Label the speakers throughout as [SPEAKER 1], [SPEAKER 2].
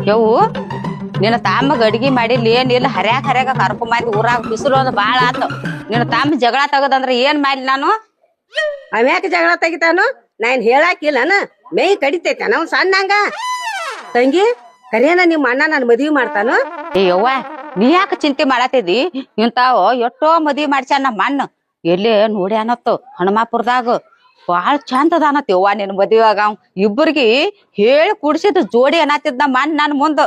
[SPEAKER 1] ಯವು ನಿನ್ನ ತಾಮಗ ಅಡ್ಗಿ ಮಾಡಿಲ್ಲ ಏನಿಲ್ಲ ಹರ್ಯಾಗ ಕರ್ಕೊಂಬಂದ್ ಊರಾಗ ಬಿಸಿಲು ಒಂದು ಬಾಳ ಆತು. ನಿನ್ನ ತಾಮ ಜಗಳ ತಗದಂದ್ರ ಏನ್ ಮಾಡ್ಲಿ ನಾನು?
[SPEAKER 2] ಅವ್ಯಾಕ ಜಗಳ ತೆಗಿತಾನು? ನಾನ್ ಹೇಳಾಕಿಲ್ಲನ ಮೈ ಕಡಿತೈತೆ ನಾವ್ ಸಣ್ಣಂಗ. ತಂಗಿ ಕರೇನ ನಿಮ್ಮ ಅಣ್ಣ ನನ್ ಮದ್ವಿ ಮಾಡ್ತಾನು?
[SPEAKER 1] ಏ ಯವ್ವ ನೀ ಯಾಕ ಚಿಂತೆ ಮಾಡತ್ತಿದಿ? ಇಂತಾವ ಎಷ್ಟೋ ಮದ್ವಿ ಮಾಡ್ಸ್ಯಾನ ನಮ್ಮ ಅಣ್ಣ. ಎಲ್ಲಿ ನೋಡ್ಯಾನತ್ತು ಹನುಮಾಪುರದಾಗ ಬಾಳ ಚಂದ ಅದಾನತ್ ಯವ್ವ ನಿನ್ ಮದ್ವಿಯಾಗ. ಇಬ್ಬರಿಗೆ ಹೇಳಿ ಕುಡ್ಸಿದ್ ಜೋಡಿ ಅನ್ನತ್ತಿದ್ ನಮ್ಮ ಅಣ್ಣ ನನ್ ಮುಂದ.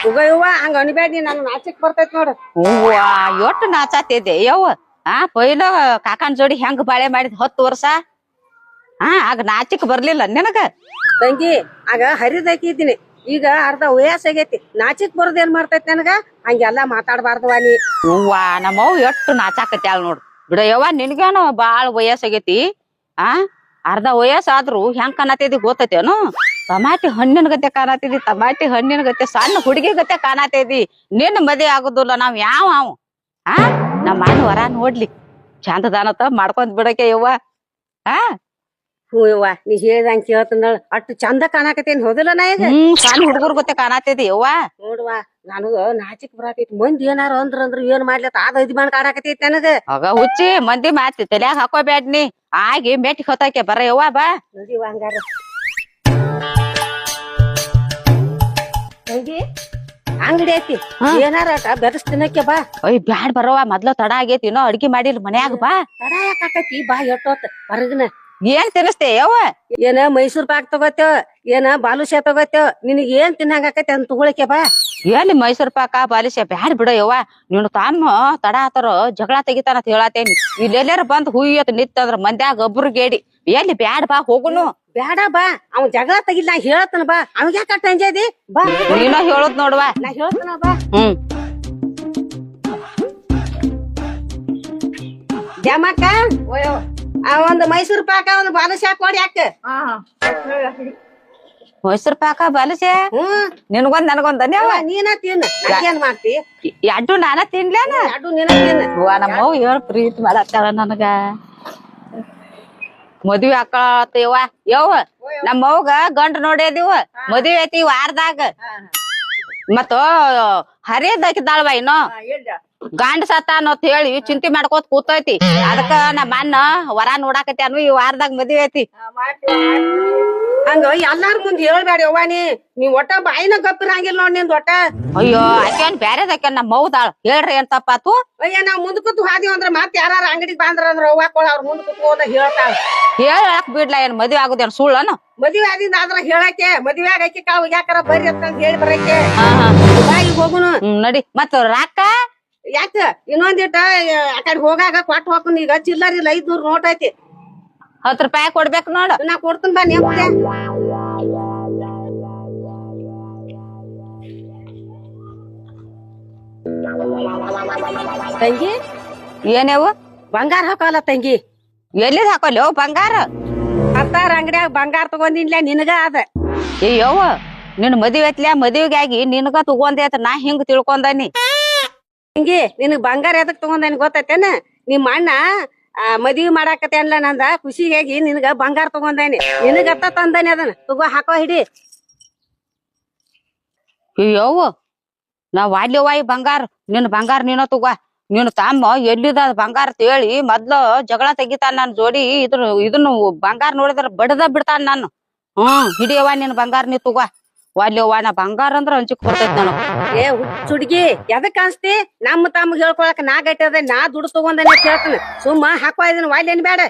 [SPEAKER 2] ಯವ್ವ ಹಂಗ ಅನ್ಬೇಡಿ, ನನ್ ನಾಚಿಕ್ ಬರ್ತೈತ್ ನೋಡು.
[SPEAKER 1] ಹೂವ ಎಟ್ಟು ನಾಚಾತಿದ್ದೆ ಯವ್ವ. ಪೈಲ ಕಾಕನ್ ಜೋಡಿ ಹೆಂಗ್ ಬಾಳೆ ಮಾಡಿದ್ 10 ವರ್ಷ. ಆಗ ನಾಚಿಕ್ ಬರ್ಲಿಲ್ಲ ನಿನಗ?
[SPEAKER 2] ತಂಗಿ ಆಗ ಹರಿದಾಕಿದ್ದೀನಿ, ಈಗ ಅರ್ಧ ವಯಸ್ಸ ಆಗೈತಿ. ನಾಚಿಕ್ ಬರೋದ್ ಏನ್ ಮಾಡ್ತೈತಿ ನನಗ? ಹಂಗೆಲ್ಲಾ ಮಾತಾಡ್ಬಾರ್ದವಾ ನೀ.
[SPEAKER 1] ಹೂವ ನಮ್ಮವ್ ಎಟ್ಟು ನಾಚಾಕತ್ಯಾಳ ನೋಡು. ಬಿಡ ಯವ್ವ ನಿನ್ಗೇನು ಬಾಳ ವಯಸ್ಸಾಗೈತಿ. ಅರ್ಧ ವಯಸ್ಸಾದ್ರು ಹೆಂಗ್ ಕಾಣತಿದಿ ಗೊತ್ತೈತೇನು? ಟಮಾಟಿ ಹಣ್ಣಿನ ಗತೆ ಕಾಣತಿದಿ, ಟಮಾಟಿ ಹಣ್ಣಿನ ಗತೆ ಸಣ್ಣ ಹುಡುಗಿ ಗತೆ ಕಾಣತಿದಿ. ನಿನ್ನ ಮದ್ವೆ ಆಗುದಿಲ್ಲ ನಾವ್ ಯಾವ ನಮ್ಮ ಅಣ್ಣ ವರ ನೋಡ್ಲಿ ಚಂದದಾನತ ಮಾಡ್ಕೊಂಡ್ ಬಿಡಕ್ಕೆ ಯವ್ವ.
[SPEAKER 2] ಹ್ಞೂ ಯವ್ವ ನೀ ಹೇಳ್ದಂಗ ಕೇಳ್ತಂದ ಅಷ್ಟು ಚಂದ ಕಾಣಕತ್ತೇನ್ ಹೌದಿಲ್ಲ ನಾ ಈಗ?
[SPEAKER 1] ಸಣ್ಣ ಹುಡುಗರ್ ಗತೆ ಕಾಣತಿದಿ ಯವ್ವ.
[SPEAKER 2] ನೋಡುವ ನನಗ ನಾಚಿಕ್ ಬರತೈತಿ. ಮಂದಿ ಏನಾರ ಅಂದ್ರ ಏನ್ ಮಾಡ್ಲತ್ತ ಅದ ಇದ್ ಮಾಡಿ ಕಾಣಕತ್ತೈತಿ ನನಗ.
[SPEAKER 1] ಆಗ ಹುಚ್ಚಿ ಮಂದಿ ಮಾತಿ ತಲ್ಯಾಗ ಹಾಕೋಬ್ಯಾಡ್ ನೀ. ಆಗಿ ಮೆಟ್ಟಿ ಹೊತ್ತಾಕೆ ಬರ ಯವ್ವ ಬಾ.
[SPEAKER 2] ನಡಿವ ಹಂಗಾರ. ತಂಗಿ ಅಂಗಡಿ ಐತಿ, ಏನಾರ ಬೆದಸ್ ತಿನ್ನಕ್ಕೆ ಬಾ.
[SPEAKER 1] ಅಯ್ಯ ಬ್ಯಾಡ್ ಬರವ, ಮೊದ್ಲ ತಡ ಆಗೇತಿ, ಇನ್ನೋ ಅಡ್ಗಿ ಮಾಡಿಲ್ ಮನ್ಯಾಗ ಬಾ.
[SPEAKER 2] ತಡ ಯಾಕಾಕತಿ ಬಾ, ಎಟ್ಟೋತ್ ಹೊರಗನ.
[SPEAKER 1] ಏನ್ ತಿನ್ನಿಸ್ತೇ ಯವ್ವ?
[SPEAKER 2] ಏನ ಮೈಸೂರ್ ಪಾಕ್ ತಗೋತೇವ, ಏನ ಬಾಲುಷಾ ತಗೋತೇವ, ನಿನಗ್ ಏನ್ ತಿನ್ನಂಗಾಕತಿ ಅಂತ ತಗೊಳಕೆ ಬಾ.
[SPEAKER 1] ಎಲ್ಲಿ ಮೈಸೂರ್ ಪಾಕ ಬಾಲಿಶ ಬ್ಯಾಡ್ ಬಿಡ ಯವ್ವ. ನೀನು ತಾಮ ತಡ ಆತರ ಜಗಳ ತೆಗಿತಾನ ಅಂತ ಹೇಳತ್ತೇನಿ. ಇಲ್ಲೆಲ್ಲಾರ ಬಂದ್ ಹುಯ್ಯತ್ ನಿತ್ತಂದ್ರ ಮಂದ್ಯಾಗ ಒಬ್ರು ಗೇಡಿ. ಎಲ್ಲಿ ಬ್ಯಾಡ್ ಬಾ ಹೋಗುನು.
[SPEAKER 2] ಬ್ಯಾಡ ಬಾ, ಅವ್ ಜಗಳ ತೆಗಿಲ್ ನಾ ಹೇಳತನ ಬಾ. ಅವಾಗ ಯಾಕ ಅಂಜದಿ ಬಾ.
[SPEAKER 1] ನೀನ ಹೇಳೋದ್ ನೋಡ್ವಾ.
[SPEAKER 2] ನಾ ಹೇಳ್ತನ ಬಾ. ಜಮಕ್ಕ ಒಂದ್ ಮೈಸೂರ್ ಪಾಕ ಒಂದ್ ಬಾಲುಷಾ ಕೊಡಿ ಯಾಕ.
[SPEAKER 1] ಮೈಸೂರ್ ಪಾಕ ಬಾಲಿಶ ನಿನ್ಗೊಂದ್ ನನಗೊಂದ್
[SPEAKER 2] ನೀನ ತಿನ್ನ, ಏನ್ ಮಾಡ್ತಿ?
[SPEAKER 1] ಎಡ್ಡು ನಾನ ತಿನ್ಲೇನ?
[SPEAKER 2] ಅಡು ನೀನ ತಿನ್ನ.
[SPEAKER 1] ನಮ್ಮವ್ ಹೇಳ ಪ್ರೀತಿ ಮಾಡತ್ತಾಳ ನನಗ. ಮದ್ವಿ ಹಾಕಳತ್ತವ ಯವ್ವ. ನಮ್ಮವ್ಗ ಗಂಡ ನೋಡ್ಯದಿವ, ಮದ್ವಿ ಐತಿ ವಾರದಾಗ. ಮತ್ತ ಹರಿಯದಾಕಿದ್ದಾಳವ ಇನ್ನು ಗಂಡ ಸತ್ತಾನ ಅಂತ ಹೇಳಿ ಚಿಂತೆ ಮಾಡ್ಕೋತ ಕೂತೈತಿ. ಅದಕ್ಕ ನಮ್ಮ ಅಣ್ಣ ವರ ನೋಡಾಕತ್ಯಾನು, ಈ ವಾರದಾಗ ಮದ್ವಿ ಐತಿ.
[SPEAKER 2] ಹಂಗ ಎಲ್ಲಾರ ಮುಂದ್ ಹೇಳ್ಬೇಡ ಯವ್ವ. ನೀ ಒಟ್ಟ ಬಾಯಿನ ಗಪ್ಪಿರಂಗಿಲ್ಲ ನೋಡ್ ನಿಂದ್ ಒಟ್ಟ.
[SPEAKER 1] ಅಯ್ಯೋ ಆಕೆನ್ ಬ್ಯಾರೆದಾಕೆ ನಮ್ಮ ಮೌದಾಳ. ಹೇಳ್ರಿ ಏನ್ ತಪ್ಪಾತು?
[SPEAKER 2] ಅಯ್ಯ ನಾವ್ ಮುಂದ್ ಕೂತ್ ಹಾದಿವ್ ಅಂದ್ರ ಮತ್ ಯಾರ ಅಂಗಡಿಗೆ ಬಂದ್ರ ಅಂದ್ರ ಅವ್ವ ಕೊಳ ಅವ್ರ ಮುಂದ್ ಕೂತ್ಕೋದ ಹೇಳ್ತಾಳ.
[SPEAKER 1] ಹೇಳಕ್ ಬಿಡ್ಲಾ, ಏನ್ ಮದ್ವಿ ಆಗುದೇನ್ ಸುಳ್ಳನು?
[SPEAKER 2] ಮದ್ವೆ ಆದಿಂದ ಆದ್ರ ಹೇಳಕ್ಕೆ, ಮದ್ವೆ ಆಗಕ್ಕೆ ಕಾವ್ ಯಾಕಾರ ಬರ್ರಿ ಅಂತ ಹೇಳಿ ಬರಕ್ಕೆ. ಈಗ ಹೋಗುನು
[SPEAKER 1] ನಡಿ. ಮತ್ ರಾಕ
[SPEAKER 2] ಯಾಕ ಇನ್ನೊಂದಿಟ ಆ ಕಡೆ ಹೋಗಾಗ ಕೊಟ್ಟು ಹೋಗ್ತೀನಿ. ಈಗ ಚಿಲ್ಲರ್ ಇಲ್ಲ, 500 ನೋಟ್ ಐತಿ.
[SPEAKER 1] 10 ರೂಪಾಯಿ ಕೊಡ್ಬೇಕು ನೋಡು.
[SPEAKER 2] ನಾ ಕೊಡ್ತೀನಿ ಬಾ. ನೆಂಪ್ತೆ ತಂಗಿ
[SPEAKER 1] ಏನೇವು
[SPEAKER 2] ಬಂಗಾರ ಹಾಕೋಲ್ಲ ತಂಗಿ.
[SPEAKER 1] ಎಲ್ಲಿದ್ ಹಾಕೋಲ್ಯೋ ಬಂಗಾರ?
[SPEAKER 2] ಹತ್ತಾರ ಅಂಗಡಿಯಾಗ ಬಂಗಾರ ತಗೊಂಡಿನ್ಲ ನಿನಗ ಅದ.
[SPEAKER 1] ಯವ್ವ ನಿನ್ ಮದ್ವಿ ಐತ್ಲ, ಮದ್ವಿಗಾಗಿ ನಿನಗ ತಗೊಂಡೆ ಅಂತ ನಾ ಹಿಂಗ್ ತಿಳ್ಕೊಂಡನಿ.
[SPEAKER 2] ತಂಗಿ ನಿನಗ್ ಬಂಗಾರ ಎದಕ್ ತಗೊಂಡೇನಿ ಗೊತ್ತೈತೇನ? ನಿಮ್ ಅಣ್ಣ ಮದ್ವಿ ಮಾಡಾಕತ್ತೇನ್ಲ, ನಂದ ಖುಷಿಗಾಗಿ ನಿನಗ ಬಂಗಾರ ತಗೊಂಡೇನಿ. ನಿನಗತ್ತ ತಂದಾನಿ ಅದನ್ನ ತಗೋ ಹಾಕೋ ಹಿಡಿ.
[SPEAKER 1] ಯವ್ವ ನಾ ವಾಲ್ಯವ್ವ ಈ ಬಂಗಾರ. ನಿನ್ ಬಂಗಾರ ನೀನ ತಗೋ. ನೀನು ತಮ್ಮ ಎಲ್ಲಿದ ಬಂಗಾರ ತೇಳಿ ಮೊದ್ಲು ಜಗಳ ತೆಗಿತಾನ ನನ್ ಜೋಡಿ. ಇದನ್ನು ಬಂಗಾರ ನೋಡಿದ್ರ ಬಡದ ಬಿಡ್ತಾನ ನಾನು. ಹಿಡಿಯವ್ವ ನಿನ್ ಬಂಗಾರ ನೀ ತಗೋ. ವಾಲ್ಯವ್ವ ನಾ ಬಂಗಾರ ಅಂದ್ರ ಅಂಜಿಕ್ ಬರ್ತೈತಿ ನನಗ.
[SPEAKER 2] ಏ ಹುಚ್ಚುಡ್ಗಿ ಎದಕ್ ಅನ್ಸ್ತಿ? ನಮ್ಮ ತಮ್ಗ ಹೇಳ್ಕೊಳಕ ನಾ ಗಟ್ಟಿ ನಾ ದುಡ್ಡು ತಗೊಂಡೇನಿ ಕೇಳ್ತಾನ. ಸುಮ್ಮ ಹಾಕೋ ಇದನ್ನ ವಾಲ್ಯನ್ ಬೇಡ.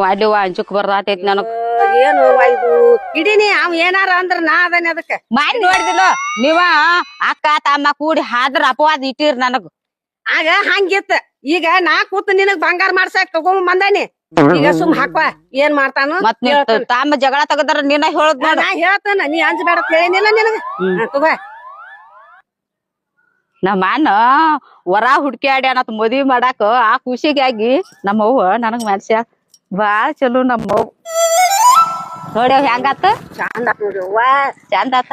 [SPEAKER 1] ವಾಲ್ಯವ್ವ ಅಂಜಿಕ್ ಬರ್ತೈತಿ ನನಗ.
[SPEAKER 2] ಏನು ಇದು ಇಡೀನಿ ಅವ್ ಏನಾರ ಅಂದ್ರ ನಾ ಅದನ್ನ ಅದಕ್ಕ
[SPEAKER 1] ಮಾಡಿ ನೋಡಿದಿಲ್ಲ ನೀವ ಅಕ್ಕ ತಮ್ಮ ಕೂಡಿ ಹಾದ್ರ ಅಪವಾದ ಇಟ್ಟಿರ್ ನನಗ.
[SPEAKER 2] ಆಗ ಹಂಗಿತ್ತ. ಈಗ ನಾ ಕೂತ್ ನಿನಗ್ ಬಂಗಾರ ಮಾಡ್ಸಾಕ್ ತಗೊಂಡ್ ಬಂದಾನಿ. ಈಗ ಸುಮ್ ಹಾಕುವ ಏನ್ ಮಾಡ್ತಾನು.
[SPEAKER 1] ಮತ್ ತಮ್ಮ ಜಗಳ ತಗದ್ರ ನೀನ ಹೇಳದ್ ನೋಡ.
[SPEAKER 2] ನಾ ಹೇಳ್ತಾನ, ನೀ ಅಂಜಬೇಡ ಹೇಳಿನಿಲ್ಲ ನಿನಗ. ತಗೋ
[SPEAKER 1] ನಮ್ಮ ಅಣ್ಣ ವರ ಹುಡ್ಕ್ಯಾಡಿ ಅನ್ನತ್ ಮದ್ವಿ ಮಾಡಾಕ. ಆ ಖುಷಿಗಾಗಿ ನಮ್ಮವ್ವ ನನಗ್ ಮನ್ಸ್ಯ ಬಾಳ ಚಲೋ. ನಮ್ಮವ್ವ ನೋಡ್ಯಾವ ಹೆಂಗಾತ?
[SPEAKER 2] ಚಂದ ನೋಡ್ರಿ.
[SPEAKER 1] ಚಂದ ಆತ.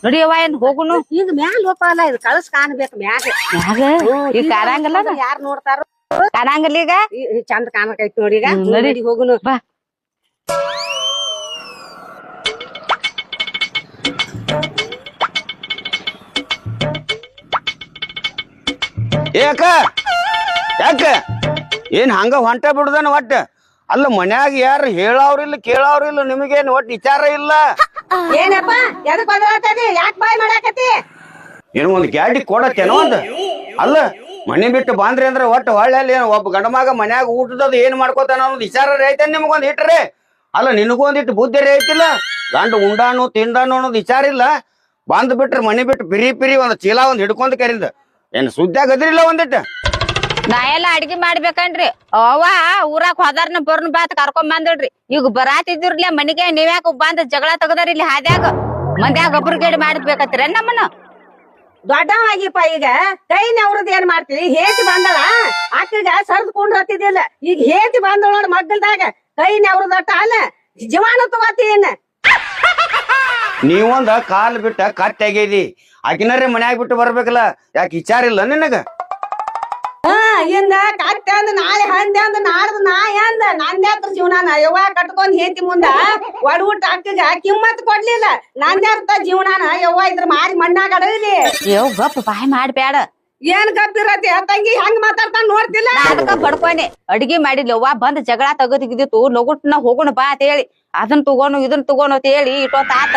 [SPEAKER 1] ನಡಿಯವ್ವ ಏನ್ ಹೋಗುನು
[SPEAKER 2] ಈಗ ಮ್ಯಾಲ ಹೋಗಲ್ಲ ಇದು ಕಳಸ್ ಕಾಣ್ಬೇಕು ಮ್ಯಾಗ
[SPEAKER 1] ಮ್ಯಾಗ ಈಗ ಕಾಣಂಗಿಲ್ಲ
[SPEAKER 2] ಯಾರ್ ನೋಡ್ತಾರ
[SPEAKER 1] ಕಾಣಂಗಿಲ್ಲ ಈಗ
[SPEAKER 2] ಚಂದ ಕಾಣಕೈತಿ ನೋಡಿ ಈಗ
[SPEAKER 1] ನಡಿ.
[SPEAKER 2] ನಡಿ ಹೋಗುನು
[SPEAKER 1] ಬಾ
[SPEAKER 3] ಯಾಕ ಯಾಕ ಏನ್ ಹಂಗ ಹೊಂಟ ಬಿಡುದನ ಒಟ್ಟ ಅಲ್ಲ ಮನ್ಯಾಗ ಯಾರು ಹೇಳವ್ರಿಲ್ಲ ಕೇಳವ್ರಿಲ್ಲ ನಿಮಗೇನ್ ಒಟ್ಟು ವಿಚಾರ ಇಲ್ಲ
[SPEAKER 2] ಏನಪ್ಪ ಎದಕ್ ಬದಲಾತದಿ ಯಾಕ್ ಬಾಯ್ ಮಾಡಾಕತಿ
[SPEAKER 3] ಏನೋ ಒಂದ್ ಗ್ಯಾಡಿ ಕೊಡತ್ತೇನೋ ಒಂದ್ ಅಲ್ಲ ಮನೆ ಬಿಟ್ಟು ಬಾಂದ್ರಿ ಅಂದ್ರೆ ಒಟ್ಟು ಹೊಳ್ಳಿ ಏನ್ ಒಬ್ಬ ಗಂಡ ಮಗ ಮನ್ಯಾಗ ಊಟದದು ಏನ್ ಮಾಡ್ಕೋತಾನ ಅನ್ನೋದು ವಿಚಾರ ಐತೆ ನಿಮ್ಗೊಂದ್ ಇಟ್ರಿ ಅಲ್ಲ ನಿನಗೊಂದಿಟ್ಟು ಬುದ್ಧಿ ಐತಿಲ್ಲ ಗಂಡ ಉಂಡಾನು ತಿಂದಾನು ಅನ್ನೋದು ವಿಚಾರ ಇಲ್ಲ ಬಂದ್ ಬಿಟ್ರೆ ಮನೆ ಬಿಟ್ಟು ಪಿರಿ ಒಂದ್ ಚೀಲ ಒಂದ್ ಹಿಡ್ಕೊಂಡ್ ಕರಿಂದ ಏನ್ ಸುದ್ದ್ಯಾಗ ಅದ್ರಿಲ್ಲ ಒಂದಿಟ್ಟು
[SPEAKER 1] ನಾ ಎಲ್ಲ ಅಡ್ಗಿ ಮಾಡ್ಬೇಕನ್ರಿ ಅವ್ವ ಊರಾಗ ಹೋದಾರ್ನ ಬರ್ನ ಬಾತ್ ಕರ್ಕೊಂಡ್ ಬಂದಿಡ್ರಿ ಈಗ ಬರಾತಿದ್ರಲ್ಲ ಮನಿಗೆ ನೀವ್ಯಾಕ ಬಂದ್ ಜಗಳ ತೆಗದಾರ ಇಲ್ಲಿ ಹಾದ್ಯಾಗ ಮಂದ್ಯಾಗ ಒಬ್ರಿಗೇಡಿ ಮಾಡ್ಬೇಕತ್ತೀರ ನಮ್ಮನ್ನ
[SPEAKER 2] ದೊಡ್ಡವಾಗಿಪ್ಪ ಈಗ ಕೈ ನವ್ರದ್ ಏನ್ ಮಾಡ್ತೀವಿ ಹೇತಿ ಬಂದಳ ಆಕಿಗ ಸರ್ದ್ ಕೊಂಡ್ ಹತ್ತಿದಿಲ್ಲ ಈಗ ಹೇತಿ ಬಂದಳ ನೋಡ್ ಮಗ್ಗಲ್ದಾಗ ಕೈ ನವ್ರದಟ್ಟ ಅಲ್ಲ ಜೀವಾಣು ತಗೋತಿ ಏನ್
[SPEAKER 3] ನೀವೊಂದ ಕಾಲ್ ಬಿಟ್ಟ ಕಟ್ಟಾಗೇದಿ ಆಕಿನರೇ ಮನ್ಯಾಗ ಬಿಟ್ಟು ಬರ್ಬೇಕಲ್ಲ ಯಾಕೆ ವಿಚಾರ ಇಲ್ಲ ನಿನಗ
[SPEAKER 2] ಇಂದ ಕಟ್ಟೆ ಅಂದ ನಾಳೆ ಹಂದೆ ಅಂದ ನಾಡ್ದ ನಾಯ ಅಂದ ನಂದ್ಯಾತ್ರ ಜೀವನಾನ ಯವ್ವ ಕಟ್ಕೊಂಡ್ ಹೇತಿ ಮುಂದ ಒಡಗುಟ್ಟ ಅಕ್ಕಗ ಕಿಮ್ಮತ್ ಕೊಡ್ಲಿಲ್ಲ ನಂದ್ಯಾರ್ತ ಜೀವನಾನ ಯವ್ವ ಇದ್ರ ಮಾರಿ ಮಣ್ಣಾಗ ಅಡಗಲಿ
[SPEAKER 1] ಯವ್ ಗಪ್ ಬಾಯ್ ಮಾಡ್ಬ್ಯಾಡ
[SPEAKER 2] ಏನ್ ಗಪ್ಪಿರತಿ ತಂಗಿ ಹೆಂಗ್ ಮಾತಾಡ್ತಾನ ನೋಡ್ತಿಲ್ಲ
[SPEAKER 1] ನಾ ಅದಕ್ಕ ಬಡ್ಕೊಂಡೆ ಅಡ್ಗಿ ಮಾಡಿದ್ಲವ್ವ ಬಂದ್ ಜಗಳ ತೆಗದಿದ್ದಿತ್ತು ಲಗುಟ್ನ ಹೋಗೋಣ ಬಾ ಅಂತ ಹೇಳಿ ಅದನ್ ತಗೋನು ಇದನ್ ತಗೋನು ಅಂತ ಹೇಳಿ ಇಟ್ಟೋತ್ ಆತ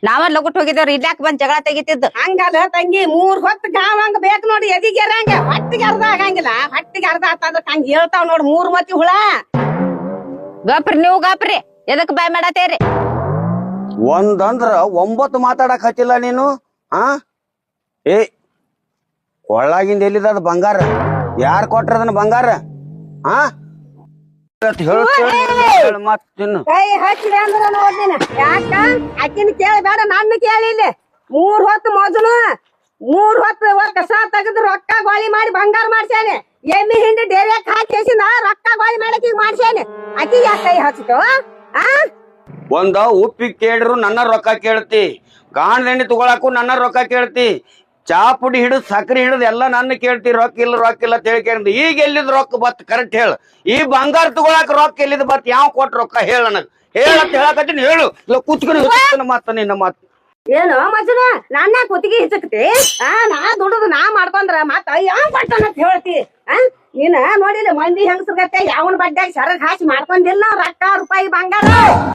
[SPEAKER 1] ನಾವ ಲಗುಟ್ ಹೋಗಿದ್ದೇವ್ರಿ ಇಲ್ಲಾಕ್ ಬಂದ್ ಜಗಳ ತೆಗಿತಿದ್ದ
[SPEAKER 2] ಹಂಗಲ್ಲ ತಂಗಿ 3 ಹೊತ್ತು ಗಾವಂಗ ಬೇಕ್ ನೋಡಿ ಎದಿಗೆರಂಗ ಹೊಟ್ಟಿಗೆ ಅರ್ಧ ಆಗಂಗಿಲ್ಲ ಹೊಟ್ಟಿಗೆ ಅರ್ಧ ಆತಂದ್ರ ಹಂಗ ಹೇಳ್ತಾವ್ ನೋಡ್ 3 ಮತಿ ಹುಳ
[SPEAKER 1] ಗಪ್ರಿ ನೀವು ಗಪ್ರಿ ಎದಕ್ ಬಾಯ್ ಮಾಡತ್ತೇರಿ
[SPEAKER 3] ಒಂದಂದ್ರ 9 ಮಾತಾಡಕ್ ಹಚ್ಚಿಲ್ಲ ನೀನು ಆ ಏ ಒಳಗಿಂದ ಎಲ್ಲಿದ ಬಂಗಾರ ಯಾರ್ ಕೊಟ್ರದನ ಬಂಗಾರ ಆ ಮತ್ ತಿನ್ನು
[SPEAKER 2] ಕೈ ಹಚ್ಚಿದೆ ಅಂದ್ರ ನೋಡ್ದಿನ ಯಾಕ ಅಕ್ಕಿನ ಕೇಳಬೇಡ ನನ್ನ ಕೇಳಿಲ್ಲ 3 ಹೊತ್ತು ಮೊದಲು 3 ಹೊತ್ತು ಕಸ ತೆಗೆದು ರೊಕ್ಕ ಗೋಳಿ ಮಾಡಿ ಬಂಗಾರ ಮಾಡ್ಸ್ಯಾನೆ ಎಮ್ಮಿ ಹಿಂಡಿ ಡೇರ್ಯಾಕ್ ಹಾಕಿಸಿನ ರೊಕ್ಕ ಗೋಳಿ ಮಾಡಕ್ ಮಾಡ್ಸ್ಯಾನೆ ಅಕ್ಕಿ ಯಾಕೆ ಕೈ ಹಚ್ಚಿತು ಆ
[SPEAKER 3] ಒಂದ ಉಪ್ಪಿಗೆ ಕೇಳಿದ್ರು ನನ್ನ ರೊಕ್ಕ ಕೇಳ್ತಿ ಕಾಣ್ ಎಣ್ಣೆ ತಗೊಳಕು ನನ್ನ ರೊಕ್ಕ ಕೇಳ್ತಿ ಚಾ ಪುಡಿ ಹಿಡಿದು ಸಕ್ರಿ ಹಿಡಿದು ಎಲ್ಲ ನನ್ನ ಕೇಳ್ತಿ ರೊಕ್ಕ ಇಲ್ಲ ಅಂತ ಹೇಳಿ ಕೇಳಿದ್ ಈಗ ಎಲ್ಲಿದ್ ರೊಕ್ಕ ಬತ್ ಕರೆಕ್ಟ್ ಹೇಳು ಈ ಬಂಗಾರ ತಗೊಳಕ್ ರೊಕ್ಕ ಎಲ್ಲಿದ್ ಬತ್ ಯಾವ ಕೊಟ್ ರೊಕ್ಕ ಹೇಳ ನನಗ್ ಹೇಳತ್ ಹೇಳಕತ್ತೀನಿ ಹೇಳು ಇಲ್ಲ ಕೂತ್ಕೊಂಡು ಮಾತ ನಿನ್ನ ಮಾತು
[SPEAKER 2] ಏನು ಮಜನ ನನ್ನ ಕುತ್ತಿಗೆ ಹಿಚಕ್ತಿ ನಾ ದುಡ್ದು ನಾ ಮಾಡ್ಕೊಂಡ್ರ ಮತ್ತ ಯಾವ ಬಟ್ಟನ ಹೇಳ್ತಿ ನೀನ ನೋಡಿಲ್ಲ ಮಂದಿ ಹೆಂಗಸ್ರಗತ್ತೆ ಯಾವನ್ ಬಡ್ಡ್ಯಾಗ ಸರಗ್ ಹಾಕಿ ಮಾಡ್ಕೊಂಡಿಲ್ಲ ನಾವ್ ರೊಕ್ಕ ರೂಪಾಯಿ ಬಂಗಾರ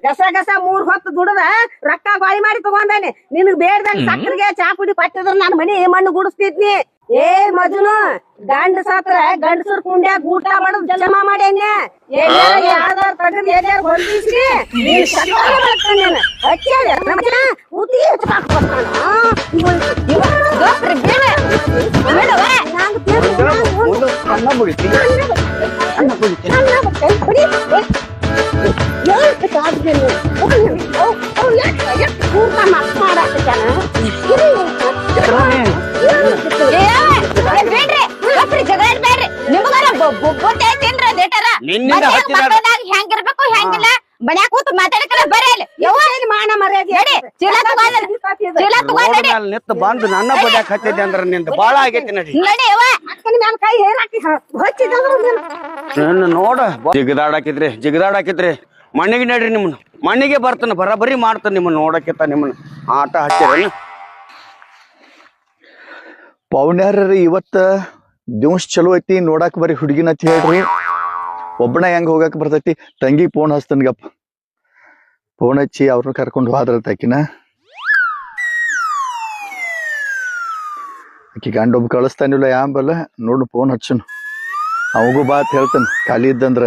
[SPEAKER 2] ಗಸ 3 ಹೊತ್ತು ದುಡದ ರೊಕ್ಕ ಗೋಳಿ ಮಾಡಿ ತಗೊಂಡಾನೆ ನಿನಗ್ ಬೇಡ್ದಂಗ ಸಕ್ಕರೆಗೆ ಚಾ ಪುಡಿ ಪಟ್ಟಿದ್ರ ನಾನು ಮನಿ ಮಣ್ಣು ಗುಡಿಸ್ತಿದ್ನಿ ಏ ಮಜನು ಗಂಡ ಸತ್ರ ಗಂಡಸರ್ ಕುಂಡ್ಯಾಗ ಊಟ ಮಾಡೋದ್ ಜಮಾ ಮಾಡೇನೆ ಯಾವ್ದಾರ ತಗದ್ ಎಲ್ಲಾರ ಹೊಂದಿಸ್ರಿ
[SPEAKER 3] ಅನ್ನ ಮುಗಿತಿ ನಿನ್ನಿಂದ
[SPEAKER 1] ಹೆಂಗಿರ್ಬೇಕು ಹೆಂಗಿಲ್ಲ ಮನ್ಯಾಗ ಕೂತು ಮಾತಾಡಕಲ್ಲ ಬರೇಲಿ
[SPEAKER 2] ಮಾನ ಮರ್ಯಾದೆ
[SPEAKER 1] ಚೀಲ ತಗೊಂಡ್
[SPEAKER 3] ನಿತ್ತ ಬಂದು ನನ್ನ ಬಡ್ಯಾಕ ಹತ್ತಿದ್ದೆ ಅಂದ್ರ ನಿಂದ ಬಾಳ ಆಗೈತಿ ನಡಿ
[SPEAKER 1] ನಡಿ ಯವ್ವ
[SPEAKER 2] ಅಕ್ಕನ ಮ್ಯಾಲ ಕೈ ಹೇರಾಕಿ ಹೊಚ್ಚಿದ್ರ
[SPEAKER 3] ನನ್ನ ನೋಡ ಜಿಗದಾಡಾಕಿದ್ರಿ ಮಣ್ಣಿಗೆ ನಡ್ರಿ ನಿಮ್ಮನ್ನ ಮಣ್ಣಿಗೆ ಬರ್ತಾನ ಬರಬರಿ ಮಾಡ್ತಾನ ನಿಮ್ಮನ್ನ ನೋಡಕ್ಕಿತ್ತ ನಿಮ್ಮನ್ನ ಆಟ ಹಚ್ಚಿರ
[SPEAKER 4] ಪೌನ್ಯಾರ ಇವತ್ತ ದಿವ್ಸ ಚಲೋ ಐತಿ ನೋಡಾಕ ಬರೀ ಹುಡುಗಿನ ಅಂತ ಹೇಳ್ರಿ ಒಬ್ಬನ ಹೆಂಗ್ ಹೋಗಾಕ ಬರ್ತೈತಿ ತಂಗಿ ಫೋನ್ ಹಚ್ತನ್ಗಪ್ಪ ಫೋನ್ ಹಚ್ಚಿ ಅವ್ರನ್ನ ಕರ್ಕೊಂಡು ಹೋದ್ರತ ಆಕಿನ ಆಕಿ ಗಂಡ ಒಬ್ಬ ಕಳಿಸ್ತಾನಿಲ್ಲ ಯಾಂಬಲ್ಲ ನೋಡು ಫೋನ್ ಹಚ್ಚನು ಅವಗೂ ಬಾ ಅಂತ ಹೇಳ್ತಾನ ಖಾಲಿ ಇದ್ದಂದ್ರ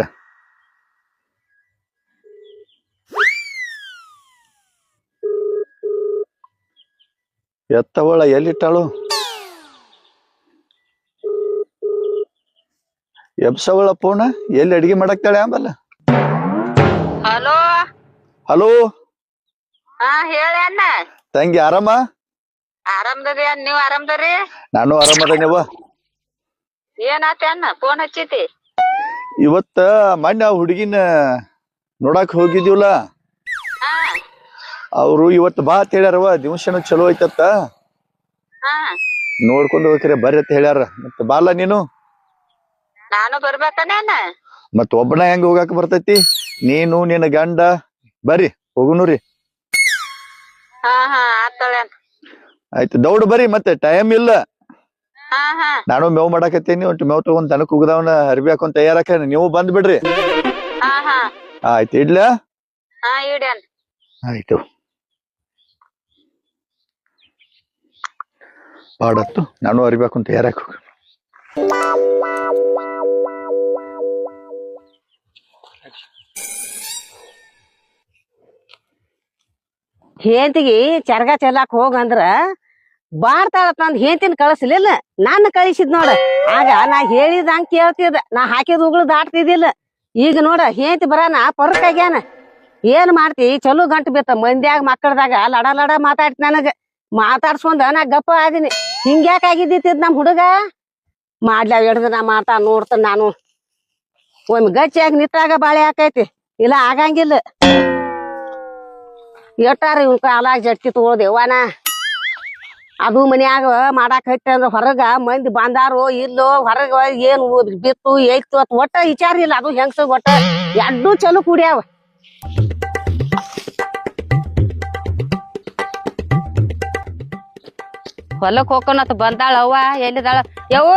[SPEAKER 4] ಎತ್ತವಳ ಎಲ್ಲಿಟ್ಟಾಳು ಎಬ್ಸವಳ ಫೋನ್ ಎಲ್ಲಿ ಅಡಿಗೆ ಮಾಡಕ್ತಾಳೆ ಆಂಬಲ್ಲ
[SPEAKER 1] ಹಲೋ
[SPEAKER 4] ಹಲೋ
[SPEAKER 1] ಹಾ ಹೇಳಿ ಅಣ್ಣ
[SPEAKER 4] ತಂಗಿ ಆರಾಮ
[SPEAKER 1] ಆರಾಮದರಿ ನೀವ್ ಆರಾಮದರಿ
[SPEAKER 4] ನಾನು ಆರಾಮದೇನವ
[SPEAKER 1] ಏನಾತ ಅಣ್ಣ ಫೋನ್ ಹಚ್ಚೈತಿ
[SPEAKER 4] ಇವತ್ತ ಮೊನ್ನೆ ಆ ಹುಡುಗಿನ ನೋಡಾಕ್ ಹೋಗಿದೀವಲ್ಲ ಅವ್ರು ಇವತ್ತು ಬಾ ಅಂತ ಹೇಳ್ಯಾರವ ದಿವಸನು ಚಲೋ ಐತತ್ತ
[SPEAKER 1] ಹಾ
[SPEAKER 4] ನೋಡ್ಕೊಂಡು ಹೋಗ್ತೀರ ಬರ್ರಿ ಅಂತ ಹೇಳ್ಯಾರ ಮತ್ತ ಬಾಲ್ಲ ನೀನು
[SPEAKER 1] ನಾನು ಬರ್ಬೇಕನೇನ
[SPEAKER 4] ಮತ್ ಒಬ್ಬನ ಹೆಂಗ್ ಹೋಗಾಕ ಬರ್ತೈತಿ ನೀನು ನಿನ್ನ ಗಂಡ ಬರ್ರಿ ಹೋಗುನುರಿ
[SPEAKER 1] ಹಾ ಹಾ ಆತಳೆ
[SPEAKER 4] ಆಯ್ತು ದೌಡ್ ಬರ್ರಿ ಮತ್ತೆ ಟೈಮ್ ಇಲ್ಲ
[SPEAKER 1] ಹಾ ಹಾ
[SPEAKER 4] ನಾನು ಮೇವ್ ಮಾಡಾಕತ್ತೀನಿ ಒಂಟು ಮೇವ್ ತಗೊಂಡ್ ದನಕ್ ಉಗದವನ ಅರ್ಬಿ ಹಾಕೊಂಡ್ ತಯಾರಾಕ ನೀವು ಬಂದ್ ಬಿಡ್ರಿ
[SPEAKER 1] ಹಾ ಹಾ
[SPEAKER 4] ಆಯ್ತು ಇಡ್ಲ
[SPEAKER 1] ಹಾ ಇಡ್ಯಾನ
[SPEAKER 4] ಆಯ್ತು ಪಾಡತ್ತು ನಾನು ಅರ್ಬಿ ಹಾಕೊಂಡ್ ತಯಾರಾಕ
[SPEAKER 2] ಹೆಂತಿಗಿ ಚರ್ಗ ಚೆಲ್ಲಾಕ್ ಹೋಗಂದ್ರ ಬಾರ್ತಾಳ ತಂದ್ ಹೆಂತಿನ ಕಳಿಸ್ಲಿಲ್ಲ ನನ್ನ ಕಳಿಸಿದ್ ನೋಡ ಆಗ ನಾ ಹೇಳಿದಂಗ ಕೇಳ್ತಿದ್ದ ನಾ ಹಾಕಿದ ಉಗುಳು ದಾಟ್ತಿದ್ದಿಲ್ಲ ಈಗ ನೋಡ ಹೆಂತಿ ಬರಾನ ಪರಕ್ ಆಗ್ಯಾನ ಏನ್ ಮಾಡ್ತಿ ಚಲೋ ಗಂಟು ಬಿತ್ತ ಮಂದ್ಯಾಗ ಮಕ್ಕಳದಾಗ ಲಡ ಲಡ ಮಾತಾಡ್ತಿ ನನಗ ಮಾತಾಡ್ಸ್ಕೊಂಡ ನಾ ಗಪ್ಪ ಆದಿನಿ ಹಿಂಗ್ಯಾಕ ಆಗಿದ್ದಿತ್ತಿದ್ ನಮ್ ಹುಡುಗ ಮಾಡ್ಲಾವ್ ಹಿಡ್ದ ನಾ ಮಾಡ್ತಾ ನೋಡ್ತಾನ ನಾನು ಒಮ್ಮೆ ಗಚ್ಚಿಯಾಗಿ ನಿಂತಾಗ ಬಾಳೆ ಹಾಕೈತಿ ಇಲ್ಲ ಆಗಂಗಿಲ್ಲ ಎಟ್ಟಾರ ಇವ್ ಕಾಲಾಗ ಜಟ್ಟಿ ತಗೊಳ್ದೇವಾನ ಅದು ಮನ್ಯಾಗ ಮಾಡಾಕ್ ಹತ್ತಿ ಅಂದ್ರ ಹೊರಗ ಮಂದಿ ಬಂದಾರೋ ಇಲ್ಲೋ ಹೊರಗ ಏನ್ ಬಿತ್ತು ಏಯ್ತು ಅತ್ ಒಟ್ಟ ವಿಚಾರ ಇಲ್ಲ ಅದು ಹೆಂಗ್ಸ ಒಟ್ಟ ಎಡ್ಡು ಚಲೋ ಕುಡಿಯಾವ
[SPEAKER 1] ಹೊಲಕ್ ಹೋಗೋಣತ್ ಬಂದಾಳ ಅವ್ವ ಎಲ್ಲಿದಾಳ ಯವ್ವ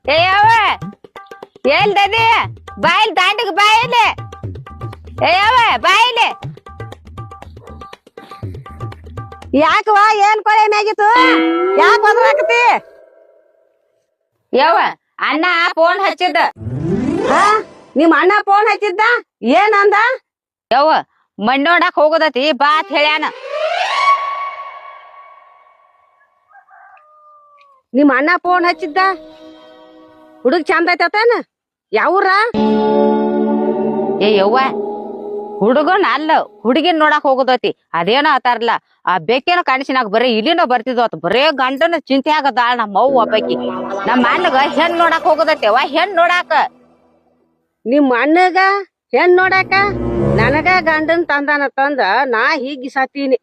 [SPEAKER 1] ಏ ಯವ್ವ ಎಲ್ದದಿ ಬಾಯಿಲ್ ದಾಂಡಿಗೆ ಬಾಯಿಲೆ ಏ ಯವ್ವ ಬಾಯಿಲೆ
[SPEAKER 2] ಯಾಕವಾ ಏನ್ ಕೊಳೆ ಮ್ಯಾಗಿತ್ತು ಯಾಕ ಒದ್ರಾಕತಿ
[SPEAKER 1] ಯವ್ವ ಅಣ್ಣ ಫೋನ್ ಹಚ್ಚಿದ್ದ
[SPEAKER 2] ಹಾ ನಿಮ್ ಅಣ್ಣ ಫೋನ್ ಹಚ್ಚಿದ್ದ ಏನ್ ಅಂದ
[SPEAKER 1] ಯವ್ವ ಮಣ್ಣ್ ನೋಡಕ್ ಹೋಗೋದತಿ ಬಾ ಅಂತ ಹೇಳ್ಯಾನ
[SPEAKER 2] ನಿಮ್ ಅಣ್ಣ ಫೋನ್ ಹಚ್ಚಿದ್ದ ಹುಡುಗ್ ಚಂದ ಐತೇನ ಯಾವೂರ
[SPEAKER 1] ಏ ಯವ್ವ ಹುಡುಗನ್ ಅಲ್ಲ ಹುಡುಗಿನ್ ನೋಡಕ್ ಹೋಗೋದತಿ ಅದೇನೋ ಆತಾರಲ್ಲ ಆ ಬೆಕ್ಕೇನೋ ಕಾಣಿಸಿನಾಗ ಬರೀ ಇಲ್ಲಿನೋ ಬರ್ತಿದ್ವತ್ ಬರೇ ಗಂಡನ ಚಿಂತೆ ಆಗದಾಳ ನಮ್ಮ ಅವ್ವ ಒಬ್ಬಾಕಿ ನಮ್ಮ ಅಣ್ಣಗ ಹೆಣ್ ನೋಡಕ್ ಹೋಗೋದತ್ತೇವ ಹೆಣ್ ನೋಡಾಕ
[SPEAKER 2] ನಿಮ್ ಅಣ್ಣಗ ಹೆಣ್ ನೋಡಾಕ ನನಗ ಗಂಡನ್ ತಂದಾನ ತಂದ ನಾ ಹೀಗಿ ಸತ್ತೀನಿ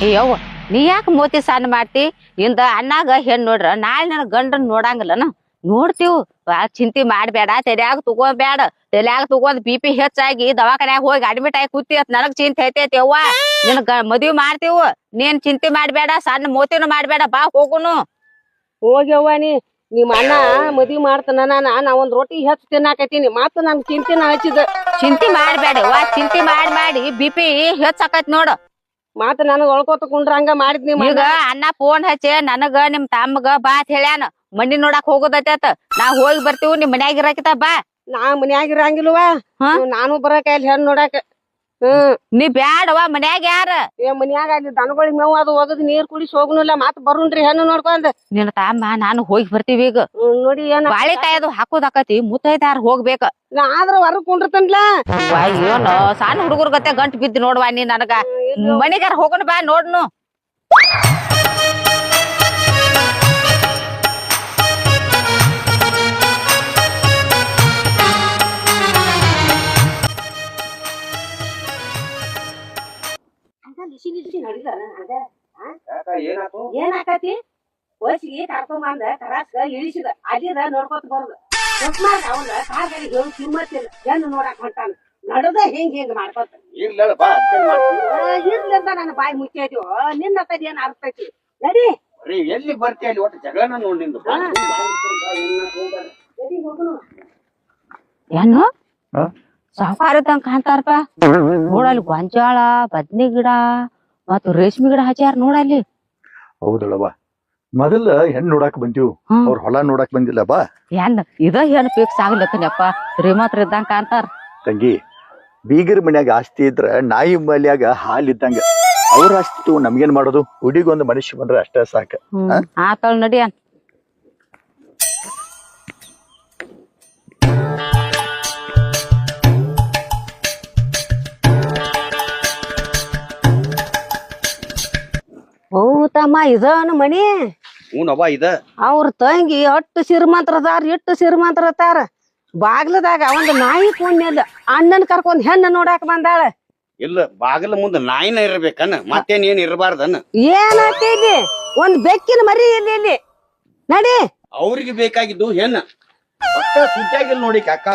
[SPEAKER 1] ಏ ಯವ್ವ ನೀ ಯಾಕೆ ಮೋತಿ ಸಣ್ಣ ಮಾಡ್ತಿ ಇಂದ ಅಣ್ಣಾಗ ಹೆಣ್ ನೋಡ್ರ ನಾಳೆ ನನ್ ಗಂಡನ್ ನೋಡಂಗಿಲ್ಲನ ನೋಡ್ತೀವ್ ಚಿಂತೆ ಮಾಡ್ಬೇಡ ತಲ್ಯಾಗ ತಗೋಬೇಡ ತಲ್ಯಾಗ ತಗೊಂಡ್ BP ಹೆಚ್ಚಾಗಿ ದವಾಖಾನ್ಯಾಗ ಹೋಗಿ ಅಡ್ಮಿಟ್ ಆಗಿ ಕೂತಿ ಅತ್ ನನಗ್ ಚಿಂತೆ ಐತೈತಿ ಅವ್ವ ನಿನ್ ಮದ್ವಿ ಮಾಡ್ತೀವ್ ನೀನ್ ಚಿಂತೆ ಮಾಡ್ಬೇಡ ಸಣ್ಣ ಮೋತಿನೂ ಮಾಡ್ಬೇಡ ಬಾ ಹೋಗುನು
[SPEAKER 2] ಹೋಗ್ಯವ್ವ ನಿಮ್ ಅಣ್ಣ ಮದ್ವಿ ಮಾಡ್ತಾನ ನಾ ಒಂದ್ ರೊಟ್ಟಿ ಹೆಚ್ಚು ತಿನ್ನಾಕತ್ತೀನಿ ಮತ್ತ ನನ್ ಚಿಂತಿನ ಹಚ್ಚಿದ
[SPEAKER 1] ಚಿಂತೆ ಮಾಡ್ಬೇಡ ಅವ್ವ ಚಿಂತೆ ಮಾಡಿ BP ಹೆಚ್ಚಾಕತ್ ನೋಡು
[SPEAKER 2] ಮತ್ತ ನನಗ್ ಒಳ್ಕೋತ ಕುಂಡ್ರ ಹಂಗ ಮಾಡಿದ್ ನಿಮ್
[SPEAKER 1] ಈಗ ಅಣ್ಣ ಫೋನ್ ಹಚ್ಚಿ ನನಗ ನಿಮ್ ತಮ್ಮಗ ಬಾ ಅಂತ ಹೇಳ್ಯಾನ ಮಣ್ಣಿ ನೋಡಕ್ ಹೋಗೋದೈತ ನಾ ಹೋಗಿ ಬರ್ತೀವಿ ನಿಮ್ ಮನ್ಯಾಗ ಇರಾಕಿತ ಬಾ
[SPEAKER 2] ನಾ ಮನ್ಯಾಗ ಇರಂಗಿಲ್ವ ನಾನು ಬರಕ ಇಲ್ಲಿ ಹೆಣ್ ನೋಡಾಕ
[SPEAKER 1] ನೀ ಬ್ಯಾಡವ ಮನ್ಯಾಗ ಯಾರ
[SPEAKER 2] ಮನ್ಯಾಗ ಅಲ್ಲಿ ದನಗಳಿಗೆ ಮೇವು ಅದು ಒಗದ್ ನೀರ್ ಕುಡಿಸಿ ಹೋಗುನಿಲ್ಲ ಮತ್ ಬರುನ್ರಿ ಹೆಣ್ಣು ನೋಡ್ಕೊಂಡ್
[SPEAKER 1] ನಿನ್ನ ತಮ್ಮ ನಾನು ಹೋಗಿ ಬರ್ತೀವಿ ಈಗ
[SPEAKER 2] ನೋಡಿ ಏನ
[SPEAKER 1] ಬಾಳೆಕಾಯಿ ಅದು ಹಾಕೋದಾಕತಿ ಮುತ್ತೈದಾರ ಹೋಗ್ಬೇಕ
[SPEAKER 2] ನಾ ಆದ್ರ ಹೊರಗ್ ಕುಂಡ್ರತನ್ಲ
[SPEAKER 1] ಏನು ಸಣ್ಣ ಹುಡುಗರ ಗತೆ ಗಂಟು ಬಿದ್ದು ನೋಡ್ವಾ ನೀ ನನಗ ಮನಿಗಾರ ಹೋಗೋಣ ಬಾ ನೋಡ್ನು
[SPEAKER 2] ಏನಾಕತಿ ವಯಸ್ಸಿಗೆ ಕರ್ಕೊಂಬಂದ ಕರಾಸ್ಗ ಇಳಿಸಿದ ಅಲ್ಲಿದ ನೋಡ್ಕೊತ ಬರುದು ಅವನ ಕಾಲ್ಗಡಿ ಕಿಮ್ಮತ್ತಿಲ್ಲ ಹೆಣ್ಣು ನೋಡಕ್ ಹೊಂಟಾನ ನಡದ ಹಿಂಗ್ ಮಾಡ್ಕೊತ ಇರ್ಲಿಂದ ನನ್ನ ಬಾಯಿ ಮುಚ್ಚೈತಿ ನಿನ್ನ ತಡಿ ಏನ್ ಅರ್ತೈತಿ ನಡಿ
[SPEAKER 3] ಎಲ್ಲಿ ಬರ್ತಿ ಅಲ್ಲಿ ಒಟ್ಟು ಜಗಳನ ನೋಡಿಂದು
[SPEAKER 1] ಏನು ಸಾಫಾರ ಇದ್ದಂಗ ಕಾಣ್ತಾರಪ್ಪ ನೋಡಲ್ಲಿ ಗೊಂಜಾಳ ಬದ್ನಿ ಗಿಡ ಮತ್ತ ರೇಷ್ಮೆ ಗಿಡ ಹಚ್ಚಾರ ನೋಡಲ್ಲಿ
[SPEAKER 4] ಹೌದಳವ ಮೊದಲ ಹೆಣ್ ನೋಡಾಕ್ ಬಂದೀವ್ ಅವ್ರ ಹೊಲ ನೋಡಾಕ್ ಬಂದಿಲ್ಲ ಬಾ
[SPEAKER 1] ಏನ್ ಇದ ಏನ್ ಫಿಕ್ಸ್ ಆಗ್ಲತ್ತನಪ್ಪ ಶ್ರೀಮಂತರ ಇದ್ದಂಗ ಕಾಣ್ತಾರ
[SPEAKER 4] ತಂಗಿ ಬೀಗರ ಮನ್ಯಾಗ ಆಸ್ತಿ ಇದ್ರ ನಾಯಿ ಮಲ್ಯಾಗ ಹಾಲ್ ಇದ್ದಂಗ ಅವ್ರ ಆಸ್ತಿ ನಮ್ಗೇನ್ ಮಾಡೋದು ಹುಡುಗೊಂದು ಮನುಷ್ಯ ಬಂದ್ರ ಅಷ್ಟೇ ಸಾಕ
[SPEAKER 1] ಆತಳ ನಡಿ
[SPEAKER 2] ಓ ತಮ್ಮ ಇದನ ಮನಿ
[SPEAKER 3] ಹ್ಞೂನವ್ವ ಇದ
[SPEAKER 2] ಅವ್ರ ತಂಗಿ ಅಟ್ಟು ಸಿರಿಮಂತ್ರದಾರ ಇಟ್ಟು ಸಿರಿಮಂತ್ರತಾರ ಬಾಗ್ಲದಾಗ ಒಂದ್ ನಾಯಿ ಕೊಂಡ್ನಿಲ್ಲ ಅಣ್ಣನ್ ಕರ್ಕೊಂಡ್ ಹೆಣ್ಣ ನೋಡಾಕ ಬಂದಾಳ
[SPEAKER 3] ಇಲ್ಲ ಬಾಗಿಲ ಮುಂದ ನಾಯಿನ ಇರ್ಬೇಕನ್ನ ಮತ್ತೇನ್ ಏನ್ ಇರಬಾರ್ದನ್ನ
[SPEAKER 2] ಏನಾಗ್ತಿ ಇಲ್ಲಿ ಒಂದ್ ಬೆಕ್ಕಿನ ಮರಿ ಇಲ್ಲಿ ನಡಿ.
[SPEAKER 3] ಅವ್ರಿಗೆ ಬೇಕಾಗಿದ್ದು ಹೆಣ್ಣ ಒಟ್ಟ ಸುದ್ದಾಗಿಲ್ಲ ನೋಡಿ ಅಕ್ಕ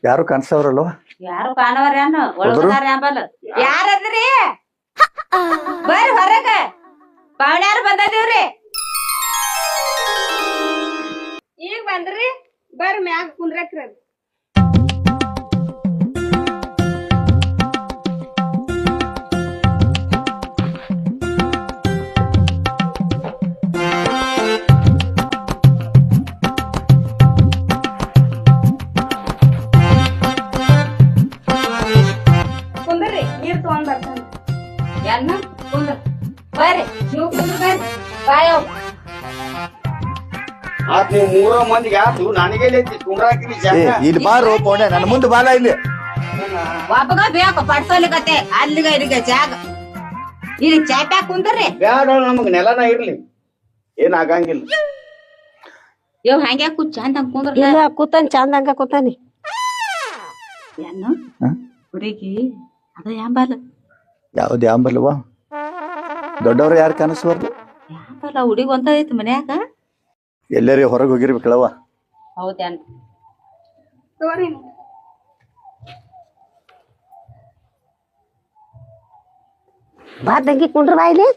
[SPEAKER 4] ಯಾರು ಕಾಣಿಸವ್ರಲ್ವ?
[SPEAKER 1] ಯಾರು ಕಾಣವ್ರ ಒಳಗದಾರ ಅಂಬಲ್ಲ. ಯಾರದ್ರಿ ಬರ್ರಿ ಹೊರಗ, ಪಾವಣ್ಯಾರು ಬಂದಿವ್ರಿ.
[SPEAKER 2] ಈಗ ಬಂದ್ರಿ, ಬರ್ರಿ ಮ್ಯಾಗ ಕುಂದ್ರಕ್ರಿ. ಕುಂದ್ರಿ, ನೀರ್ ತಗೊಂಡ್ ಬರ್ತಾನ.
[SPEAKER 1] ಎನ್ನ ಕುಂದ್ರ ಬರ್ರಿ, ನೀವು ಕುಂದ್ರ ಬರ್ರಿ. ಬಾಯವ್
[SPEAKER 3] ಆತ್ ನೀವು 3 ಮಂದಿಗೆ ಆತು ನನಗೆ ಕುಂಡ್ರಾಕಿರಿ
[SPEAKER 4] ಇಲ್ಲಿ ಬಾರೋ ಪೌಣ್ಯ, ನನ್ನ ಮುಂದೆ ಬಾಲ ಇಲ್ಲಿ.
[SPEAKER 1] ಒಬ್ಬಗ ಬೇಕು ಪಡ್ಸೋಲಿಕತ್ತೆ ಅಲ್ಲಿಗ ಇಲ್ಲಿಗೆ ಜಾಗ. ಇಲ್ಲಿ ಚಾಪ್ಯಾಗ ಕುಂದ್ರಿ.
[SPEAKER 3] ಬ್ಯಾಡ ನಮಗ್ ನೆಲನ ಇರ್ಲಿ, ಏನ್ ಆಗಂಗಿಲ್ಲ.
[SPEAKER 1] ಇವ್ ಹಂಗ್ಯಾ ಕೂತ್ ಚಂದ ಕುಂದ್ರ.
[SPEAKER 2] ಇಲ್ಲ ಕೂತಾನ, ಚಂದಂಗ ಕೂತಾನಿ.
[SPEAKER 1] ಏನು ಹುಡುಗಿ ಅದ ಯಾಂಬಲ್ಲ
[SPEAKER 4] ಯಾವ್ದು ಯಾಂಬಲ್ವಾ? ದೊಡ್ಡವ್ರು ಯಾರು ಕಾಣಿಸ್ಬಾರ್ದು.
[SPEAKER 1] ಯಾಂಬಲ್ಲ ಹುಡುಗಿ ಒಂದ ಐತಿ ಮನ್ಯಾಗ.
[SPEAKER 4] ಎಲ್ಲಾರಿ ಹೊರಗೆ ಹೋಗಿರ್ಬೇಕಳವ.
[SPEAKER 1] ಹೌದೇನ್?
[SPEAKER 2] ಬಾ ತಂಗಿ ಕುಂಡ್ರ ಬಾ ಇಲ್ಲಿ.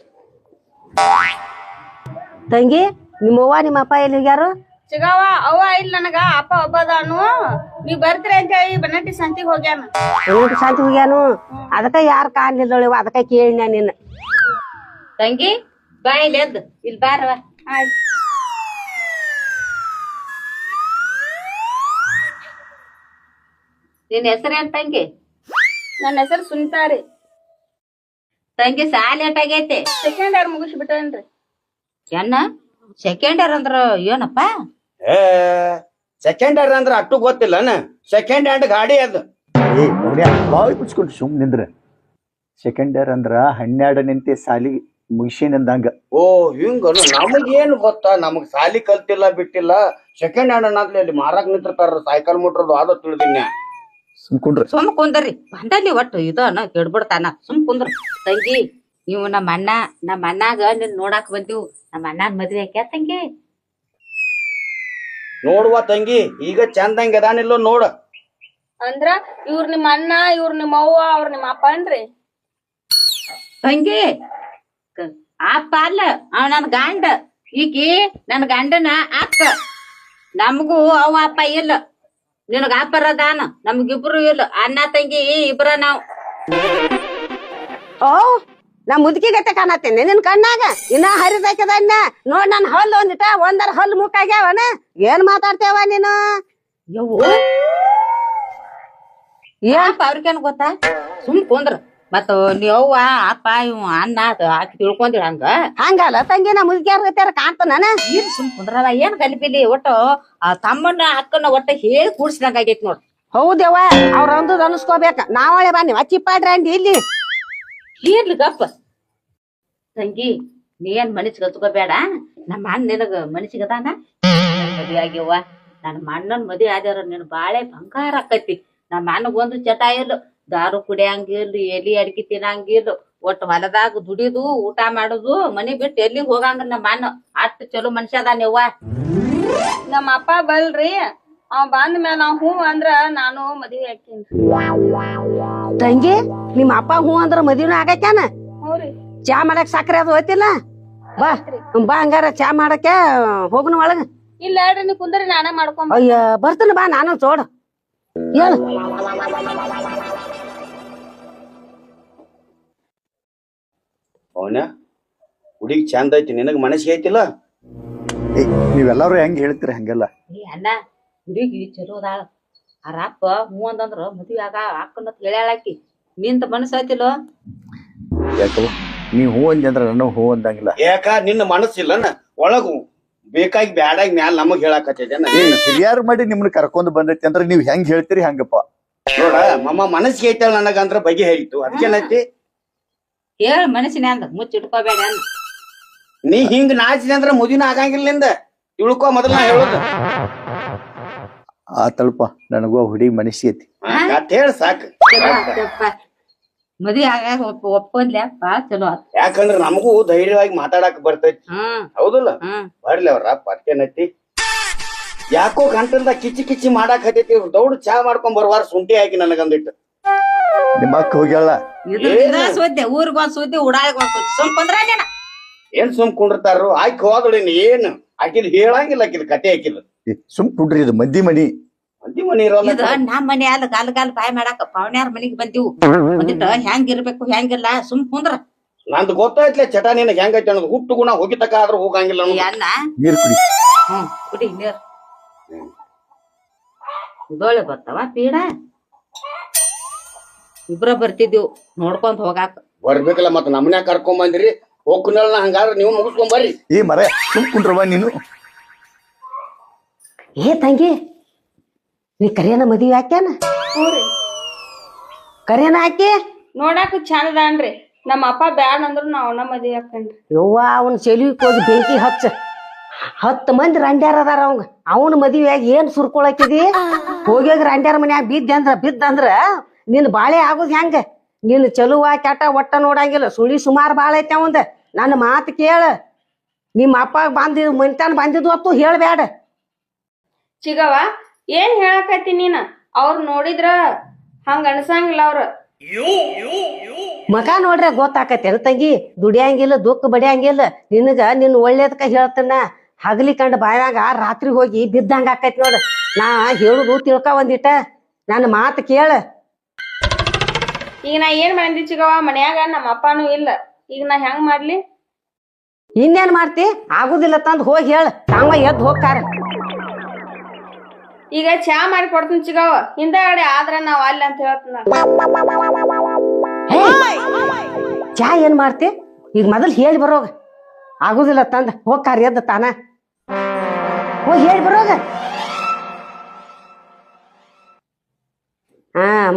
[SPEAKER 2] ತಂಗಿ, ನಿಮ್ಮವ್ವ ನಿಮ್ಮ ಅಪ್ಪ ಎಲ್ಲಿ ಹೋಗ್ಯಾರು?
[SPEAKER 5] ಚಿಗವ್ವ ಅವ್ವ ಇಲ್ಲ ನನಗ, ಅಪ್ಪ ಒಬ್ಬದಾನು. ನೀವ್ ಬರ್ತೀರಿ ಅಂತ ಹೇಳಿ ಬನ್ನಟ್ಟಿ ಸಂತಿಗ್ ಹೋಗ್ಯಾನ.
[SPEAKER 2] ಶಾಂತಿ ಹೋಗ್ಯಾನು, ಅದಕ್ಕ ಯಾರು ಕಾಣ್ಲಿಲ್ಲವ, ಅದಕ್ಕ ಕೇಳಿ ನಿನ್ನ.
[SPEAKER 1] ತಂಗಿ ಬಾ ಇಲ್ಲಿ ಎದ್ದು ಇಲ್ಲಿ ಬಾರವ. ನಿನ್ ಹೆಸರೇನ್ ತಂಗಿ?
[SPEAKER 5] ನನ್ನ ಹೆಸರು ಸುನಿತಾ ರೀ.
[SPEAKER 1] ತಂಗಿ ಸಾಲಿ ಎಷ್ಟಾಗೈತಿ?
[SPEAKER 5] Second year ಮುಗಿಸ್ಬಿಟ್ಟೇನ್ರಿ.
[SPEAKER 1] ಎನ್ನ ಸೆಕೆಂಡ್ ಇಯರ್ ಅಂದ್ರ ಏನಪ್ಪ?
[SPEAKER 3] ಸೆಕೆಂಡ್ ಹ್ಯಾಂಡ್ ಅಂದ್ರ ಅಟ್ಟು ಗೊತ್ತಿಲ್ಲನ. ಸೆಕೆಂಡ್ ಹ್ಯಾಂಡ್ ಗಾಡಿ ಅದು.
[SPEAKER 4] ಬಾವಿ ಮುಚ್ಕೊಂಡು ಸುಮ್ ನಿಂದ್ರ. ಸೆಕೆಂಡ್ ಇಯರ್ ಅಂದ್ರ 12 ಸಾಲಿ ಮುಗಿಸಿನಂದಂಗ.
[SPEAKER 3] ಓ ಹಿಂಗ ನಮಗೇನು ಗೊತ್ತಾ, ನಮಗ್ ಸಾಲಿ ಕಲ್ತಿಲ್ಲ ಬಿಟ್ಟಿಲ್ಲ. ಸೆಕೆಂಡ್ ಹ್ಯಾಂಡ್ ಅನ್ನತ್ಲಿ ಅಲ್ಲಿ ಮಾರಾಕ್ ನಿಂತಿರ್ತಾರ ಸೈಕಲ್ ಮೋಟ್ರದು, ಅದ ತಿಳಿದಿನ್ಯ.
[SPEAKER 4] ಸುಮ್ ಕುಂಡ್ರ.
[SPEAKER 1] ಸುಮ್ ಕುಂದ್ರಿ, ಬಂದಲ್ಲಿ ಒಟ್ಟು ಇದನ್ನ ಕೆಡ್ಬಿಡ್ತಾನ. ಸುಮ್ ಕುಂದ್ರ. ತಂಗಿ ನೀವು ನಮ್ಮ ಅಣ್ಣಾಗ ನಿನ್ ನೋಡಾಕ್ ಬಂದಿವು. ನಮ್ಮ ಅಣ್ಣನ ಮದ್ವೆ ಆಕ್ಯಾ ತಂಗಿ?
[SPEAKER 3] ನೋಡುವ ತಂಗಿ, ಈಗ ಚಂದಂಗ ಅದಾನಿಲ್ಲೋ ನೋಡ.
[SPEAKER 5] ಅಂದ್ರ ಇವ್ರ ನಿಮ್ಮ ಅಣ್ಣ, ಇವ್ರ ನಿಮ್ಮ ಅವ್ವ, ಅವ್ರ ನಿಮ್ಮ ಅಪ್ಪ ಅನ್ರಿ.
[SPEAKER 1] ತಂಗಿ ಅಪ್ಪ ಅಲ್ಲ, ಅವ ನನ್ ಗಂಡ. ಈಕಿ ನನ್ ಗಂಡನ ಅಕ್ಕ. ನಮಗೂ ಅವ ಅಪ್ಪ ಇಲ್ಲ. ನಿನಗ ಅಪ್ಪರ ಅದಾನ, ನಮ್ಗಿಬ್ರು ಇಲ್ಲ. ಅಣ್ಣ ತಂಗಿ ಇಬ್ರ ನಾವ್.
[SPEAKER 2] ಓ, ನಾ ಮುದುಕಿ ಗತೆ ಕಾಣತ್ತೇನೆ ನಿನ್ ಕಣ್ಣಾಗ. ಇನ್ನ ಹರಿದಾಕದನ್ನ ನೋಡ್, ನನ್ ಹಲ್ಲು ಒಂದರ ಹಲ್ಲು ಮುಕ್ಕಾಗ್ಯಾವನ. ಏನ್ ಮಾತಾಡ್ತೇವ ನೀನು?
[SPEAKER 1] ಯವ್ವ ಏನಪ್ಪ ಅವ್ರಿಗೇನ್ ಗೊತ್ತಾ? ಸುಮ್ ಕುಂದ್ರ. ಮತ್ತ ನೀವ್ವ ಅಪ್ಪ ಇವ್ ಅಣ್ಣ ಆಕಿ ತಿಳ್ಕೊಂಡಿರ ಹಂಗ.
[SPEAKER 2] ಹಂಗಲ್ಲ ತಂಗಿ, ನಾ ಮುದುಕಿಯಾರ ಗತ್ಯಾರ ಕಾಣ್ತಾನ.
[SPEAKER 1] ಏನ್ ಸುಮ್ ಕುಂದ್ರಲ್ಲ, ಏನ್ ಗಲಿಬಿಲಿ. ಒಟ್ಟು ಆ ತಮ್ಮನ್ನ ಅಕ್ಕನ ಒಟ್ಟ ಹೇಳಿ ಕೂಡ್ಸಿದಂಗ ಆಗೈತಿ ನೋಡ್.
[SPEAKER 2] ಹೌದೇವ, ಅವ್ರ ಅಂದದ್ ಅನ್ಸ್ಕೋಬೇಕ. ನಾವಳೆ ಬನ್ನಿ ಚಿಪ್ಪಾಡ್ರಿ ಅಂಡಿ ಇಲ್ಲಿ.
[SPEAKER 1] ಇರ್ಲಿ ಗಪ್ಪ. ತಂಗಿ ನೀ ಏನ್ ಮನಸ್ಸಿಗೆ ಹಚ್ಕೋಬೇಡ. ನಮ್ಮ ಅಣ್ಣ ನಿನಗ ಮನಸ್ಸಿಗೆ ಅದಾನ. ಮದ್ವೆ ಆಗ್ಯವ್ವ, ನನ್ನ ಅಣ್ಣನ್ ಮದ್ವೆ ಆದ್ಯಾರ ನಿನ್ ಬಾಳೆ ಬಂಗಾರ ಆಕೈತಿ. ನಮ್ಮ ಅಣ್ಣಗ್ ಒಂದು ಚಟ ಇಲ್ಲ. ದಾರು ಕುಡಿಯಂಗಿಲ್ಲ, ಎಲಿ ಅಡಿಕೆ ತಿನ್ನಂಗಿಲ್ಲ. ಒಟ್ಟು ಹೊಲದಾಗ ದುಡಿದು ಊಟ ಮಾಡುದು, ಮನಿ ಬಿಟ್ಟು ಎಲ್ಲಿ ಹೋಗಂಗ ನಮ್ಮ ಅಣ್ಣ. ಅಷ್ಟು ಚಲೋ ಮನುಷ್ಯ ಅದಾನವ್ವ.
[SPEAKER 5] ನಮ್ಮ ಅಪ್ಪ ಬಲ್ರಿ, ಅವ್ ಬಂದ ಮ್ಯಾಲ ನಾವ್ ಹೂ ಅಂದ್ರ ನಾನು ಮದ್ವಿ ಹಾಕೇನ್ರಿ.
[SPEAKER 2] ತಂಗಿ, ನಿಮ್ಮ ಅಪ್ಪ ಹೂ ಅಂದ್ರ ಮದ್ವಿನ ಆಗಕ್ಯಾನ?
[SPEAKER 5] ಹ್ಞೂರಿ.
[SPEAKER 2] ಚಾ ಮಾಡಕ್ ಸಕ್ರೆ ಅದು ಹೋಯ್ತಿಲ್ಲ. ಬಾ ಬಾ, ಹಂಗಾರ ಚಾ ಮಾಡಕ್ಕೆ ಹೋಗುನ ಒಳಗ.
[SPEAKER 5] ಇಲ್ಲ ಹೇಳ್ರಿ, ನೀವ್ ಕುಂದ್ರಿ, ನಾನೇ ಮಾಡ್ಕೊಂಡ್.
[SPEAKER 2] ಅಯ್ಯ ಬರ್ತಾನ ಬಾ, ನಾನು ಚೋಡ ಹೇಳು.
[SPEAKER 3] ಅವನ ಹುಡುಗಿ ಚಂದ ಐತಿ, ನಿನಗ ಮನಸ್ಸಿಗೆ ಐತಿಲ್ಲ.
[SPEAKER 4] ನೀವೆಲ್ಲರೂ ಹೆಂಗ್ ಹೇಳ್ತೀರಿ ಹಂಗೆಲ್ಲ.
[SPEAKER 1] ಏ ಅಣ್ಣ, ಹುಡುಗಿ ಚಲೋ ಅದಾಳ. ಅಪ್ಪ ಹೂ ಅಂತಂದ್ರ ಮದ್ವಿ ಆಗ ಅಕ್ಕನ ಹೇಳ್ಯಾಳಾಕಿ. ನಿಂತ ಮನಸ್ಸು ಐತಿಲ್ಲೋ.
[SPEAKER 4] ಯಾಕವ ನೀವ್ ಹೂ ಅಂದ್ರ ನನ್ನ ಹೂ ಅಂದಂಗಿಲ್ಲ.
[SPEAKER 3] ಯಾಕ ನಿನ್ನ ಮನಸ್ಸಿಲ್ಲನ? ಒಳಗು ಬೇಕಾಗಿ ಬ್ಯಾಡಾಗಿ ಮ್ಯಾಲ ನಮಗ್ ಹೇಳಾಕತ್ತೇನ?
[SPEAKER 4] ಹಿರಿಯಾರು ಮಾಡಿ ನಿಮ್ನ ಕರ್ಕೊಂಡ್ ಬಂದೈತಿ ಅಂದ್ರ ನೀವ್ ಹೆಂಗ್ ಹೇಳ್ತೀರಿ ಹಂಗಪ್ಪ.
[SPEAKER 3] ನೋಡ ಮಮ್ಮ, ಮನಸ್ಸಿಗೆ ಐತಲ್ಲ ನನಗಂದ್ರ ಬಗೆ ಹೇಳಿತ್ತು. ಅದಕ್ಕೇನೈತಿ?
[SPEAKER 1] ಹೇಳ ಮನಸ್ಸಿನ ಅಂದ ಮುಚ್ಚಿಟ್ಕೋಬೇಡ ಅನ್ನ.
[SPEAKER 3] ನೀ ಹಿಂಗ್ ನಾಚಿದೆ ಅಂದ್ರ ಮದುವಿನ ಆಗಂಗಿಲ್ಲ ನಿಂದ. ತಿಳ್ಕೊ ಮೊದಲ ನಾ ಹೇಳುದು
[SPEAKER 4] ಆ ತಲ್ಪ ನನಗೂ ಹುಡುಗಿ ಮನಸ್ಸಿ ಐತಿ
[SPEAKER 3] ಅಟ್ ಹೇಳ ಸಾಕು
[SPEAKER 1] ಮದ್ವಿ ಆಗ ಒಪ್ಕೊಂಡ್ಲ ಬಾಳ ಚಲೋ ಆತ್.
[SPEAKER 3] ಯಾಕಂದ್ರ ನಮಗೂ ಧೈರ್ಯವಾಗಿ ಮಾತಾಡಕ್ ಬರ್ತೈತಿ ಹೌದಲ್ಲ ಬರ್ಲಿ ಅವ್ರ ಪಟ್ಕೇನೈತಿ ಯಾಕೋ ಗಂಟಲ್ದಾಗ ಕಿಚ್ಚಿ ಕಿಚ್ಚಿ ಮಾಡಾಕ್ ಹತ್ತೈತಿ ದೌಡ್ ಚಾ ಮಾಡ್ಕೊಂಡ್ ಬರ್ವಾರ ಶುಂಠಿ ಹಾಕಿ ನನಗಂದಿಟ್ಟು
[SPEAKER 4] ನಿಮ್ಮ ಅಕ್ಕ ಹೋಗ್ಯಾಳ
[SPEAKER 1] ಇದ್ರ ಸುದ್ದಿ ಊರಿಗ್ ಒಂದ್ ಸುದ್ದಿ ಉಡಾಳಿಗ್ ಒಂದ್ ಸುದ್ದಿ ಸುಮ್ ಕುಂದ್ರ ನೀನ.
[SPEAKER 3] ಏನ್ ಸುಮ್ ಕುಂಡಿರ್ತಾರ ಆಯ್ಕೆ ಹೋದಳು ಏನ್ ಆಕಿದ್ ಹೇಳಂಗಿಲ್ಲ ಆಕಿದ್ ಕತೆ ಹಾಕಿಲ್ಲ
[SPEAKER 4] ಸುಮ್ ಕುಡ್ರಿ ಇದು ಮಂದಿ ಮನಿ
[SPEAKER 3] ಮಂದಿ ಮನಿ ಇರೋಲ್ಲ
[SPEAKER 1] ಇದ ನಮ್ ಮನೆ ಅಲ್ಲ ಗಾಲ್ ಬಾಯ್ ಮಾಡಾಕ ಪಾವನ್ಯಾರ ಮನಿಗ್ ಬಂದಿವು ಒಂದಿಟ್ಟ ಹೆಂಗ್ ಇರ್ಬೇಕು ಹೆಂಗಿಲ್ಲ ಸುಮ್ ಕುಂದ್ರ.
[SPEAKER 3] ನಂದು ಗೊತ್ತಾಯ್ತಲೆ ಚಟ ನಿನಗ್ ಹೆಂಗೈತೆ ಅನ್ನೋದು ಹುಟ್ಟು ಗುಣ ಹೋಗಿತಕ್ಕ ಆದ್ರೂ ಹೋಗಂಗಿಲ್ಲ ಅನ್ನೋದು.
[SPEAKER 1] ಅನ್ನ
[SPEAKER 4] ನೀರ್ ಕುಡಿ
[SPEAKER 1] ಕುಡಿ ನೀರ್ ದೋಳೆ ಬರ್ತಾವ ಪೀಡ ಇಬ್ರ ಬರ್ತಿದ್ವು ನೋಡ್ಕೊಂಡ್ ಹೋಗಾಕ.
[SPEAKER 3] ಬರ್ಬೇಕಲ್ಲ ಮತ್ತ ನಮ್ಮನ್ಯಾಗ ಕರ್ಕೊಂಡ್ ಬಂದಿರಿ ಹೋಗ್ನಲ್ಲ ಹಂಗಾರ ನೀವು ಮುಗಿಸ್ಕೊಂಡ್ ಬರ್ರಿ.
[SPEAKER 4] ಈ ಮರ ಸುಮ್ ಕುಂಡ್ರವ ನೀನು.
[SPEAKER 2] ಏ ತಂಗಿ ನೀ ಕರಿಯನ ಮದ್ವಿ ಹಾಕ್ಯಾನ ಕರಿಯನ ಹಾಕಿ
[SPEAKER 5] ನೋಡಾಕ ಚಂದದಾನ್ರಿ. ನಮ್ಮ ಅಪ್ಪ ಬ್ಯಾಡ ಅಂದ್ರು ನಾ ಅವನ ಮದ್ವಿ ಹಾಕನ್ರಿ.
[SPEAKER 2] ಯವ್ವ ಅವನ್ ಚೆಲುವಿಗೆ ಹೋಗಿ ಬೆಂಕಿ ಹಚ್ಚ 10 ಮಂದಿ ರಂಡ್ಯಾರ ಅದಾರ ಅವಂಗ ಅವನ ಮದ್ವಿಯಾಗಿ ಏನ್ ಸುರ್ಕೊಳಕಿದಿ ಹೋಗ್ಯಾಗ ರಂಡ್ಯಾರ ಮನ್ಯಾಗ ಬಿದ್ದಂದ್ರ ನಿನ್ ಬಾಳೆ ಆಗುದ್ ಹೆಂಗ ನಿನ್ ಚಲುವ ಕೆಟ್ಟ ಒಟ್ಟ ನೋಡಂಗಿಲ್ಲ ಸುಳಿ ಸುಮಾರು ಬಾಳ ಐತೆ ಅವಂದ. ನನ್ನ ಮಾತು ಕೇಳ ನಿಮ್ಮ ಅಪ್ಪ ಮನಿತಾನ ಬಂದಿದ್ವು ಅತ್ತು ಹೇಳ್ಬ್ಯಾಡ.
[SPEAKER 5] ಚಿಗವ ಏನ್ ಹೇಳಕತ್ತಿ ನೀನ? ಅವ್ರ ನೋಡಿದ್ರ ಹಂಗ ಅನ್ಸಂಗಿಲ್ಲ ಅವ್ರ.
[SPEAKER 2] ಮಗ ನೋಡ್ರೆ ಗೊತ್ತಾಕತಿ ತಂಗಿ ದುಡಿಯಂಗಿಲ್ಲ ದುಃಖ ಬಡಿಯಂಗಿಲ್ಲ ನಿನ್ನ ಒಳ್ಳೇದಕ್ಕ ಹೇಳ್ತನ ಹಗಲಿ ಕಂಡು ಬಾಯಾಗ ರಾತ್ರಿ ಹೋಗಿ ಬಿದ್ದಂಗ ಆಕೈತಿ ನೋಡ. ನಾ ಹೇಳುದು ತಿಳ್ಕ ಒಂದಿಟ ನನ್ನ ಮಾತು ಕೇಳ.
[SPEAKER 5] ಈಗ ನಾ ಏನ್ ಮಾಡಿದ್ವಿ ಚಿಗವ ಮನ್ಯಾಗ ನಮ್ಮ ಅಪ್ಪನೂ ಇಲ್ಲ. ಈಗ ನಾ ಹೆಂಗ್ ಮಾಡ್ಲಿ?
[SPEAKER 2] ಇನ್ನೇನ್ ಮಾಡ್ತಿ ಆಗುದಿಲ್ಲ ತಂದ್ ಹೋಗಿ ಹೇಳ ತಾವ ಎದ್ದು ಹೋಗ್ತಾರ.
[SPEAKER 5] ಈಗ ಚಾ ಮಾಡಿ ಕೊಡ್ತೀನಿ ಚಿಗವ ಹಿಂದಗಡೆ ಆದ್ರ ನಾವ್ ಅಲ್ಲಿ ಅಂತ ಹೇಳ್ತೀನಿ.
[SPEAKER 2] ಚಾ ಏನ್ ಮಾಡ್ತಿ ಈಗ ಮೊದಲ್ ಹೇಳಿ ಬರೋಗ ಆಗುದಿಲ್ಲ ತಂದ ಹೋಗ್ತಾರ ಎದ್ದು ತಾನ ಹೋಗಿ ಹೇಳಿ ಬರೋಗ.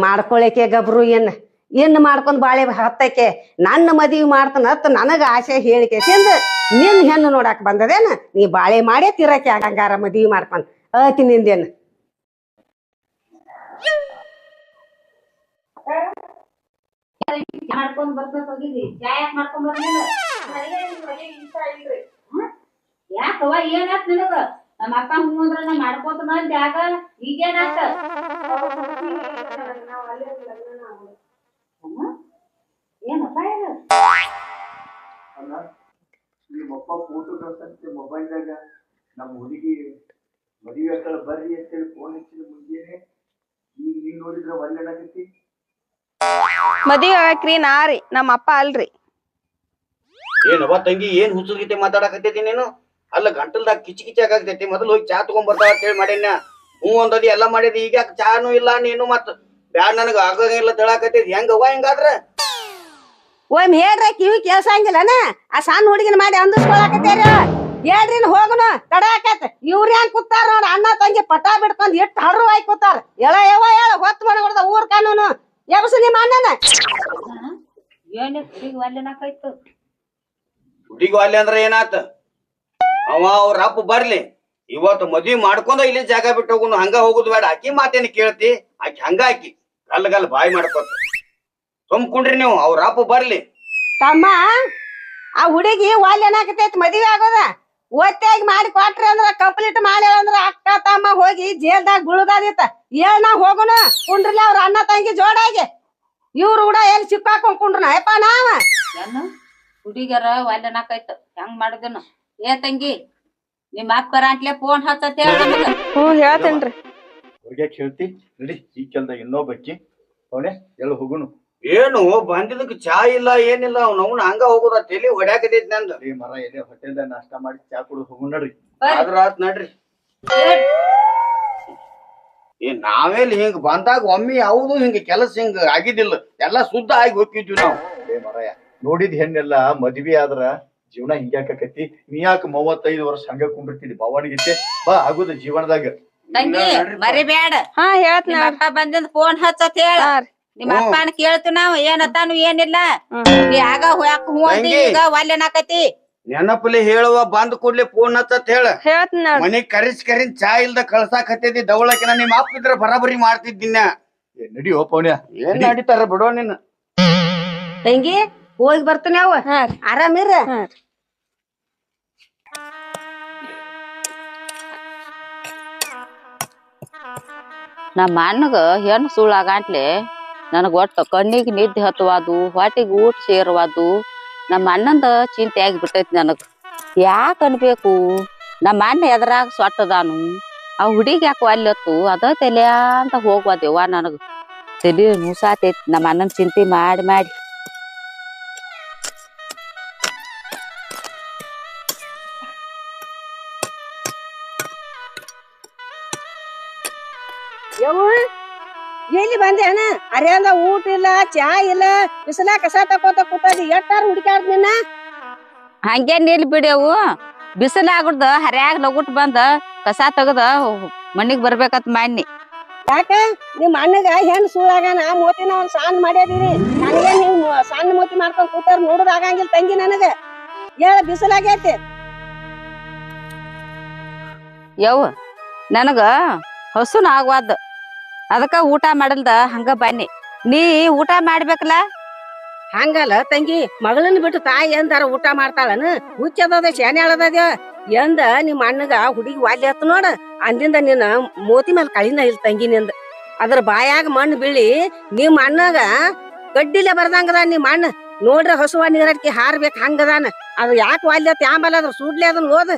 [SPEAKER 2] ಮಾಡ್ಕೊಳಕೆ ಗಬ್ರು ಏನ್ ಮಾಡ್ಕೊಂಡ್ ಬಾಳೆ ಹತ್ತಕ್ಕೆ ನನ್ನ ಮದ್ವಿ ಮಾಡ್ತಾನತ್ ನನಗ ಆಸೆ ಹೇಳಿಕೆ ತಿಂದ ನಿನ್ ಹೆಣ್ಣು ನೋಡಾಕ್ ಬಂದದೇನ ನೀ ಬಾಳೆ ಮಾಡೇ ತಿರಕ್ಕೆ ಹಂಗಾರ ಮದ್ವಿ ಮಾಡ್ಕೊಂಡ್ ಅತಿ ನಿಂದೇನು
[SPEAKER 1] ಮಾಡ್ಕೊಂಡ್ ಬರ್ಬೇಕು ಹೋಗಿದ್ವಿ ಚಾ ಯಾಕೆ ಮಾಡ್ಕೊಂಡ್ ಬರ್ಲಿಲ್ಲ? ಯಾಕವ್ವ ಏನಾತ್ ನಿನಗ? ನಮ್ಮ ಅಪ್ಪ ಹಂಗಂದ್ರ ನಾ ಮಾಡ್ಕೋತ ಬಂದ್ ಯಾಕ ಈಗೇನಾತ? ಏನಪ್ಪ ಇದು?
[SPEAKER 4] ನಿಮ್ಮಪ್ಪ ಫೋಟೋ ಕಳ್ಸಂತೆ ಮೊಬೈಲ್ದಾಗ ನಮ್ಮ ಹುಡುಗಿ ಮದುವೆ ಆಗ್ತಾಳ ಬರ್ರಿ ಅಂತೇಳಿ ಫೋನ್ ಹಚ್ಚಿದ ಮುಂಜಾನೆ ಈಗ ನೀವ್ ನೋಡಿದ್ರ ಒಳ್ಳೆಡಾಕತಿ.
[SPEAKER 5] ಮದ್ವಿ ಆಗ್ರಿ ನಾ ರೀ ನಮ್ಮ ಅಪ್ಪ ಅಲ್ರಿ.
[SPEAKER 3] ಏನವ್ವ ತಂಗಿ ಏನ್ ಹುಚ್ಚುಗೀತೆ ಮಾತಾಡಕತ್ತೈತಿ ನೀನು? ಅಲ್ಲ ಗಂಟಲ್ದಾಗ ಕಿಚಿ ಕಿಚಿ ಆಗಾಕತೈತಿ ಮೊದಲು ಹೋಗಿ ಚಾ ತಗೊಂಡ್ ಬರ್ತಾವ ಅಂತ ಹೇಳಿ ಮಾಡೇನ ಹ್ಞೂ ಅಂದದಿ ಎಲ್ಲಾ ಮಾಡಿದಿ ಈಗ ಚಾನು ಇಲ್ಲ ನೀನು ಮತ್ ಬ್ಯಾಡ ನನಗ ಆಗಂಗಿಲ್ಲ ಹೇಳಾಕತ್ತೈತಿ ಹೆಂಗವ್ವ ಹಿಂಗಾದ್ರ?
[SPEAKER 2] ಒಮ್ಮೆ ಹೇಳ್ರ ಕಿವಿ ಕೇಳ್ಸಂಗಿಲ್ಲನ ಆ ಸಣ್ಣ ಹುಡುಗಿನ ಮಾಡಿ ಅಂದಿಸ್ಕೊಳಕತ್ತೀರ ಹೇಳ್ರಿ ಹೋಗುನು ತಡ ಆಕತ್ ಇವ್ರ ಹೆಂಗ್ ಕೂತಾರ ನೋಡ ಅಣ್ಣ ತಂಗಿ ಪಟ ಬಿಡ್ಕೊಂಡ್ ಎಷ್ಟ್ ಹರ್ರವಾಗಿ ಕೂತಾರ ಎಳ ಯಾವ ಹೇಳ ಹೊತ್ತು ಮಾಡ್ಕೊಡ್ದ ಊರ್ ಕಾನೂನು ಎಬ್ಸು ನಿಮ್ಮ ಅಣ್ಣನ
[SPEAKER 3] ಹುಡುಗಿ ಅಲ್ಲಿ ಅಂದ್ರ ಏನಾತ ಅವ ಅವ್ರ ಅಪ್ಪ ಬರ್ಲಿ ಇವತ್ತು ಮದ್ವಿ ಮಾಡ್ಕೊಂಡ ಇಲ್ಲಿ ಜಾಗ ಬಿಟ್ಟು ಹೋಗುನು ಹಂಗ ಹೋಗುದು ಬೇಡ ಆಕಿ ಮಾತೇನು ಕೇಳ್ತಿ ಆಕಿ ಹಂಗ ಆಕಿ ಗಲ್ ಬಾಯಿ ಮಾಡ್ಕೊತ ತುಂಬ್ಕೊಂಡ್ರಿ ನೀವು ಅವ್ರ ಅಪ್ಪ ಬರ್ಲಿ.
[SPEAKER 2] ತಮ್ಮ ಆ ಹುಡುಗಿ ವಾಲ್ ಏನಾಕತೈತಿ ಮದ್ವಿ ಆಗೋದ ಒತ್ತಾಗಿ ಮಾಡಿ ಕೊಟ್ರಿ ಅಂದ್ರ ಕಂಪ್ಲೀಟ್ ಮಾಡಿ ಅಂದ್ರ ಅಕ್ಕ ತಮ್ಮ ಹೋಗಿ ಜೇಲ್ದಾಗ ಬೀಳುದಾದಿತ್ತ ಏಳ್ ನಾ ಹೋಗುನ ಕುಂಡ್ರಲಿ ಅವ್ರ ಅಣ್ಣ ತಂಗಿ ಜೋಡಾಗಿ ಇವ್ರು ಕೂಡ ಎಲ್ಲಿ ಸಿಕ್ಕಾಕೊಂಡ್ ಕುಂಡ್ರನ ಯಪ್ಪ ನಾವ
[SPEAKER 1] ಏನು ಹುಡುಗರ ಒಲ್ಲೆನಾಕೈತ ಹೆಂಗ್ ಮಾಡುದನು? ಏ ತಂಗಿ ನಿಮ್ಮ ಅಪ್ಪರ ಅಂಟ್ಲೆ ಫೋನ್ ಹಚ್ಚತ್ ಹೇಳ.
[SPEAKER 5] ಹೇಳ್ತೇನ್ರಿ.
[SPEAKER 4] ಅವ್ರಿಗೆ ಕೇಳ್ತಿ ನಡಿ ಈ ಕೆಲ್ದಾಗ ಇನ್ನೊಬ್ಬಕ್ಕಿ ಅವನೇ ಎಲ್ಲ ಹೋಗುನು.
[SPEAKER 3] ಏನು ಬಂದಿದ್ದಕ್ಕೆ ಚಾ ಇಲ್ಲ ಏನಿಲ್ಲ ಅವ್ನ ಹಂಗ ಹೋಗುದ ತಲಿ ಹೊಡ್ಯಾಕತೈತಿ ನಂದು.
[SPEAKER 4] ಈ ಮರ ಎಲ್ಲಿ ಹೋಟೆಲ್ದಾಗ ನಾಷ್ಟಾ ಮಾಡಿ ಚಾ ಕುಡಿದು ಹೋಗು ನಡ್ರಿ.
[SPEAKER 3] ಆದ್ರ ಆತ್ ನಡ್ರಿ. ನಾವೆಲ್ಲಿ ಹಿಂಗ ಬಂದಾಗ ಒಮ್ಮೆ ಯಾವುದು ಹಿಂಗ ಕೆಲಸ ಹಿಂಗ ಆಗಿದ್ದಿಲ್ಲ ಎಲ್ಲಾ ಶುದ್ಧ ಆಗಿ ಹೋಗಿದ್ವಿ ನಾವು.
[SPEAKER 4] ಮರಯ ನೋಡಿದ್ ಹೆಣ್ಣೆಲ್ಲ ಮದ್ವಿ ಆದ್ರ ಜೀವನ ಹಿಂಗ್ಯಾಕತಿ ನೀ ಯಾಕೆ 35 ವರ್ಷ ಹಂಗ ಕುಂಡಿರ್ತಿದ್ದಿ ಬವಾಣಿಗಿತ್ತೆ ಬಾ ಆಗುದ ಜೀವನದಾಗ.
[SPEAKER 1] ತಂಗಿ ಮರಿಬ್ಯಾಡ.
[SPEAKER 5] ಹಾ ಹೇಳ್ತೀನಿ.
[SPEAKER 1] ನಿಮ್ಮ ಅಪ್ಪ ಬಂದಿಂದ ಫೋನ್ ಹಚ್ಚತ್ ಹೇಳ. ನಿಮ್ಮ ಅಪ್ಪನ ಕೇಳ್ತು ನಾವ್ ಏನತ್ತಾನು ಏನಿಲ್ಲ ನೀ ಆಗ ಹೂ ಈಗ ಒಲ್ಲೆನಾಕತಿ
[SPEAKER 3] ನೆನಪಲ್ಲಿ ಹೇಳುವ ಬಂದ್ ಕೂಡ್ಲೆ ಫೋನ್ ಹಚ್ಚತ್ ಹೇಳ
[SPEAKER 5] ಹೇಳ್ತೀನಿ ನೋಡ್.
[SPEAKER 3] ಮನೆಗ್ ಕರಿನ್ ಚಾ ಇಲ್ದ ಕಳ್ಸಾಕ್ ಹತ್ತಿದ್ದಿ ದವಳಕಿನ ನಿಮ್ಮ ಅಪ್ಪ ಇದ್ರ ಬರಾಬರಿ ಮಾಡ್ತಿದ್ದಿನ.
[SPEAKER 4] ನಡಿಯೋ ಪೌನ್ಯ.
[SPEAKER 3] ಏನ್ ನಡೀತಾರ ಬಿಡೋ ನಿನ್ನ.
[SPEAKER 2] ತಂಗಿ ಹೋಗಿ ಬರ್ತೀನಿ ಅವ
[SPEAKER 5] ಹಾ
[SPEAKER 2] ಆರಾಮಿರ.
[SPEAKER 5] ಹಾ.
[SPEAKER 1] ನಮ್ಮ ಅಣ್ಣಗ ಹೆಣ್ಣು ಸುಳ್ಳಾಗಂಟ್ಲೆ ನನಗ ಒಟ್ಟು ಕಣ್ಣಿಗೆ ನಿದ್ದೆ ಹತ್ತವಾದು, ಹೊಟ್ಟಿಗೆ ಊಟ ಸೇರವಾದು. ನಮ್ಮ ಅಣ್ಣಂದ ಚಿಂತೆ ಆಗಿಬಿಟ್ಟೈತಿ ನನಗ್. ಯಾಕೆ ಅನ್ಬೇಕು, ನಮ್ಮ ಅಣ್ಣ ಎದ್ರಾಗ ಸೊಟ್ಟದಾನು, ಆ ಹುಡುಗಿ ಯಾಕೆ ಅಲ್ಲತ್ತು ಅದ ತಲೆ ಅಂತ ಹೋಗ್ವಾದೇವ. ನನಗ ತಲೆ ಮುಸಾತೈತಿ ನಮ್ಮ ಅಣ್ಣನ ಚಿಂತೆ ಮಾಡಿ ಮಾಡಿ.
[SPEAKER 2] ಯವ್ವ ಎಲ್ಲಿ ಬಂದೇನ? ಅರ್ಯಾಂದ ಊಟ ಇಲ್ಲ, ಚಾ ಇಲ್ಲ, ಬಿಸಿಲಾ ಕಸ ತಕೋತ ಕೂತದಿ. ಎಟ್ಟಾರ ಹುಡುಕಾಡ್ ನಿನ್ನ.
[SPEAKER 1] ಹಂಗೆ ನಿಲ್ ಬಿಡವು. ಬಿಸಿಲಾಗುಡ್ದ ಹರ್ಯಾಗ ಲಗುಟ್ ಬಂದ ಕಸ ತೆಗದ ಮನಿಗ್ ಬರ್ಬೇಕತ್ ಮಾಡಿ.
[SPEAKER 2] ಯಾಕ ನಿಮ್ ಅಣ್ಣಗ ಹೆಣ್ ಸುಳ್ಳಾಗನ ಮೋತಿನ ಒಂದ್ ಸಾನ್ ಮಾಡ್ಯಾದಿರಿ. ನನಗೆ ನೀವು ಸಣ್ಣ ಮೋತಿ ಮಾಡ್ಕೊಂಡ್ ಕೂತಾರ ನೋಡುದ್ ಆಗಂಗಿಲ್ಲ ತಂಗಿ ನನಗ. ಹೇಳ ಬಿಸಿಲಾಗೈತಿ.
[SPEAKER 1] ಯವ್ವ ನನಗ ಹಸುನ ಆಗ್ವಾದ, ಅದಕ್ಕ ಊಟ ಮಾಡಲ್ದ ಹಂಗ ಬನ್ನಿ. ನೀ ಊಟ ಮಾಡ್ಬೇಕಲ್ಲ.
[SPEAKER 2] ಹಂಗಲ್ಲ ತಂಗಿ, ಮಗಳನ್ನ ಬಿಟ್ಟು ತಾಯಿ ಎಂದಾರ ಊಟ ಮಾಡ್ತಾಳನ? ಹುಚ್ಚದ ಶಾನೆ ಹೇಳದ ಎಂದ ನಿಮ್ ಅಣ್ಣಗ ಹುಡುಗಿ ವಾಲ್ಯ ಹತ್ತು ನೋಡ. ಅಂದಿಂದ ನಿನ್ನ ಮೋತಿ ಮೇಲೆ ಕಳಿನ ಇಲ್ಲ ತಂಗಿ ನಿಂದ. ಅದ್ರ ಬಾಯಾಗ ಮಣ್ಣು ಬೀಳಿ ನಿಮ್ ಅಣ್ಣಗ ಗಡ್ಡಿಲೆ ಬರ್ದಂಗದ ನಿಮ್ ಅಣ್ಣ. ನೋಡ್ರ ಹಸುವ ನೀರಟ್ಕಿ ಹಾರ್ಬೇಕ್ ಹಂಗದಾನ. ಅದು ಯಾಕೆ ವಾಲ್ಯ ತ್ಯಾಂಬಲ್ಲ ಅದ್ರ ಸುಡ್ಲಿ ಅದನ್ನ ಓದ್.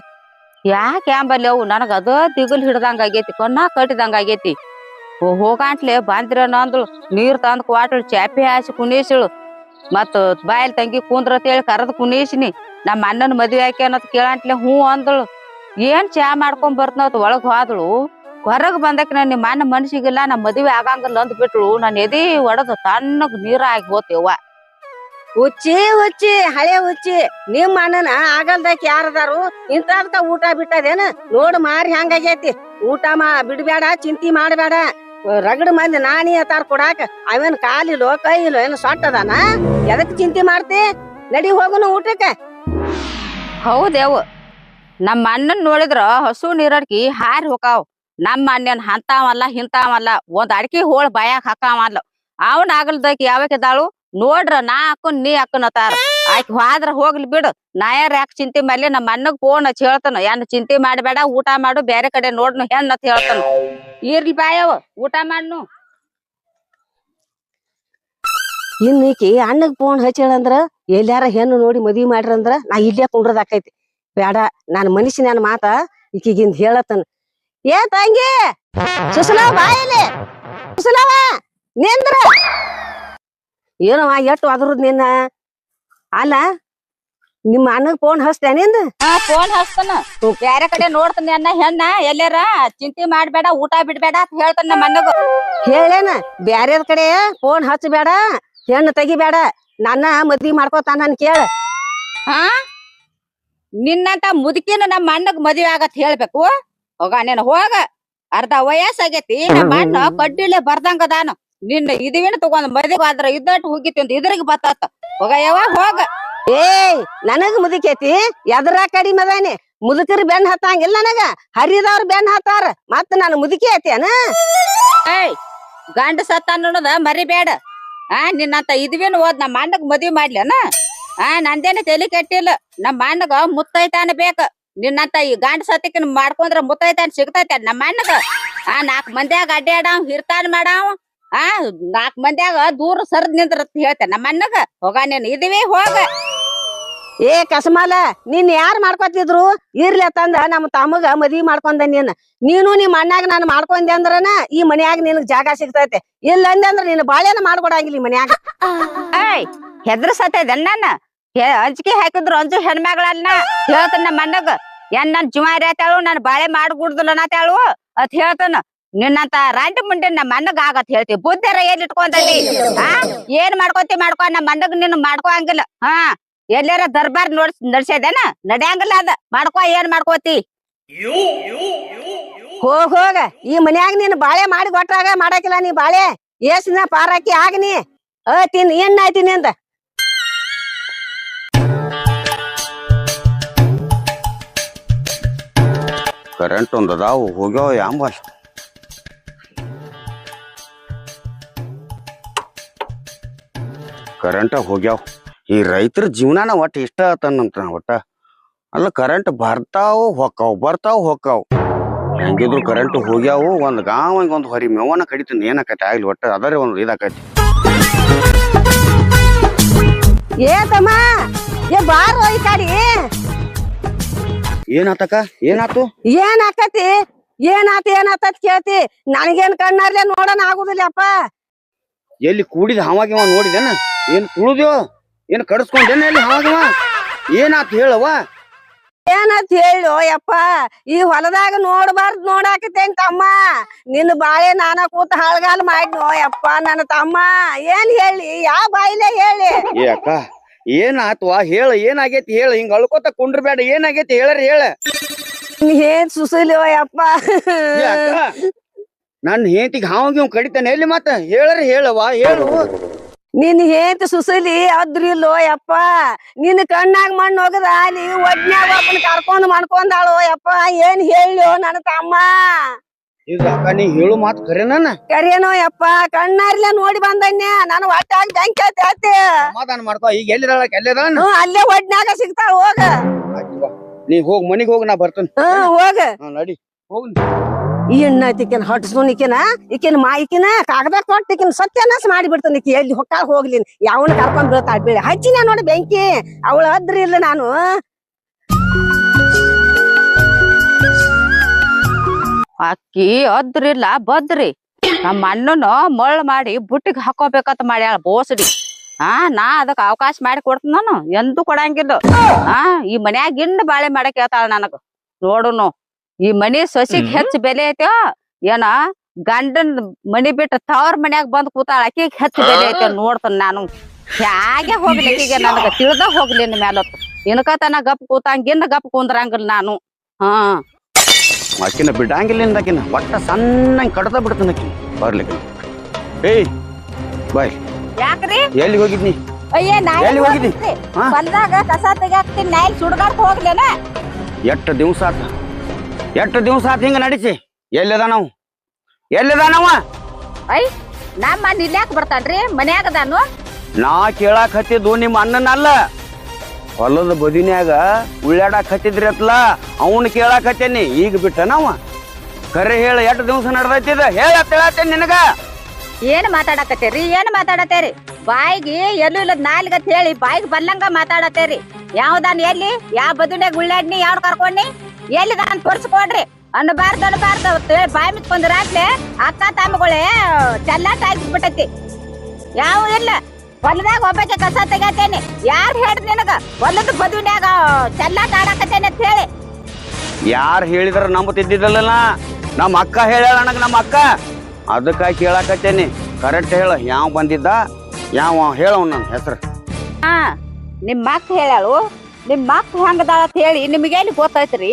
[SPEAKER 1] ಯಾಕೆ ಯಾಂಬಲ್ಲಿ ಅವು ನನಗ ಅದ ದಿಗುಲ್ ಹಿಡ್ದಂಗ ಆಗೇತಿ, ಕಣ್ಣ ಕಟ್ಟಿದಂಗ ಆಗೇತಿ. ಹೋಗಂಟ್ಲೆ ಬಂದಿರನ ಅಂದ್ಳು, ನೀರ್ ತಂದ್ ಕ್ವಾಟ್ಳು ಚಾಪಿ ಹಾಸಿ ಕುಣಿಸಿಳು. ಮತ್ ಬಾಯಲ್ ತಂಗಿ ಕುಂದ್ರತೇಳಿ ಕರದ್ ಕುಣಿಸಿನಿ. ನಮ್ಮ ಅಣ್ಣನ ಮದ್ವೆ ಆಕೆ ಅನ್ನೋದ್ ಕೇಳಂಟ್ಲೆ ಹೂ ಅಂದಳು. ಏನ್ ಚಾ ಮಾಡ್ಕೊಂಡ್ ಬರ್ತನವತ್ ಒಳಗ್ ಹೋದಳು. ಹೊರಗ್ ಬಂದಕ್ಕೆ ನಿಮ್ಮ ಅಣ್ಣ ಮನ್ಸಿಗಿಲ್ಲ, ನಮ್ ಮದ್ವೆ ಆಗಂಗಿಲ್ಲ ಅಂದ್ ಬಿಟ್ಳು. ನನ್ ಎದಿ ಒಡದ್ ತಣ್ಣಗ್ ನೀರ ಆಗಿ ಹೋತೇವ.
[SPEAKER 2] ಹುಚ್ಚಿ ಹುಚ್ಚಿ ಹಳೆ ಹುಚ್ಚಿ. ನಿಮ್ ಅಣ್ಣನ ಆಗಲ್ದಾಕಿ ಯಾರದಾರು ಇಂತದ್ಕ ಊಟ ಬಿಟ್ಟದೇನ? ನೋಡ್ ಮಾರಿ ಹಂಗಾಗೈತಿ. ಊಟ ಬಿಡ್ಬೇಡ, ಚಿಂತಿ ಮಾಡ್ಬೇಡ. ರಗಡ್ ಮಂದಿ ನಾನಿ ಅತಾರ ಕೊಡಾಕ. ಅವೇನ್ ಕಾಲಿಲ್ಲೋ ಕೈಯಿಲ್ಲೋ ಏನು ಸೊಟ್ಟದಾನ? ಎದಕ್ ಚಿಂತಿ ಮಾಡ್ತಿ? ನಡಿ ಹೋಗುನು ಊಟಕ್ಕ.
[SPEAKER 1] ಹೌದೇವು, ನಮ್ಮ ಅಣ್ಣನ್ ನೋಡಿದ್ರ ಹಸು ನೀರಡ್ಕಿ ಹಾರಿ ಹೋಕಾವ್. ನಮ್ಮ ಅಣ್ಣನ್ ಅಂತಾವಲ್ಲ ಹಿಂತಾವಲ್ಲ, ಒಂದ್ ಅಡ್ಕಿ ಹೋಳ್ ಬಾಯಾಗ ಹಾಕಾವಲ್ಲ. ಅವನ್ ಆಗಲ್ದಕಿ ಯಾವಕ್ಕಿದಾಳು ನೋಡ್ರ, ನಾ ಹಾಕುನ್ ನೀ ಹಾಕುನತಾರ. ಆಕಿ ಹೋದ್ರ ಹೋಗ್ಲಿ ಬಿಡು, ನಾ ಯಾಕೆ ಚಿಂತೆ ಮಾಡ್ಲಿ. ನಮ್ಮ ಅಣ್ಣಗ್ ಫೋನ್ ಹಚ್ಚಿ ಹೇಳ್ತಾನ, ಏನ್ ಚಿಂತೆ ಮಾಡ್ಬೇಡ, ಊಟ ಮಾಡು, ಬೇರೆ ಕಡೆ ನೋಡ್ನು ಹೆಣ್ ಅಂತ ಹೇಳ್ತಾನ. ಇರ್ಲಿ ಬಾಯವ, ಊಟ ಮಾಡ್ನು.
[SPEAKER 2] ಇನ್ನೀಕಿ ಅಣ್ಣಗ್ ಫೋನ್ ಹಚ್ಚೇಳಂದ್ರ ಎಲ್ಲಾರ ಹೆಣ್ಣು ನೋಡಿ ಮದ್ವಿ ಮಾಡ್ರಂದ್ರ ನಾ ಇಲ್ಲೇ ಕುಂಡ್ರದಾಕೈತಿ. ಬೇಡ, ನಾನ್ ಮನುಷ್ಯ ನನ್ನ ಮಾತ ಈಕಿಗಿಂದ ಹೇಳತನ. ಏ ತಂಗಿ ಸುಸಲಾವ ಬಾಯಿಲಿ, ಸುಸಲಾವ ನಿಂದ್ರ. ಏನವ ಎಟ್ಟು ಅದ್ರದ್ ನಿನ್ನ. ಅಲ್ಲ ನಿಮ್ಮ ಅಣ್ಣಗ್ ಫೋನ್ ಹಚ್ತೇನಿಂದ?
[SPEAKER 1] ಫೋನ್ ಹಚ್ತಾನ, ಬೇರೆ ಕಡೆ ನೋಡ್ತಾನೆ ಅನ್ನ ಹೆಣ್ಣ. ಎಲ್ಲಾರ ಚಿಂತೆ ಮಾಡ್ಬೇಡ, ಊಟ ಬಿಡ್ಬೇಡ ಅಂತ ಹೇಳ್ತಾನ ನಮ್ಮ ಅಣ್ಣಗ.
[SPEAKER 2] ಹೇಳೇನ ಬ್ಯಾರೇದ್ ಕಡೆ ಫೋನ್ ಹಚ್ಚಬೇಡ, ಹೆಣ್ಣು ತೆಗಿಬೇಡ, ನನ್ನ ಮದ್ವಿ ಮಾಡ್ಕೋತಾನ ಕೇಳ.
[SPEAKER 1] ಹಾ, ನಿನ್ನಂತ ಮುದುಕಿನ ನಮ್ಮ ಅಣ್ಣಗ್ ಮದ್ವೆ ಆಗತ್ ಹೇಳ್ಬೇಕು. ಹೋಗ ನೀನ್ ಹೋಗ, ಅರ್ಧ ವಯಸ್ಸಾಗೈತಿ. ನಮ್ಮ ಅಣ್ಣ ಕಡ್ಡಿಲೆ ಬರ್ದಂಗದಾನ. ನಿನ್ನ ಇದುವಿನ ತಗೊಂಡ್ ಮದ್ವೆ ಆದ್ರ ಇದ್ದಟ್ಟು ಹೋಗಿತಿ ಅಂತ ಇದ್ರಿಗೆ ಬತ್ತಾತ. ಹೋಗ ಯಾವ ಹೋಗ.
[SPEAKER 2] ಏಯ್ ನನಗ್ ಮುದುಕೈತಿ, ಎದ್ರ ಕಡಿಮೆ ಅದಾನಿ. ಮುದುಕರ್ ಬೆನ್ ಹತ್ತಂಗಿಲ್ಲ ನನಗ, ಹರಿದವ್ರ ಬೆನ್ ಹತ್ತಾರ. ಮತ್ ನಾನು ಮುದುಕಿ ಐತೇನ?
[SPEAKER 1] ಏಯ್ ಗಂಡ ಸತ್ತ ಅನ್ನೋದ ಮರಿಬೇಡ. ನಿನ್ನಂತ ಇದ್ವಿನ ಓದ್ ನಮ್ಮ ಅಣ್ಣಗ್ ಮದ್ವಿ ಮಾಡ್ಲೇನ? ನಂದೇನ ತಲಿ ಕೆಟ್ಟಿಲ್ಲ. ನಮ್ಮ ಅಣ್ಣಗ ಮುತ್ತೈತಾನ ಬೇಕ. ನಿನ್ನಂತ ಈ ಗಂಡ ಸತ್ತಿನ ಮಾಡ್ಕೊಂಡ್ರ ಮುತ್ತೈತಾನ ಸಿಗ್ತೈತೆ ನಮ್ಮ ಅಣ್ಣಗ. 4 ಮಂದ್ಯಾಗ ಅಡ್ಡಾಡವ್ ಹಿರ್ತಾನ ಮಾಡಾವ್. 4 ಮಂದ್ಯಾಗ ದೂರ ಸರ್ದ್ ನಿಂದ್ರ ಹೇಳ್ತೇನೆ ನಮ್ಮ ಅಣ್ಣಗ. ಹೋಗ ನೀನ್ ಇದಿವಿ ಹೋಗ.
[SPEAKER 2] ಏ ಕಸಮಾಲ, ನಿನ್ ಯಾರ್ ಮಾಡ್ಕೊತಿದ್ರು ಇರ್ಲಿ ತಂದ ನಮ್ಮ ತಮ್ಮಗ ಮದ್ವಿ ಮಾಡ್ಕೊಂಡ. ನೀನು ನಿಮ್ ಅಣ್ಣಾಗ ನಾನು ಮಾಡ್ಕೊಂಡೆ ಅಂದ್ರನ ಈ ಮನ್ಯಾಗ ನಿನಗ್ ಜಾಗ ಸಿಗ್ತೈತೆ. ಇಲ್ಲ ಅಂದ್ರ ನೀನ್ ಬಾಳೆನ ಮಾಡ್ಕೊಡಂಗಿಲ್ಲ ಈ ಮನ್ಯಾಗ.
[SPEAKER 1] ಏಯ್ ಹೆದ್ರ ಸತ್ತೈತೆ ನನ್ನ ಅಂಜಿಕೆ ಹಾಕಿದ್ರು ಅಂಜು ಹೆಣ್ಮಗಳನ್ನ ಹೇಳ್ತಾನ ನಮ್ಮ ಅಣ್ಣಗ. ಏನ್ ನನ್ ಜುಮಾರಿ ಆತಾಳು, ನನ್ ಬಾಳೆ ಮಾಡ್ಗುಡ್ದಲ್ಲ ನಾತಾಳು ಅತ್ ಹೇಳ್ತಾನ. ನಿನ್ನಂತ ರಾಂಟಿ ಮುಂಡೆ ನಮ್ಮ ಅಣ್ಣಗ ಆಗತ್ ಹೇಳ್ತಿ. ಬುದ್ಧಿರ ಏನ್ ಇಟ್ಕೊಂಡಿ? ಏನ್ ಮಾಡ್ಕೊತಿ ಮಾಡ್ಕೊ, ನಮ್ಮ ಅಣ್ಣಗ್ ನಿನ್ ಮಾಡ್ಕೊ ಹಂಗಿಲ್ಲ. ಎಲ್ಲಾರ ದರ್ಬಾರ್ ನಡ್ಸ್ಯದೇನ? ನಡ್ಯಾಂಗಿಲ್ಲ ಅದ. ಮಾಡ್ಕೊ, ಏನ್ ಮಾಡ್ಕೋತಿ?
[SPEAKER 2] ಹೋಗ ಈ ಮನ್ಯಾಗ ನೀನ್ ಬಾಳೆ ಮಾಡಿ ಕೊಟ್ಟಾಗ ಮಾಡಾಕಿಲ್ಲ ನೀ ಬಾಳೆ. ಏಸಿನ ಪಾರಾಕಿ ಆಗನಿ ತಿನ್ ಏನ್ ಆಯ್ತೀನಿ ಅಂದ.
[SPEAKER 3] ಕರೆಂಟ್ ಒಂದ್ ಅದಾವು ಹೋಗ್ಯಾವ ಯಾಂಬಲ್ ಕರೆಂಟ್ ಹೋಗ್ಯಾವ ಈ ರೈತರ ಜೀವನಾನ ಒಟ್ಟ ಇಷ್ಟ ಆತನಂತ ಒಟ್ಟ ಅಲ್ಲ ಕರೆಂಟ್ ಬರ್ತಾವು ಹೊಕ್ಕಾವ್ ಹೆಂಗಿದ್ರು ಕರೆಂಟ್ ಹೋಗ್ಯಾವು ಒಂದ್ ಗಾಂವ್ ಒಂದ್ ಹೊರಿ ಮೇವನ ಕಡಿತೀನಿ ಏನಾಕೈತಿ ಆಗ್ಲಿ ಒಟ್ಟ ಅದರೇ ಒಂದ್ ಇದಾಕೈತಿ
[SPEAKER 2] ತಮ್ಮ ಬಾರೋ ಈ ಕಡಿ
[SPEAKER 3] ಏನಾತಕ್ಕ ಏನಾತು
[SPEAKER 2] ಏನ್ ಆಕತಿ ಏನಾತ ಕೇಳ್ತಿ ನನಗೇನ್ ಕಣ್ಣಾರ್ಲೆ ನೋಡೋಣ ಆಗುದಿಲ್ಲ ಅಪ್ಪ
[SPEAKER 3] ಎಲ್ಲಿ ಕೂಡಿದ ಹಾವಾಗಿವ ನೋಡಿದೇನ ಏನ್ ತುಳುದ್ಯೋ ಏನ್ ಕಡಿಸ್ಕೊಂಡೇನ ಎಲ್ಲಿ ಹಾವಾಗಿವ ಏನಾತ ಹೇಳವ
[SPEAKER 2] ಏನಂತ ಹೇಳು ಯಪ್ಪ ಈ ಹೊಲದಾಗ ನೋಡ್ಬಾರ್ದು ನೋಡಾಕತ್ತೇನ್ ತಮ್ಮ ನಿನ್ನ ಬಾಳೆ ನಾನ ಕೂತ ಹಾಳ್ಗಾಲ ಮಾಡಿನೋ ಯಪ್ಪ ನನ್ನ ತಮ್ಮ ಏನ್ ಹೇಳಿ ಯಾವ ಬಾಯಿಲೆ ಹೇಳಿ
[SPEAKER 3] ಏ ಅಕ್ಕ ಏನಾತ್ವಾ ಹೇಳ ಏನಾಗೈತಿ ಹೇಳ ಹಿಂಗ ಅಳ್ಕೋತ ಕುಂಡ್ರಬೇಡ ಏನಾಗೈತಿ ಹೇಳರಿ ಹೇಳ
[SPEAKER 2] ಏನ್ ಸುಸಲಿಯೋ ಯಪ್ಪ
[SPEAKER 3] ಏ ಅಕ್ಕ ನನ್ ಹೇಂತಿಗೆ ಹಾವಾಗಿವ್ ಕಡಿತಾನೆ ಎಲ್ಲಿ ಮತ್ತ ಹೇಳರಿ ಹೇಳವಾ ಹೇಳು
[SPEAKER 2] ನಿನ್ ಹೇಂತ ಸುಸಲಿ ಅದ್ರಿಲ್ಲೋ ಯಪ್ಪ ನಿನ್ ಕಣ್ಣಾಗ ಮಣ್ಣು ಹೋಗದ ನೀವ್ ಒಡ್ನ್ಯಾಗ ಒಬ್ಬನ ಕರ್ಕೊಂಡ್ ಮಾಡ್ಕೊಂಡಾಳೋ ಯಪ್ಪ ಏನ್ ಹೇಳೋ ನನ್ನ ತಮ್ಮ
[SPEAKER 3] ಈಗ ಅಕ್ಕ ನೀ ಹೇಳು ಮಾತು ಖರೇನ
[SPEAKER 2] ಕರೇನೋ ಯಪ್ಪ ಕಣ್ಣಾರ್ಲೆ ನೋಡಿ ಬಂದನ್ಯ ನಾನು ಒಟ್ಟಾಗ ಬೆಂಕಿ ಹತ್ತಿ
[SPEAKER 3] ಸಮಾಧಾನ ಮಾಡ್ಕೋ ಈಗ ಎಲ್ಲಿದಾಳಕ್ಕೆ ಎಲ್ಲದ
[SPEAKER 2] ಅಲ್ಲೇ ಒಡ್ನ್ಯಾಗ ಸಿಗ್ತಾಳ ಹೋಗ
[SPEAKER 3] ನೀ ಹೋಗ್ ಮನಿಗ್ ಹೋಗ್ ನಾ ಬರ್ತೇನೆ
[SPEAKER 2] ಹೋಗ
[SPEAKER 3] ನಡಿ ಹೋಗ್
[SPEAKER 2] ಈ ಎಣ್ಣ ಈಕಿನ ಹೊಟ್ಸ್ಕೊಂಡ್ ಈಕಿನ ಈಕಿನ ಕಾಗದ ಕೊಟ್ಟು ಈಕಿನ ಸತ್ಯನಾಶ ಮಾಡಿಬಿಡ್ತಾನ ಈಕಿ ಎಲ್ಲಿ ಹೊಕ್ಕಾಗ ಹೋಗ್ಲಿ ಯಾವನ ಕರ್ಕೊಂಡ್ ಬೀಳ್ತಾಳ ಬೀಳಿ ಹಚ್ಚಿನ ನೋಡಿ ಬೆಂಕಿ ಅವಳ ಅದ್ರಿ ಇಲ್ಲ ನಾನು
[SPEAKER 1] ಅಕ್ಕಿ ಅದ್ರಿಲ್ಲ ಬದ್ರಿ ನಮ್ಮ ಅಣ್ಣನ ಮಳ್ ಮಾಡಿ ಬುಟ್ಟಿಗೆ ಹಾಕೋಬೇಕಂತ ಮಾಡ್ಯಾಳ ಬೋಸಡಿ ನಾ ಅದಕ್ ಅವಕಾಶ ಮಾಡಿ ಕೊಡ್ತೀನಿ ನಾನು ಎಂದೂ ಕೊಡಂಗಿಲ್ಲ ಈ ಮನ್ಯಾಗ ಇನ್ನು ಬಾಳೆ ಮಾಡಕ್ ಹೇಳ್ತಾಳ ನನಗ ನೋಡುನು ಈ ಮನಿ ಸೊಸಿಗ್ ಹೆಚ್ಚ ಬೆಲೆ ಐತೋ ಏನ ಗಂಡನ್ ಮನಿ ಬಿಟ್ಟು ತವ್ರ ಮನ್ಯಾಗ ಬಂದ್ ಕೂತಾಳ ಆಕಿಗ್ ಹೆಚ್ಚ ಬೆಲೆ ಐತೆ ನೋಡ್ತಾನ ನಾನು ಹ್ಯಾಗೆ ಹೋಗ್ಲಿ ಆಕಿಗೆ ನನಗ ತಿಳಿದ ಹೋಗ್ಲಿ ಮ್ಯಾಲತ್ತು ಇನ್ಕತನ ಗಪ್ ಕೂತಂಗಿನ್ನ ಗಪ್ ಕುಂದ್ರಂಗಿಲ್ಲ ನಾನು
[SPEAKER 3] ಆಕಿನ ಬಿಡಂಗಿಲ್ಲ ಆಕಿನ ಒಟ್ಟ ಸಣ್ಣ ಕಡ್ದ ಬಿಡ್ತಾನಕಿ ಬರ್ಲಿಕ್ಕೆ ಏಯ್ ಬಾಯ್
[SPEAKER 1] ಯಾಕ್ರಿ
[SPEAKER 3] ಎಲ್ಲಿ ಹೋಗಿದ್ನಿ
[SPEAKER 1] ಅಯ್ಯ
[SPEAKER 3] ಎಲ್ಲಿ ಹೋಗಿದ್ದಿ
[SPEAKER 1] ಹೊಲ್ದಾಗ ಕಸ ತೆಗಾಕ್ತೀನಿ ನಾಯಿಲ್ ಸುಡ್ಗಾಡ್ಕ ಹೋಗ್ಲೇನ
[SPEAKER 3] ಎಷ್ಟು ದಿವ್ಸ ಆತ ಹಿಂಗ ನಡಿಸಿ ಎಲ್ಲಿದ ನಾವು
[SPEAKER 1] ಐ ನಮ್ಮ ಇಲ್ಯಾಕ ಬರ್ತಾನ್ರಿ ಮನ್ಯಾಗದಾನು
[SPEAKER 3] ನಾ ಕೇಳಾಕ್ ಹತ್ತಿದ್ದು ನಿಮ್ಮ ಅಣ್ಣನಲ್ಲ ಹೊಲದ ಬದಿನ್ಯಾಗ ಉಳ್ಳಾಡಕ್ ಹತ್ತಿದ್ರಿ ಅತ್ಲ ಅವನ್ ಕೇಳಾಕ್ ಹತ್ತೇನಿ ಈಗ ಬಿಟ್ಟ ನಾವ ಕರೆ ಹೇಳ ಎಷ್ಟು ದಿವ್ಸ ನಡ್ದೈತಿದ ಹೇಳ ಹೇಳತ್ತೇನಿ ನಿನಗ
[SPEAKER 1] ಏನ್ ಮಾತಾಡಕತ್ತೇರಿ ಬಾಯಿಗೆ ಎಲ್ಲೂ ಇಲ್ಲದ ನಾಲ್ಗತ್ ಹೇಳಿ ಬಾಯಿಗೆ ಬಲ್ಲಂಗ ಮಾತಾಡತ್ತೇರಿ ಯಾವ್ದಾನ್ ಎಲ್ಲಿ ಯಾವ ಬದುನ್ಯಾಗ ಉಳ್ಳಾಡ್ನಿ ಯಾವ್ ಕರ್ಕೊಂಡಿ ಎಲ್ಲಿ ನಾನು ತೋರ್ಸ್ಕೊಡ್ರಿ ಅನ್ನಬಾರ್ದು ಬಾಯಿ ಮಿತ್ಕೊಂಡ್ರಾಗ್ಲೆ ಅಕ್ಕ ತಮ್ಮಗಳೇ ಚೆಲ್ಲಾಟ ಆಗಿಬಿಟ್ಟೈತಿ ಯಾವ ಇಲ್ಲ ಹೊಲದಾಗ ಒಬ್ಬಕ್ಕೆ ಕಸ ತೆಗತೇನೆ ಯಾರು ಹೇಳ್ರಿ ನಿನಗ ಹೊಲದ ಬದುನ್ಯಾಗ ಚೆಲ್ಲಾಟ ಆಡಕತ್ತೇನೆ ಅಂತ ಹೇಳಿ
[SPEAKER 3] ಯಾರು ಹೇಳಿದ್ರ ನಂಬತಿದ್ದಿದ್ದಲ್ಲ ನಮ್ಮ ಅಕ್ಕ ಹೇಳ್ಯಾಳ ನನಗ ನಮ್ಮ ಅಕ್ಕ ಅದಕ್ಕಾಗಿ ಕೇಳಾಕತ್ತೇನಿ ಕರೆಕ್ಟ್ ಹೇಳ ಯಾವ ಬಂದಿದ್ದ ಯಾವ ಹೇಳವ್ ನನ್ನ ಹೆಸರು
[SPEAKER 1] ನಿಮ್ಮ ಅಕ್ಕ ಹೇಳಾಳು ನಿಮ್ಮ ಅಕ್ಕ ಹೆಂಗದಾಳ ಅಂತ ಹೇಳಿ ನಿಮಗೇನು ಗೊತ್ತೈತ್ರಿ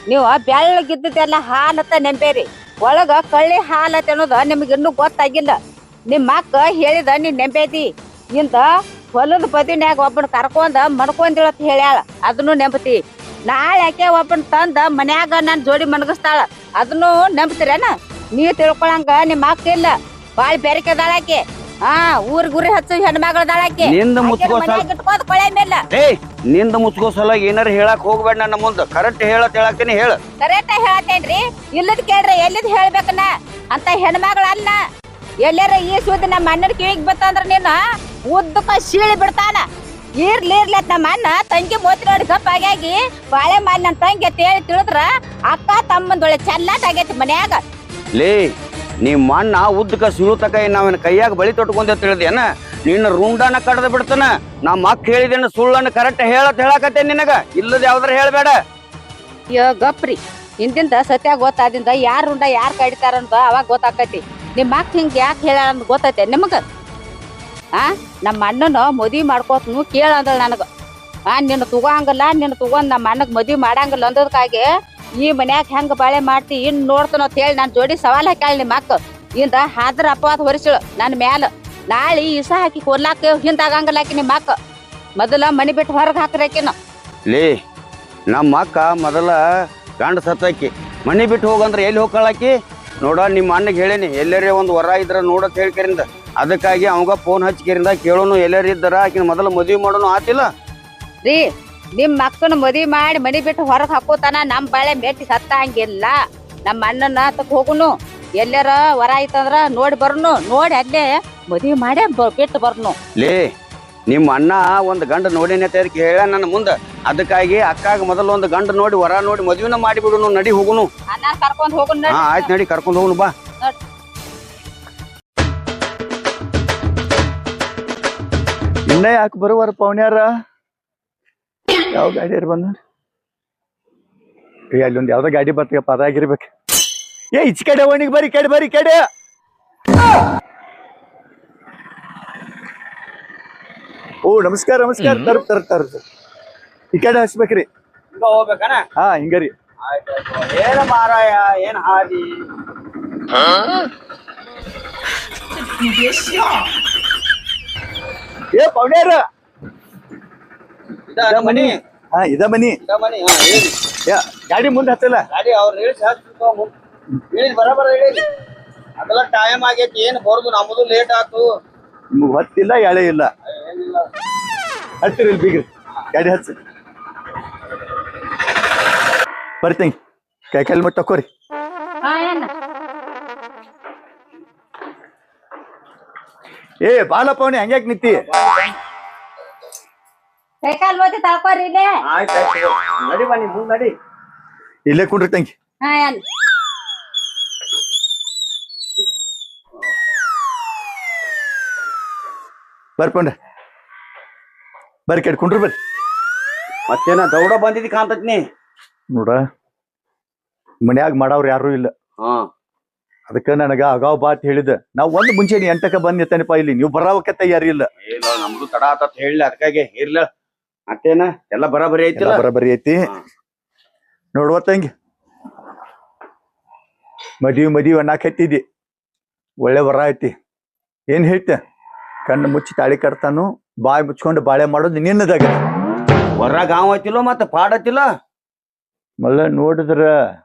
[SPEAKER 1] ನೀವು ಬೆಳ್ಳಗಿದ್ದೆಲ್ಲ ಹಾಲತ್ತ ನೆಂಬೇರಿ ಒಳಗ ಕಳ್ಳಿ ಹಾಲತ್ತ ಅನ್ನೋದ ನಿಮ್ಗೆ ಇನ್ನೂ ಗೊತ್ತಾಗಿಲ್ಲ ನಿಮ್ಮ ಅಕ್ಕ ಹೇಳಿದ ನೀನ್ ನೆಂಬೇದಿ ಇಂತ ಹೊಲದ ಬದಿನ್ಯಾಗ ಒಬ್ಬನ ಕರ್ಕೊಂಡ ಮಡ್ಕೊಂದಿಳತ್ ಹೇಳ್ಯಾಳ ಅದನ್ನು ನೆಂಬತಿ ನಾಳೆ ಯಾಕೆ ಒಬ್ಬನ ತಂದ ಮನ್ಯಾಗ ನನ್ ಜೋಡಿ ಮನಗಸ್ತಾಳ ಅದನ್ನು ನೆಂಬ್ತಿರೇನ ನೀವ್ ತಿಳ್ಕೊಳಂಗ ನಿಮ್ಮ ಅಕ್ಕ ಇಲ್ಲ ಬಾಳ್ ಬೆರಕೆದಾಳಾಕೆ ಊರ್ ಗುರಿ ಹಚ್ಚು ಹೆಣ್ಮಗಳದಾಳಾಕೆ ಇಟ್ಕೋದ್ ಕೊಳೆ ಮೇಲೆ
[SPEAKER 3] ನಿಂದ ಮುಚ್ಕೋ ಸಲ ಏನಾರ ಹೇಳಕ್ ಹೋಗ್ಬೇಡ ನನ್ನ ಮುಂದ ಕರೆಕ್ಟ್ ಹೇಳತ್ತೇನಿ ಹೇಳ
[SPEAKER 1] ಕರೆಕ್ಟ್ ಹೇಳತ್ತೇನ್ರಿ ಇಲ್ಲದ್ ಕೇಳ್ರಿ ಎಲ್ಲಿದ್ ಹೇಳ್ಬೇಕನ ಅಂತ ಹೆಣ್ಮಗಳಲ್ಲ ಎಲ್ಲಾರ ಈ ಸುದ್ದಿ ನಮ್ಮ ಅಣ್ಣನ ಕಿವಿಗ್ ಬತ್ತಂದ್ರ ನೀನು ಉದ್ದಕ್ಕ ಸೀಳಿ ಬಿಡ್ತಾನ ಇರ್ಲಿರ್ಲತ್ ನಮ್ಮ ಅಣ್ಣ ತಂಗಿ ಮೋತಿ ನೋಡಿ ಗಪ್ಪ ಆಗಿ ಬಾಳೆ ಮಾಡಿ ನನ್ ತಂಗಿ ಅಂತ ಹೇಳಿ ತಿಳಿದ್ರ ಅಕ್ಕ ತಮ್ಮಂದೊಳೆ ಚೆಲ್ಲಾಟ ಆಗೈತಿ ಮನ್ಯಾಗ
[SPEAKER 3] ಲೇ ನಿಮ್ಮ ಅಣ್ಣ ಉದ್ದಕ ಸಿಳುತಕ ನಾವೇನ ಕೈಯಾಗ ಬಳಿ ತೊಟ್ಕೊಂಡ ತಿಳಿದೇನ ನಿನ್ನ ರುಂಡನ ಕಡ್ದ ಬಿಡ್ತಾನ ನಮ್ಮ ಅಕ್ಕ ಹೇಳಿದೇನ ಸುಳ್ಳನ್ನ ಕರೆಕ್ಟ್ ಹೇಳಕತ್ತೇನೆ ನಿನಗ ಇಲ್ಲದ ಯಾವ್ದಾರ ಹೇಳ್ಬೇಡ
[SPEAKER 1] ಗಪ್ರಿ ಹಿಂದಿಂದ ಸತ್ಯ ಗೊತ್ತಾದಿಂದ ಯಾರ ರುಂಡ ಯಾರ್ ಕಡಿತಾರಂತ ಅವಾಗ ಗೊತ್ತಾಕತಿ ನಿಮ್ಮ ಅಕ್ಕ ಹಿಂಗ ಯಾಕೆ ಹೇಳ ಅಂತ ಗೊತ್ತೈತೆ ನಿಮಗ ನಮ್ಮ ಅಣ್ಣನ ಮದ್ವಿ ಮಾಡ್ಕೋತನು ಕೇಳಂದಳ ನನಗ ನಿನ್ನ ತಗೋಂಗಲ್ಲ ನಿನ್ನ ತಗೊಂಡ್ ನಮ್ಮ ಅಣ್ಣಗ್ ಮದ್ವಿ ಮಾಡಂಗಿಲ್ಲ ಅಂದದಕ್ಕಾಗಿ ಈ ಮನ್ಯಾಗ ಹೆಂಗ ಬಾಳೆ ಮಾಡ್ತಿ ಇನ್ ನೋಡ್ತಾನ ಅಂತ ಹೇಳಿ ನಾನ್ ಜೋಡಿ ಸವಾಲ್ ಹಾಕ್ಯಾಳ ನಿಮ್ಮ ಅಕ್ಕ ಇಂದ ಹಾದ್ರ ಅಪವಾದ ಹೊರಿಸಳು ನನ್ ಮ್ಯಾಲ ನಾಳಿ ಇಸ ಹಾಕಿ ಕೊರ್ಲಾಕ ಹಿಂದಾಗಂಗಿಲ್ಲ ಆಕಿ ನಿಮ್ಮ ಅಕ್ಕ ಮೊದಲ ಮನಿ ಬಿಟ್ಟು ಹೊರಗ್ ಹಾಕ್ರಾಕಿನ
[SPEAKER 3] ಲೇ ನಮ್ಮ ಅಕ್ಕ ಮೊದಲ ಗಂಡ ಸತ್ತಾಕಿ ಮನಿ ಬಿಟ್ಟು ಹೋಗಂದ್ರೆ ಎಲ್ಲಿ ಹೋಗ್ಕೊಳ್ಳಾಕಿ ನೋಡ ನಿಮ್ಮ ಅಣ್ಣಗೆ ಹೇಳೇನಿ ಎಲ್ಲರೇ ಒಂದು ವರ ಇದ್ರ ನೋಡತ್ ಹೇಳ್ಕರಿಂದ ಅದಕ್ಕಾಗಿ ಅವಂಗ ಫೋನ್ ಹಚ್ಕರಿಂದ ಕೇಳೋನು ಎಲ್ಲರೂ ಇದ್ದಾರ ಆಕಿನ ಮೊದಲು ಮದ್ವಿ ಮಾಡೋನು ಆತಿಲ್ಲ
[SPEAKER 1] ರೀ ನಿಮ್ ಮಕ್ಕನ ಮದ್ವಿ ಮಾಡಿ ಮನಿ ಬಿಟ್ಟು ಹೊರಗ್ ಹಾಕೋತಾನ ನಮ್ ಬಾಳೆ ಮೆಟ್ಟಿ ಸತ್ತ ಹಂಗಿಲ್ಲ ನಮ್ಮ ಅಣ್ಣನ ತಕ್ ಹೋಗುನು ಎಲ್ಲಾರ ವರ ಐತಂದ್ರ ನೋಡಿ ಬರ್ನು ನೋಡಿ ಅಲ್ಲೇ ಮದ್ವಿ ಮಾಡೇ ಬಿಟ್ಟು ಬರ್ನು
[SPEAKER 3] ಲೇ ನಿಮ್ಮ ಅಣ್ಣ ಒಂದು ಗಂಡ ನೋಡಿನ ತೇರಿಕೆ ಹೇಳ ನನ್ನ ಮುಂದ ಅದಕ್ಕಾಗಿ ಅಕ್ಕಾಗ ಮೊದಲು ಒಂದು ಗಂಡ ನೋಡಿ ವರ ನೋಡಿ ಮದ್ವಿನ ಮಾಡಿಬಿಡುನು ನಡಿ ಹೋಗುನು
[SPEAKER 1] ಅಣ್ಣ ಕರ್ಕೊಂಡ್ ಹೋಗುನ್
[SPEAKER 3] ಹಾ ಆಯ್ತು ನಡಿ ಕರ್ಕೊಂಡು ಹೋಗುನು ಬಾ
[SPEAKER 4] ಇನ್ನ ಯಾಕೆ ಬರುವಾರ ಪವನ್ಯಾರ ಯಾವ ಗಾಡಿಯಾರ ಬಂದ ಅಲ್ಲೊಂದು ಯಾವ್ದೋ ಗಾಡಿ ಬರ್ತಗಪ್ಪ ಅದಾಗಿರ್ಬೇಕು ಈಚ ಕಡೆ ಒಣಿಗೆ ಬರಿ ಕಡೆ ಬರಿ ಕಡೆ ಓ ನಮಸ್ಕಾರ ನಮಸ್ಕಾರ ತರ ಈ ಕಡೆ ಹಚ್ಬೇಕ್ರಿ
[SPEAKER 3] ಹೋಗ್ಬೇಕಾನ
[SPEAKER 4] ಹಾ ಹಿಂಗರಿ
[SPEAKER 3] ಏನ ಮಾರಾಯ ಏನ್ ಹಾದಿ
[SPEAKER 4] ಏ ಪವನ್ಯಾರ
[SPEAKER 3] ಮನಿ
[SPEAKER 4] ಹಾ ಇದ ಮನಿ
[SPEAKER 3] ಮನಿ ಹೇಳಿ
[SPEAKER 4] ಗಾಡಿ ಮುಂದೆ ಹತ್ತಲ್ಲ
[SPEAKER 3] ಗಾಡಿ ಅವ್ರು ಹೇಳಿ ಬರಬರ ಹೇಳಿ ಅದೆಲ್ಲ ಟೈಮ್ ಆಗೈತಿ ಏನ್ ಬರೋದು ನಮ್ಮದು ಲೇಟ್ ಆತು
[SPEAKER 4] ನಿಮ್ಗೆ ಹೊತ್ತಿಲ್ಲ ಎಳೆ ಇಲ್ಲ ಹಚ್ಚಿರಿ ಇಲ್ಲಿ ಬೀಗ್ರಿ ಗಾಡಿ ಹಚ್ಚಿ ಬರ್ತೀನಿ ಕೈ ಕಾಲು ಮಟ್ಟ ತಕೋರಿ ಏ ಬಾಲಪ್ಪವನಿ ಹಂಗ್ಯಾಕ್ ನಿಂತಿ
[SPEAKER 1] ಕೈಕಾಲ್ ಮೋತಿ ತಳ್ಕೊರಿ ಇಲ್ಲೇ
[SPEAKER 3] ಆಯ್ತು ನಡಿ ಬನ್ನಿ ಮುಂದ್ ನಡಿ
[SPEAKER 4] ಇಲ್ಲೇ ಕುಂಡ್ರಿ ತಂಗಿ
[SPEAKER 1] ಹಾ ಏನ್
[SPEAKER 4] ಬರ್ಕೊಂಡ್ರೆ ಬರ್ರಿ ಕಡೆ ಕುಂಡ್ರಿ ಬರ್ರಿ
[SPEAKER 3] ಮತ್ತೇನ ದೌಡ ಬಂದಿದ್ದಿ ಕಾಂತತ್ ನೀ
[SPEAKER 4] ನೋಡ ಮನ್ಯಾಗ ಮಾಡವ್ರು ಯಾರು ಇಲ್ಲ
[SPEAKER 3] ಹಾ
[SPEAKER 4] ಅದಕ್ಕ ನನಗ ಅಗಾವ್ ಬಾತ್ ಹೇಳಿದ ನಾವ್ ಒಂದ್ ಮುಂಚೆನಿ ಎಂಟಕ್ಕ ಬಂದ್ ನಿಂತಾನಪ್ಪ ಇಲ್ಲಿ ನೀವು ಬರಾವಕ್ಕ ತಯಾರಿ ಇಲ್ಲ
[SPEAKER 3] ಇಲ್ಲ ನಮ್ದು ತಡ ಆತತ್ ಹೇಳಿ ಅದಕ್ಕಾಗಿ ಇರ್ಲ ಮತ್ತೇನ ಎಲ್ಲ ಬರಾಬರಿ ಐತಿಲ್ಲ
[SPEAKER 4] ಬರಬರಿ ಐತಿ ನೋಡುವ ತಂಗಿ ಮದ್ವಿ ಅನ್ನಕತ್ತಿದ್ದಿ ಒಳ್ಳೆ ವರ ಐತಿ ಏನ್ ಹೇಳ್ತೆ ಕಣ್ಣು ಮುಚ್ಚಿ ತಾಳಿ ಕಟ್ತಾನು ಬಾಯಿ ಮುಚ್ಕೊಂಡು ಬಾಳೆ ಮಾಡೋದು ನಿನ್ನದಾಗ
[SPEAKER 3] ಹೊರ ಗಾಂವ್ ಐತಿಲ್ಲ ಮತ್ತ ಪಾಡ್ ಐತಿಲ್ಲ
[SPEAKER 4] ಮಲ್ಲ ನೋಡಿದ್ರ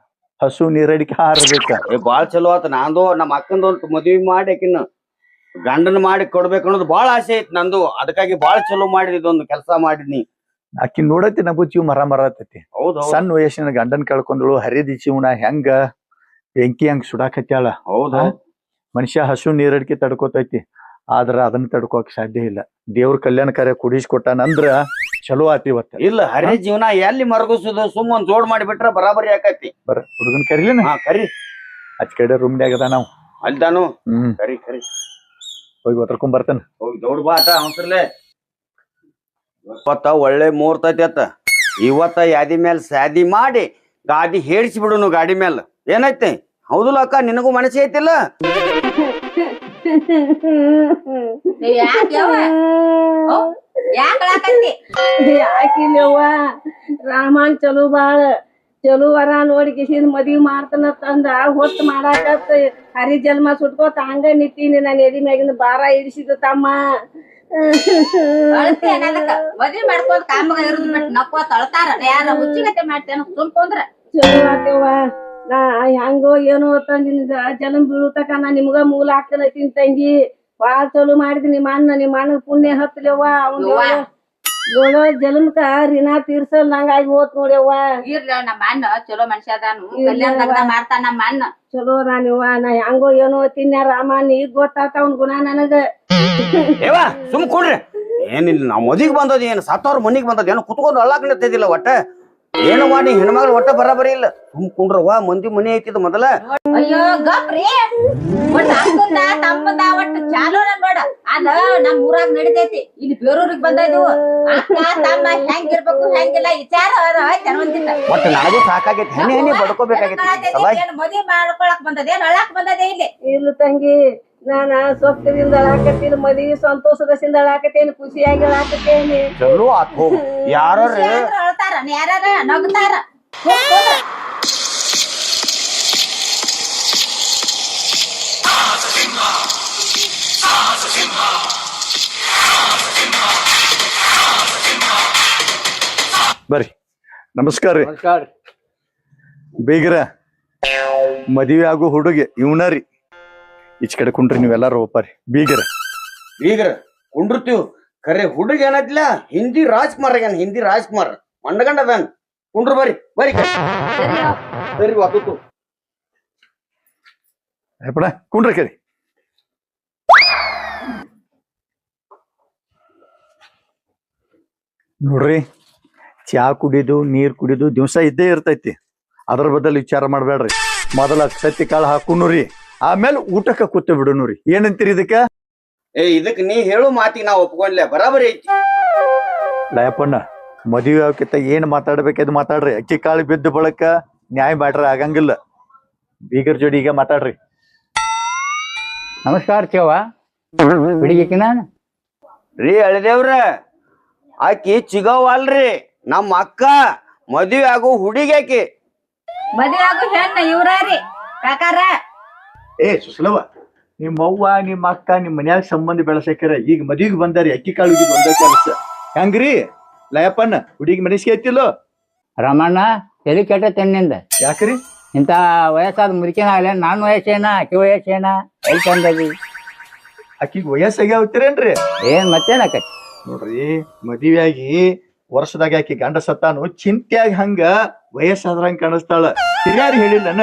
[SPEAKER 4] ಹಸು ನೀರಡಿಕೆ ಹಾರಬೇಕ
[SPEAKER 3] ಬಾಳ್ ಚಲೋ ಆತ ನಂದು ನಮ್ಮ ಅಕ್ಕಂದು ಒಂದು ಮದ್ವಿ ಮಾಡಿ ಆಕಿನ ಗಂಡನ ಮಾಡಿ ಕೊಡ್ಬೇಕು ಅನ್ನೋದು ಬಾಳ ಆಸೆ ಐತಿ ನಂದು ಅದಕ್ಕಾಗಿ ಬಾಳ ಚಲೋ ಮಾಡಿದ್ ಇದೊಂದು ಕೆಲಸ ಮಾಡಿದ್ನಿ
[SPEAKER 4] ಆಕಿ ನೋಡತಿ ನಗು ಜೀವ ಮರ ಆತೈತಿ
[SPEAKER 3] ಹೌದು
[SPEAKER 4] ಸಣ್ಣ ವಯಸ್ಸಿನ ಗಂಡನ್ ಕಳ್ಕೊಂಡ್ಳು ಹರಿದಿ ಜೀವನ ಹೆಂಗ ಬೆಂಕಿ ಹಂಗ ಸುಡಾಕತ್ಯಾಳ
[SPEAKER 3] ಹೌದು
[SPEAKER 4] ಮನುಷ್ಯ ಹಸು ನೀರಡಿಕೆ ತಡ್ಕೋತೈತಿ ಆದ್ರ ಅದನ್ನ ತಡ್ಕೋಕ್ ಸಾಧ್ಯ ಇಲ್ಲ ದೇವ್ರ ಕಲ್ಯಾಣ ಕಾರ್ಯ ಕುಡಿಸ್ಕೊಟ್ಟಾನಂದ್ರ ಚಲೋ ಆತಿ ಇವತ್ತ
[SPEAKER 3] ಇಲ್ಲ ಹರಿ ಜೀವನ ಎಲ್ಲಿ ಮರಗಿಸುದು ಸುಮ್ಮ ಒಂದ್ ಜೋಡ್ ಮಾಡಿಬಿಟ್ರ ಬರಾಬರಿ ಆಕೈತಿ
[SPEAKER 4] ಬರ ಹುಡುಗನ್ ಕರಿಲೇನ
[SPEAKER 3] ಹಾ ಕರಿ
[SPEAKER 4] ಅಚ್ ಕಡೆ ರೂಮ್ನ್ಯಾಗ ಅದ ನಾವು
[SPEAKER 3] ಅಲ್ದಾನು ಕರಿ ಕರಿ
[SPEAKER 4] ಹೋಗಿ ಒತ್ತರ್ಕೊಂಡ್ ಬರ್ತಾನ
[SPEAKER 3] ಹೋಗಿ ದೌಡ್ ಬಾ ಆತ ಅವಸರ್ಲೆ ಇವತ್ತ ಒಳ್ಳೆ ಮುಹೂರ್ತ ಐತಿ ಅತ್ತ ಇವತ್ತ ಯಾದಿ ಮೇಲೆ ಸ್ಯಾದಿ ಮಾಡಿ ಗಾದಿ ಹೇಡಿಸಿ ಬಿಡುನು ಗಾಡಿ ಮೇಲೆ ಏನೈತಿ ಹೌದಲ್ಲ ಅಕ್ಕ ನಿನಗೂ ಮನಸ್ಸು ಐತಿಲ್ಲ
[SPEAKER 2] ಯಾಕಿಲ್ಲವ್ವ ರಾಮನ್ ಚಲೋ ಬಾಳ ಚಲೋ ವರ ನೋಡಿ ಕಿಸಿದ್ ಮದ್ವಿ ಮಾಡ್ತಾನ ತಂದ ಹೊತ್ತು ಮಾಡಾಕತ್ ಹರಿ ಜನ್ಮ ಸುಟ್ಕೋತ ಹಂಗ ನಿಂತೀನಿ ನಾನು ಎದಿ ಮ್ಯಾಗಿನ ಭಾರ ಇಡಿಸಿದ ತಮ್ಮ
[SPEAKER 1] ಮದ್ವಿ ಮಾಡ್ಕೋದ್ ಕಾಮಗ ಇರುದ್ ಬಿಟ್ಟು ನಕ್ಕೋತ ಅಳ್ತಾರ ಯಾರ ಹುಚ್ಚಿಗತೆ ಮಾಡ್ತೇನ ಸುಮ್ಕೊಂದ್ರ
[SPEAKER 2] ಚಲೋ ಆತವ್ವ ನಾ ಹೆಂಗೋ ಏನೋ ತಂದಿನ ಜನ್ಮ ಬೀಳುತಕ ನಾ ನಿಮ್ಗ ಮೂಲ ಹಾಕ್ತೇನೆ ತಂಗಿ ಬಾಳ ಚಲೋ ಮಾಡಿದ್ನಿ ನಿಮ್ಮ ಅಣ್ಣ ಪುಣ್ಯ ಹತ್ಲವ್ವ ಅವ್ನ ಏಳೋ ಜನ್ಮಕ ರಿನಾ ತೀರ್ಸಲ್ ನಂಗಾಗಿ ಹೋತ್ ನೋಡ್ಯವ್ವ
[SPEAKER 1] ಇರ್ಲಿ ನಮ್ಮ ಅಣ್ಣ ಚಲೋ ಮನುಷ್ಯ ಅದಾನು ಕಲ್ಯಾಣ ಮಾಡ್ತಾನ ನಮ್ಮ ಅಣ್ಣ
[SPEAKER 2] ಚಲೋ ನಾನಿವ್ವ ನಾ ಹೆಂಗೋ ಏನೋ ತಿನ್ನ ರಾಮನ್ ಈಗ ಗೊತ್ತಾತ ಅವ್ನ ಗುಣ ನನಗ
[SPEAKER 3] ಏವಾ ಸುಮ್ ಕೊಡ್ರಿ ಏನಿಲ್ಲ ನಾವ್ ಮದಿಗ್ ಬಂದದ ಏನ್ ಸತ್ತವ್ರ ಮನಿಗ್ ಬಂದದ ಏನೋ ಕುತ್ಕೊಂಡು ಅಳ್ಳಾಕ್ ನಿಂತಿದ್ದಿಲ್ಲ ಒಟ್ಟ ಏನು ಮಾಡಿ ಹೆಣ್ಮಗಳು ಒಟ್ಟ ಬರಾಬರಿ ಇಲ್ಲ ಸುಮ್ ಕುಂಡ್ರವ್ವ ಮಂದಿ ಮನಿ ಐತಿದ್ ಮೊದಲ
[SPEAKER 1] ಅಯ್ಯೋ ಗಪ್ರಿ ಒಟ್ಟ ಅಕ್ಕಂದ ತಮ್ಮಂದ ಒಟ್ಟು ಚಾಲೋನ ನೋಡ ಅದ ನಮ್ ಊರಾಗ ನಡಿತೈತಿ ಇಲ್ಲಿ ಬೇರೂರಿಗೆ ಬಂದಿದ್ವು ಅಕ್ಕ ತಮ್ಮ ಹೆಂಗಿರ್ಬೇಕು ಹೆಂಗಿಲ್ಲ ವಿಚಾರ ಒಂದಿಲ್ಲ
[SPEAKER 3] ಒಟ್ಟ ನನಗೂ ಸಾಕಾಗೈತಿ ಹೆಣ್ಣೆ ಬಡ್ಕೋಬೇಕಾಗೈತಿ
[SPEAKER 1] ಮದ್ವಿ ಮಾಡ್ಕೊಳಕ್ ಬಂದದ ಏನ್ ಅಳಾಕ್ ಬಂದದ ಇಲ್ಲಿ
[SPEAKER 2] ಇಲ್ಲ ತಂಗಿ ನಾನ ಸೊಪ್ಪದಿಂದ ಅಳಾಕತ್ತೀನಿ ಮದ್ವಿ ಸಂತೋಷದಿಂದ ಅಳಾಕತ್ತೇನಿ ಖುಷಿಯಾಗಿ ಅಳಾಕತ್ತೇನಿ
[SPEAKER 3] ಚಲೋ ಆತ್ ಹೋಗು ಯಾರ
[SPEAKER 1] ಅಳ್ತಾರ ಯಾರ ನಗ್ತಾರ
[SPEAKER 4] ಬರ್ರಿ ನಮಸ್ಕಾರ ರೀ ಬೀಗ್ರ ಮದುವೆ ಆಗೋ ಹುಡುಗಿ ಇವನರಿ ಈಚ ಕಡೆ ಕುಂಡ್ರಿ ನೀವೆಲ್ಲಾರು ಒಪ್ಪಾರಿ ಬೀಗ್ರ
[SPEAKER 3] ಈಗ ಕುಂಡಿರ್ತೀವ್ ಖರೆ ಹುಡುಗ ಏನತ್ಲ ಹಿಂದಿ ರಾಜ್ಕುಮಾರ್ ಆಗ್ಯಾನ ಹಿಂದಿ ರಾಜ್ಕುಮಾರ್ ಮಂಡಗಂಡ ಅದಾನ ಕುಂಡ್ರು ಬರ್ರಿ ಸರಿ ವಾತು
[SPEAKER 4] ಹೇಪಡ ಕುಂಡ್ರ ಕೇಳಿ ನೋಡ್ರಿ ಚಾ ಕುಡಿದು ನೀರ್ ಕುಡಿದು ದಿವಸ ಇದ್ದೇ ಇರ್ತೈತಿ ಅದ್ರ ಬದಲು ವಿಚಾರ ಮಾಡ್ಬೇಡ್ರಿ ಮೊದಲ ಸತ್ತಿ ಕಾಳು ಹಾಕುನುರಿ ಆಮೇಲೆ ಊಟಕ್ಕ ಕೂತ ಬಿಡುನುರಿ ಏನಂತೀರಿ ಇದಕ್ಕ
[SPEAKER 3] ಇದಕ್ ನೀ ಹೇಳು ಮಾತಿಗೆ ನಾ ಒಪ್ಕೊಂಡ್ಲೆ ಬರಾಬರಿ ಐತಿ
[SPEAKER 4] ಲಯಪ್ಪಣ್ಣ ಮದುವೆ ಅವಕ್ಕಿಂತ ಏನ್ ಮಾತಾಡ್ಬೇಕದು ಮಾತಾಡ್ರಿ ಅಕ್ಕಿ ಕಾಳು ಬಿದ್ದ ಬಳಕ ನ್ಯಾಯ ಮಾಡ್ರಿ ಆಗಂಗಿಲ್ಲ ಬೀಗರ್ ಜೋಡಿ ಈಗ ಮಾತಾಡ್ರಿ
[SPEAKER 6] ನಮಸ್ಕಾರ ಚೇವ ಬಿಡಿಗೆ ನಾನು
[SPEAKER 3] ರೀ ಅಳಿದೇವ್ರ ಆಕಿ ಚಿಗವ್ ಅಲ್ರಿ ನಮ್ಮ ಅಕ್ಕ ಮದ್ವೆ ಆಗೋ ಹುಡುಗಿ ಆಕಿ
[SPEAKER 1] ಮದ್ವೆ ಆಗೋ ಹೆಣ್ಣ ಇವ್ರಾರಿ ಕಾಕಾರ
[SPEAKER 4] ಏ ಸುಸ್ಲವ ನಿಮ್ಮ ಅವ್ವ ನಿಮ್ಮ ಅಕ್ಕ ನಿಮ್ ಮನ್ಯಾಗ ಸಂಬಂಧ ಬೆಳಸಕ್ಯಾರ ಈಗ ಮದುವೆಗೆ ಬಂದಾರಿ ಅಕ್ಕಿ ಕಾಳು ಒಂದ ಕೆಲಸ ಹೆಂಗ್ರಿ ಲಯಪ್ಪಣ್ಣ ಹುಡುಗಿ ಮನಸ್ಸಿಗೆ ಐತಿಲ್ಲೋ
[SPEAKER 6] ರಮಣ್ಣ ಎಲ್ಲಿ ಕೆಟ್ಟ ತೆನ್ನಿಂದ
[SPEAKER 4] ಯಾಕ್ರಿ
[SPEAKER 6] ಇಂತ ವಯಸ್ಸಾದ ಮುದುಕಿನ ಆಗಲೇ ನಾನು ವಯಸ್ಸೇನ ಅಕ್ಕಿ ವಯಸ್ಸೇನ ಎಲ್ಲಿ ಚಂದಗಿ
[SPEAKER 4] ಅಕ್ಕಿಗೆ ವಯಸ್ಸಾಗ್ಯಾವತ್ತೀರೇನ್ರಿ
[SPEAKER 6] ಏನ್ ಮತ್ತೇನಕತಿ
[SPEAKER 4] ನೋಡ್ರಿ ಮದುವೆಯಾಗಿ ವರ್ಷದಾಗ ಆಕಿ ಗಂಡ ಸತ್ತಾನು ಚಿಂತ್ಯಾಗ ಹಂಗ ವಯಸ್ಸಾದ್ರಂಗ ಕಾಣಿಸ್ತಾಳ ಹಿರಿಯಾರು ಹೇಳಿಲ್ಲನ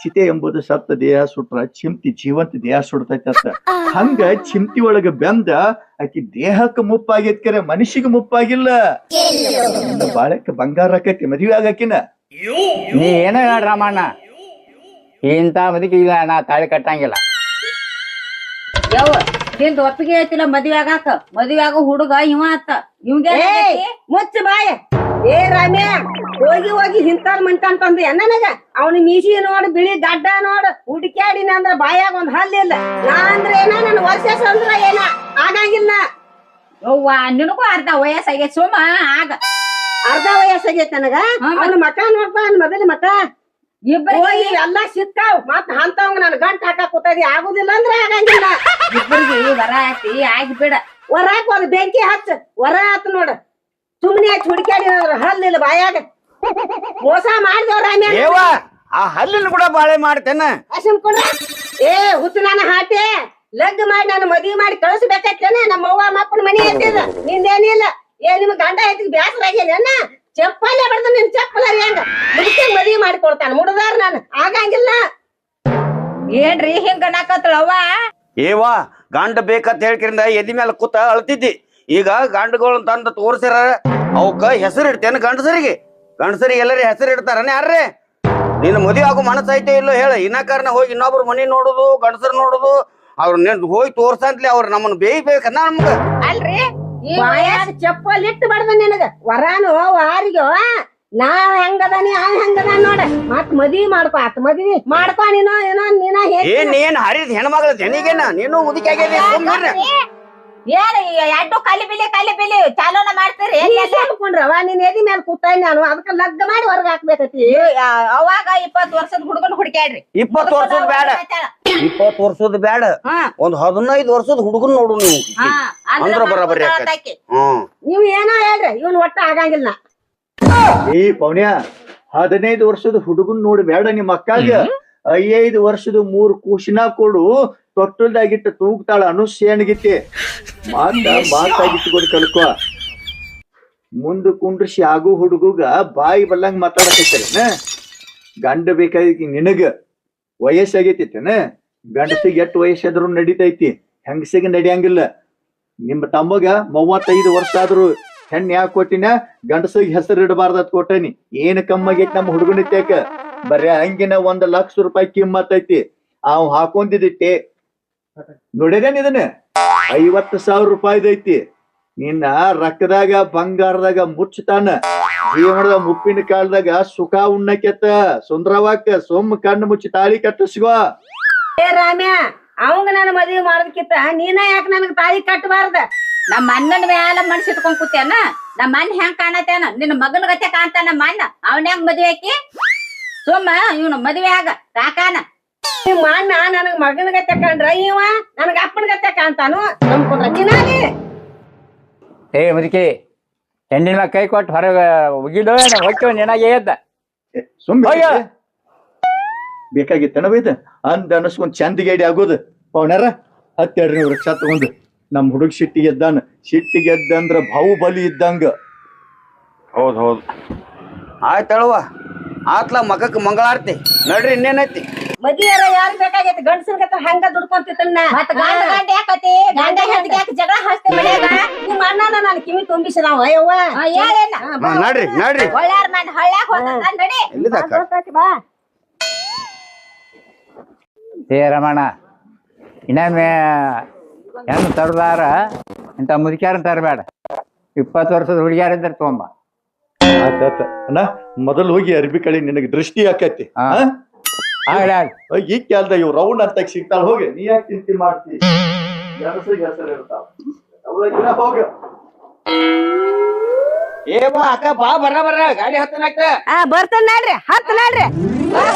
[SPEAKER 4] ಚಿತೆ ಎಂಬುದು ಸತ್ತ ದೇಹ ಸುಟ್ರ ಚಿಂತಿ ಜೀವಂತ ದೇಹ ಸುಡ್ತೈತ ಹಂಗ ಚಿಂತಿ ಒಳಗ ಬೆಂದ ಆಕಿ ದೇಹಕ್ಕೆ ಮುಪ್ಪಾಗೈತ್ ಕರೆ ಮನುಷ್ಯಗ ಮುಪ್ಪಾಗಿಲ್ಲ ಬಾಳಕ್ಕೆ ಬಂಗಾರ ಆಕೈತಿ ಮದುವೆ ಆಗಾಕಿನ
[SPEAKER 6] ನೀ ಏನೋ ಹೇಳ ರಾಮಣ್ಣ ಇಂತ ಮುದುಕಿ ಇಲ್ಲ ನಾ ತಾಳಿ ಕಟ್ಟಂಗಿಲ್ಲ
[SPEAKER 1] ಯಾವ ನಿಂದ ಒಪ್ಪಿಗೆ ಐತಿಲ್ಲ ಮದ್ವೆ ಆಗಾಕ ಮದ್ವೆ ಆಗೋ ಹುಡುಗ ಇವ ಆತ ಇವಂಗೆ
[SPEAKER 2] ಮುಚ್ಚ ಬಾಯ ಏ ರಾಮ್ಯ ಹೋಗಿ ಹೋಗಿ ಹಿಂತಾಲ್ ಮಂತಂತಂದು ನನಗ ಅವನ ಮೀಸಿ ನೋಡ್ ಬಿಳಿ ಗಡ್ಡ ನೋಡ್ ಹುಡುಕ್ಯಾಡಿನ ಅಂದ್ರ ಬಾಯಾಗ ಒಂದ್ ಹಲ್ಲಿಲ್ಲ ನಾ ಅಂದ್ರ ಏನ ನನ್ ವರ್ಷ ಅಂದ್ರ ಏನ ಆಗಂಗಿಲ್ಲ
[SPEAKER 1] ಯವ್ವ ನಿನಗೂ ಅರ್ಧ ವಯಸ್ಸಾಗೈತಿ ಸುಮ್ಮ ಆಗ
[SPEAKER 2] ಅರ್ಧ ವಯಸ್ಸಾಗೈತಿ ನನಗ ಅವನ ಮಕ ನೋಡ್ಪ ಮೊದಲ ಮಕ
[SPEAKER 1] ಇಬ್ಬರಿಗೆ
[SPEAKER 2] ಹೋಗಿ ಎಲ್ಲಾ ಸಿಕ್ಕಾವ್ ಮತ್ ಅಂತವಂಗ ನನ್ ಗಂಟ್ ಹಾಕಕ್ ಕೂತದಿ ಆಗುದಿಲ್ಲ ಅಂದ್ರ ಆಗಂಗಿಲ್ಲ
[SPEAKER 1] ವರ ಆತಿ ಆಗಿ ಬಿಡ
[SPEAKER 2] ಹೊರಾಕ್ ಒಂದ್ ಬೆಂಕಿ ಹಚ್ಚ ಹೊರ ಆತ್ ನೋಡ ಸುಮ್ನೆ ಹಚ್ಚಿ ಹುಡುಕ್ಯಾಡಿ ಹಲ್ಲಿಲ್ಲ ಬಾಯಾಗ ಮೋಸ ಮಾಡಿದವ್ರ
[SPEAKER 3] ಏವ ಆ ಹಲ್ಲಿನ ಕೂಡ ಬಾಳೆ ಮಾಡ್ತೇನ
[SPEAKER 2] ಸುಮ್ಕೊಂಡ್ರ ಏ ಹುತ್ತು ನನ್ನ ಹಾಟೆ ಲಗ್ ಮಾಡಿ ನಾನು ಮದ್ವಿ ಮಾಡಿ ಕಳಿಸ್ಬೇಕಾಯ್ತೇನೆ ನಮ್ಮ ಅವ್ವ ಮಕ್ಕಳ ಮನೆ ಐತಿದ ನಿಂದೇನಿಲ್ಲ ಏ ನಿಮ್ ಗಂಡ ಐತಿ ಬ್ಯಾಸರ ಆಗ್ಯಾನ ಚಪ್ಪಲ್ಲೇ ಬಡ್ದು ನಿನ್ ಚಪ್ಪಲ ಹೆಂಗ ಮುದುಕಿ ಮದ್ವಿ ಮಾಡಿ ಕೊಡ್ತಾನ ಮುಡ್ದಾರ ನಾನು ಆಗಂಗಿಲ್ಲ
[SPEAKER 1] ಏನ್ರಿ ಹಿಂಗ ನಾಕತ್ತಳ ಅವ್ವ
[SPEAKER 3] ಏವಾ ಗಂಡ ಬೇಕಂತ ಹೇಳ್ಕಿರಿಂದ ಎದಿ ಮೇಲೆ ಕೂತ ಅಳ್ತಿದ್ದಿ ಈಗ ಗಂಡಗಳು ತಂದು ತೋರ್ಸಿರ ಅವಕ್ಕ ಹೆಸರು ಇಡ್ತೇನೆ ಗಂಡಸರಿಗೆ ಎಲ್ಲರಿ ಹೆಸರು ಇಡ್ತಾರನೆ ಯಾರ್ರಿ ನಿನ್ನ ಮದುವೆ ಆಗೋ ಮನಸ್ಸೈತೆ ಇಲ್ಲೋ ಹೇಳ ಇನ್ನಾಕಾರನ ಹೋಗಿ ಇನ್ನೊಬ್ರು ಮನಿ ನೋಡುದು ಗಂಡಸರು ನೋಡುದು ಅವ್ರ ಹೋಗಿ ತೋರ್ಸಂತ್ಲಿ ಅವ್ರ ನಮ್ಮನ್ನ ಬೇಯ್ಬೇಕನ್ನ ನಮ್ಗ
[SPEAKER 1] ಅಲ್ರಿ
[SPEAKER 2] ಬಾಯಾಗ ಚಪ್ಪಲ್ ಇಟ್ಟು ಬಡ್ದ ನಿನಗ ವರಾನು ವಾರಿಗೋ ನಾ ಹೆಂಗದಾನಿ ಅವ್ ಹೆಂಗದ ನೋಡ ಮತ್ ಮದ್ವಿ ಮಾಡ್ಕೊ ಆತ ಮದ್ವಿ ಮಾಡ್ಕೊ ನೀನು ಏನೋ ನೀನ
[SPEAKER 3] ಏನ್ ಹರಿದ ಹೆಣ್ಮಗಳ ಜನಿಗೇನ ನೀನು ಮುದುಕಿ ಆಗ್ಯದಿ ಸುಮ್ನಿರ್ರಿ.
[SPEAKER 1] ಏನ್ ಎಡ್ಡು ಕಲಿ ಬಿಲಿ ಚಾಲೋನ ಮಾಡ್ತೀರಿ
[SPEAKER 2] ಹೇಳ್ಕೊಂಡ್ರವ ನೀನ್ ಎದಿ ಮೇಲೆ ಕೂತಾಯಿ ನಾನು ಅದಕ್ಕ ಲಗ್ಗ ಮಾಡಿ ಹೊರಗ್ ಹಾಕ್ಬೇಕತಿ
[SPEAKER 1] ಅವಾಗ 20 ವರ್ಷದ ಹುಡುಗನ್ ಹುಡುಕ್ಯಾಡ್ರಿ
[SPEAKER 3] 20 ವರ್ಷದ ಬೇಡ 20 ವರ್ಷದ ಬೇಡ ಒಂದ್ 15 ವರ್ಷದ ಹುಡುಗನ್ ನೋಡು ನೀವು ಅಂದ್ರ ಬರಬರಿ
[SPEAKER 2] ನೀವ್ ಏನೋ ಹೇಳ್ರಿ ಇವನ್ ಒಟ್ಟ ಆಗಂಗಿಲ್ಲ
[SPEAKER 4] ಏ ಪೌನ್ಯ 15 ವರ್ಷದ ಹುಡುಗನ್ ನೋಡಿ ಬೇಡ ನಿಮ್ಮ ಅಕ್ಕಾಗ 5 ವರ್ಷದ 3 ಕೂಸಿನ ಕೊಡು ತೊಟ್ಟಲ್ದಾಗಿಟ್ಟ ತೂಗ್ತಾಳ ಅನುಷ್ಯಾನಗಿತ್ತೆ ಮಾತಾಗಿಟ್ಕೊಂಡು ಕಲ್ಕೊ ಮುಂದ ಕುಂಡ್ರಿಸಿ ಆಗು ಹುಡುಗುಗ ಬಾಯಿ ಬಲ್ಲಂಗ ಮಾತಾಡಕತ್ತೇನ ಗಂಡ ಬೇಕಾಗಿ ನಿನಗ ವಯಸ್ಸಾಗೈತೇನ ಗಂಡಸಿಗೆ ಎಷ್ಟು ವಯಸ್ಸಾದ್ರು ನಡಿತೈತಿ ಹೆಂಗಸಿಗೆ ನಡಿಯಂಗಿಲ್ಲ ನಿಮ್ಮ ತಮ್ಮಗ 35 ವರ್ಷ ಆದ್ರು ಹೆಣ್ಣು ಯಾಕೆ ಕೊಟ್ಟಿನ ಗಂಡಸಿಗೆ ಹೆಸರು ಇಡಬಾರ್ದತ್ ಕೊಟ್ಟನಿ ಏನ್ ಕಮ್ಮಾಗೈತಿ ನಮ್ಮ ಹುಡುಗನಿತ್ಯಾಕ ಬರೇ ಹಂಗಿನ 1 ಲಕ್ಷ ರೂಪಾಯಿ ಕಿಮ್ಮತ್ ಐತಿ ಅವ್ ಹಾಕೊಂಡಿದ್ದಿಟ್ಟೆ ನೋಡಿದೇನ್ ಇದನ್ನ 50,000 ರೂಪಾಯಿದೈತಿ ನಿನ್ನ ರೊಕ್ಕದಾಗ ಬಂಗಾರದಾಗ ಮುಚ್ಚತಾನ ಜೀವನದ ಮುಪ್ಪಿನ ಕಾಲದಾಗ ಸುಖ ಉಣ್ಣಕ್ಕೆತ್ತ ಸುಂದರವಾಕ ಸೊಮ್ಮ ಕಣ್ಣು ಮುಚ್ಚಿ ತಾಳಿ ಕಟ್ಟಿಸ್ಕೋ
[SPEAKER 2] ಏ ರಾಮ್ಯ ಅವಂಗ ನಾನು ಮದ್ವಿ ಮಾಡೋದಕ್ಕಿಂತ ನೀನ ಯಾಕೆ ನನಗ್ ತಾಳಿ ಕಟ್ಟಬಾರ್ದ
[SPEAKER 1] ನಮ್ಮ ಅಣ್ಣನ ಮ್ಯಾಲ ಮನ್ಸ ಇಟ್ಕೊಂಡ್ ಕೂತೇನ ನಮ್ಮ ಅಣ್ಣ ಹೆಂಗ್ ಕಾಣತೇನ ನಿನ್ನ ಮಗನ ಗತೆ ಕಾಣ್ತಾನ ನಮ್ಮ ಅಣ್ಣ ಅವನ ಹೆಂಗ್ ಮದ್ವೆ ಆಕಿ ಸುಮ್ಮ ಇವನು ಮದ್ವೆ ಆಗ ಕಾಕಾನ
[SPEAKER 2] ನಿಮ್ಮ ಅಣ್ಣ ನನಗ್ ಮಗನ ಗತೆ ಕಂಡ್ರ ಇವ ನನಗ ಅಪ್ಪನ ಗತೆ ಕಾಣ್ತಾನು ನಮ್ಕೊಂಡ್ರ ಚಿನ್ನಾಗಿ
[SPEAKER 6] ಏ ಮುದುಕಿ ಹೆಣ್ಣಿನ ಕೈ ಕೊಟ್ಟು ಹೊರಗೆ ಉಗಿದೋ ಹೊಕ್ಕವ ನಿನಗೆ ಎದ್ದ
[SPEAKER 4] ಸುಮ್ಮನೆ ಬೇಕಾಗಿತ್ತೇನ ಬೈದ ಅಂದ ಅನಸ್ಕೊಂಡ್ ಚಂದ ಗೇಡಿ ಆಗೋದು ಪವನ್ಯಾರ ಹತ್ತೆರಡು ನೀವು ವೃಕ್ಷ ತಗೊಂಡು ನಮ್ ಹುಡುಗ ಸಿಟ್ಟಿಗೆ ಎದ್ದಾನ ಸಿಟ್ಟಿಗೆ ಎದ್ದಂದ್ರ ಬಾಹುಬಲಿ ಇದ್ದಂಗ.
[SPEAKER 3] ಹೌದ್ ಹೌದು ಆಯ್ತಳವ ಆತ್ಲ ಮಗಕ್ ಮಂಗಳಾರತಿ ನಡ್ರಿ ಇನ್ನೇನೈತಿ.
[SPEAKER 2] ಮದಿಯಾರ ಯಾರು ಬೇಕಾಗೈತಿ ಗಂಡಸರ್ಗತ್ತ ಹಂಗ ದುಡ್ಕೊಂತಿತ್ತನ್ನ
[SPEAKER 5] ಮತ್ತ ಗಂಡ ಗಂಡ ಯಾಕತಿ
[SPEAKER 2] ಗಂಡ ಹೆಂಡತಿ ಯಾಕೆ ಜಗಳ ಹಾಸ್ತೆ ಮನ್ಯಾಗ ನಿಮ್ಮ ಅಣ್ಣನ ನಾನು ಕಿವಿ ತುಂಬಿಸಿ ನಾವು ಅಯ್ಯವ್ವ
[SPEAKER 5] ಹೇಳೇನ
[SPEAKER 3] ನಡ್ರಿ ನಡ್ರಿ
[SPEAKER 5] ಒಳ್ಳೆಯಾರ ಮನ್ ಹಳ್ಳ್ಯಾಗ ಹೋದ ನಡಿ
[SPEAKER 3] ಎಲ್ಲಿದಾಕ
[SPEAKER 2] ಬಾ
[SPEAKER 6] ಏ ರಮಣ ಇನ್ನೊಮ್ಮೆ ಹೆಣ್ಣು ತರದಾರ ಇಂಥ ಮುದುಕ್ಯಾರನ್ನ ತರಬೇಡ. 20 ವರ್ಷದ ಹುಡುಗಿಯಾರಿದ್ರೆ ತೊಗೊಂಬ.
[SPEAKER 4] ಆತ ಅಣ್ಣ ಮೊದಲು ಹೋಗಿ ಅರ್ಬಿ ಕಳಿ ನಿನಗೆ ದೃಷ್ಟಿ ಆಕೈತಿ. ಈ ಕಾಲದ ಇವ್ ರೌಂಡ್ ಅಂತ ಸಿಗ್ತಾಳ ಹೋಗಿ ನೀ ಯಾಕೆ ಚಿಂತೆ ಮಾಡ್ತಿ ಹೆಸರು ಇರ್ತಾವ ಹೋಗ.
[SPEAKER 3] ಏ ಬಾ ಅಕ್ಕ ಬಾ ಬರ್ರ ಗಾಡಿ ಹತ್ತನಾಕ
[SPEAKER 2] ಬರ್ತೇನೆ ನೋಡ್ರಿ ಹತ್ ನೋಡ್ರಿ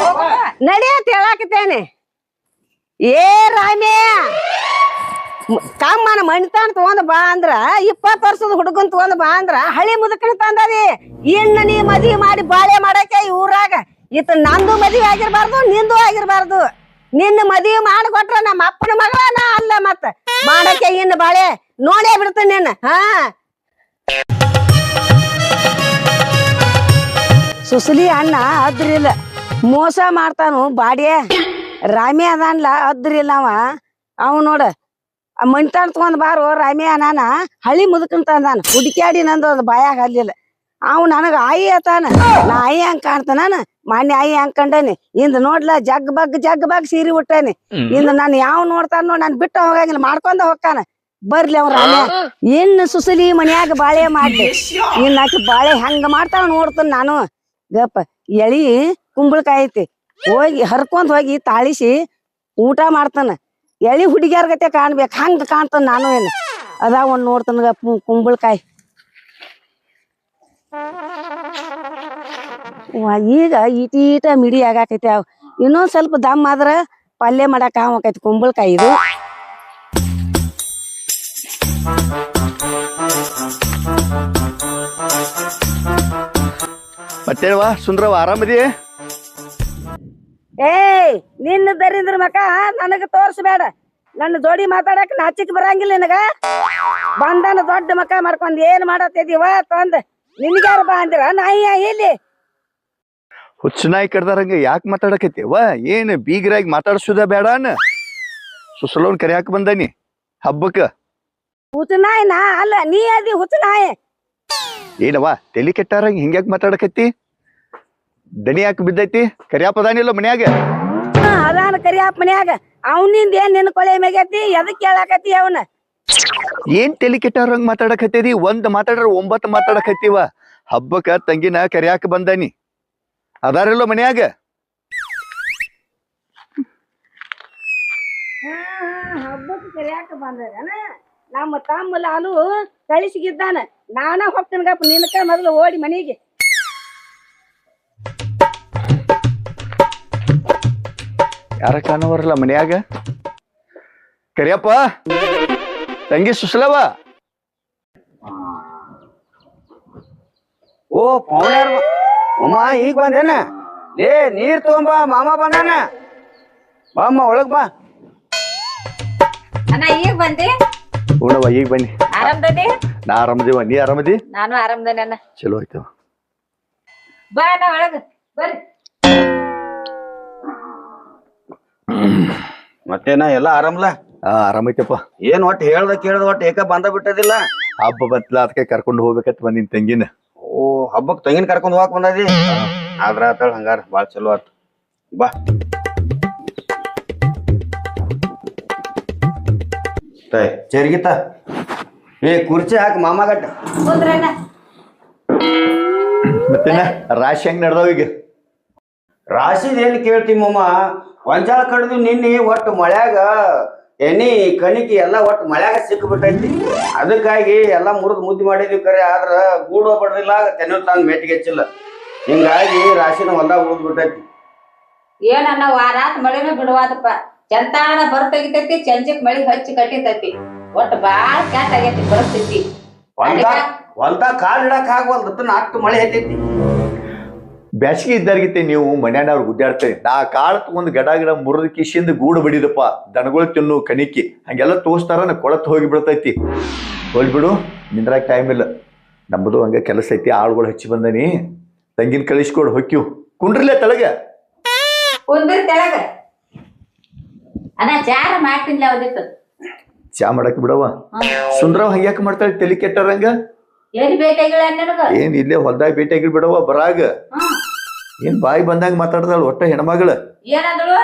[SPEAKER 2] ನಡಿ ಅಂತ ಹೇಳಾಕತ್ತೇನೆ. ಏ ರಾಮೇ ಕಾಮನ ಮಣಿತಾನ ತಗೊಂಡ್ ಬಾ ಅಂದ್ರ 20 ವರ್ಷದ ಹುಡುಗನ್ ತಗೊಂಡ್ ಬಾ ಅಂದ್ರ ಹಳಿ ಮುದುಕನ ತಂದದಿ. ಇನ್ನ ನೀ ಮದ್ವಿ ಮಾಡಿ ಬಾಳೆ ಮಾಡಕ್ಕೆ ಈ ಊರಾಗ ಇತ್ತ ನಂದು ಮದ್ವಿ ಆಗಿರ್ಬಾರ್ದು ನಿಂದು ಆಗಿರ್ಬಾರ್ದು. ನಿನ್ನ ಮದ್ವಿ ಮಾಡಿಕೊಟ್ರ ನಮ್ಮ ಅಪ್ಪನ ಮಗಳ ನಾ ಅಲ್ಲ ಮತ್ತ ಮಾಡಕ್ಕೆ ಇನ್ನು ಬಾಳೆ ನೋಡೇ ಬಿಡ್ತೇನೆ ನಿನ್ನ. ಸುಸಲಿ ಅಣ್ಣ ಅದ್ರಿಲ್ಲ ಮೋಸ ಮಾಡ್ತಾನು ಬಾಡ್ಯ ರಾಮಿ ಅದನ್ಲ ಅದ್ರಿಲ್ಲ ಅವ ನೋಡ ಮಣಿತಾನ ತಗೊಂಡ್ ಬಾರು ರಾಮಿ ಅನಾನ ಹಳಿ ಮುದುಕಂತ ಅಂದಾನ ಹುಡುಕ್ಯಾಡಿ ನಂದು ಅದು ಬಾಯಾಗ ಅಲ್ಲಿಲ್ಲ. ಅವ್ ನನಗ ಆಯಿ ಅತಾನ ನಾ ಆಯಿ ಹಂಗ ಕಾಣ್ತಾನ ಮಾನ್ಯ ಆಯಿ ಹಂಗ ಕಂಡಾನಿ ಇಂದ ನೋಡ್ಲ ಜಗ್ ಬಗ್ ಸೀರೆ ಉಟ್ಟಾನಿ. ಇಂದ ನಾನು ಯಾವ ನೋಡ್ತಾನ ನೋಡ್ ನಾನ್ ಬಿಟ್ಟು ಹೋಗಂಗಿಲ್ಲ ಮಾಡ್ಕೊಂಡ ಹೋಗ್ತಾನ. ಬರ್ಲಿ ಅವ್ರ ರಾಮ್ಯ ಇನ್ನು ಸುಸಲಿ ಮನ್ಯಾಗ ಬಾಳೆ ಮಾಡ್ಲಿ ಇನ್ ಆಕಿ ಬಾಳೆ ಹೆಂಗ ಮಾಡ್ತಾನ ನೋಡ್ತಾನ ನಾನು. ಗಪ್ಪ ಎಳಿ ಕುಂಬಳಕಾಯಿ ಐತಿ ಹೋಗಿ ಹರ್ಕೊಂಡ್ ಹೋಗಿ ತಾಳಿಸಿ ಊಟ ಮಾಡ್ತಾನ. ಎಳಿ ಹುಡುಗಿಯರ್ ಗತೆ ಕಾಣ್ಬೇಕು ಹಂಗ ಕಾಣ್ತಾನ ನಾನು. ಏನು ಅದ ಒಂದ್ ನೋಡ್ತಾನ ಗಪ್ಪ ಕುಂಬಳಕಾಯಿ. ಈಗ ಈಟೀಟ ಮಿಡಿ ಆಗಾಕೈತಿ. ಅವ್ ಇನ್ನೊಂದ್ ಸ್ವಲ್ಪ ದಮ್ ಆದ್ರ ಪಲ್ಯ ಮಾಡಾಕ ಆಕೈತಿ ಕುಂಬಳಕಾಯಿ ಇದು.
[SPEAKER 4] ಮತ್ತೇವಾ ಸುಂದ್ರವ ಆರಾಮದಿ?
[SPEAKER 2] ಏಯ್ ನಿನ್ನ ದರಿಂದ್ರ ಮಕ ನನಗ ತೋರ್ಸ್ಬೇಡ. ನನ್ನ ಜೋಡಿ ಮಾತಾಡಕ್ ನಾಚಿಕ್ ಬರಂಗಿಲ್ಲ ನಿನಗ. ಬಂದನ ದೊಡ್ಡ ಮಕ ಮಾಡ್ಕೊಂಡ್ ಏನ್ ಮಾಡತ್ತಿದೀವ ತಂದ ನಿನ್ಗ್ಯಾರ ಬಾ ಅಂದಿರ ನಾಯಿ ಇಲ್ಲಿ
[SPEAKER 4] ಹುಚ್ಚನಾಯಿ ಕಡ್ದಾರಂಗ ಯಾಕೆ ಮಾತಾಡಕೈತಿವ? ಏನ್ ಬೀಗರಾಗಿ ಮಾತಾಡ್ಸುದ ಬೇಡಾನ? ಸುಸಲೋನ್ ಕರಿಯಾಕ ಬಂದಾನಿ ಹಬ್ಬಕ್ಕ.
[SPEAKER 2] ಹುಚ್ಚನಾಯಿ ನಾ ಅಲ್ಲ ನೀ ಅದಿ ಹುಚ್ಚನಾಯಿ.
[SPEAKER 4] ಏನವ ತಲಿ ಕೆಟ್ಟಾರಂಗ ಹಿಂಗ್ಯಾಕ್ ಮಾತಾಡಕತ್ತಿ? ದನಿ ಯಾಕೆ ಬಿದ್ದೈತಿ? ಕರಿಯಾಪದಾನಿಲ್ಲ ಮನ್ಯಾಗ?
[SPEAKER 2] ಅದಾನ ಕರಿಯಪ್ಪ ಮನ್ಯಾಗ. ಅವನಿಂದ ಏನ್ ನಿನ್ ಕೊಳೆ ಮೇಗೈತಿ ಎದಕ್ ಕೇಳಾಕತಿ ಅವನ?
[SPEAKER 4] ಏನ್ ತಲಿ ಕೆಟ್ಟಾರಂಗ ಮಾತಾಡಕತ್ತೀರಿ? ಒಂದ್ ಮಾತಾಡ್ರ 9 ಮಾತಾಡಕತ್ತೀವ. ಹಬ್ಬಕ್ಕ ತಂಗಿನ ಕರಿಯಾಕ ಬಂದಾನಿ ಅದಾರಿಲ್ಲ ಮನ್ಯಾಗ?
[SPEAKER 2] ಹಬ್ಬಕ್ಕ ಕರಿಯಾಕ ಬಂದನ ನಮ್ಮ ತಮ್ಮ ಲಾಲು ಕಳಿಸಿಗಿದ್ದಾನ. ನಾನ ಹೋಗ್ತೇನಗಪ್ಪ ನಿನ್ಕ ಮೊದಲು ಓಡಿ ಮನೆಗೆ.
[SPEAKER 4] ಯಾರ ಕಾಣವರಲ್ಲ ಮನ್ಯಾಗ? ಕರಿಯಪ್ಪ ತಂಗಿ ಸುಸಲವ.
[SPEAKER 3] ಓ ಪೌನ್ಯಾರ ಅಮ್ಮ ಈಗ ಬಂದೇನ? ಏ ನೀರ್ ತಗೊಂಬ ಮಾಮ ಬಂದಾನ. ಬಾ ಅಮ್ಮ ಒಳಗ್ ಬಾ.
[SPEAKER 5] ಅಣ್ಣ ಈಗ ಬಂದಿ?
[SPEAKER 4] ಹೂನವ್ವ ಈಗ ಬನ್ನಿ.
[SPEAKER 5] ಆರಾಮದನಿ?
[SPEAKER 4] ನಾ ಆರಾಮದಿವ, ನೀ ಆರಾಮದಿ?
[SPEAKER 5] ನಾನು ಆರಾಮದನಿ ಅಣ್ಣ.
[SPEAKER 4] ಚಲೋ ಆಯ್ತವ.
[SPEAKER 5] ಬಾ ಅಣ್ಣ ಒಳಗ ಬರ್ರಿ.
[SPEAKER 3] ಮತ್ತೇನ ಎಲ್ಲಾ ಆರಾಮಲ್ಲ?
[SPEAKER 4] ಆರಾಮೈತಪ್ಪ.
[SPEAKER 3] ಏನ್ ಒಟ್ಟು ಹೇಳ್ದ ಕೇಳ್ದ ಒಟ್ಟು ಏಕ ಬಂದ ಬಿಟ್ಟದಿಲ್ಲ.
[SPEAKER 4] ಹಬ್ಬ ಬತ್ಲ ಅದಕ್ಕೆ ಕರ್ಕೊಂಡು ಹೋಗ್ಬೇಕತ್ ಬಂದಿನ್ ತಂಗಿನ.
[SPEAKER 3] ಓ ಹಬ್ಬಕ್ ತಂಗಿನ ಕರ್ಕೊಂಡ್ ಹೋಗಕ್ ಬಂದದಿ? ಆದ್ರ ಆತಳ ಹಂಗಾರ ಬಾಳ ಚಲೋ ಆತ. ಬಾ ಚರ್ಗಿತ ಏ ಕುರ್ಚಿ ಹಾಕ ಮಾಮ ಗಟ್ಟ.
[SPEAKER 4] ಮತ್ತೇನ ರಾಶಿ ಹೆಂಗ್ ನಡ್ದಾವ ಈಗ?
[SPEAKER 3] ರಾಶಿದ ಏನ್ ಕೇಳ್ತಿ ಮಾಮ? ಗೊಂಜಾಳ ಕಡ್ದು ನಿನ್ನೆ ಒಟ್ಟು ಮಳ್ಯಾಗ ಎಣ್ಣಿ ಕಣಿಕಿ ಎಲ್ಲಾ ಒಟ್ಟು ಮಳ್ಯಾಗ ಸಿಕ್ಬಿಟ್ಟೈತಿ. ಅದಕ್ಕಾಗಿ ಎಲ್ಲಾ ಮುರಿದ್ ಮುದ್ದಿ ಮಾಡಿದ್ವಿ ಕರೆ. ಆದ್ರ ಗೂಡು ಬಡ್ದಿಲ್ಲ ತೆನ್ನ ತಂದ್ ಮೇಟಿಗೆ ಹೆಚ್ಚಿಲ್ಲ. ಹಿಂಗಾಗಿ ರಾಶಿನ ಹೊಲ್ದಾಗ ಉಳ್ದ್ ಬಿಟ್ಟೈತಿ.
[SPEAKER 5] ಏನನ್ನ ವಾರಾತ್ ಮಳಿನ ಬಿಡುವಾದಪ್ಪ. ಚಂತಾನ ಬರ್ತೈತಿ ಚಂಚಕ್ ಮಳಿ ಹಚ್ಚಿ ಕಟ್ಟಿತೈತಿ. ಒಟ್ಟು ಬಾಳ ಕೆಟ್ಟ ಆಗೈತಿ ಪರಿಸ್ಥಿತಿ.
[SPEAKER 3] ಹೊಲ್ದಾಗ ಕಾಲ್ ಇಡಕ್ ಆಗ್ವಲ್ದತ್ತ ನಾಲ್ಕು ಮಳೆ ಹತ್ತೈತಿ.
[SPEAKER 4] ಬ್ಯಾಸಿಗೆ ಇದ್ದಾರ್ಗಿತ್ತೆ ನೀವು ಮನ್ಯಾನವ್ರು ಗುದ್ದಾಡ್ತೇವೆ ನಾ ಕಾಳು ತಗೊಂಡ್ ಗಡ ಗಿಡ ಮುರಿದ ಕಿಶಿಂದ ಗೂಡು ಬಡಿದಪ್ಪ ದನಗಳು ತಿನ್ನು ಕಣಿಕಿ ಹಂಗೆಲ್ಲ ತೋರಿಸ್ತಾರ ನಾ ಕೊಳತ್ ಹೋಗಿ ಬಿಡ್ತೈತಿ ಹೋಗ್ಬಿಡು ನಿಂದ್ರಾಗ ಟೈಮ್ ಇಲ್ಲ ನಮ್ಮದು ಹಂಗ ಕೆಲಸ ಐತಿ ಆಳುಗಳು ಹಚ್ಚಿ ಬಂದನಿ ತಂಗಿನ ಕಳಿಸ್ಕೊಡು ಹೊಕ್ಕಿವ್ ಕುಂಡ್ರಿಲ್ಲ ತಳಗ
[SPEAKER 5] ಕುಂದ್ರ ತೆಳಗ ಅಣ್ಣ ಚಾರ ಮಾಡ್ತೀನಿ ಅವದಿತ್ತು
[SPEAKER 4] ಚಾ ಮಾಡಕ್ ಬಿಡವ ಸುಂದ್ರವ್ ಹಂಗ್ಯಾಕ ಮಾಡ್ತಾಳೆ ತಲಿ ಕೆಟ್ಟಾರಂಗ
[SPEAKER 5] ಏನ್ ಬೇಕಾಗಿಲ್ಲ ನನಗ
[SPEAKER 4] ಏನ್ ಇಲ್ಲೇ ಹೊಲ್ದಾಗ ಭೇಟಿಯಾಗಿ ಬಿಡವ ಬರಾಗ ಏನ್ ಬಾಯಿ ಬಂದಂಗ ಮಾತಾಡ್ದಾಳ ಒಟ್ಟ ಹೆಣ್ಮಗಳ
[SPEAKER 5] ಏನಂದಳು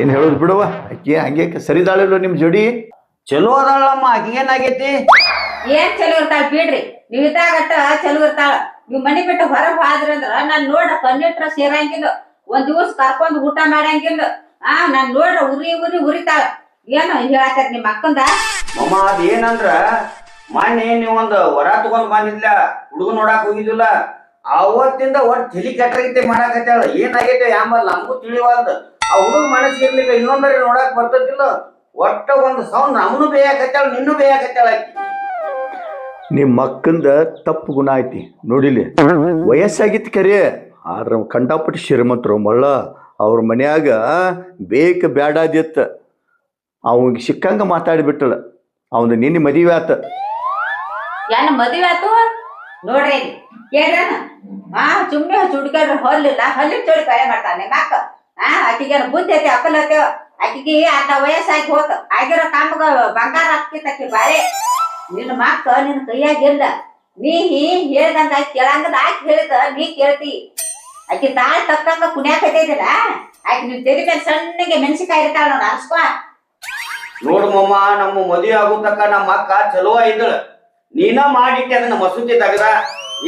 [SPEAKER 4] ಏನ್ ಹೇಳುದು ಬಿಡವ ಆಕಿ ಹಂಗೆ ಸರಿದಾಳಿಲ್ಲ ನಿಮ್ ಜೋಡಿ
[SPEAKER 3] ಚಲೋ ಅದಾಳಮ್ಮ ಆಕಿಗೇನಾಗೈತಿ
[SPEAKER 5] ಏನ್ ಚಲೋ ಇರ್ತಾಳ ಬಿಡ್ರಿ ನೀವ್ ಇದ್ದಾಗಟ್ಟ ಚಲೋ ಇರ್ತಾಳ ನೀವ್ ಮನಿ ಬಿಟ್ಟು ಹೊರಗ್ ಹೋದ್ರಂದ್ರ ನಾನ್ ನೋಡ್ರ ಕಣ್ಣಿಟ್ರ ಸೇರಂಗಿಲ್ಲ ಒಂದ್ ದಿವಸ ಕರ್ಕೊಂಡ್ ಊಟ ಮಾಡಂಗಿಲ್ಲ ನಾನ್ ನೋಡ್ರ ಉರಿತಾಳ ಏನು ಹೇಳಾಕತ್ ನಿಮ್ ಅಕ್ಕಂದ
[SPEAKER 3] ಮಮ್ಮ ಅದ್ ಏನಂದ್ರ ಮೊನ್ನೆ ನೀವೊಂದ್ ವರ ತಗೊಂಡ್ ಬಂದಿದ್ಲ ಹುಡುಗ ನೋಡಾಕ್ ಹೋಗಿದ್ದಿಲ್ಲ ಅವತ್ತಿಂದ ಒಟ್ ತಲಿ ಕೆಟ್ಟಗೈತೆ ಮಾಡಾಕತ್ತಾಳ ಏನಾಗೈತೆ ಯಾಂಬಲ್ ನಮಗೂ ತಿಳಿವಲ್ದ ಆ ಹುಡುಗ ಮನಸ್ಸಿಗೆ ಇರ್ಲಿಕ್ಕ ಇನ್ನೊಂದರಿ ನೋಡಾಕ್ ಬರ್ತದಿಲ್ಲ ಒಟ್ಟ ಒಂದ್ ಸೌಂಡ್ ನಮ್ಮನು ಬೇಯಾಕತ್ತಾಳ ನಿನ್ನೂ ಬೇಯಾಕತ್ತಾಳ ಆಕಿ
[SPEAKER 4] ನಿಮ್ ಮಕ್ಕಂದ ತಪ್ಪು ಗುಣ ಐತಿ ನೋಡಿಲಿ ವಯಸ್ಸಾಗಿತ್ತು ಕರೆ ಆದ್ರ ಕಂಡಾಪಟ್ಟಿ ಶ್ರೀಮಂತರು ಮಳ್ಳ ಅವ್ರ ಮನ್ಯಾಗ ಬೇಕ ಬ್ಯಾಡಾದಿತ್ತ ಅವಂಗ ಸಿಕ್ಕಂಗ ಮಾತಾಡಿಬಿಟ್ಟಳ ಅವಂದ ನಿನ್ನೆ ಮದುವೆ ಆತ
[SPEAKER 5] ಏನ್ ಮದ್ವೆ ಆತು ನೋಡ್ರಿ ಕೇಳ್ರನ ಸುಮ್ನೆ ಚುಡ್ಕಾಡ್ರ ಹೊಲ್ಲಿಲ್ಲ ಹೊಲ್ಲಿನ ಚೋಡಿ ಕಳೆ ಮಾಡ್ತಾನೆ ಮಕ್ಕ ಆಕಿಗೇನ ಬುದ್ಧಿ ಐತಿ ಅಕ್ಕಲ್ ಐತಿ ಆಕಿಗೆ ಅರ್ಧ ವಯಸ್ಸಾಗಿ ಹೋತ ಆಗಿರೋ ಕಾಮಗ ಬಂಗಾರ ಹಾಕಿತಕ್ಕಿ ಬಾಳೆ ನಿನ್ನ ಮಕ್ಕ ನಿನ್ ಕೈಯಾಗಿಲ್ಲ ನೀ ಹೇಳ್ದಂಗ ಆಕಿ ಕೇಳಂಗದ ಆಕಿ ಹೇಳಿದ ನೀ ಕೇಳ್ತಿ ಆಕಿ ತಾಳ್ ತಕ್ಕಂಗ ಕುಣ್ಯಾಕೈತಿದಿಲ್ಲ ಆಕಿ ನಿನ್ ತೆರಿ ಮೇಲೆ ಸಣ್ಣಗೆ ಮೆಣಸಿಕಾಯಿ ಇರ್ತಾಳ ನೋಡ ಅರ್ಸ್ಕೊ
[SPEAKER 3] ನೋಡು ಮಮ್ಮ ನಮ್ಮ ಮದುವೆ ಆಗುತ್ತಕ್ಕ ನಮ್ಮ ಅಕ್ಕ ಚಲೋ ಇದ್ದಳ ನೀನ ಮಾಡಿಟ್ಟೆ ಅದನ್ನ ಮಸೂತಿ ತಗದ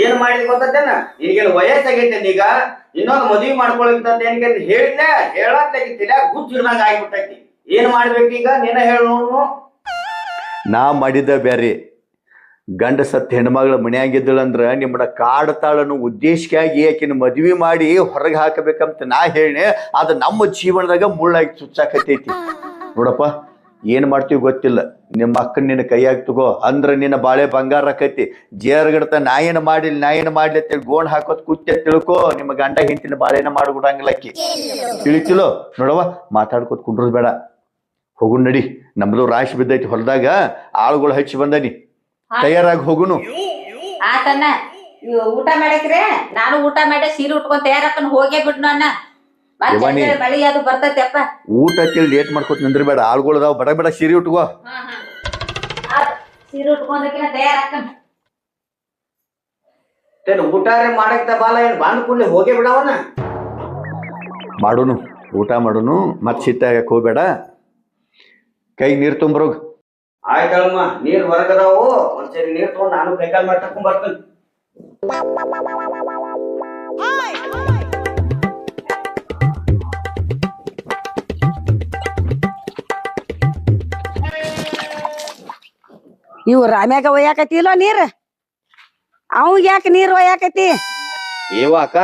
[SPEAKER 3] ಏನ್ ಮಾಡಿದ್ ಗೊತ್ತೇನ ನಿನಗೇನು ವಯಸ್ಸಾಗೈತೆ ಈಗ ಇನ್ನೊಂದು ಮದುವೆ ಮಾಡ್ಕೊಳಕ್ತಂತ ಏನ್ಗೆ ಹೇಳಿದ್ಲೆ ಹೇಳತ್ಲಾಕಿ ತಿಳ್ಯಾಗ ಗುಜ್ಜಿರ್ದಂಗ ಆಗ್ಬಿಟ್ಟೈತಿ ಏನ್ ಮಾಡ್ಬೇಕೀಗ ನೀನ ಹೇಳ ನೋಡು
[SPEAKER 4] ನಾ ಮಾಡಿದ್ದ ಬ್ಯಾರೆ ಗಂಡ ಸತ್ ಹೆಣ್ಮಗಳ ಮನ್ಯಾಗಿದ್ದಳಂದ್ರ ನಿಮ್ಮಡ ಕಾಡ್ತಾಳನ್ನು ಉದ್ದೇಶಕ್ಕಾಗಿ ಆಕಿನ ಮದ್ವಿ ಮಾಡಿ ಹೊರಗೆ ಹಾಕಬೇಕಂತ ನಾ ಹೇಳಿ ಅದು ನಮ್ಮ ಜೀವನದಾಗ ಮುಳ್ಳಾಗಿ ಚುಚ್ಚಾಕತೈತಿ ನೋಡಪ್ಪ ಏನ್ ಮಾಡ್ತೀವಿ ಗೊತ್ತಿಲ್ಲ ನಿಮ್ಮ ಅಕ್ಕನ ನಿನ್ನ ಕೈಯಾಗ ತಗೋ ಅಂದ್ರ ನಿನ್ನ ಬಾಳೆ ಬಂಗಾರ ಆಕೈತಿ ಜೇರ್ಗಡ್ತ ನಾ ಏನ್ ಮಾಡ್ಲಿ ಅಂತೇಳಿ ಗೋಣ್ ಹಾಕೋದ್ ಕುತ್ತೆ ತಿಳ್ಕೊ ನಿಮ್ಮ ಗಂಡ ಹಿಂತಿನ ಬಾಳೆನ ಮಾಡ್ಬಿಡಂಗಿಲ್ಲ ಅಕ್ಕಿ ತಿಳಿತಿಲೋ ನೋಡವ ಮಾತಾಡ್ಕೊತ್ ಕುಂಡ್ರದ್ ಬೇಡ ಹೋಗು ನಡಿ ನಮ್ದು ರಾಶಿ ಬಿದ್ದೈತಿ ಹೊಲದಾಗ ಆಳುಗಳು ಹಚ್ಚಿ ಬಂದನಿ ತಯಾರಾಗಿ ಹೋಗುನು
[SPEAKER 5] ಆತನ್ನ ಊಟ ಮಾಡಕ್ರೆ ನಾನು ಊಟ ಮಾಡಿ ಸೀರೆ ಉಟ್ಕೊಂಡ್ ತಯಾರಕ್ಕನ್ ಹೋಗೇ ಬಿಡ್ನು ಅಣ್ಣ
[SPEAKER 4] ಯವ್ವಾನಿ.
[SPEAKER 5] ಮಳಿ ಅದು ಬರ್ತೈತಿ ಅಪ್ಪ
[SPEAKER 4] ಊಟ ತಿಳಿ ಲೇಟ್ ಮಾಡ್ಕೊತ ನಿಂದ್ರ ಬೇಡ ಆಳುಗಳದಾವ್ ಬಡ ಬೇಡ ಸೀರೆ ಉಟ್ಕೋ
[SPEAKER 5] ಸೀರೆ ಉಟ್ಕೊಂಡಕಿನ ತಯಾರಕ್ಕನ್
[SPEAKER 3] ಊಟಾರೆ ಮಾಡಕ್ತ ಬಾಲ ಏನ್ ಬಾಂಡ್ ಕೂಡ್ಲೆ ಹೋಗೇ ಬಿಡವನ
[SPEAKER 4] ಮಾಡೋನು ಊಟ ಮಾಡೋನು ಮತ್ ಸಿಟ್ಟಾಗಕ್ ಹೋಗ್ಬೇಡ ಕೈ ನೀರ್ ತುಂಬ್ರೋಗ್
[SPEAKER 3] ಆಯ್ತಳಮ್ಮ ನೀರ್ ಹೊರಗದಾವು ಒಂದ್ಸರಿ ನೀರ್ ತಗೊಂಡ್ ನಾನು ಕೈಕಾಲ್ ಮಾಡ್ಕೊಂಡ್ ಬರ್ತೇನೆ
[SPEAKER 2] ಇವ್ ರಾಮ್ಯಾಗ ಒಯ್ಯಾಕತಿಲೋ ನೀರ್ ಅವಂಗ ಯಾಕೆ ನೀರ್ ಒಯ್ಯಾಕತಿ
[SPEAKER 3] ಏವಾಕ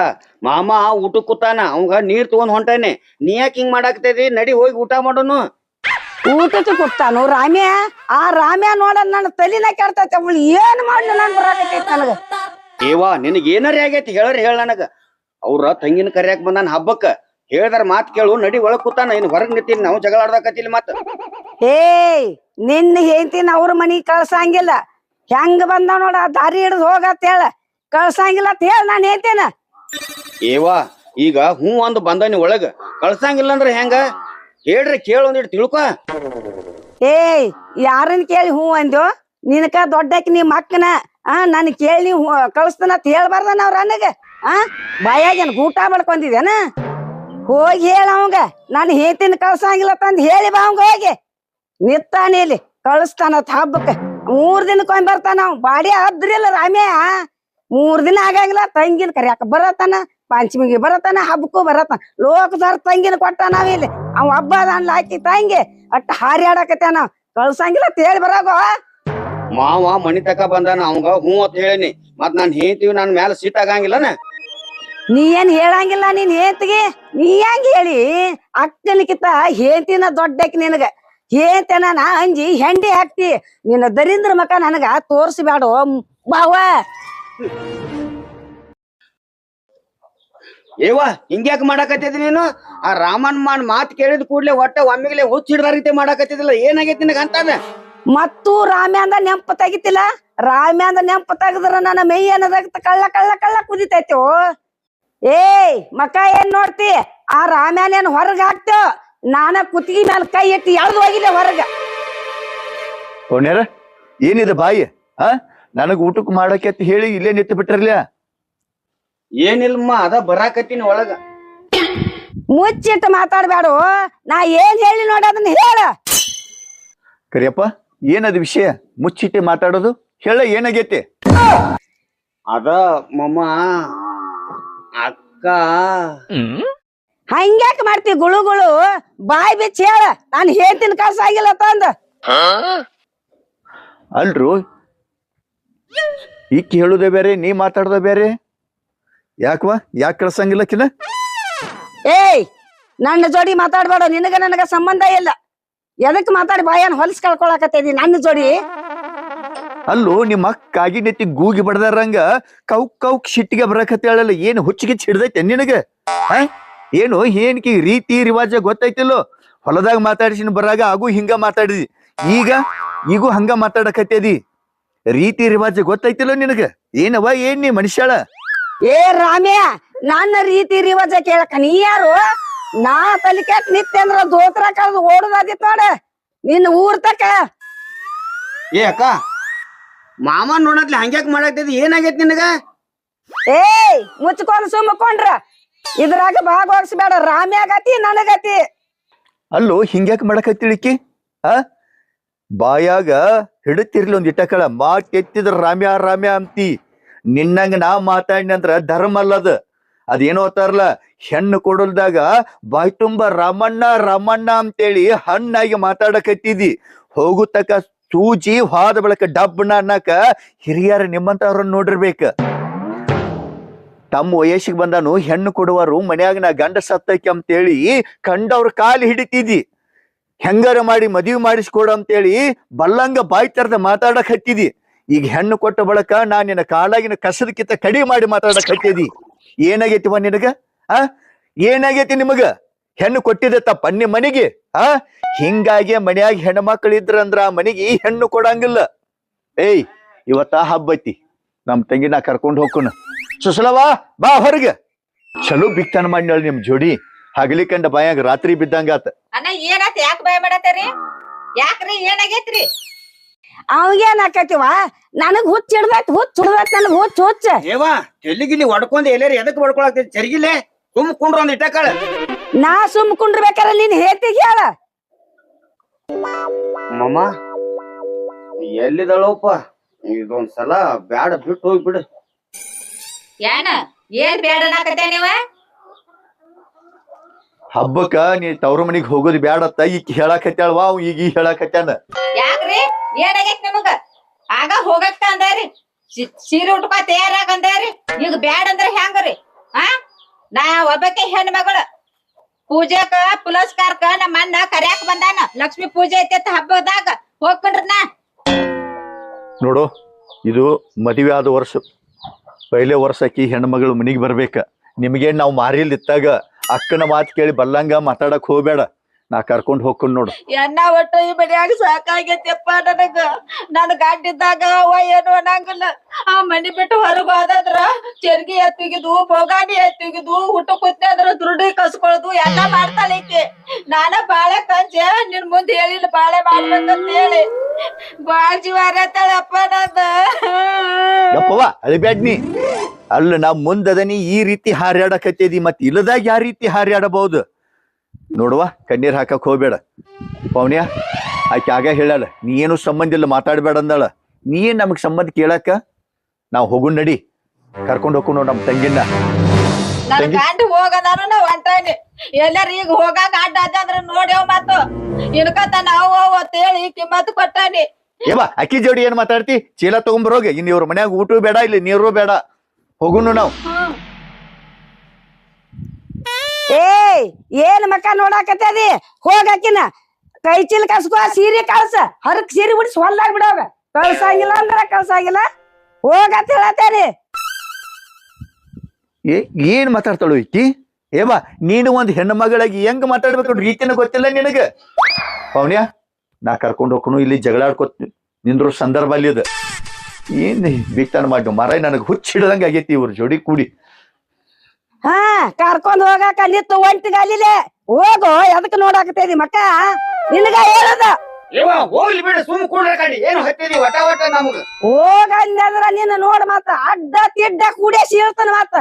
[SPEAKER 3] ಮಾಮ ಊಟ ಕೂತಾನ ಅವಂಗ ನೀರ್ ತಗೊಂಡ್ ಹೊಂಟಾನೆ ನೀ ಯಾಕೆ ಹಿಂಗ್ ಮಾಡಾಕ್ತೇದಿ ನಡಿ ಹೋಗಿ ಊಟ ಮಾಡೋನು
[SPEAKER 2] ಊಟಕ್ಕೆ ಕೊಡ್ತಾನು ರಾಮ್ಯ ಆ ರಾಮ್ಯ ನೋಡ ನನ್ನ ತಲಿನ ಕೆಡ್ತೈತೆ ಅವಳು ಏನ್ ಮಾಡ್ಲಿ ನನ್ ಬರಾಕತೈತಿ ನನಗ
[SPEAKER 3] ಏವಾ ನಿನಗ್ ಏನಾರ ಆಗೈತಿ ಹೇಳ ನನಗ ಅವ್ರ ತಂಗಿನ ಕರ್ಯಾಕ್ ಬಂದಾನ ಹಬ್ಬಕ್ಕ ಹೇಳ್ದಾರ ಮಾತ್ ಕೇಳು ನಡಿ ಒಳಗ್ ಕೂತಾನ ಇನ್ ಹೊರಗ್ ನಿಂತೀನಿ ನಾವು ಜಗಳ ಆಡ್ದಾಕತಿಲ್ ಮತ್ತ
[SPEAKER 2] ಏಯ್ ನಿನ್ನ ಹೇಳ್ತೀನಿ ಅವ್ರ ಮನಿಗ್ ಕಳ್ಸಂಗಿಲ್ಲ ಹೆಂಗ ಬಂದ ನೋಡ ದಾರಿ ಹಿಡಿದು ಹೋಗತ್ ಹೇಳ ಕಳ್ಸಂಗಿಲ್ಲ ಅಂತ ಹೇಳ ನಾನ್ ಹೇಳ್ತೇನ
[SPEAKER 3] ಏವಾ ಈಗ ಹೂ ಅಂದ್ ಬಂದಾನಿ ಒಳಗ ಕಳ್ಸಂಗಿಲ್ಲ ಅಂದ್ರ ಹೆಂಗ ಹೇಳ್ರಿ ಕೇಳು ಒಂದಿಟ್ಟು ತಿಳ್ಕೊ
[SPEAKER 2] ಏಯ್ ಯಾರನ್ ಕೇಳಿ ಹೂ ಅಂದ್ಯೋ ನಿನಕ ದೊಡ್ಡಕ್ಕೆ ನಿಮ್ಮ ಅಕ್ಕನ ನನ್ ಕೇಳಿ ಕಳಿಸ್ತಾನ ಅಂತ ಹೇಳ್ಬಾರ್ದ ನಾವ್ ನನಗ ಬಾಯಾಗೇನ್ ಊಟ ಮಾಡ್ಕೊಂಡಿದೇನ ಹೋಗಿ ಹೇಳ ಅವಂಗ ನಾನು ಹೇಳ್ತೀನಿ ಕಳ್ಸಂಗಿಲ್ಲ ತಂದ್ ಹೇಳಿ ಬಾ ಅವಂಗ ಹೋಗಿ ನಿತ್ತಾನೆ ಇಲ್ಲಿ ಕಳಿಸ್ತಾನ ಹಬ್ಬಕ್ಕ 3 ದಿನಕ್ಕೊಮ್ಮೆ ಬರ್ತಾನ ಅವ್ ಬಾಡಿ ಹದ್ರಿಲ್ಲ ರಾಮ್ಯ 3 ದಿನ ಆಗಂಗಿಲ್ಲ ತಂಗಿನ ಕರಿಯಾಕ ಬರತಾನ ಪಂಚಮಿಗೆ ಬರತಾನ ಹಬ್ಬಕ್ಕೂ ಬರತಾನ ಲೋಕದಾರ ತಂಗಿನ ಕೊಟ್ಟ ನಾವಿಲ್ಲಿ ಅವ್ ಹಬ್ಬ ಅದಾನ್ಲ ಹಾಕಿ ತಂಗಿ ಅಟ್ಟ ಹಾರ್ಯಾಡಕತ್ತಾನ ಕಳ್ಸಂಗಿಲ್ಲ ಅಂತ ಹೇಳಿ ಬರಾಗೋ
[SPEAKER 3] ಮಾವ ಮನಿ ತಕ ಬಂದಾನ ಅವಂಗ ಹೂ ಅಂತ ಹೇಳಿನಿ ಮತ್ ನಾನ್ ಹೇಳ್ತೀವಿ ನನ್ ಮ್ಯಾಲ ಸೀಟ್ ಆಗಂಗಿಲ್ಲನ
[SPEAKER 2] ನೀ ಏನ್ ಹೇಳಂಗಿಲ್ಲ ನೀನ್ ಹೇಂತಿಗೆ ನೀ ಹೆಂಗ್ ಹೇಳಿ ಅಕ್ಕನಕಿತ ಹೇಂತಿನ ದೊಡ್ಡಕ್ಕೆ ನಿನಗ ಹೇಂತನ ನಾ ಅಂಜಿ ಹೆಂಡಿ ಹಾಕ್ತಿ ನಿನ್ನ ದರಿಂದ್ರ ಮಕ ನನಗ ತೋರ್ಸ್ಬ್ಯಾಡೋ ಬಾವ
[SPEAKER 3] ಏವ ಹಿಂಗ್ಯಾಕ್ ಮಾಡಾಕತ್ತಿದ್ ನೀನು ಆ ರಾಮನ್ ಮಾತ್ ಕೇಳಿದ ಕೂಡ್ಲೆ ಒಟ್ಟ ಒಮ್ಮೆಗ್ಲೆ ಹುಚ್ಚ ಹಿಡ್ದ ರೀತಿ ಮಾಡಾಕತ್ತಿದಿಲ್ಲ ಏನಾಗೈತಿ ನಿನಗ ಅಂತದ
[SPEAKER 2] ಮತ್ತು ರಾಮ್ಯಾಂದ ನೆಂಪ ತೆಗಿತಿಲ್ಲ ರಾಮ್ಯಾಂದ ನೆಂಪ ತೆಗದ್ರ ನನ್ನ ಮೈ ಏನದಾಗ ಕಳ್ಳ ಕಳ್ಳ ಕಳ್ಳ ಕುದಿತೈತಿ ಏಯ್ ಮಕ್ಕ ಏನ್ ನೋಡ್ತಿ ಆ ರಾಮ್ಯಾನ ಏನ್ ಹೊರಗ ಹಾಕ್ತೇವ ನಾನ ಕುತ್ತಿಗೆ ಮೇಲೆ ಕೈ ಇಟ್ಟು ಎಳ್ದು ಹೋಗಿಲ್ಲ ಹೊರಗ
[SPEAKER 4] ಪೌಣ್ಯಾರ ಏನಿದೆ ಬಾಯಿ ನನಗ್ ಊಟಕ್ ಮಾಡಕ್ಕೆ ಅಂತ ಹೇಳಿ ಇಲ್ಲೇ ನಿಂತು ಬಿಟ್ಟಿರ್ಲ
[SPEAKER 3] ಏನಿಲ್ಮ ಅದ ಬರಾಕತ್ತೀನಿ ಒಳಗ
[SPEAKER 2] ಮುಚ್ಚಿಟ್ಟು ಮಾತಾಡ್ಬೇಡು ನಾ ಏನ್ ಹೇಳಿ ನೋಡಿ ಅದನ್ನ ಹೇಳ
[SPEAKER 4] ಕರಿಯಪ್ಪ ಏನದು ವಿಷಯ ಮುಚ್ಚಿಟ್ಟೆ ಮಾತಾಡೋದು ಹೇಳ ಏನಾಗೈತಿ
[SPEAKER 3] ಅದ ಮಮ್ಮ ಅಕ್ಕ
[SPEAKER 2] ಹಂಗ್ಯಾಕ್ ಮಾಡ್ತಿ ಗುಳುಗುಳು ಬಾಯ್ ಬಿಚ್ಚಿ ಹೇಳ ನಾನ್ ಹೇಳ್ತೀನಿ ಕಳ್ಸ ಆಗಿಲ್ಲ ತಂದ
[SPEAKER 4] ಅಲ್ರು ಈಕಿ ಹೇಳುದೇ ಬೇರೆ ನೀ ಮಾತಾಡೋದ ಬೇರೆ ಯಾಕವಾ ಯಾಕೆ ಕಳ್ಸಂಗಿಲ್ಲಕಿನ
[SPEAKER 2] ಏಯ್ ನನ್ನ ಜೋಡಿ ಮಾತಾಡ್ಬೇಡ ನಿನಗ ನನಗ ಸಂಬಂಧ ಇಲ್ಲ ಎದಕ್ ಮಾತಾಡಿ ಬಾಯನ್ ಹೊಲಸ್ ಕಳ್ಕೊಳಕತ್ತಿದಿ ನನ್ನ ಜೋಡಿ
[SPEAKER 4] ಅಲ್ಲೂ ನಿಮ್ಮ ಕಾಗಿ ನೆತ್ತಿ ಗೂಗಿ ಬಡದಾರಂಗ ಕೌಕ್ ಕೌಕ್ ಶಿಟ್ಟಿಗೆ ಬರಕತ್ತೇಳಲ್ಲ ಏನು ಹುಚ್ಚಿಗೆ ಹಿಡ್ದೈತೆ ನಿನಗ ಏನು ಏನ್ಕಿ ರೀತಿ ರಿವಾಜ ಗೊತ್ತೈತಿಲ್ಲೋ ಹೊಲದಾಗ ಮಾತಾಡಿಸಿನ ಬರಾಗ ಆಗು ಹಿಂಗ ಮಾತಾಡಿದಿ ಈಗೂ ಹಂಗ ಮಾತಾಡಕತ್ತೇದಿ ರೀತಿ ರಿವಾಜ ಗೊತ್ತೈತಿಲ್ಲೋ ನಿನಗ ಏನವ ಏನ್ ನೀ ಮನುಷ್ಯಾಳ
[SPEAKER 2] ಏ ರಾಮ್ಯ ನನ್ನ ರೀತಿ ರಿವಾಜ ಕೇಳಕ ನೀ ಯಾರು ನಾ ತಲಿಕ್ಯಾಕ್ ನಿತ್ಯ ಅಂದ್ರ ದೋತ್ರ ಕಳ್ದು ಓಡುದಾದಿತ್ ನೋಡ ನಿನ್ನ ಊರ್ ತಕ
[SPEAKER 3] ಏ ಅಕ್ಕ ಮಾಮ ನೋಡತ್ಲಿ ಹಂಗ್ಯಾಕ್ ಮಾಡಾಕತ್ತಿದ್ ಏನಾಗೈತಿ ನಿನಗ
[SPEAKER 2] ಏಯ್ ಮುಚ್ಕೊಂಡ್ ಸುಮ್ಮಕೊಂಡ್ರ ಇದ್ರಾಗ ಭಾಗವಹಿಸ್ಬೇಡ ರಾಮ್ಯಾಗತಿ ನನಗತಿ
[SPEAKER 4] ಅಲ್ಲೋ ಹಿಂಗ್ಯಾಕ್ ಮಾಡಕತ್ತಿಳಿಕಿ ಬಾಯಾಗ ಹಿಡತಿರ್ಲಿ ಒಂದ್ ಇಟ್ಟಕಳ ಮಾತ್ ಎತ್ತಿದ್ರ ರಾಮ್ಯ ರಾಮ್ಯ ಅಂತಿ ನಿನ್ನಂಗ ನಾ ಮಾತಾಡಿನ ಅಂದ್ರ ಧರ್ಮ ಅಲ್ಲದ ಅದೇನೋ ಅಂತಾರಲ್ಲ ಹೆಣ್ಣು ಕೊಡಲ್ದಾಗ ಬಾಯ್ ತುಂಬ ರಾಮಣ್ಣ ರಾಮಣ್ಣ ಅಂತೇಳಿ ಹಣ್ಣಾಗಿ ಮಾತಾಡಕತ್ತಿದಿ ಹೋಗುತ್ತಕ ಸೂಜಿ ಹಾದ ಬಳಕ ಡಬ್ಬಣ ಅನ್ನಕ ಹಿರಿಯರ ನಿಮ್ಮಂತವ್ರನ್ನ ನೋಡಿರ್ಬೇಕ ತಮ್ಮ ವಯಸ್ಸಿಗೆ ಬಂದಾನು ಹೆಣ್ಣು ಕೊಡುವರು ಮನ್ಯಾಗ ನಾ ಗಂಡ ಸತ್ತಕ್ಕೆ ಅಂತೇಳಿ ಕಂಡವ್ರ ಕಾಲು ಹಿಡಿತಿದಿ ಹೆಂಗಾರ ಮಾಡಿ ಮದುವೆ ಮಾಡಿಸ್ಕೊಡು ಅಂತೇಳಿ ಬಲ್ಲಂಗ ಬಾಯ್ ತರದ ಮಾತಾಡಕ್ ಹತ್ತಿದಿ ಈಗ ಹೆಣ್ಣು ಕೊಟ್ಟ ಬಳಕ ನಾ ನಿನ್ನ ಕಾಲಾಗಿನ ಕಸದಕ್ಕಿಂತ ಕಡಿಮೆ ಮಾಡಿ ಮಾತಾಡಕ್ ಹತ್ತಿದಿ ಏನಾಗೈತಿವ ನಿನಗ ಏನಾಗೈತಿ ನಿಮಗ ಹೆಣ್ಣು ಕೊಟ್ಟಿದೆ ತಪ್ಪ ನಿಮ್ಮ ಮನೆಗೆ ಹಿಂಗಾಗಿ ಮನ್ಯಾಗ ಹೆಣ್ಮಕ್ಳು ಇದ್ರಂದ್ರ ಆ ಮನೆಗೆ ಹೆಣ್ಣು ಕೊಡಂಗಿಲ್ಲ ಏಯ್ ಇವತ್ತ ಹಬ್ಬ ಐತಿ ನಮ್ ತಂಗಿ ನಾ ಕರ್ಕೊಂಡ್ ಹೋಗ್ಕೊನ ಸುಸಲವಾ ಬಾ ಹೊರಗ ಚಲೋ ಬಿಕ್ತಾನ ಮಾಡಿ ನಿಮ್ ಜೋಡಿ ಹಗಲಿ ಕಂಡ ಬಾಯಾಗ ರಾತ್ರಿ ಬಿದ್ದಂಗಾತ
[SPEAKER 5] ಅಣ್ಣ ಏನಾತ ಯಾಕೆ ಭಯ ಮಾಡತ್ತರಿ ಯಾಕ್ರಿ ಏನಾಗೈತ್ರಿ
[SPEAKER 2] ಅವಾಗೇನ್ ಆಕೈತಿವ ನನಗ್ ಹುಚ್ಚ ಹಿಡ್ದೈತ್ ನನಗ್ ಹುಚ್ಚ
[SPEAKER 3] ಏವಾ ತೆಲಿಗಿಲಿ ಹೊಡ್ಕೊಂಡ್ ಎಲ್ಲಾರು ಎದಕ್ ಹೊಡ್ಕೊಳಕ್ತೈತಿ ಚರಿಗಿಲೆ ಸುಮ್ ಕುಂಡ್ರ ಒಂದ್ ಇಟ್ಟಕಾಳ
[SPEAKER 2] ನಾ ಸುಮ್ ಕುಂಡ್ರಬೇಕಾರ ನೀನ್ ಹೇತಿಗೆ ಹೇಳ
[SPEAKER 3] ಮಮ್ಮ ಎಲ್ಲಿದಳಪ್ಪ ಇದೊಂದ್ಸಲ ಬ್ಯಾಡ ಬಿಟ್ಟು ಹೋಗ್ಬಿಡು
[SPEAKER 5] ಏನ ಏನ್ ಬೇಡ ಅನ್ನಕತ್ತೆ ನೀವ
[SPEAKER 4] ಹಬ್ಬಕ್ಕ ನೀ ತವ್ರ ಮನಿಗ್ ಹೋಗೋದು ಬ್ಯಾಡತ್ತ ಈಗ ಹೇಳಾಕತ್ಯಾಳವಾ ಅವ್ ಈಗ ಹೇಳಾಕತ್ಯಾನ
[SPEAKER 5] ಯಾಕ್ರಿ ಏನಾಗೈತ್ ನಿಮಗ ಆಗ ಹೋಗಕ್ಕ ಅಂದಾರಿ ಸೀರೆ ಉಟ್ಕೊ ತಯಾರಾಗ ಅಂದಾರಿ ಈಗ ಬ್ಯಾಡ ಅಂದ್ರ ಹೆಂಗ್ರಿ ನಾ ಒಬ್ಬಕ್ಕೆ ಹೆಣ್ ಮಗಳು ಪೂಜೆಕ ಪುಲಸ್ಕಾರಕ್ಕ ನಮ್ಮ ಅಣ್ಣ ಕರ್ಯಾಕ್ ಬಂದಾನ ಲಕ್ಷ್ಮಿ ಪೂಜೆ ಐತೆ ಹಬ್ಬದಾಗ ಹೋಗ್ಕೊಂಡ್ರ ನಾ
[SPEAKER 4] ನೋಡು ಇದು ಮದುವೆ ಆದ ವರ್ಷ ಪೈಲೆ ವರ್ಷಕ್ಕೆ ಹೆಣ್ಮಗಳು ಮನಿಗ್ ಬರ್ಬೇಕ ನಿಮ್ಗೆ ನಾವು ಮಾರಿಲಿತ್ತಾಗ ಅಕ್ಕನ ಮಾತು ಕೇಳಿ ಬಲ್ಲಂಗ ಮಾತಾಡಕ್ ಹೋಗ್ಬೇಡ ನಾ ಕರ್ಕೊಂಡ್ ಹೋಗ್ಕೊಂಡ್ ನೋಡು
[SPEAKER 5] ಎಣ್ಣ ಒಟ್ಟು ಈ ಮನ್ಯಾಗ ಸಾಕಾಗೈತಿಯಪ್ಪ ನನಗ ನನ್ ಗಂಡಿದ್ದಾಗ ಅವ ಏನು ಅನ್ನಂಗಿಲ್ಲ ಆ ಮನಿ ಬಿಟ್ಟು ಹೊರಗ ಹೋದಂದ್ರ ಚೆರ್ಗಿ ಎತ್ತಿಗಿದು ಬೋಗಾಣಿ ಎತ್ತಿಗಿದು ಊಟ ಕೂತ್ನೆ ಅಂದ್ರ ದುರುಡಿ ಕಸ್ಕೊಳದು ಎಲ್ಲ ಮಾಡ್ತಾಳೈತಿ ನಾನ ಬಾಳೆ ಕಂಚೆ ನಿನ್ ಮುಂದೆ ಹೇಳಿಲ್ಲ ಬಾಳೆ ಮಾಡ್ಬೇಕಂತ ಹೇಳಿ ಬಾಳ್ ಜೀವ ಆಗತ್ತಳಪ್ಪ ನಂದ
[SPEAKER 4] ಯಪ್ಪವ ಅಳಿಬ್ಯಾಡ್ನಿ ಅಲ್ಲ ನಾವ್ ಮುಂದದನಿ ಈ ರೀತಿ ಹಾರ್ಯಾಡಕತ್ತೇದಿ ಮತ್ ಇಲ್ಲದಾಗ ಯಾವ ರೀತಿ ಹಾರ್ಯಾಡಬಹುದು ನೋಡುವ ಕಣ್ಣೀರ್ ಹಾಕಕ್ ಹೋಗ್ಬೇಡ ಪೌನ್ಯ ಆಕೆ ಆಗ ಹೇಳಲ್ಲ ನೀ ಏನು ಸಂಬಂಧ ಇಲ್ಲ ಮಾತಾಡ್ಬೇಡ ಅಂದಾಳ ನೀ ಏನ್ ನಮಗ್ ಸಂಬಂಧ ಕೇಳಕ್ಕ ನಾವ್ ಹೋಗು ನಡಿ ಕರ್ಕೊಂಡ್ ಹೋಗು ನೋಡ್ ನಮ್ ತಂಗಿನ
[SPEAKER 5] ನನ್ ಗಂಡ ಹೋಗದಾನು ನಾ ಹೊಂಟಾನಿ ಎಲ್ಲಾರ ಈಗ ಹೋಗಾಕ ಅಡ್ಡ ಅದಂದ್ರ ನೋಡ್ಯವ್ ಮತ್ತು ಇನ್ಕತಾನ ಅವ್ ಅಂತೇಳಿ ಕಿಮ್ಮತ್ ಕೊಟ್ಟಾನಿ
[SPEAKER 4] ಏವ ಅಕ್ಕಿ ಜೋಡಿ ಏನ್ ಮಾತಾಡ್ತಿ ಚೀಲ ತಗೊಂಬರೋಗ ಇನ್ ಇವ್ರ ಮನ್ಯಾಗ ಊಟ ಬೇಡ ಇಲ್ಲಿ ನೀರು ಬೇಡ ಹೋಗುನು ನಾವ್
[SPEAKER 2] ಏಯ್ ಏನ್ ಮಕ್ಕ ನೋಡಾಕತ್ತದಿ ಹೋಗಾಕಿನ ಕೈ ಚೀಲ ಕಸ್ಕೋ ಸೀರೆ ಕಳ್ಸ ಹರಕ್ ಸೀರೆ ಬಿಡಿಸಿ ಹೊಲ್ದಾಗ ಬಿಡೋಗ ಕಳ್ಸಂಗಿಲ್ಲ ಅಂದ್ರ ಕಳ್ಸಂಗಿಲ್ಲ ಹೋಗತ್ ಹೇಳತ್ತೇರಿ
[SPEAKER 4] ಏನ್ ಮಾತಾಡ್ತಾಳು ಈಕಿ? ಏವಾ ನೀನು ಒಂದ್ ಹೆಣ್ಣು ಮಗಳಾಗಿ ಹೆಂಗ್ ಮಾತಾಡ್ಬೇಕು ರೀತಿನ ಗೊತ್ತಿಲ್ಲ ನಿನಗ. ಪೌನ್ಯ ನಾ ಕರ್ಕೊಂಡು ಹೋಗ್ನು, ಇಲ್ಲಿ ಜಗಳಾಡ್ಕೊತ ನಿಂದ್ರು ಸಂದರ್ಭ ಅಲ್ಲಿ ಅದ. ಏನ್ ಬಿಕ್ತಾನ ಮಾಡಿ ಮರ ನನಗ್ ಹುಚ್ಚಿಡ್ದಂಗ ಆಗೈತಿ ಇವ್ರ ಜೋಡಿ ಕೂಡಿ.
[SPEAKER 2] ಹಾ ಕರ್ಕೊಂಡ್ ಹೋಗಾಕ ನಿತ್ತು ಒಂಟಿಗಾಲಿಲೆ ಹೋಗು. ಎದಕ್ ನೋಡಾಕತ್ತೇದಿ ಮಕ್ಕ? ನಿನಗ ಹೇಳದ
[SPEAKER 3] ಹೋಗ್ಲಿ ಬಿಡ, ಸುಮ್ ಕೂಡ್ರ ಕಡಿ ಏನು ಹತ್ತಿದಿ ವಟ ವಟ ನಮಗ.
[SPEAKER 2] ಹೋಗಂದ್ರ ನಿನ್ನ ನೋಡ್ ಮತ್ತ ಅಡ್ಡ ತಿಡ್ಡ ಕೂಡೇಸಿ ಹೇಳ್ತಾನ ಮತ್ತ.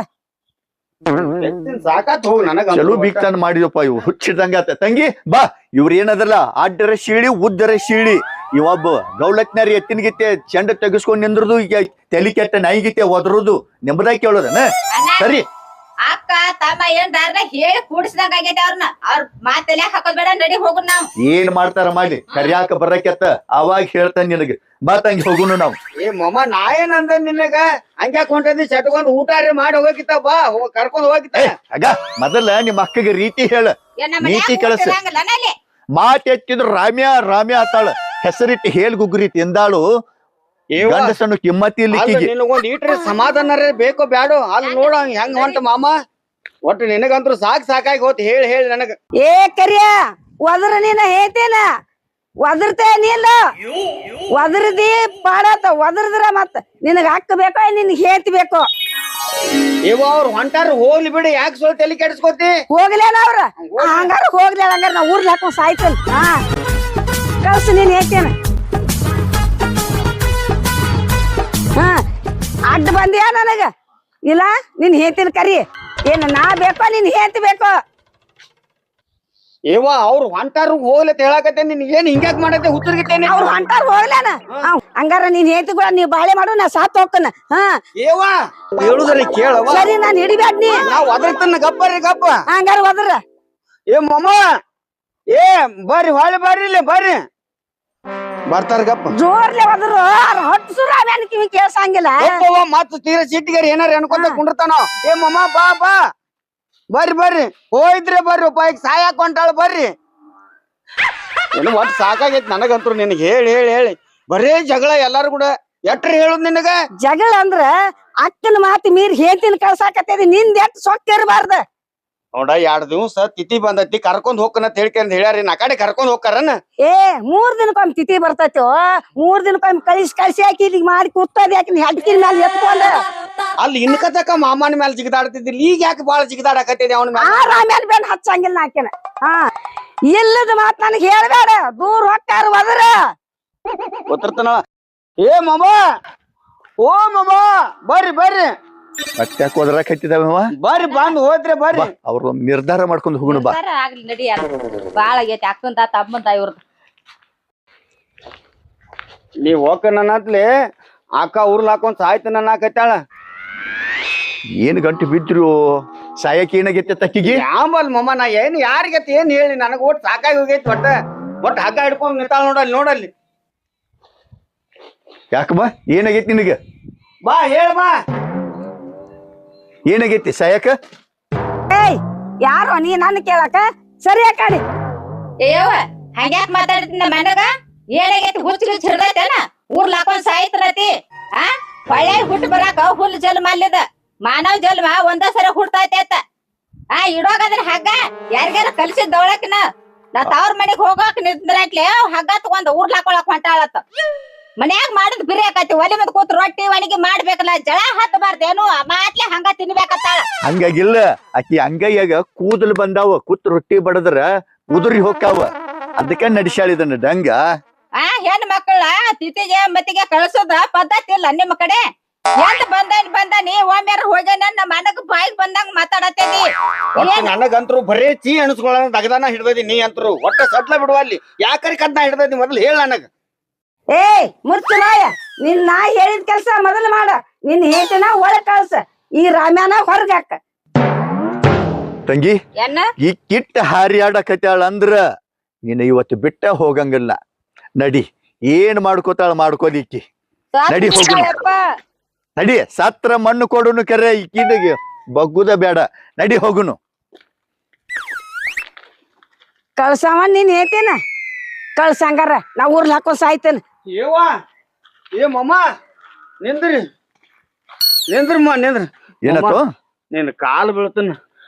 [SPEAKER 3] ಸಾಕಾತ್ ಹೋಗ್ ನನಗ.
[SPEAKER 4] ಚಲೋ ಬಿಕ್ತಾನ ಮಾಡಿದಪ್ಪ ಇವ್ ಹುಚ್ಚಿಡ್ದಂಗ ಆತ. ತಂಗಿ ಬಾ, ಇವ್ರ ಏನದಲ್ಲ ಅಡ್ಡರ ಶೀಳಿ ಉದ್ದರ ಶೀಳಿ. ಇವೊಬ್ಬ ಗೌಲತ್ನಾರಿ ಎತ್ತಿನಗಿತ್ತೆ ಚೆಂಡ ತೆಗಿಸ್ಕೊಂಡ್ ನಿಂದ್ರದು, ಈಗ ತಲಿ ಕೆಟ್ಟ ನಾಯಿಗಿತ್ತೆ ಒದರುದು ನೆಮ್ಮದಾಗಿ ಕೇಳೋದನ. ಸರಿ
[SPEAKER 5] ಅಕ್ಕ ತಮ್ಮ ಏನ್ ದಾರ್ನ ಹೇಳಿ ಕೂಡಿಸಿದಂಗ ಆಗೈತೆ ಅವ್ರನ್ನ. ಅವ್ರ ಮಾತೆಲ್ಲ ಹಾಕೋದ್ ಬೇಡ, ನಡಿ ಹೋಗುನ್ ನಾವ್.
[SPEAKER 4] ಏನ್ ಮಾಡ್ತಾರ ಮಾಡಿ ಕರ್ಯಾಕ ಬರಕೆತ್ತ ಅವಾಗ ಹೇಳ್ತಾನ ನಿನಗ. ಬಾ ತಂಗಿ ಹೋಗುನು ನಾವು.
[SPEAKER 3] ಏ ಮಮ್ಮ ನಾ ಏನಂದ ನಿನಗ? ಹಂಗ್ಯಾಕ್ ಹೊಂಟದಿ ಚಟ್ಕೊಂಡ್ ಊಟ ಮಾಡಿ ಹೋಗಕಿತ್ತ. ಬಾ ಕರ್ಕೊಂಡ್ ಹೋಗಿತ್ತ.
[SPEAKER 4] ಆಗ ಮೊದಲ ನಿಮ್ಮ ಅಕ್ಕಗೆ ರೀತಿ ಹೇಳ, ನೀತಿ ಕಳಸ. ಮಾತ್ ಎತ್ತಿದ್ರು ರಾಮ್ಯ ರಾಮ್ಯ ಆತಾಳ. ಹೆಸರಿಟ್ಟು ಹೇಳ್ ಗುಗ್ರೀತಿ ಎಂದಾಳು. ಗಂಡಸನ್ನು ಕಿಮ್ಮತಿ ಇಲ್ಲಿಕ್ಕಿಗೆ.
[SPEAKER 3] ನಿನಗೊಂದ್ ಈಟ್ರೆ ಸಮಾಧಾನ ಬೇಕೋ ಬ್ಯಾಡೋ? ಅಲ್ಲಿ ನೋಡ ಹೆಂಗ್ ಹೊಂಟ ಮಾಮ. ಒಟ್ಟು ನಿನಗಂತ್ರು ಸಾಕಾಗಿ ಹೋತ್ ಹೇಳಿ ಹೇಳಿ ನನಗ.
[SPEAKER 2] ಏ ಕರಿಯ ಒದ್ರ ನೀನ ಹೇಳ್ತೇನ ಒದರ್ತೇ ನೀಲ್ಲ. ಒದರ್ದಿ ಪಾಡಾತ. ಒದರ್ದ್ರ ಮತ್ತ ನಿನಗ ಅಕ್ಕ ಬೇಕೋ ನಿನ್ ಹೇತಿ ಬೇಕೋ?
[SPEAKER 3] ಇವ ಅವ್ರು ಹೊಂಟಾರ ಹೋಗ್ಲಿ ಬಿಡಿ, ಯಾಕೆ ಸ್ವಲ್ಪ ತಲೆ ಕೆಡಿಸ್ಕೋತಿ?
[SPEAKER 2] ಹೋಗ್ಲೇನ ಅವ್ರ? ಹಂಗಾರ ಹೋಗ್ಲಿ. ಹಂಗಾರ ನಾ ಊರ್ಲಿ ಹಾಕೊಂಡ್ ಸಾಯ್ತೇನೆ. ಹಾ ಕಳ್ಸ ನೀನ್ ಹೇಳ್ತೇನ. ಹಾ ಅಡ್ಡ ಬಂದಿಯಾ ನನಗ? ಇಲ್ಲ ನಿನ್ ಹೇಳ್ತೀನಿ ಕರಿ. ಏನ್ ನಾ ಬೇಕೋ ನಿನ್ ಹೇತಿ ಬೇಕೋ?
[SPEAKER 3] ಏವ ಅವ್ರು ಹೊಂಟಾರ ಹೋಗ್ಲಿ ಅಂತ ಹೇಳಕತ್ತೆ. ನಿನ್ ಏನ್ ಹಿಂಗ್ಯಾಕ್ ಮಾಡತ್ತೆ? ಹುತ್ತರ್ಗಿತ್ತೇನೆ
[SPEAKER 2] ಅವ್ರು ಹೊಂಟಾರ ಹೋಗ್ಲೇನ? ಹಂಗಾರ ನೀನ್ ಹೇತಿ ಕೂಡ ನೀ ಬಾಳೆ ಮಾಡು, ನಾ ಸಾತ್ ಹೋಗ್ಕನ. ಹಾ
[SPEAKER 3] ಏವ ಹೇಳುದ್ರಿ ಕೇಳವ.
[SPEAKER 2] ಸರಿ ನಾನ್ ಹಿಡಿಬ್ಯಾಡ್ ನೀ.
[SPEAKER 3] ನಾವ್ ಒದರ್ತನ ಗಪ್ಪರಿ ಗಪ್ಪ.
[SPEAKER 2] ಹಂಗಾರ ಒದ್ರ.
[SPEAKER 3] ಏ ಮಮ್ಮ, ಏ ಬರ್ರಿ ಹೊಳ್ಳಿ ಬರ್ರಿ, ಇಲ್ಲಿ ಬರ್ರಿ. ಬರ್ತಾರ ಗಪ್ಪ.
[SPEAKER 2] ಜೋರ್ಲೆ ಒದ್ರು. ಹೊಟ್ಟು ಸುರ ಕಿವಿ ಕೇಳ್ಸಂಗಿಲ್ಲ.
[SPEAKER 3] ಮತ್ತ ತೀರ ಸಿಟ್ಟಿಗಾರಿ ಏನಾರ ಅನ್ಕೊಂತ ಕುಂಡಿರ್ತಾನ. ಏ ಮಮ್ಮ ಬಾ ಬಾ ಬರ್ರಿ ಹೋಯ್ತ್ರಿ ಬರ್ರಿ. ಉಪಾಯಕ್ ಸಾಯಾಕ್ ಹೊಂಟಾಳ ಬರ್ರಿ. ಏನು ಒಟ್ಟು ಸಾಕಾಗೈತಿ ನನಗಂತೂ. ನಿನಗೆ ಹೇಳಿ ಹೇಳಿ ಹೇಳಿ ಬರೇ ಜಗಳ ಎಲ್ಲಾರು ಕೂಡ. ಎಟ್ರ ಹೇಳುದ್ ನಿನಗ?
[SPEAKER 2] ಜಗಳ ಅಂದ್ರ ಅಕ್ಕನ ಮಾತು ಮೀರಿ ಹೇಳ್ತೀನಿ ಕಳ್ಸಾಕತ್ತೇದಿ. ನಿಂದ ಎಟ್ ಸೊಕ್ಕ ಇರಬಾರ್ದ.
[SPEAKER 3] ನೋಡ 2 ದಿವ್ಸ ತಿಥಿ ಬಂದೈತಿ, ಕರ್ಕೊಂಡ್ ಹೋಗ್ಕನತ್ ಹೇಳ್ಕೊಂಡ್ ಹೇಳ್ಯಾರಿ. ನಾ ಕಡೆ ಕರ್ಕೊಂಡ್ ಹೋಗ್ತಾರನ?
[SPEAKER 2] ಏ 3 ದಿನಕ್ಕೊಮ್ಮೆ ತಿಥಿ ಬರ್ತೈತೋ. 3 ದಿನಕ್ಕೊಮ್ಮೆ ಕಳಿಸಿ ಹಾಕಿ ಇಲ್ಲಿಗೆ ಮಾಡಿ ಕೂತದ. ಯಾಕೆ ಹೆಡ್ಕಿನ ಮ್ಯಾಲ ಎತ್ಕೊಂಡ
[SPEAKER 3] ಅಲ್ಲಿ ಇನ್ಕತಕ ಮಾಮನ ಮೇಲೆ ಜಿಗದಾಡ್ತಿದ್ದಿಲ್ಲ. ಈಗ ಯಾಕೆ ಬಾಳ ಜಿಗದಾಡಕತ್ತಿದೆ ಅವನ ಮೇಲೆ?
[SPEAKER 2] ಆಮೇಲೆ ಬೆನ್ ಹಚ್ಚಂಗಿಲ್ಲ ಹಾಕಿನ. ಹಾ ಇಲ್ಲದ ಮಾತ್ ನನಗೆ ಹೇಳ್ಬೇಡ. ದೂರ ಹೊಕ್ಕಾರ ಒದರ.
[SPEAKER 3] ಗೊತ್ತಿರ್ತಾನ. ಏ ಮಮ್ಮ, ಓ ಮಮ್ಮ ಬರ್ರಿ ಬರ್ರಿ.
[SPEAKER 4] ಮತ್ತೆ ಹೋದ್ರ ಕಟ್ಟಿದಾವ.
[SPEAKER 3] ಬರ್ರಿ ಬಂದ್ ಹೋದ್ರೆ ಬರ್ರಿ.
[SPEAKER 4] ಅವ್ರ ನಿರ್ಧಾರ ಮಾಡ್ಕೊಂಡು ಹೋಗುಣ ಬಾ.
[SPEAKER 1] ಆಗ್ಲಿ ನಡಿ. ಬಾಳ ಆಗೈತಿ ಅಕ್ಕಂತ ತಮ್ಮಂತ ಇವ್ರದ್ದು.
[SPEAKER 3] ನೀವ್ ಹೋಗ ನನ್ನತ್ಲಿ ಅಕ್ಕ ಉರ್ಲ್ ಹಾಕೊಂಡ್ ಸಾಯ್ತ ನನ್ನಾಕತ್ತಾಳ.
[SPEAKER 4] ಏನ್ ಗಂಟು ಬಿದ್ರು ಸಾಯಕ್ ಏನಾಗೈತೆ ತಕ್ಕಿಗೆ?
[SPEAKER 3] ಯಾಂಬಲ್ ಮಮ್ಮ, ನಾ ಏನ್ ಯಾರಿಗತ್ ಏನ್ ಹೇಳಿ? ನನಗ ಒಟ್ಟು ಸಾಕಾಗಿ ಹೋಗೈತಿ. ಒಟ್ಟ ಹಗ್ಗ ಹಿಡ್ಕೊಂಡ್ ನಿಂತಾಳ ನೋಡಲ್ಲಿ.
[SPEAKER 4] ಯಾಕಮ್ಮ ಏನಾಗೈತಿ ನಿನಗ?
[SPEAKER 3] ಬಾ ಹೇಳ ಬಾ.
[SPEAKER 4] ಏನಾಗೈತಿ ಸಾಯಕ?
[SPEAKER 2] ಏಯ್ ಯಾರೋ ನೀ ನನ್ನ ಕೇಳಕ? ಸರಿ ಯಾಕಡಿ
[SPEAKER 5] ಏಯವ್ವ ಹಂಗ್ಯಾಕ್ ಮಾತಾಡ್ತೀನಿ ನಮ್ಮ ಮನೆಗ? ಏನಾಗೈತಿ? ಹುಚ್ಚು ಹಿಡ್ದೈತೇನ? ಊರ್ಲ್ ಹಾಕೊಂಡ್ ಸಾಯ್ತರತಿ. ಆ ಹೊಳ್ಳೆ ಹುಟ್ಟು ಬರಾಕ ಹುಲ್ ಜನ್ಮ ಅಲ್ಲಿದ. ಮಾನವ ಜನ್ಮ ಒಂದ ಸರಿ ಹುಡ್ತೈತೆ ಅಂತ. ಇಡೋಗದ್ರ ಹಗ್ಗ ಯಾರಿಗಾರ ಕಲ್ಸಿದ್ ದೌಳಕಿನ. ನಾ ತವ್ರ ಮನೆಗ್ ಹೋಗಾಕ ನಿಂದ್ರಾಟ್ಲೆ ಹಗ್ಗ ತಗೊಂಡ್ ಊರ್ಲ್ ಹಾಕೊಳಕ್ ಹೊಂಟಾಳತ್ತ. ಮನ್ಯಾಗ ಮಾಡಿದ್ ಬಿರಿ ಆಕತಿ. ಒಲಿ ಮತ್ ಕೂತ್ ರೊಟ್ಟಿ ಒಣಗಿ ಮಾಡ್ಬೇಕಲ್ಲ. ಜಳ ಹತ್ತಬಾರ್ದೇನು? ಮಾತ್ಲೆ ಹಂಗ ತಿನ್ಬೇಕತ್ತಾಳ.
[SPEAKER 4] ಹಂಗಾಗಿಲ್ಲ, ಆಕಿ ಅಂಗೈಯಾಗ ಕೂದಲು ಬಂದಾವ. ಕೂತ್ ರೊಟ್ಟಿ ಬಡದ್ರ ಉದುರಿ ಹೋಗ್ತಾವ. ಅದಕ್ಕ ನಡಿಸಾಳಿದನ ಡಂಗ.
[SPEAKER 5] ಹೆಣ್ ಮಕ್ಕಳ ತಿಥಿಗೆ ಮತ್ತಿಗೆ ಕಳ್ಸೋದ ಪದ್ಧತಿ ಇಲ್ಲ ನಿಮ್ಮ ಕಡೆ? ಎಂತ ಬಂದಾನಿ ಒಮ್ಮೆರ ಹೋಗ್ಯಾನ ನಮ್ಮ ಮನಗ ಬಾಯಿಗೆ ಬಂದಂಗ ಮಾತಾಡತ್ತೇನಿ.
[SPEAKER 3] ನನಗಂತ್ರು ಬರೇ ಚೀ ಅಣಸ್ಕೊಳ್ಳ ದಗದಾನ ಹಿಡ್ದದಿ. ನೀ ಅಂತರು ಒಟ್ಟ ಸಟ್ಲ ಬಿಡುವ ಅಲ್ಲಿ. ಯಾಕರಿ ಕದ್ನ ಹಿಡ್ದದಿ ಮೊದಲು ಹೇಳ ನನಗ.
[SPEAKER 2] ಏಯ್ ಮುರ್ಚು ನಾಯ, ನಿನ್ ನಾ ಹೇಳಿದ ಕೆಲ್ಸ ಮೊದಲು ಮಾಡ. ನಿನ್ ಹೇಟಿನ ಒಳಗ್ ಕಳ್ಸ. ಈ ರಾಮ್ಯಾನ ಹೊರಗಾಕ.
[SPEAKER 4] ತಂಗಿ
[SPEAKER 5] ಏನ
[SPEAKER 4] ಈ ಕಿಟ್ಟ ಹಾರಿಯಾಡಕತ್ತಾಳ ಅಂದ್ರ ನೀನು ಇವತ್ತು ಬಿಟ್ಟ ಹೋಗಂಗಿಲ್ಲ. ನಡಿ, ಏನ್ ಮಾಡ್ಕೋತಾಳ ಮಾಡ್ಕೋದಿಕ್ಕಿ. ನಡಿ ಹೋಗುನು. ನಡಿ, ಸತ್ರ ಮಣ್ಣು ಕೊಡುನು. ಕೆರೆ ಈಕಿನಿಗೆ ಬಗ್ಗುದ ಬೇಡ. ನಡಿ ಹೋಗುನು.
[SPEAKER 2] ಕಳ್ಸವ ನೀನ್ ಹೇಳ್ತೇನ? ಕಳ್ಸಂಗಾರ ನಾ ಊರ್ಲ್ ಹಾಕೊಂಡ್ ಸಾಯ್ತೇನ.
[SPEAKER 3] ಏವಾ ಏ ಮಮ್ಮ ನಿಂದ್ರಿ ನಿಂದ್ರಮ್ಮ ನಿಂದ್ರ.
[SPEAKER 4] ಏನತ್ತು?
[SPEAKER 3] ನಿನ್ ಕಾಲ್ ಬೀಳ್ತನ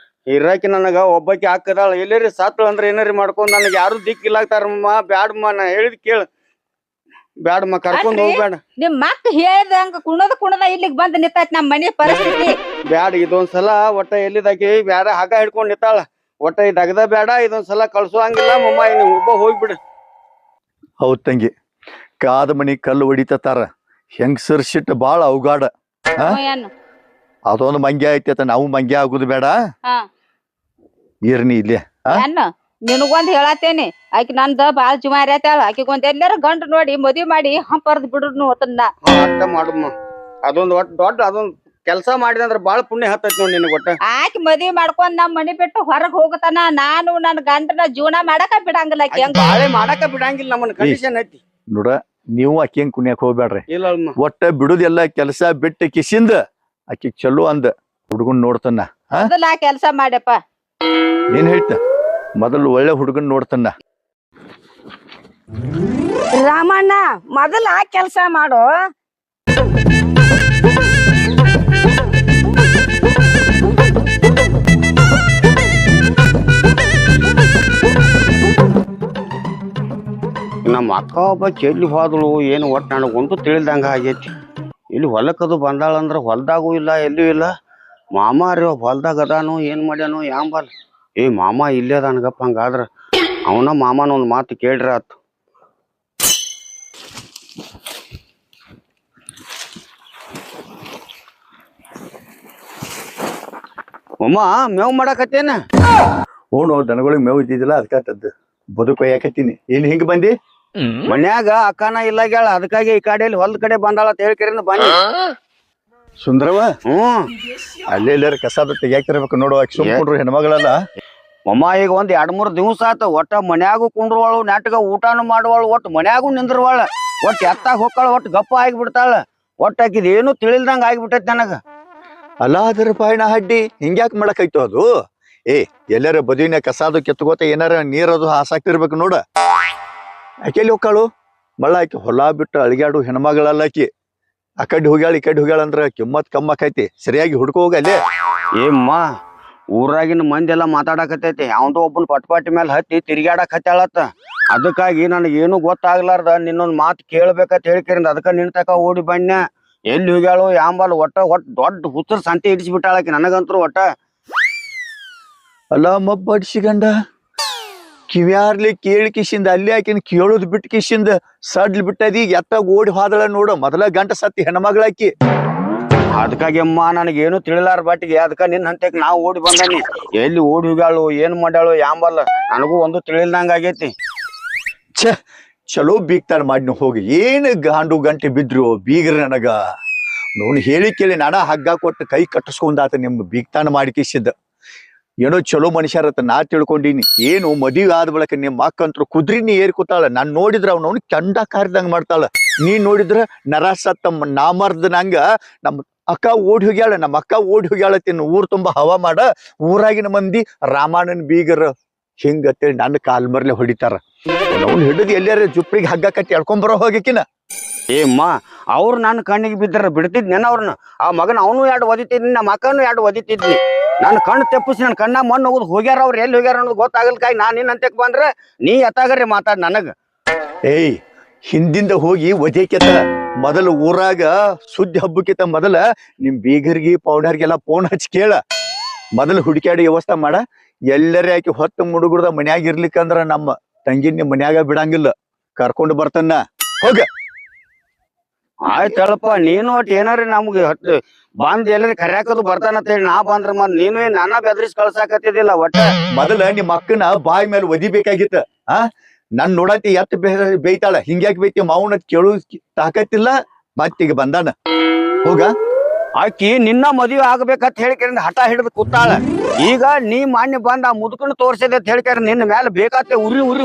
[SPEAKER 3] ಇರಾಕಿ ನನಗ ಒಬ್ಬಾಕಿ ಹಾಕದಾಳ ಎಲ್ಲರಿ ಸತ್ಳು ಅಂದ್ರೆ ಏನಾರಿ ಮಾಡ್ಕೊಂಡ್ ನನಗೆ ಯಾರು ದಿಕ್ಕಿಲ್ಲಾಗ್ತಾರಮ್ಮ ಬ್ಯಾಡಮ್ಮ ನಾ ಹೇಳಿದ್ ಕೇಳ ಬ್ಯಾಡಮ್ಮ ಕರ್ಕೊಂಡ್ ಹೋಗ್ಬೇಡ
[SPEAKER 1] ನಿಮ್ ಮಕ್ ಹೇಳ್ದಂಗ ಕುಣದ ಇಲ್ಲಿಗ್ ಬಂದ್ ನಿಂತೈತ್ ನಮ್ ಮನೆ ಪರಿಸ್ಥಿತಿ.
[SPEAKER 3] ಬ್ಯಾಡ ಇದೊಂದ್ಸಲ ಒಟ್ಟ ಎಲ್ಲಿದಾಕಿ ಬ್ಯಾಡ ಹಗ್ಗ ಹಿಡ್ಕೊಂಡ್ ನಿಂತಾಳ ಒಟ್ಟ ಈ ದಗದ ಬ್ಯಾಡ ಇದೊಂದ್ಸಲ ಕಳ್ಸುವಂಗಿಲ್ಲ ಮಮ್ಮ ನೀವ್ ಒಬ್ಬ ಹೋಗ್ಬಿಡ.
[SPEAKER 4] ಹೌದ್ ತಂಗಿ, ಕಾದ ಮನಿ ಕಲ್ಲು ಹೊಡಿತಾರ, ಹೆಂಗಸರ್ ಶಿಟ್ ಬಾಳ ಅವಗಾಡ.
[SPEAKER 1] ಏನ್
[SPEAKER 4] ಅದೊಂದು ಮಂಗ್ಯ ಐತಿ ನಾವು ಮಂಗ್ಯ ಆಗುದು ಬೇಡ.
[SPEAKER 1] ಹಾ
[SPEAKER 4] ಇರ್ನಿ ಇಲ್ಲೇ.
[SPEAKER 1] ಏನ್ ನಿನಗೊಂದ್ ಹೇಳತ್ತೇನಿ, ಆಕಿ ನಂದ ಬಾಳ ಜುಮಾರಿ ಆತಾಳ. ಆಕಿಗೊಂದ್ ಎಲ್ಲಾರ ಗಂಡು ನೋಡಿ ಮದ್ವಿ ಮಾಡಿ ಹಂಪರ್ದ್ ಬಿಡುನು ಅದನ್ನ.
[SPEAKER 3] ಅರ್ಥ ಮಾಡಮ್ಮ, ಅದೊಂದ್ ಒಟ್ಟ ದೊಡ್ಡ ಅದೊಂದ್ ಕೆಲ್ಸ ಮಾಡಿದಂದ್ರ ಬಾಳ ಪುಣ್ಯ ಹತ್ತೈತಿ ನೋಡಿ ನಿನಗ ಒಟ್ಟ.
[SPEAKER 1] ಆಕಿ ಮದ್ವಿ ಮಾಡ್ಕೊಂಡ್ ನಮ್ ಮನಿ ಬಿಟ್ಟು ಹೊರಗ್ ಹೋಗತಾನ, ನಾನು ನನ್ ಗಂಡನ ಜೀವನ ಮಾಡಕ ಬಿಡಂಗಿಲ್ಲ. ಆಕಿ ಹಂಗ
[SPEAKER 3] ಬಾಳೆ ಮಾಡಾಕ ಬಿಡಂಗಿಲ್ಲ ನಮ್ಮನ್ ಕಂಡೀಷನ್ ಐತಿ.
[SPEAKER 4] ನೋಡ ನೀವು ಆಕಿ ಹೆಂಗ್ ಕುಣ್ಯಾಕ್ ಹೋಗ್ಬೇಡ್ರಿ.
[SPEAKER 3] ಇಲ್ಲ ಅಮ್ಮ
[SPEAKER 4] ಒಟ್ಟ ಬಿಡುದೆಲ್ಲ ಕೆಲಸ ಬಿಟ್ಟು ಕಿಸಿಂದ ಆಕಿ ಚಲೋ ಅಂದ ಹುಡುಗನ್ ನೋಡ್ತಾನ.
[SPEAKER 1] ಮೊದಲ ಕೆಲ್ಸ ಮಾಡ್ಯಪ್ಪ.
[SPEAKER 4] ಏನ್ ಹೇಳ್ತ ಮೊದಲು ಒಳ್ಳೆ ಹುಡುಗನ್ ನೋಡ್ತಾನ.
[SPEAKER 2] ರಾಮಣ್ಣ ಮೊದಲ ಆ ಕೆಲ್ಸ ಮಾಡು.
[SPEAKER 3] ನಮ್ಮ ಅಕ್ಕ ಒಬ್ಬ ಚೆಲ್ಲಿ ಹೋದಳು ಏನು ಒಟ್ಟು ನನಗೊಂದು ತಿಳಿದಂಗ ಆಗೈತಿ. ಇಲ್ಲಿ ಹೊಲಕ್ಕದು ಬಂದಾಳಂದ್ರ ಹೊಲ್ದಾಗೂ ಇಲ್ಲ ಎಲ್ಲೂ ಇಲ್ಲ. ಮಾಮ ರೀ ಹೊಲ್ದಾಗ ಅದಾನು ಏನ್ ಮಾಡ್ಯಾನು ಯಾಂಬಲ್. ಏ ಮಾಮ ಇಲ್ಲೇ ಅದಾನಗಪ್ಪ, ಹಂಗಾದ್ರ ಅವನ ಮಾಮನ ಒಂದ್ ಮಾತು ಕೇಳ್ರಿ ಆತು. ಅಮ್ಮ ಮೇವ್ ಮಾಡಾಕತ್ತೇನ?
[SPEAKER 4] ಓಣು ದನಗಳಿಗೆ ಮೇವು ಇದ್ದಿದ್ದಿಲ್ಲ ಅದಕ್ಕದ್ದು ಬದುಕು ಯಾಕತ್ತೀನಿ. ಏನ್ ಹಿಂಗ್ ಬಂದಿ?
[SPEAKER 3] ಮನ್ಯಾಗ ಅಕ್ಕನ ಇಲ್ಲ ಗ್ಯಾಳ, ಅದಕ್ಕಾಗಿ ಈ ಕಡೆಯಲ್ಲಿ ಹೊಲ್ದ ಕಡೆ ಬಂದಾಳ ಅಂತ ಹೇಳ್ಕರಿಂದ ಬನ್ನಿ.
[SPEAKER 4] ಸುಂದರವ
[SPEAKER 3] ಹ್ಮ್
[SPEAKER 4] ಅಲ್ಲೇ ಎಲ್ಲಾರ ಕಸಾದ ತೆಗ್ಯಾಕಿರ್ಬೇಕು ನೋಡು. ಆಕಿ ಸುಮ್ಕೊಂಡ್ರು ಹೆಣ್ಮಗಳಲ್ಲ.
[SPEAKER 3] ಅಮ್ಮ ಈಗ ಒಂದ್ 2-3 ದಿವ್ಸ ಆತ ಒಟ್ಟ ಮನ್ಯಾಗೂ ಕುಂಡ್ರವಾಳು, ನಾಟಕ ಊಟಾನು ಮಾಡುವಾಳು, ಒಟ್ಟು ಮನ್ಯಾಗೂ ನಿಂದ್ರವಾಳ, ಒಟ್ಟು ಎತ್ತಾಗ ಹೊಕ್ಕಾಳ, ಒಟ್ಟು ಗಪ್ಪ ಆಗಿಬಿಡ್ತಾಳ. ಒಟ್ಟು ಆಕಿದ್ ಏನು ತಿಳಿಲ್ದಂಗ ಆಗಿಬಿಟ್ಟೈತಿ ನನಗ.
[SPEAKER 4] ಅಲ್ಲ ಅದರ ಪಾಯಣ ಹಡ್ಡಿ ಹಿಂಗ್ಯಾಕ್ ಮಾಡಕೈತು ಅದು? ಎಲ್ಲಾರ ಬದುವಿನ ಕಸಾದು ಕೆತ್ತಗೋತ ಏನಾರ ನೀರದು ಹಾಸಾಕ್ತಿರ್ಬೇಕು ನೋಡ. ಆಕೆಲ್ಲಿ ಹೋಗ್ಕಾಳು ಮಳ್ಳ? ಆಕಿ ಹೊಲ ಬಿಟ್ಟು ಅಳಿಗಾಡು ಹೆಣ್ಮಗಳಲ್ಲ ಆಕಿ. ಆ ಕಡೆ ಹೋಗ್ಯಾಳ ಈ ಕಡೆ ಹೋಗ್ಯಾಳ ಅಂದ್ರ ಕಿಮ್ಮತ್ ಕಮ್ಮಕೈತಿ. ಸರಿಯಾಗಿ ಹುಡ್ಕೋ ಹೋಗ ಅಲ್ಲೇ.
[SPEAKER 3] ಏಮ್ಮ ಊರಾಗಿನ ಮಂದಿ ಎಲ್ಲಾ ಮಾತಾಡಕತ್ತೈತಿ, ಯಾವ್ದೋ ಒಬ್ಬನ ಪಟ್ಪಾಟಿ ಮೇಲೆ ಹತ್ತಿ ತಿರ್ಗ್ಯಾಡಕ್ ಹತ್ತಾಳತ್ತ. ಅದಕ್ಕಾಗಿ ನನಗೇನು ಗೊತ್ತಾಗ್ಲಾರ್ದ ನಿನ್ನೊಂದ್ ಮಾತು ಕೇಳ್ಬೇಕಂತ ಹೇಳ್ಕರಿಂದ ಅದಕ್ಕ ನಿನ್ ತಕ ಓಡಿ ಬಣ್ಣ. ಎಲ್ಲಿ ಹೋಗ್ಯಾಳು ಯಾಂಬಲ್ ಒಟ್ಟ ದೊಡ್ಡ ಹುಚ್ಚರ್ ಸಂತೆ ಇಡಿಸ್ಬಿಟ್ಟಾಳಕಿ ನನಗಂತರು ಒಟ್ಟ.
[SPEAKER 4] ಅಲ್ಲ ಮಬ್ಬಡಿಸಿಗಂಡ ಕಿವ್ಯಾರ್ಲಿ ಕೇಳಿ ಕಿಶಿಂದ ಅಲ್ಲಿ ಆಕಿನ ಕೇಳೋದ್ ಬಿಟ್ಟು ಕಿಶಿಂದ ಸಡ್ಲ್ ಬಿಟ್ಟದಿ ಎತ್ತಾಗ ಓಡಿ ಹೋದಳ ನೋಡು. ಮೊದಲ ಗಂಟ ಸತ್ತಿ ಹೆಣ್ಮಗಳಾಕಿ.
[SPEAKER 3] ಅದಕ್ಕಾಗಿ ಅಮ್ಮ ನನಗೇನು ತಿಳಿಲಾರ ಬಟ್ಟಿಗೆ ಅದಕ್ಕ ನಿನ್ ಹಂತಕ್ ನಾ ಓಡಿ ಬಂದಾನಿ. ಎಲ್ಲಿ ಓಡಿ ಹೋಗ್ಯಾಳು ಏನ್ ಮಾಡ್ಯಾಳು ಯಾಂಬಲ್ಲ ನನಗೂ ಒಂದು ತಿಳಿಲ್ದಂಗ ಆಗೈತಿ.
[SPEAKER 4] ಚಲೋ ಬೀಗ್ತಾನ ಮಾಡಿನ ಹೋಗಿ. ಏನು ಗಾಂಡು ಗಂಟೆ ಬಿದ್ರು ಬೀಗ್ರ ನನಗ ನೋಡ್ ಹೇಳಿ ಕೇಳಿ ನಾನ ಹಗ್ಗ ಕೊಟ್ಟು ಕೈ ಕಟ್ಟಿಸ್ಕೊಂಡಾತ ನಿಮ್ ಬೀಗ್ತಾನ ಮಾಡಿ ಕಿಸಿದ್ದ. ಏನೋ ಚಲೋ ಮನುಷ್ಯರತ್ತ ನಾ ತಿಳ್ಕೊಂಡಿನಿ. ಏನು ಮದುವೆ ಆದ ಬಳಕ ನಿಮ್ಮ ಅಕ್ಕಂತ್ರು ಕುದ್ರಿನಿ ಏರ್ ಕೂತಾಳ. ನಾನ್ ನೋಡಿದ್ರ ಅವ್ನವ್ನು ಕೆಂಡ ಕಾರ್ದಂಗ ಮಾಡ್ತಾಳ. ನೀ ನೋಡಿದ್ರ ನರಾಸತ್ತ ನಾಮರ್ದನಂಗ ನಮ್ಮ ಅಕ್ಕ ಓಡಿ ಹೋಗ್ಯಾಳ, ನಮ್ಮ ಅಕ್ಕ ಓಡಿ ಹೋಗ್ಯಾಳತ್ತಿನ ಊರ್ ತುಂಬಾ ಹವಾ ಮಾಡ. ಊರಾಗಿನ ಮಂದಿ ರಾಮಾಯಣನ್ ಬೀಗರ ಹಿಂಗತ್ತೇಳಿ ನನ್ನ ಕಾಲ್ ಮರ್ಲೆ ಹೊಡಿತಾರ. ಅವ್ನು ಹಿಡಿದು ಎಲ್ಲಾರ ಜುಪ್ರಿಗೆ ಹಗ್ಗ ಕಟ್ಟಿ ಎಳ್ಕೊಂಬರೋ ಹೋಗಿಕಿನ.
[SPEAKER 3] ಏಮ್ಮ ಅವ್ರು ನನ್ನ ಕಣ್ಣಿಗೆ ಬಿದ್ದಾರ ಬಿಡ್ತಿದ್ನೇನ ಅವ್ರನ್ನ. ಆ ಮಗನ ಅವನು 2 ಒದಿತಿದ್ನಿ, ನಮ್ಮ ಅಕ್ಕನು 2 ಒದಿತಿದ್ನಿ. ನನ್ನ ಕಣ್ಣು ತೆಪ್ಪಿಸಿ ನನ್ನ ಕಣ್ಣ ಮಣ್ಣು ಹೋಗುದು ಹೋಗ್ಯಾರ. ಅವ್ರು ಎಲ್ಲಿ ಹೋಗ್ಯಾರ ಅನ್ನೋದು ಗೊತ್ತಾಗಲ್ಕಾಯಿ ನಾನ್ ನಿನ್ ಅಂತಕ್ ಬಂದ್ರ ನೀ ಎತ್ತಾಗರಿ ಮಾತಾಡ್ ನನಗ.
[SPEAKER 4] ಹಿಂದಿಂದ ಹೋಗಿ ಒದೇಕೆತ ಮೊದಲು ಊರಾಗ ಸುದ್ದಿ ಹಬ್ಬಕ್ಕಿಂತ ಮೊದಲ ನಿಮ್ ಬೀಗರ್ಗಿ ಪೌಡರ್ಗೆಲ್ಲ ಫೋನ್ ಹಚ್ಚಿ ಕೇಳ. ಮೊದಲು ಹುಡುಕ್ಯಾಡಿ ವ್ಯವಸ್ಥೆ ಮಾಡ. ಎಲ್ಲರೇ ಆಕಿ ಹೊತ್ತು ಮುಡುಗುಡ್ದ ಮನ್ಯಾಗ ಇರ್ಲಿಕ್ಕಂದ್ರ ನಮ್ಮ ತಂಗಿ ನಿಮ್ ಮನ್ಯಾಗ ಬಿಡಂಗಿಲ್ಲ, ಕರ್ಕೊಂಡು ಬರ್ತಾನ. ಹೋಗ.
[SPEAKER 3] ಆಯ್ತಳಪ್ಪ ನೀನು ಒಟ್ಟು ಏನಾರ ನಮ್ಗೆ ಬಂದ್ ಎಲ್ಲರಿ ಕರ್ಯಾಕದು ಬರ್ತಾನಂತ ಹೇಳಿ ನಾ ಬಂದ್ರ ನೀನು ನಾನಾ ಬೆದರಿಸಿ ಕಳ್ಸಾಕತ್ತಿದ್ದಿಲ್ಲ ಒಟ್ಟ.
[SPEAKER 4] ಮೊದಲ ನಿಮ್ಮ ಅಕ್ಕನ ಬಾಯಿ ಮೇಲೆ ಒದಿಬೇಕಾಗಿತ್ತ. ನನ್ ನೋಡತಿ ಎತ್ತ ಬೇಯ್ತಾಳ. ಹಿಂಗ್ಯಾಕ್ ಬೇಯ್ತಿ ಮಾವನ ಕೇಳು ತಾಕತ್ತಿಲ್ಲ. ಮತ್ತೀಗ ಬಂದಾನ. ಹೋಗ.
[SPEAKER 3] ಆಕಿ ನಿನ್ನ ಮದುವೆ ಆಗ್ಬೇಕಂತ ಹೇಳಿಕರಿಂದ ಹಠ ಹಿಡಿದು ಕೂತಾಳ. ಈಗ ನೀ ಮಾನ್ಯ ಬಂದ ಆ ಮುದುಕನ್ನು ತೋರ್ಸಿದೆ ಅಂತ ಹೇಳ್ಕಾರ ನಿನ್ನ ಮೇಲೆ ಬೇಕಾತೆ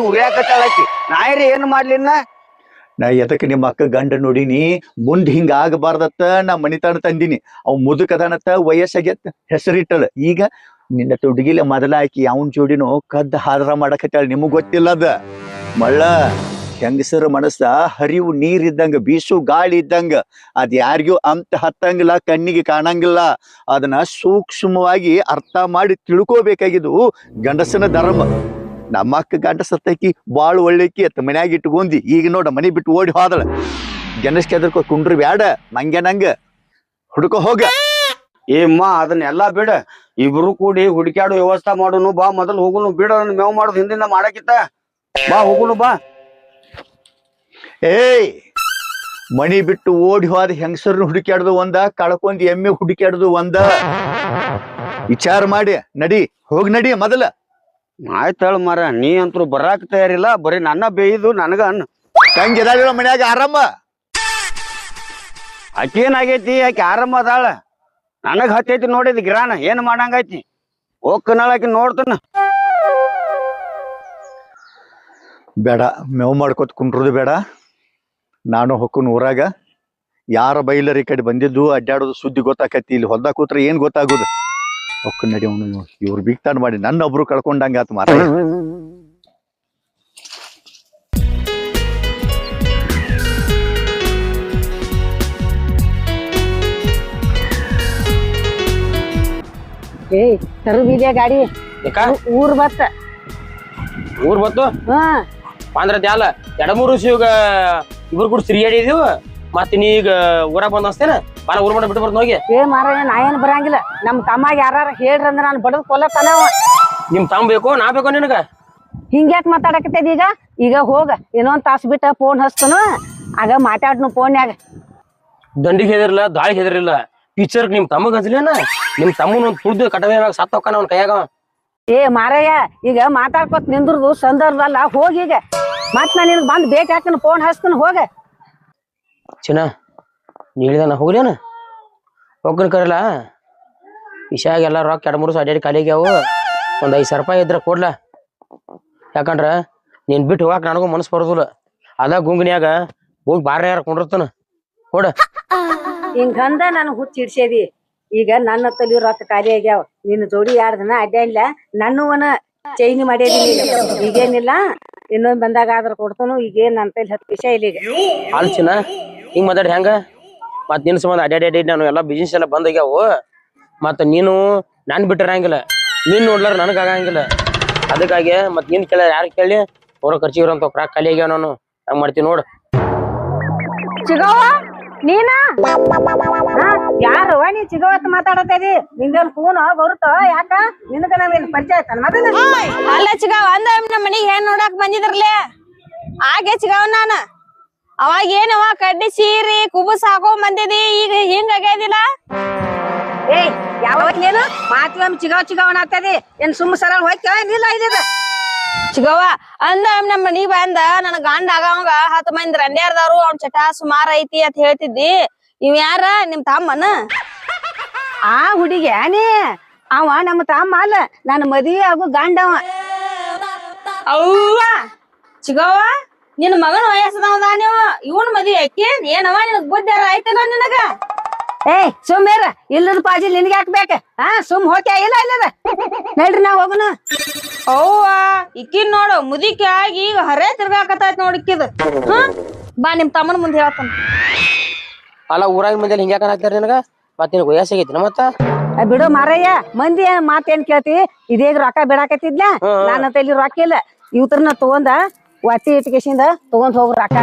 [SPEAKER 3] ಉರಿಯಾಕತ್ತಾಳ ಆಕಿ. ನಾಯರಿ ಏನ್ ಮಾಡ್ಲಿನ್ನ?
[SPEAKER 4] ನಾ ಎದಕ್ ನಿಮ್ಮ ಅಕ್ಕ ಗಂಡ ನೋಡಿನಿ, ಮುಂದ್ ಹಿಂಗ ಆಗಬಾರ್ದತ್ತ ನಾ ಮನಿತಾನ ತಂದಿನಿ. ಅವ್ ಮುದುಕದಾನತ್ತ ವಯಸ್ಸಾಗ್ಯತ್ತ ಹೆಸರಿಟ್ಟಳ. ಈಗ ನಿನ್ನ ತುಡುಗಿಲೆ ಮೊದಲ ಆಕಿ ಅವನ್ ಜೋಡಿನೂ ಕದ್ದ ಹಾದ್ರ ಮಾಡಕತ್ತಾಳ. ನಿಮಗ್ ಗೊತ್ತಿಲ್ಲ ಅದ. ಮಳ್ಳ ಹೆಂಗಸರ ಮನಸ್ಸ ಹರಿವು ನೀರ್ ಇದ್ದಂಗ ಬೀಸು ಗಾಳಿ ಇದ್ದಂಗ ಅದ್ ಯಾರಿಗೂ ಅಂತ ಹತ್ತಂಗಿಲ್ಲ ಕಣ್ಣಿಗೆ ಕಾಣಂಗಿಲ್ಲ ಅದನ್ನ ಸೂಕ್ಷ್ಮವಾಗಿ ಅರ್ಥ ಮಾಡಿ ತಿಳ್ಕೋಬೇಕಾಗಿದ್ದು ಗಂಡಸನ ಧರ್ಮ. ನಮ್ಮ ಅಕ್ಕ ಗಂಡಸತ್ತಕಿ ಬಾಳು ಒಳ್ಳೆಕಿ ಅತ್ತ ಮನ್ಯಾಗ ಇಟ್ಕೊಂಡಿ ಈಗ ನೋಡ ಮನೆ ಬಿಟ್ಟು ಓಡಿ ಹೋದಳ. ಗೆನಸ್ಕೆ ಎದರ್ಕೋ ಕುಂಡ್ರಿ ಬ್ಯಾಡ ಮಂಗೆ ನಂಗ ಹುಡುಕ ಹೋಗ.
[SPEAKER 3] ಏಮ್ಮ ಅದನ್ನೆಲ್ಲಾ ಬಿಡ, ಇಬ್ರು ಕೂಡಿ ಹುಡುಕ್ಯಾಡು ವ್ಯವಸ್ಥೆ ಮಾಡೋನು ಬಾ. ಮೊದಲು ಹೋಗುನು, ಬಿಡ ಮೇವ್ ಮಾಡೋದು ಹಿಂದಿಂದ ಮಾಡಾಕಿತ್ತ. ಬಾ ಹೋಗುನು ಬಾ.
[SPEAKER 4] ಏಯ್ ಮನಿ ಬಿಟ್ಟು ಓಡಿ ಹೋದ ಹೆಂಗಸರ್ನ ಹುಡುಕ್ಯಾಡ್ದು ಒಂದ, ಕಳ್ಕೊಂಡ್ ಎಮ್ಮೆ ಹುಡುಕ್ಯಾಡ್ದು ಒಂದ. ವಿಚಾರ ಮಾಡಿ ನಡಿ, ಹೋಗ್ ನಡಿ ಮೊದಲ.
[SPEAKER 3] ಆಯ್ತಳ ಮರ, ನೀ ಅಂತೂ ಬರಾಕ ತಯಾರಿಲ್ಲ, ಬರೀ ನನ್ನ ಬೇಯ್ದು ನನಗ ಅನ್ನ.
[SPEAKER 4] ತಂಗಿದಾಳ ಮನ್ಯಾಗ ಆರಾಮ.
[SPEAKER 3] ಆಕೇನಾಗೈತಿ, ಆಕೆ ಆರಾಮ ಅದಾಳ. ನನಗ್ ಹತ್ತೈತಿ ನೋಡಿದ್ ಗಿರಾನ, ಏನ್ ಮಾಡಂಗೈತಿ. ಹೋಗ್ಕನಾಳಕಿ ನೋಡ್ತಾನ.
[SPEAKER 4] ಬೇಡ, ಮೇವ್ ಮಾಡ್ಕೊತ ಕುಂಡ್ರದು ಬೇಡ. ನಾನು ಹೊಕ್ಕನ್ ಊರಾಗ ಯಾರ ಬೈಲರ್ ಈ ಕಡೆ ಬಂದಿದ್ದು ಅಡ್ಡಾಡೋದು ಸುದ್ದಿ ಗೊತ್ತಾಕತಿ. ಇಲ್ಲಿ ಹೊಲ್ದಾಗ ಕೂತ್ರೆ ಏನ್ ಗೊತ್ತಾಗೋದು. ಹೊಕ್ಕ ನಡಿ ಅವನು ಇವ್ರು ಬಿಗ್ತಾನ್ ಮಾಡಿ ನನ್ನ ಒಬ್ರು ಕಳ್ಕೊಂಡಂಗ ಆತ ಮಾರ.
[SPEAKER 2] ಏಯ್ ತರು ಬೀದಿಯ ಗಾಡಿ ಊರ್ ಬತ್ತ.
[SPEAKER 7] ಊರ್ ಬತ್ತು
[SPEAKER 2] ಹ್ಮ್
[SPEAKER 7] ಅಂದ್ರ ದ್ಯಾಲ ಎಡಮೂರು ಶಿವಗ ಇಬ್ರು ಕೂಡ ಸಿರಿಯಾಡಿದೀವ. ಮತ್ ನೀಗ ಊರಾಗ ಬಂದ ಅನ್ಸ್ತೇನ ಬಾಳ ಊರ್ ಮಾಡ ಬಿಟ್ಟು ಬರ್ತ ಹೋಗಿ.
[SPEAKER 2] ಏ ಮಾರ ನಾ ಏನ್ ಬರಂಗಿಲ್ಲ. ನಮ್ ತಮ್ಮ ಯಾರ ಹೇಳ್ರಿ ಅಂದ್ರ ನಾನು ಬಡದ್ ಕೊಲ್ಲತಾನವ.
[SPEAKER 7] ನಿಮ್ ತಮ್ಮ ಬೇಕು ನಾ ಬೇಕು ನಿನಗ?
[SPEAKER 2] ಹಿಂಗ್ಯಾಕ್ ಮಾತಾಡಕತ್ತದ ಈಗ? ಈಗ ಹೋಗ ಇನ್ನೊಂದ್ ತಾಸ್ ಬಿಟ್ಟ ಫೋನ್ ಹಚ್ತನು, ಆಗ ಮಾತಾಡ್ನು ಫೋನ್ಯಾಗ.
[SPEAKER 7] ದಂಡಿಗೆ ಹೆದರ್ಲಿಲ್ಲ, ದಾಳಿಗೆ ಹೆದರ್ಲಿಲ್ಲ. ಪಿಕ್ಚರ್ ನಿಮ್ ತಮ್ಮಗ್ ಹಚ್ಲೇನ? ನಿಮ್ ತಮ್ಮನ ಒಂದ್ ತುಳ್ದು ಕಟವ್ಯಾಗ ಸತ್ತ ಹೋಗ್ತಾನ ಅವ್ನ ಕೈಯಾಗ.
[SPEAKER 2] ಏ ಮಾರಯ್ಯ, ಈಗ ಮಾತಾಡ್ಕೊತ ನಿಂದ್ರದು ಸಂದರ್ಭ ಅಲ್ಲ. ಹೋಗೀಗ ಮತ್ ನಾ ನಿನಗ್ ಬಂದ್ ಭೇಟಿ ಹಾಕನ, ಫೋನ್ ಹಚ್ತನ ಹೋಗ.
[SPEAKER 7] ಚಿನ್ನ ನೀ ಹೇಳಿದ ಹೋಗ್ಲೇನ? ಹೋಗ್ಕನ್ ಕರಲ್ಲ ವಿಷಯಾಗ ಎಲ್ಲ ರೊಕ್ಕ 2-3 ಅಡ್ಯಾಡಿ ಖಾಲಿಗ್ಯಾವು. ಒಂದ್ 5,000 ರೂಪಾಯಿ ಇದ್ರ ಕೊಡ್ಲ. ಯಾಕಂದ್ರ ನೀನ್ ಬಿಟ್ಟು ಹೋಗಾಕ ನನಗೂ ಮನಸ್ಸು ಬರೋದಿಲ್ಲ. ಅದ ಗುಂಗನ್ಯಾಗ ಹೋಗಿ ಬಾರ ಯಾರ ಕೊಂಡಿರ್ತಾನ ಕೊಡ.
[SPEAKER 2] ಹಿಂಗಂದ ನಾನು ಹುಚ್ಚಿಡ್ಸೇದಿ. ಈಗ ನನ್ನ ತಲಿ ರೊಕ್ಕ ಖಾಲಿ ಆಗ್ಯಾವ. ನಿನ್ನ ಜೋಡಿ 2 ದಿನ ಅಡ್ಡಾಡ್ಲ, ನನ್ನವನ ಚೈನಿ ಮಾಡೇದೀನಿ. ಈಗೇನಿಲ್ಲ, ಇನ್ನೊಂದ್ ಬಂದಾಗ ಆದ್ರ ಕೊಡ್ತಾನು. ಈಗೇನ್ ನನ್ನ ತಲಿ 10 ವಿಷಯ ಇಲ್ಲ. ಈಗ
[SPEAKER 7] ಅಲ್ ಚಿನ್ನ ಹಿಂಗ್ ಮಾತಾಡಿ ಹೆಂಗ? ಮತ್ ನಿನ್ ಸಂಬಂಧ ಅಡ್ಯಾಡಿ ನಾನು ಎಲ್ಲ ಬಿಸ್ನೆಸ್ ಎಲ್ಲ ಬಂದಾಗ್ಯಾವು. ಮತ್ ನೀನು ನಾನ್ ಬಿಟ್ಟಿರಂಗಿಲ್ಲ, ನೀನ್ ನೋಡ್ಲಾರ ನನಗ ಆಗಂಗಿಲ್ಲ. ಅದಕ್ಕಾಗಿ ಮತ್ ನೀನ್ ಕೇಳ ಯಾರು ಕೇಳಿ ಅವ್ರ ಖರ್ಚಿಗಿರೋಂತ ಕ್ರಾಕ್ ಖಾಲಿ ಆಗ್ಯಾವ. ನಾನು ಹಂಗ್ ಮಾಡ್ತೀನಿ ನೋಡು.
[SPEAKER 2] ಚಿಗವ್ವ ನೀನ ಯಾರವ್ವ? ನೀ ಚಿಗವತ್ ಮಾತಾಡತೇದಿ. ನಿಂದೇನ್ ಫೋನ್ ಬರುತ್ತ? ಯಾಕ ನಿನಗ ನಾವೇನ್ ಪರಿಚಯ ಆಯ್ತಾನ ಮೊದಲ?
[SPEAKER 1] ಅಲ್ಲ ಚಿಗಾವ್, ಅಂದ ನಮ್ಮ ಮನಿಗ್ ಏನ್ ನೋಡಾಕ್ ಬಂದಿದ್ರಲೇ ಹಾಗೆ ಚಿಗಾವ್. ನಾನ ಅವಾಗ ಏನವ ಕಡ್ಡಿ ಸೀರಿ ಕುಬಸ್ ಹಾಕೊಂಡ್ ಬಂದಿದಿ, ಈಗ ಹಿಂಗ ಆಗ್ಯಾದಿಲ್ಲ.
[SPEAKER 2] ಏಯ್ ಯಾವತ್ ನೀನು ಮಾತಿಗೊಮ್ಮೆ ಚಿಗಾವ್ ಚಿಗಾವ್ ಅನ್ನತೇದಿ? ಏನ್ ಸುಮ್ಮ ಸರಳ ಹೋಯ್ತ ಇಲ್ಲ ಇದ
[SPEAKER 1] ಚಿಗವ್ವ ಅಂದ ನಮ್ಮ ಮನಿಗ್ ಬಂದ ನನ್ ಗಂಡ ಆಗವಂಗ 10 ಮಂದಿ ರಂಡ್ಯಾರ್ದಾರು, ಅವ್ನ ಚಟ ಸುಮಾರ ಐತಿ ಅಂತ ಹೇಳ್ತಿದ್ದಿ. ಇವ್ ಯಾರ? ನಿಮ್ ತಮ್ಮನ?
[SPEAKER 2] ಆ ಹುಡುಗಿ ನೀ? ಅವ ನಮ್ಮ ತಮ್ಮ ಅಲ್ಲ, ನನ್ನ ಮದುವೆ ಆಗು ಗಂಡವ.
[SPEAKER 1] ಅವ್ವ ಚಿಗವ್ವ, ನಿನ್ ಮಗನ ವಯಸ್ಸದವ ನೀವು. ಇವನ್ ಮದ್ವಿ ಆಕಿ ಏನವ? ನಿನಗ್ ಬುದ್ಧಾರ ಆಯ್ತಲ್ಲ ನಿನಗ?
[SPEAKER 2] ಏಯ್ ಸುಮ್ಮೇರ, ಇಲ್ಲದ ಪಾಜಿ ನಿನ್ಗೆ ಹಾಕ್ಬೇಕ? ಸುಮ್ ಹೋಗ್ಯಾ ಇಲ್ಲ ಇಲ್ಲದ? ನಡ್ರಿ ನಾವ್ ಹೋಗುನು.
[SPEAKER 1] ಅವ್ವ ಇಕ್ಕಿನ್ ನೋಡು ಮುದಿಕಿ ಆಗಿ ಈಗ ಹರೇ ತಿರ್ಗಾಕತ್ತಾಯ್ತ ನೋಡಿಕ್ಕಿದ. ಬಾ ನಿಮ್ ತಮ್ಮನ ಮುಂದೆ ಹೇಳ್ತಾನ.
[SPEAKER 7] ಅಲ್ಲ ಊರಾಗ ಮಂದಿ ಹಿಂಗ್ಯಾಕ ಹಾಕ್ತಾರ ನಿನಗ? ಮತ್ ನಿನಗ ವಯಸ್ಸಾಗೈತಿ ಮತ್ತ?
[SPEAKER 2] ಬಿಡು ಮಾರಯ್ಯ, ಮಂದಿ ಮಾತೇನ್ ಕೇಳ್ತಿ? ಇದೇಗ ರೊಕ್ಕ ಬಿಡಾಕತ್ತಿದ್ಲ, ನನ್ನ ತಲಿ ರೊಕ್ಕ ಇಲ್ಲ. ಇವತ್ರನ ತಗೊಂಡ ಒತ್ತಿ ಇಟ್ಕೇಶಿಂದ ತಗೊಂಡ್ ಹೋಗ್ರ ರೊಕ್ಕ.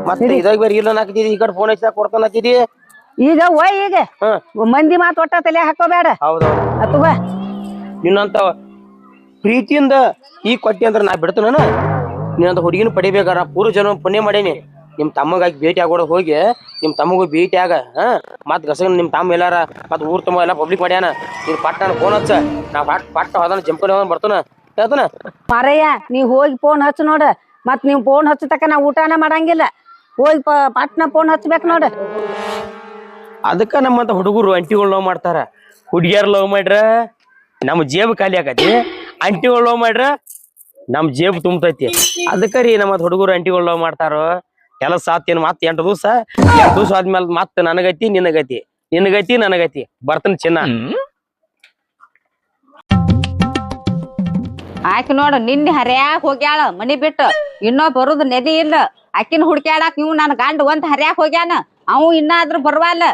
[SPEAKER 7] ಮತ್ತೆ ಇದಾಗ ಬೇರೆ ಇಲ್ಲ ಹಾಕಿದಿ, ಈ ಕಡೆ ಫೋನ್ ಹಚ್ಚಿ ಕೊಡ್ತಾನ ಹಾಕಿದಿ.
[SPEAKER 2] ಈಗ ಈಗ ಮಂದಿ ಮಾತು ಒಟ್ಟ ತಲೆ ಹಾಕೋಬೇಡ.
[SPEAKER 7] ಹೌದೌದು
[SPEAKER 2] ತಗೋ.
[SPEAKER 7] ನಿನ್ನಂತ ಪ್ರೀತಿಯಿಂದ ಈ ಕೊಟ್ಟಿ ಅಂದ್ರ ನಾ ಬಿಡ್ತೇನ? ನೀನಂತ ಹುಡುಗಿನ ಪಡಿಬೇಕಾರ ಪೂರ ಜನ ಪುಣ್ಯ ಮಾಡೇನಿ. ನಿಮ್ ತಮ್ಮಗಾಗಿ ಭೇಟಿ ಆಗೋಡ ಹೋಗಿ ನಿಮ್ ತಮ್ಮಗೂ ಭೇಟಿ ಆಗ. ಮತ್ ಗಸಗನ್ ನಿಮ್ ತಮ್ಮ ಎಲ್ಲಾರ ಮತ್ ಊರ್ ತುಂಬ ಎಲ್ಲಾ ಪಬ್ಲಿಕ್ ಮಾಡ್ಯಾನ. ನೀನ್ ಪಟ್ಟ ನಾನು ಫೋನ್ ಹಚ್ಚ, ನಾ ಪಟ್ಟ ಹೋದಾನ ಜಂಪಲ್ ಹೋದಾನ ಬರ್ತಾನ ಹೇಳ್ತಾನ.
[SPEAKER 2] ಮಾರಯ್ಯ ನೀ ಹೋಗಿ ಫೋನ್ ಹಚ್ಚ ನೋಡ. ಮತ್ ನೀವ್ ಫೋನ್ ಹಚ್ಚತಕ್ಕ ನಾ ಊಟನ ಮಾಡಂಗಿಲ್ಲ. ಹೋಗಿ ಪಟ್ನ ಫೋನ್ ಹಚ್ಬೇಕ್ ನೋಡ.
[SPEAKER 7] ಅದಕ್ಕ ನಮ್ಮಂತ ಹುಡುಗರು ಅಂಟಿಗಳು ಲವ್ ಮಾಡ್ತಾರ. ಹುಡುಗಿಯರ್ ಲವ್ ಮಾಡ್ರ ನಮ್ ಜೇಬ್ ಖಾಲಿ ಆಕತಿ, ಅಂಟಿಗಳು ಲವ್ ಮಾಡ್ರ ನಮ್ ಜೇಬ್ ತುಂಬತೈತಿ. ಅದಕ್ಕ ರೀ ನಮ್ಮತ್ ಹುಡುಗರು ಅಂಟಿಗಳು ಲವ್ ಮಾಡ್ತಾರೋ. ಕೆಲಸ ಆತೇನು ಮತ್ 8 ದಿವಸ, 8 ದಿವಸ ಆದ್ಮೇಲೆ ಮತ್ ನನಗೈತಿ ನಿನಗೈತಿ, ನಿನಗೈತಿ ನನಗೈತಿ. ಬರ್ತನ ಚಿನ್ನ.
[SPEAKER 1] ಆಕಿ ನೋಡು ನಿನ್ನೆ ಹರ್ಯಾಗ ಹೋಗ್ಯಾಳ ಮನಿ ಬಿಟ್ಟು ಇನ್ನೂ ಬರುದು ನೆದಿ ಇಲ್ಲ ಆಕಿನ ಹುಡ್ಕ್ಯಾಡಾಕ ಇವ್ ನನ್ ಗಂಡ ಒಂದ್ ಹರ್ಯಾಗ ಹೋಗ್ಯಾನ ಅವ್ ಇನ್ನಾದ್ರೂ ಬರ್ವಲ್ಲ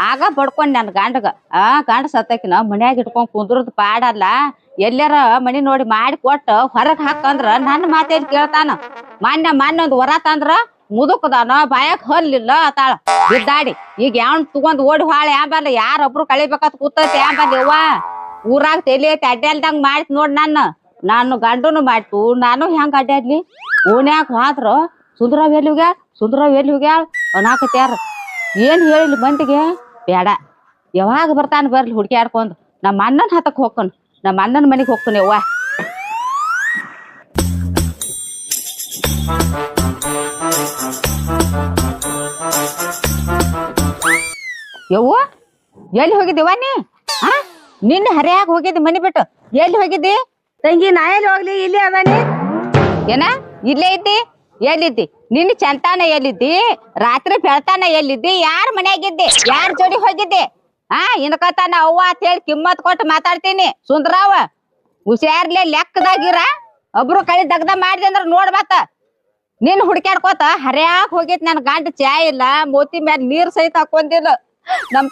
[SPEAKER 1] ಆಗ ಬಡ್ಕೊಂಡ್ ನನ್ ಗಂಡಗ ಗಂಡ ಸತ್ತಕಿನ ಮನ್ಯಾಗ ಇಟ್ಕೊಂಡ್ ಕುಂದ್ರದ್ ಪಾಡಲ್ಲ ಎಲ್ಲಾರ ಮನಿ ನೋಡಿ ಮಾಡಿ ಕೊಟ್ಟ ಹೊರಗ್ ಹಾಕಂದ್ರ ನನ್ ಮಾತೇನ್ ಕೇಳ್ತಾನ ಮಾನ್ಯ ಒಂದ್ ವರ ತಂದ್ರ ಮುದುಕದಾನ ಬಾಯಾಗ ಹಲ್ಲಿಲ್ಲ ಆತಾಳ ಬಿದ್ದಾಡಿ ಈಗ ಯಾವನ್ ತಗೊಂಡ್ ಓಡಿ ಹಾಳ ಯಾಂಬಲ್ಲ ಯಾರೊಬ್ರು ಕಳಿಬೇಕಂತ ಕೂತೈತಿ ಯಾಂಬಲ್ಲ ಯವ್ವ ಊರಾಗ ತಲಿ ಐತಿ ಅಡ್ಡಾಲ್ದಂಗ ಮಾಡಿತ್ ನೋಡ್ ನಾನು ಗಂಡನು ಮಾಡ್ತು ನಾನು ಹೆಂಗ್ ಅಡ್ಡಾಡ್ಲಿ ಓಣ್ಯಾಗ ಹೋದ್ರ ಸುಂದ್ರವ್ ಎಲ್ಲಿ ಹೋಗ್ಯಾಳ ಅನ್ನಾಕತ್ಯಾರ ಏನ್ ಹೇಳಿಲ್ಲ ಮಂದಿಗೆ ಬೇಡ ಯಾವಾಗ ಬರ್ತಾನ ಬರ್ಲಿ ಹುಡ್ಕ್ಯಾಡ್ಕೊಂಡ್ ನಮ್ಮ ಅಣ್ಣನ ಹತ್ತಕ್ ಹೋಗ್ಕನ್ ನಮ್ಮ ಅಣ್ಣನ ಮನೆಗ್ ಹೋಗ್ತಾನೆ ಯವ್ವ ಯವ್ವ ಎಲ್ಲಿ ಹೋಗಿದ್ದೀವ ನೀ ನಿನ್ನ ಹರ್ಯಾಗ ಹೋಗಿದ್ದಿ ಮನಿ ಬಿಟ್ಟು ಎಲ್ಲಿ ಹೋಗಿದ್ದಿ
[SPEAKER 2] ತಂಗಿ ನಾ ಎಲ್ಲಿ ಹೋಗ್ಲಿ ಇಲ್ಲಿ ಅದಾನಿ
[SPEAKER 1] ಏನ ಇಲ್ಲೇ ಇದ್ದಿ ಎಲ್ಲಿದ್ದಿ ನಿನ್ನ ಚಂತಾನ ಎಲ್ಲಿದ್ದಿ ರಾತ್ರಿ ಬೆಳ್ತಾನ ಎಲ್ಲಿದ್ದಿ ಯಾರ ಮನ್ಯಾಗಿದ್ದಿ ಯಾರ ಜೋಡಿ ಹೋಗಿದ್ದಿ ಇನ್ಕತಾನ ಅವ್ವ ಅಂತ ಹೇಳಿ ಕಿಮ್ಮತ್ ಕೊಟ್ಟು ಮಾತಾಡ್ತೀನಿ ಸುಂದ್ರಾವ ಹುಷಾರ್ಲೆ ಲೆಕ್ಕದಾಗಿರ ಒಬ್ರು ಕಳಿ ದಗ್ದ ಮಾಡಿದೆ ಅಂದ್ರ ನೋಡ್ ಮತ್ತ ನಿನ್ ಹುಡ್ಕ್ಯಾಡ್ಕೋತ ಹರ್ಯಾಗ ಹೋಗಿತ್ ನನ್ ಗಂಡ ಚಾ ಇಲ್ಲ ಮೋತಿ ಮ್ಯಾಲ ನೀರ್ ಸಹಿತ ಹಾಕೊಂದಿಲ್ಲ ನಮ್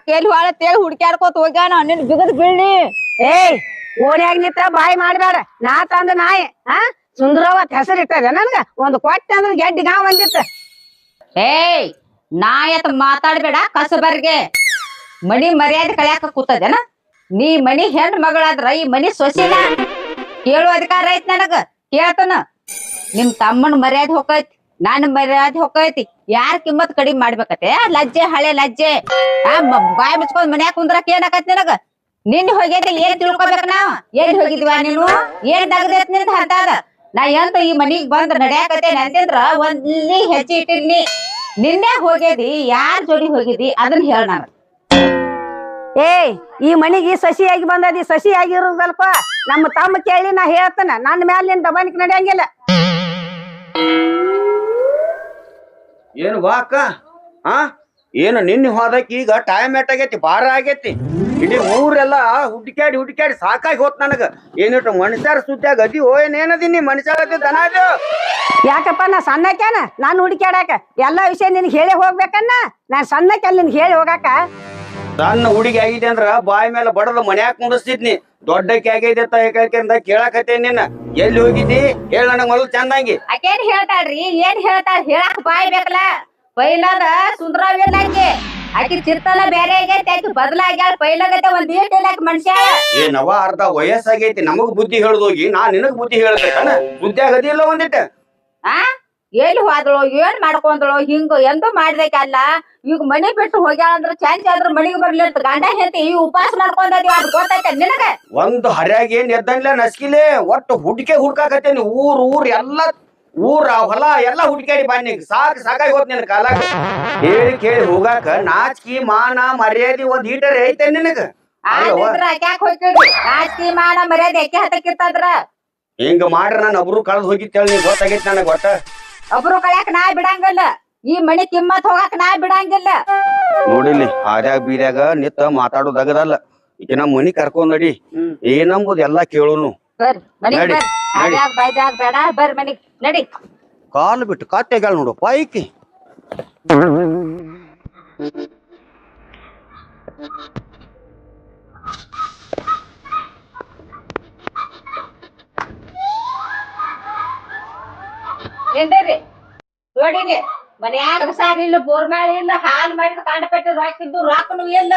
[SPEAKER 1] ಕೇಳಿ ಹಾಳತ್ತೇಳಿ ಹುಡ್ಕ್ಯಾಡ್ಕೋತ ಹೋಗ್ಯಾನ ನಿನ್ ಬಿಗದ್ ಬೀಳ್ಲಿ
[SPEAKER 2] ಏಯ್ ಓಣ್ಯಾಗ ನಿಂತ ಬಾಯಿ ಮಾಡ್ಬೇಡ ನಾ ತಂದ ನಾಯಿ ಸುಂದರವತ್ ಹೆಸರು ಇಟ್ಟದೆ ನನ್ಗ ಒಂದು ಕೊಟ್ಟೆ ಅಂದ್ರೆ ಗೆಡ್ಡಿ ಗಾಂವ್ ಬಂದಿತ್ತ
[SPEAKER 1] ಏಯ್ ನಾಯತ್ ಮಾತಾಡ್ಬೇಡ ಕಸಬರ್ಗೆ ಮನಿ ಮರ್ಯಾದೆ ಕಳ್ಯಾಕ ಕೂತದೇನ ನೀ ಮನಿ ಹೆಣ್ ಮಗಳಾದ್ರ ಈ ಮನಿ ಸೊಸಿನ ಕೇಳುವ ಅಧಿಕಾರ ಐತಿ ನನಗ ಕೇಳ್ತನ ನಿಮ್ ತಮ್ಮನ ಮರ್ಯಾದೆ ಹೋಗೈತಿ ನನ್ನ ಮರ್ಯಾದೆ ಹೋಗೈತಿ ಯಾರ ಕಿಮ್ಮತ್ ಕಡಿಮೆ ಮಾಡ್ಬೇಕತೆ ಲಜ್ಜೆ ಹಳೆ ಲಜ್ಜೆ ಬಾಯಿ ಮುಚ್ಕೊಂಡ್ ಮನ್ಯಾಗ ಕುಂದ್ರಕ್ ಏನಾಕತ್ ನಿನಗ ನಿನ್ ಹೋಗ್ಯದಿಲ್ಲ ಏನ್ ತಿಳ್ಕೊಬೇಕ ನಾವ್ ಎಲ್ಲಿ ಹೋಗಿದ್ವಾ ನೀನು ಏನ್ ದಗದೈತ್ ನಿಂದ ಹಂತಾದ ನಾ ಎಂತ ಈ ಮನಿಗ್ ಬಂದ್ ನಡ್ಯಾಕತ್ತೇನೆ ಅಂತಂದ್ರ ಒಂದ್ಲಿ ಹೆಜ್ಜೆ ಇಟ್ಟಿರ್ಲಿ ನಿನ್ನೆ ಹೋಗ್ಯದಿ ಯಾರ್ ಜೋಡಿ ಹೋಗಿದಿ ಅದನ್ನ ಹೇಳ ನಾನು
[SPEAKER 2] ಏಯ್ ಈ ಮನಿಗೆ ಸಸಿಯಾಗಿ ಬಂದದಿ ಸಸಿ ಆಗಿರೋದಲ್ಪ ನಮ್ಮ ತಮ್ಮ ಕೇಳಿ ನಾ ಹೇಳ್ತಾನ ನನ್ನ ಮ್ಯಾಲ ನಿನ್ ದಬಾನಿಕ್ ನಡೆಯಂಗಿಲ್ಲ
[SPEAKER 3] ಏನು ಬಾ ಅಕ್ಕ ಏನು ನಿನ್ನೆ ಹೋದಕ್ಕೆ ಈಗ ಟೈಮ್ ಎಟ್ಟಾಗೈತಿ ಬಾರ ಆಗೈತಿ ಇಡೀ ಊರೆಲ್ಲ ಹುಡ್ಕ್ಯಾಡಿ ಸಾಕಾಗಿ ಹೋತ್ ನನಗ ಏನಿಟ್ಟು ಮನುಷ್ಯರ ಸುತ್ತಾಗ ಅದಿ ಏನೇನದಿ ಮನುಷ್ಯರ ದನ ಅದು
[SPEAKER 2] ಯಾಕಪ್ಪ ನಾ ಸಣ್ಣಕ್ಯಾನ ನಾನು ಹುಡುಕ್ಯಾಡಾಕ ಎಲ್ಲಾ ವಿಷಯ ನಿನ್ಗೆ ಹೇಳಿ ಹೋಗ್ಬೇಕನ್ನ ನಾನ್ ಸಣ್ಣಕ್ಕೆ ಅಲ್ಲಿ ನಿನ್ಗೆ ಹೇಳಿ ಹೋಗಾಕ
[SPEAKER 3] ಸಣ್ಣ ಹುಡುಗಿ ಆಗಿದೆ ಅಂದ್ರ ಬಾಯಿ ಮೇಲೆ ಬಡದ ಮನ್ಯಾಗ ಕುಂಡಿಸ್ತಿದ್ನಿ ದೊಡ್ಡಕ್ಕೆ ಆಗೈತೆ ಅಂತ ಕೇಳಾಕತ್ತೇನ್ ನಿನ್ನ ಎಲ್ಲಿ ಹೋಗಿದ್ದಿ ಹೇಳ ನನಗ್ ಮೊದಲು ಚಂದಂಗಿ
[SPEAKER 1] ಆಕೇನ್ ಹೇಳ್ತಾಳ್ರಿ ಏನ್ ಹೇಳ್ತಾಳ ಹೇಳಾಕ ಬಾಯ್ ಬೇಕಲ್ಲ ಪೈಲಾದ ಸುಂದರವೇನಾಕಿ ಆಕಿ ಚಿರ್ತಲ ಬೇರೆ ಆಗೈತಿ ಆಕಿ ಬದಲಾಗ್ಯಾಳ ಪೈಲಾಗತ್ತೆ ಒಂದ್ ಏಟ್ ಹೇಳಾಕ ಮನುಷ್ಯ
[SPEAKER 3] ನವ ಅರ್ಧ ವಯಸ್ಸಾಗೈತಿ ನಮಗ್ ಬುದ್ಧಿ ಹೇಳ್ದೋಗಿ ನಾ ನಿನಗ್ ಬುದ್ಧಿ ಹೇಳ್ಬೇಕನ ಬುದ್ಧಿ ಆಗದಿಲ್ಲ ಒಂದಿಟ್ಟ
[SPEAKER 1] ಎಲ್ಲಿ ಹೋದಳು ಏನ್ ಮಾಡ್ಕೊಂಡಳು ಹಿಂಗ ಎಂದೂ ಮಾಡ್ಬೇಕಲ್ಲ ಈಗ ಮನಿ ಬಿಟ್ಟು ಹೋಗ್ಯಾಳ ಅಂದ್ರ ಚಾನ್ಸ್ ಆದ್ರ ಮನಿಗೆ ಬರ್ಲಿ ಅಂತ ಗಂಡ ಹೆಂಡತಿ ಈ ಉಪವಾಸ ಮಾಡ್ಕೊಂಡದಿ ಅದ್ ಗೊತ್ತೈತೆ ನಿನಗ
[SPEAKER 3] ಒಂದು ಹರ್ಯಾಗ ಏನ್ ಎದ್ದಂಗ್ಲ ನಸ್ಕಿಲೆ ಒಟ್ಟು ಹುಡ್ಕಾಕತ್ತೇನಿ ಊರ್ ಎಲ್ಲ ಊರ ಹೊಲ ಎಲ್ಲಾ ಹುಡ್ಕ್ಯಾಡಿ ಬಾನಿ ಸಾಕಾಗಿ ಹೋದ್ ನಿನ್ ಕಾಲಾಗ ಕೇಳಿ ಹೋಗಾಕ ನಾಚಿಕೆ ಮಾನ ಮರ್ಯಾದೆ ಒಂದ್ ಹೀಟರ್ ಐತೆ ನಿನಗ
[SPEAKER 1] ಯಾಕೆ ಹೋಗ್ತಿದ್ರಿ ನಾಚಿಕೆ ಮಾನ ಮರ್ಯಾದೆ ಎಕ್ಕೆ ಹತ್ತಕ್ಕಿರ್ತದ್ರ
[SPEAKER 3] ಹಿಂಗ ಮಾಡ್ರ ನಾನು ಒಬ್ರು ಕಳ್ದ್ ಹೋಗಿತ್ತೇಳಿ ನೀವ್ ಗೊತ್ತಾಗೈತಿ ನನಗ್ ಒಟ್ಟ
[SPEAKER 1] ಒಬ್ರು ಕಳ್ಯಾಕ ನಾ ಬಿಡಂಗಿಲ್ಲ ಈ ಮನಿ ಕಿಮ್ಮತ್ ಹೋಗಾಕ ನಾ ಬಿಡಂಗಿಲ್ಲ
[SPEAKER 3] ನೋಡಿಲಿ ಆರ್ಯಾಗ ಬೀರ್ಯಾಗ ನಿತ್ತ ಮಾತಾಡೋದಾಗದಲ್ಲ ಈಗ ನಮ್ ಮನಿ ಕರ್ಕೊಂಡ್ ನಡಿ ಏನಂಬುದು ಎಲ್ಲಾ ಕೇಳುನು
[SPEAKER 1] ಬರ್ರಿ ಮನಿಗ್ ಬರ್ರಿ ಆಡ್ಯಾಗ ಬೈದಾಗ ಬೇಡ ಬರ್ರಿ ಮನಿಗ್ ನಡಿ
[SPEAKER 3] ಕಾಲು ಬಿಟ್ಟು ಕಾತೆಗಳ ನೋಡು ಪಾಯಿಕಿ
[SPEAKER 1] ಏನ್ರಿ ನೋಡಿಲಿ ಮನ್ಯಾಗ ಸಾರಿ ಇಲ್ಲ ಬೋರ್ಮಾಳಿ ಇಲ್ಲ ಹಾಲ್ ಮಾಡಿದ ಕಾಂಡಪಟ್ಟಿ ರಾಕಿದ್ದು ರಾಕನು ಇಲ್ಲ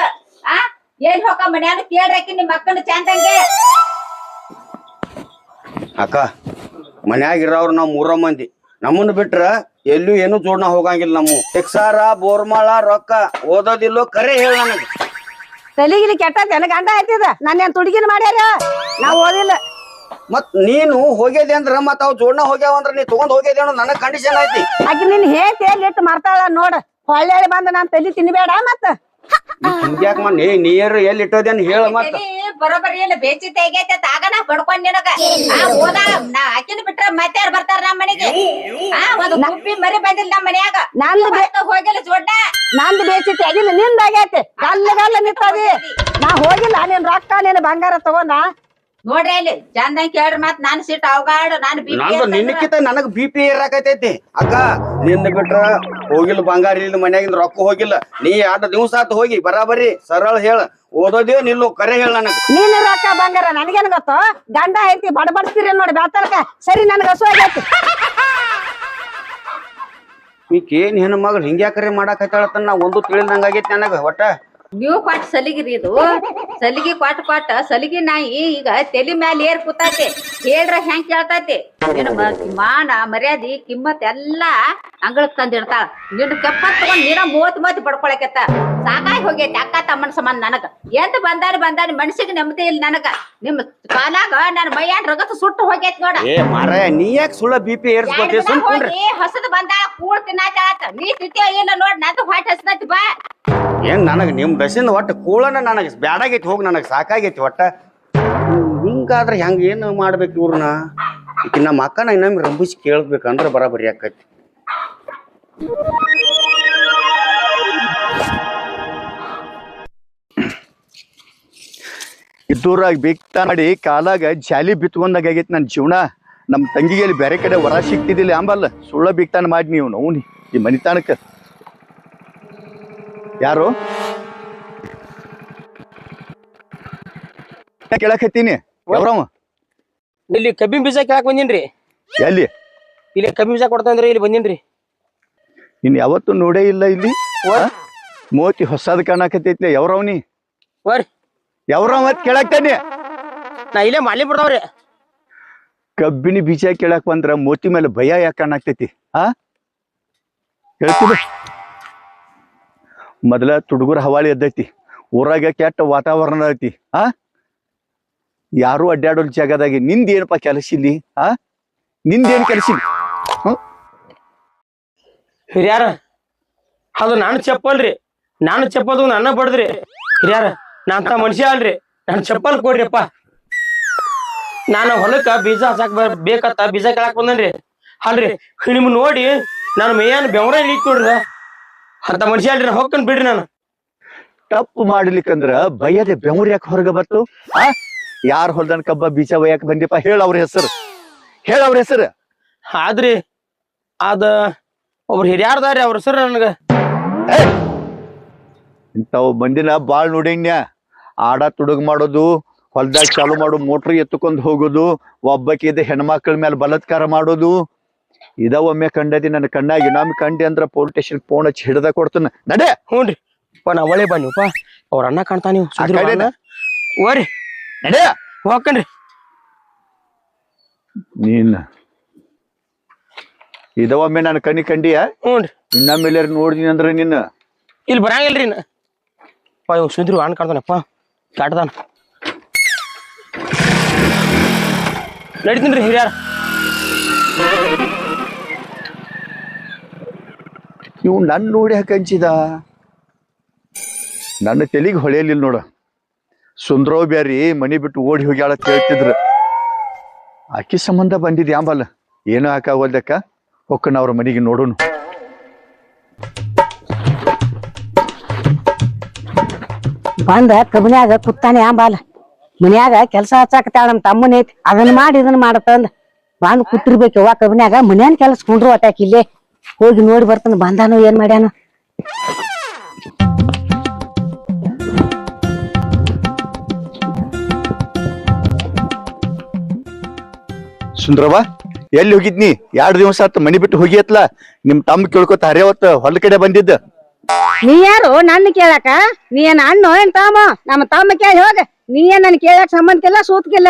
[SPEAKER 1] ಏನ್ ಹೋಗ ಮನ್ಯಾಗ ಕೇಳ್ರಾಕಿ ನಿಮ್ ಮಕ್ಕಳ ಚಂದಂಗೆ
[SPEAKER 3] ಅಕ್ಕ ಮನ್ಯಾಗ ಇರೋರು ನಾವ್ 3 ಮಂದಿ ನಮ್ಮನ್ನ ಬಿಟ್ರ ಎಲ್ಲೂ ಏನು ಜೋಡ್ನ ಹೋಗಂಗಿಲ್ಲ ನಮ್ಮ ಟೆಕ್ಸಾರ ಬೋರ್ಮಾಳ ರೊಕ್ಕ ಓದೋದಿಲ್ಲೋ ಕರೆ ಹೇಳ ನನಗ
[SPEAKER 2] ತಲಿಗಿಲಿ ಕೆಟ್ಟದ ಗಂಡ ಆಯ್ತಿದ ನಾನೇನ್ ತುಡುಗಿನ ಮಾಡ್ಯಾರ ನಾವ್ ಓದಿಲ್ಲ
[SPEAKER 3] ಮತ್ ನೀನು ಹೋಗ್ಯದೆ ಅಂದ್ರ ಮತ್ ಅವ್ ಜೋಡ್ನ ಹೋಗ್ಯಾವ ಅಂದ್ರ ನೀ ತಗೊಂಡ್ ಹೋಗ್ಯದೆ ಅನ್ನೋ ನನಗ್ ಕಂಡೀಷನ್ ಐತಿ
[SPEAKER 2] ಆಕಿ ನಿನ್ ಹೇಂತಿ ಎಲ್ಲಿ ಇಟ್ಟು ಮಾಡ್ತಾಳ ನೋಡ ಹೊಳ್ಳಿ ಬಂದ ನಾನ್ ತಲಿ ತಿನ್ಬೇಡ ಮತ್ತ
[SPEAKER 3] ಹಿಂಗ್ಯಾಕ ನೀರು ಎಲ್ಲಿ ಇಟ್ಟೋದೇನ್ ಹೇಳ ಮತ್ತ
[SPEAKER 1] ಬರೋಬರಿ ಇಲ್ಲ ಬೇಚಿ ತೆಗೈತೆ ಆಗ ನಾ ಬಡ್ಕೊಂಡ್ ನಿನಗ ಓದ ನಾ ಆಕಿನ ಬಿಟ್ರ ಮತ್ತಾರ ಬರ್ತಾರ ನಮ್ ಮನೆಗೆ ಒಂದು ಕುಪ್ಪಿ ಮರಿ ಬಂದಿಲ್ಲ ನಮ್ ಮನ್ಯಾಗ ಹೋಗಿಲ್ಲ ಜೋಡ್ಡ
[SPEAKER 2] ನಂದು ಬೇಚಿ ತೆಗಿಲ್ಲ ನಿಂದ ಆಗೈತೆ ಗಲ್ಲ ನಿಂತದಿ ನಾ ಹೋಗಿಲ್ಲ ನೀನ್ ರೊಕ್ಕ ನೀನ್ ಬಂಗಾರ ತಗೊಂಡ
[SPEAKER 5] ನೋಡ್ರಿ ಅಲ್ಲಿ ಚಂದಂಗ್ ಕೇಳ್ರಿ ಮತ್ ನಾನ್ ಸಿಟ್ಟು ಅವಗಾಡು ನಾನು
[SPEAKER 3] ನಂದು ನಿನ್ನಕ್ಕಿಂತ ನನಗ್ BP ಏರಾಕತೈತಿ ಅಕ್ಕ. ನಿಂದ ಬಿಟ್ರ ಹೋಗಿಲ್ಲ ಬಂಗಾರ ಇಲ್ಲ ಮನ್ಯಾಗಿಂದ ರೊಕ್ಕ ಹೋಗಿಲ್ಲ. ನೀ 2 ದಿವ್ಸ ಆತ ಹೋಗಿ ಬರಾಬರಿ ಸರಳ ಹೇಳ ಓದೋದೇ ನಿಲ್ಲು ಕರೆ ಹೇಳ ನನಗ.
[SPEAKER 2] ನೀನ್ ರೊಕ್ಕ ಬಂಗಾರ ನನಗೇನ್ ಗೊತ್ತು? ಗಂಡ ಐತಿ ಬಡಬಡ್ತೀರಿ ನೋಡಿ ಬ್ಯಾತಲ್ಕ. ಸರಿ ನನ್ಗ ಹಸು ಆಗೈತಿ.
[SPEAKER 3] ಈಕೇನ್ ಹೆಣ್ಣು ಮಗಳು ಹಿಂಗ್ಯಾಕರೆ ಮಾಡಾಕತ್ತಾಳತ್ತ ನಾ ಒಂದು ತಿಳಿದಂಗಾಗೈತಿ ನನಗ ಒಟ್ಟ.
[SPEAKER 5] ನೀವು ಕೊಟ್ಟ ಸಲಿಗಿರಿ ಇದು ಸಲಿಗಿ ಕೊಟ್ಟ ಸಲಿಗಿ ನಾಯಿ ಈಗ ತಲಿ ಮ್ಯಾಲ ಏರ್ ಕೂತೈತಿ. ಹೇಳ್ರ ಹೆಂಗ್ ಕೇಳ್ತೈತಿ? ನಿನ್ನ ಮಾನ ಮರ್ಯಾದಿ ಕಿಮ್ಮತ್ ಎಲ್ಲಾ ಅಂಗಳಕ್ ತಂದಿಡ್ತಾಳ. ನಿನ್ನ ಕೆಪ್ಪತ್ ತಗೊಂಡ್ ನೀನ ಮೂವತ್ ಬಡ್ಕೊಳಕತ್ತ. ಸಾಕಾಗಿ ಹೋಗೈತಿ ಅಕ್ಕ ತಮ್ಮನ ಸಂಬಂಧ ನನಗ. ಎಂತ ಬಂದಾರಿ ಮನ್ಸಿಗೆ ನೆಮ್ಮದಿ ಇಲ್ಲ ನನಗ. ನಿಮ್ ಕಾಲಾಗ ನನ್ ಮೈಯಾನ್ ರಗತ್ ಸುಟ್ಟು ಹೋಗೈತಿ ನೋಡ.
[SPEAKER 3] ಏ ಮಾರಾಯ ನೀ ಯಾಕೆ ಸುಳ್ಳ BP ಏರ್ಸ್ಕೊತಿ? ಸುಮ್ ಕುಂಡ್ರಿ.
[SPEAKER 5] ಹೊಸದ್ ಬಂದಾಳ ಕೂಳ್ ತಿನ್ನಾತಾಳತ್ತ. ನೀ ತಿಂತೀಯ ಇಲ್ಲ ನೋಡ್ ನಂದು ಹೊಟ್ಟೆ ಹಸ್ದೈತಿ ಬಾ.
[SPEAKER 3] ಏನ್ ನನಗ ನಿಮ್ ದಶಿಂದ ಒಟ್ಟ ಕೂಳನ ನನಗ ಬ್ಯಾಡಾಗೈತಿ ಹೋಗಿ ನನಗ ಸಾಕಾಗೈತಿ ಒಟ್ಟ. ಹಿಂಗಾದ್ರ ಹೆಂಗ ಏನ್ ಮಾಡ್ಬೇಕು ಇವ್ರನ್ನ? ಈಗ ನಮ್ಮ ಅಕ್ಕನ ಇನ್ನೊಮ್ಮೆ ರಂಬಿಸಿ ಕೇಳ್ಬೇಕಂದ್ರ ಬರಾಬರಿ ಆಕೈತಿ.
[SPEAKER 4] ಇದ್ದೂರಾಗ ಬೇಕ್ತಾ ಮಾಡಿ ಕಾಲಾಗ ಜಾಲಿ ಬಿತ್ಕೊಂಡಾಗ ಆಗೈತಿ ನನ್ನ ಜೀವನ. ನಮ್ಮ ತಂಗಿಗೆ ಅಲ್ಲಿ ಬೇರೆ ಕಡೆ ವರ ಸಿಕ್ತಿದ್ದಿಲ್ಲ ಅಂಬಲ್ಲ ಸುಳ್ಳ ಬಿಕ್ತಾನ ಮಾಡಿ ನೀವು ನೋವು ಈ ಮನಿತಾನಕ್ಕ. ಯಾರು ಕೇಳಕತ್ತೀನಿ? ಅವ್ರವ
[SPEAKER 7] ಇಲ್ಲಿ ಕಬ್ಬಿನ ಬೀಜ ಕೇಳಕ್ ಬಂದಿನ್ರಿ.
[SPEAKER 4] ಎಲ್ಲಿ?
[SPEAKER 7] ಇಲ್ಲಿ ಕಬ್ಬಿನ ಬೀಜ ಕೊಡ್ತಾನ್ರಿ, ಇಲ್ಲಿ ಬಂದಿನ್ರಿ.
[SPEAKER 4] ಇನ್ ಯಾವತ್ತು ನೋಡೇ ಇಲ್ಲ ಇಲ್ಲಿ. ಮೋತಿ ಹೊಸದ್ ಕಾಣಕತ್ತೈತ್ಲೆ. ಯಾವ್ರವ್ನಿ?
[SPEAKER 7] ಬರ್ರಿ
[SPEAKER 4] ಯಾವ್ರವ ಅಂತ ಕೇಳಾಕ್ತಾನೆ.
[SPEAKER 7] ನಾ ಇಲ್ಲೇ ಮಾಲಿ ಬಿಡ್ತಾವ್ರಿ.
[SPEAKER 4] ಕಬ್ಬಿನ ಬೀಜ ಕೇಳಕ್ ಬಂದ್ರ ಮೋತಿ ಮೇಲೆ ಭಯ ಯಾಕೆ ಕಾಣಾಕ್ತೈತಿ? ಹೇಳ್ತೀನಿ. ಮೊದಲ ತುಡುಗುರ ಹವಾಳಿ ಎದ್ದೈತಿ, ಊರಾಗ ಕೆಟ್ಟ ವಾತಾವರಣ ಐತಿ. ಯಾರು ಅಡ್ಡಾಡೋಲ್ ಜಾಗದಾಗಿ ನಿಂದೇನಪ್ಪ ಕೆಲಸ ಇಲ್ಲಿ? ನಿಂದೇನ್ ಕೆಲಸ ಇಲ್ಲಿ?
[SPEAKER 7] ಹಿರಿಯಾರ ಅದು ನಾನು ಚಪ್ಪಲ್ರಿ, ನಾನು ಚಪ್ಪಲ್ದು ನನ್ನ ಬಡದ್ರಿ. ಹಿರಿಯಾರ ನಾ ಅಂತ ಮನುಷ್ಯ ಅಲ್ರಿ, ನಾನು ಚಪ್ಪಲ್ ಕೊಡ್ರಿಪ್ಪ. ನಾನು ಹೊಲಕ್ಕ ಬೀಜ ಹಸಾಕ್ ಬೇಕತ್ತ ಬೀಜ ಕೇಳಾಕ್ ಬಂದನ್ರಿ. ಅಲ್ರಿ ನಿಮ್ ನೋಡಿ ನಾನು ಮೇಯನ್ ಬೆವರ ಇಳಿತ್ ನೋಡ್ರಿ. ಅಂತ ಮನುಷ್ಯ ಅಲ್ರಿ, ಹೋಗ್ಕನ್ ಬಿಡ್ರಿ. ನಾನು
[SPEAKER 4] ತಪ್ಪು ಮಾಡ್ಲಿಕ್ಕಂದ್ರ ಭಯದ ಬೆವರ್ ಯಾಕೆ ಹೊರಗ ಬತ್ತು? ಯಾರ ಹೊಲ್ದನ್ ಕಬ್ಬ ಬೀಜ ಒಯ್ಯಾಕ ಬಂದಿಪ್ಪ? ಹೇಳ ಅವ್ರ ಹೆಸರು, ಹೇಳ ಅವ್ರ ಹೆಸರು.
[SPEAKER 7] ಆದ್ರಿ ಅದ ಒಬ್ರು ಹಿರಿಯಾರ್ದಾರಿ, ಅವ್ರ ಹೆಸರು ನನಗ.
[SPEAKER 4] ಇಂಥವ್ ಮಂದಿನ ಬಾಳ್ ನೋಡಿನ್ಯ. ಆಡ ತುಡುಗ್ ಮಾಡೋದು, ಹೊಲ್ದಾಗ ಚಾಲು ಮಾಡು ಮೋಟ್ರ್ ಎತ್ತಕೊಂಡ್ ಹೋಗೋದು, ಒಬ್ಬಕಿದ ಹೆಣ್ಮಕ್ಳ ಮೇಲೆ ಬಲಾತ್ಕಾರ ಮಾಡೋದು, ಇದ ಒಮ್ಮೆ ಕಂಡದಿ ನನ್ನ ಕಣ್ಣಾಗಿ. ನಮ್ ಕಂಡಿ ಅಂದ್ರ ಪೊಲೀಸ್ ಸ್ಟೇಷನ್ ಫೋನ್ ಹಚ್ಚಿ ಹಿಡ್ದ ಕೊಡ್ತಾನ. ನಡೆ.
[SPEAKER 7] ಹ್ಞೂನ್ರಿ ನಾ ಒಳ್ಳೆ ಬನ್ನಿಪ್ಪ. ಅವ್ರ ಅಣ್ಣ ಕಾಣ್ತಾ ನೀವು ಓರಿ
[SPEAKER 4] ನಡೆ
[SPEAKER 7] ಹೋಗ್ಕನ್ರಿ.
[SPEAKER 4] ನೀನ್ ಇದ ಒಮ್ಮೆ ನನ್ನ ಕಣ್ಣಿ ಕಂಡಿಯ?
[SPEAKER 7] ಹ್ಞೂನ್ರಿ.
[SPEAKER 4] ಇನ್ನೊಮ್ಮೆಲ್ಲ ನೋಡಿದೀನಿ ಅಂದ್ರ ನಿನ್ನ
[SPEAKER 7] ಇಲ್ಲಿ ಬರಂಗಿಲ್ರಿ. ಇವ್ ಸುಂದ್ರಿ ಅಣ್ಣ ಕಾಣ್ತಾನಪ್ಪ, ಕಾಟ್ದಾನ. ನಡಿತೀನ್ರಿ ಹಿರಿಯಾರ.
[SPEAKER 4] ಇವ್ ನನ್ ನೋಡಿ ಹಂಚಿದ. ನನ್ನ ತೆಲಿಗೆ ಹೊಳೆಯಲಿಲ್ಲ ನೋಡ. ಸುಂದ್ರವ್ ಬ್ಯಾರಿ ಮನಿ ಬಿಟ್ಟು ಓಡಿ ಹೋಗ್ಯಾಳ ಹೇಳ್ತಿದ್ರು. ಆಕಿ ಸಂಬಂಧ ಬಂದಿದ್ ಯಾಂಬಲ್ಲ. ಏನೋ ಹಾಕಾಗೋಲ್ದಕ್ಕ ಹೊಕ್ಕನ ಅವ್ರ ಮನಿಗೆ ನೋಡೋನು.
[SPEAKER 2] ಬಂದ ಕಬ್ನ್ಯಾಗ ಕುತ್ತಾನೆ ಆಂಬಾಲ. ಮನ್ಯಾಗ ಕೆಲಸ ಹಚ್ಚಾಕತ್ತಾಳ ನಮ್ ತಮ್ಮನ ಐತಿ, ಅದನ್ನ ಮಾಡಿ ಇದನ್ನ ಮಾಡತ್ತಂದ ಬಂದ್ ಕೂತಿರ್ಬೇಕು. ಯವ್ವ ಕಬ್ನ್ಯಾಗ ಮನ್ಯಾನ ಕೆಲಸ ಕುಂಡ್ರು ಅಟ್ಯಾಕ ಇಲ್ಲೇ ಹೋಗಿ ನೋಡಿ ಬರ್ತಾನ. ಬಂದಾನು ಏನ್ ಮಾಡ್ಯಾನ?
[SPEAKER 4] ಸುಂದ್ರವ ಎಲ್ಲಿ ಹೋಗಿದ್ನಿ? 2 ದಿವಸ ಆತ ಮನಿ ಬಿಟ್ಟು ಹೋಗಿಯತ್ಲ. ನಿಮ್ ತಮ್ಮ ಕೇಳ್ಕೊತ ಹರಿಯವತ್ತ ಹೊಲ ಕಡೆ ಬಂದಿದ್ದ.
[SPEAKER 2] ನೀ ಯಾರು ನನ್ನ ಕೇಳಾಕ? ನೀ ಏನ್ ಅಣ್ಣೋ ಏನ್ ತಮ್ಮ? ನಮ್ಮ ತಮ್ಮ ಕೇಳಿ ಹೋಗ. ನೀ ಏನ್ ನನ್ ಕೇಳಾಕ ಸಂಬಂಧಕ್ಕಿಲ್ಲ, ಸೂತ್ಕಿಲ್ಲ.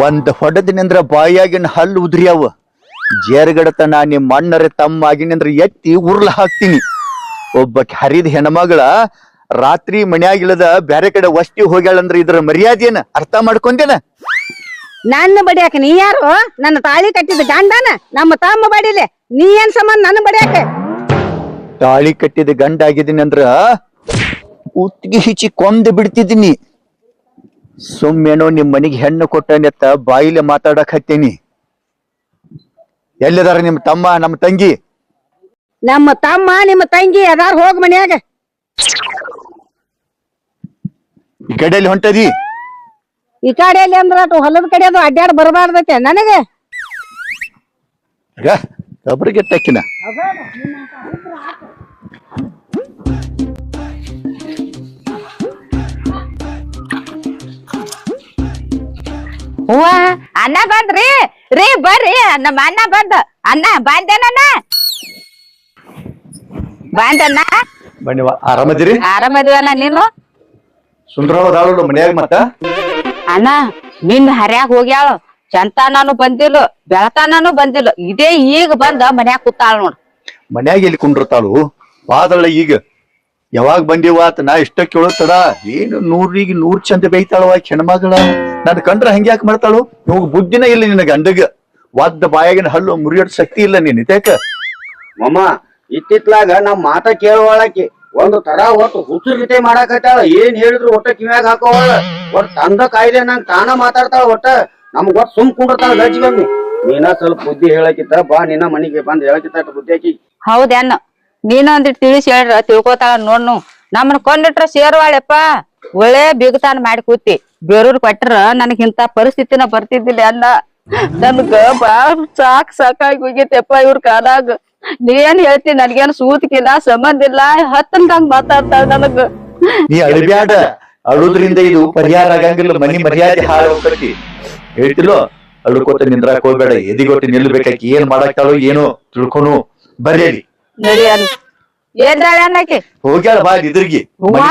[SPEAKER 4] ಒಂದ್ ಹೊಡೆದಿನಂದ್ರ ಬಾಯಾಗಿನ ಹಲ್ಲು ಉದ್ರಿಯಾವ. ಜೇರ್ಗಡತನ ನಿಮ್ಮ ಅಣ್ಣರ ತಮ್ಮ ಆಗಿನಂದ್ರ ಎತ್ತಿ ಉರ್ಲ ಹಾಕ್ತೀನಿ. ಒಬ್ಬಕ್ಕೆ ಹರಿದ ಹೆಣ್ಮಗಳ ರಾತ್ರಿ ಮನ್ಯಾಗಿಲ್ಲದ ಬ್ಯಾರೆ ಕಡೆ ವಸ್ತಿ ಹೋಗ್ಯಾಳಂದ್ರ ಇದ್ರ ಮರ್ಯಾದೆನ ಅರ್ಥ ಮಾಡ್ಕೊಂಡೇನ?
[SPEAKER 2] ನನ್ನ ಬಡಿಯಾಕ ನೀ ಯಾರು? ನನ್ನ ತಾಳಿ ಕಟ್ಟಿದ ಗಂಡನ ನಮ್ಮ ತಮ್ಮ ಬಡಿಲೆ. ನೀ ಏನ್ ಸಂಬಂಧ ನನ್ನ ಬಡಿಯಾಕ?
[SPEAKER 4] ತಾಳಿ ಕಟ್ಟಿದ ಗಂಡ ಆಗಿದ್ದೀನಿ ಅಂದ್ರ ಉತ್ತಿಗೆ ಹಿಚಿ ಕೊಂದು ಬಿಡ್ತಿದ್ದೀನಿ. ಸುಮ್ಮೇನೋ ನಿಮ್ ಮನಿಗೆ ಹೆಣ್ಣು ಕೊಟ್ಟನೆತ್ತ ಬಾಯಿಲೆ ಮಾತಾಡಕ್ ಹತ್ತೀನಿ. ಎಲ್ಲಿದಾರ ನಿಮ್ ತಮ್ಮ ನಮ್ಮ ತಂಗಿ?
[SPEAKER 2] ನಮ್ಮ ತಮ್ಮ ನಿಮ್ಮ ತಂಗಿ ಅದಾರ, ಹೋಗ್ ಮನ್ಯಾಗ.
[SPEAKER 4] ಗಡಿಯಲ್ಲಿ ಹೊಂಟದಿ?
[SPEAKER 2] ಈ ಕಡೆ ಎಲ್ಲಿ ಅಂದ್ರ ಅಟ್ ಹೊಲದ ಕಡೆ ಅದು ಅಡ್ಡಾಡ್ ಬರಬಾರ್ದೈತೆ ನನಗೆ.
[SPEAKER 4] ಈಗ ಒಬ್ರಿಗೆ ಟೆಕ್ಕಿನ
[SPEAKER 1] ಹೂವ ಅಣ್ಣ ಬಂದ್ರಿ ರೀ ಬರ್ರಿ ನಮ್ಮ ಅಣ್ಣ ಬಂದ ಅಣ್ಣ ಬಂದೇನಣ್ಣ ಬಂದಣ್ಣ
[SPEAKER 4] ಬನ್ನಿ ಆರಾಮದಿರಿ?
[SPEAKER 1] ಆರಾಮದಿವಣ್ಣ ನೀನು?
[SPEAKER 4] ಸುಂದರವಾದ ಮನ್ಯಾಗ ಮತ್ತ
[SPEAKER 1] ಅಣ್ಣ ನಿನ್ ಹರ್ಯಾಗ ಹೋಗ್ಯಾಳ ಚಂತಾನು ಬಂದಿಲ್ಲ ಬೆಳತಾನು ಬಂದಿಲ್ಲ ಇದೇ ಈಗ ಬಂದ ಮನ್ಯಾಗ ಕೂತಾಳ ನೋಡ್.
[SPEAKER 4] ಮನ್ಯಾಗ ಎಲ್ಲಿ ಕುಂಡಿರ್ತಾಳು ಬಾದಳ ಈಗ ಯಾವಾಗ ಬಂದಿವಾತ ನಾ ಇಷ್ಟ ಕೇಳುತ್ತಡ ಏನು 100ಗೆ 100 ಚಂದ ಬೈತಾಳವ ಹೆಣ್ಮಗಳ. ನನ್ ಕಂಡ್ರ ಹಂಗ್ಯಾಕ್ ಮಾಡ್ತಾಳು? ಇವಾಗ ಬುದ್ಧಿನ ಇಲ್ಲ ನಿನ್ನ ಗಂಡಗ. ಒದ್ದ ಬಾಯಾಗಿನ ಹಲ್ಲು ಮುರಿಯೋದ್ ಶಕ್ತಿ ಇಲ್ಲ ನೀನ್ ಇತೇಕ
[SPEAKER 3] ಮಮ್ಮ ಇತ್ತಿತ್ಲಾಗ ನಮ್ ಮಾತ ಕೇಳುವಳಕಿ ಒಂದು ತರ ಒಟ್ಟು ಹುಚ್ಚುರ್ಗಿತೆ ಮಾಡಾಕತ್ತಾಳ. ಏನ್ ಹೇಳಿದ್ರು ಒಟ್ಟ ಕಿವ್ಯಾಗ ಹಾಕೋವಳ. ಒಟ್ ತಂದ ಕಾಯ್ದೆ ನಂಗ್ ತಾನ ಮಾತಾಡ್ತಾಳ. ಒಟ್ಟ ನಮ್ಗ ಒಟ್ ಸುಮ್ ಕುಂಡಿರ್ತಾಳ ಗಜ್ಜಿಗೊಮ್ಮಿ. ನೀನ ಸ್ವಲ್ಪ ಬುದ್ಧಿ ಹೇಳಕಿತ್ತ ಬಾ, ನಿನ್ನ ಮನಿಗೆ ಬಂದ್ ಹೇಳಕಿತ್ತ ಬುದ್ಧಿ ಹಾಕಿ.
[SPEAKER 1] ಹೌದೇನ ನೀನೊಂದ್ ತಿಳಿಸಿ ಹೇಳ್ರ ತಿಳ್ಕೊತಾಳ ನೋಡ್ನು. ನಮ್ಮನ್ ಕೊಂಡಿಟ್ರ ಸೇರ್ವಾಳೆಪ್ಪ ಒಳ್ಳೆ ಬಿಗತಾನ ಮಾಡಿ ಕೂತಿ ಬೇರೂರ್ ಕೊಟ್ರ ನನಗ್ ಇಂತ ಪರಿಸ್ಥಿತಿನ ಬರ್ತಿದ್ದಿಲ್ಲ ಅನ್ನ. ನನ್ಗ ಬಾಳ ಸಾಕಾಗಿ ಹೋಗೈತೆಪ್ಪ ಇವ್ರ ಕಾಲಾಗ. ನೀನ್ ಹೇಳ್ತಿ ನನ್ಗೇನ್ ಸೂತಿಕಿಲ್ಲ ಸಂಬಂಧ ಇಲ್ಲ ಹತ್ತಂದಂಗ್ ಮಾತಾಡ್ತಾಳ ನನಗ.
[SPEAKER 4] ನೀ ಅಳಬ್ಯಾಡ, ಅಳುದ್ರಿಂದ ಇದು ಪರಿಹಾರ ಆಗಂಗಿಲ್ಲ. ಮನಿ ಮರ್ಯಾದೆ ಹಾಳು ಹೋಗ್ತೈತಿ ಹೇಳ್ತಿಲ್ಲೋ. ಅಳುಕೋತ ನಿಂದ್ರಾಕ್ ಹೋಗ್ಬೇಡ, ಎದಿಗೊಟ್ಟು ನಿಲ್ಬೇಕಾಕಿ. ಏನ್ ಮಾಡಾಕ್ತಾಳು ಏನೋ ತಿಳ್ಕೊನು ಬರ್ರಿ.
[SPEAKER 1] ನಡಿ ಅನ್ ಏನ್ರಾಳ ಅನ್ನಕ್ಕೆ
[SPEAKER 4] ಹೋಗ್ಯಾಳ ಬಾ ಇದ್ರಿಗೆ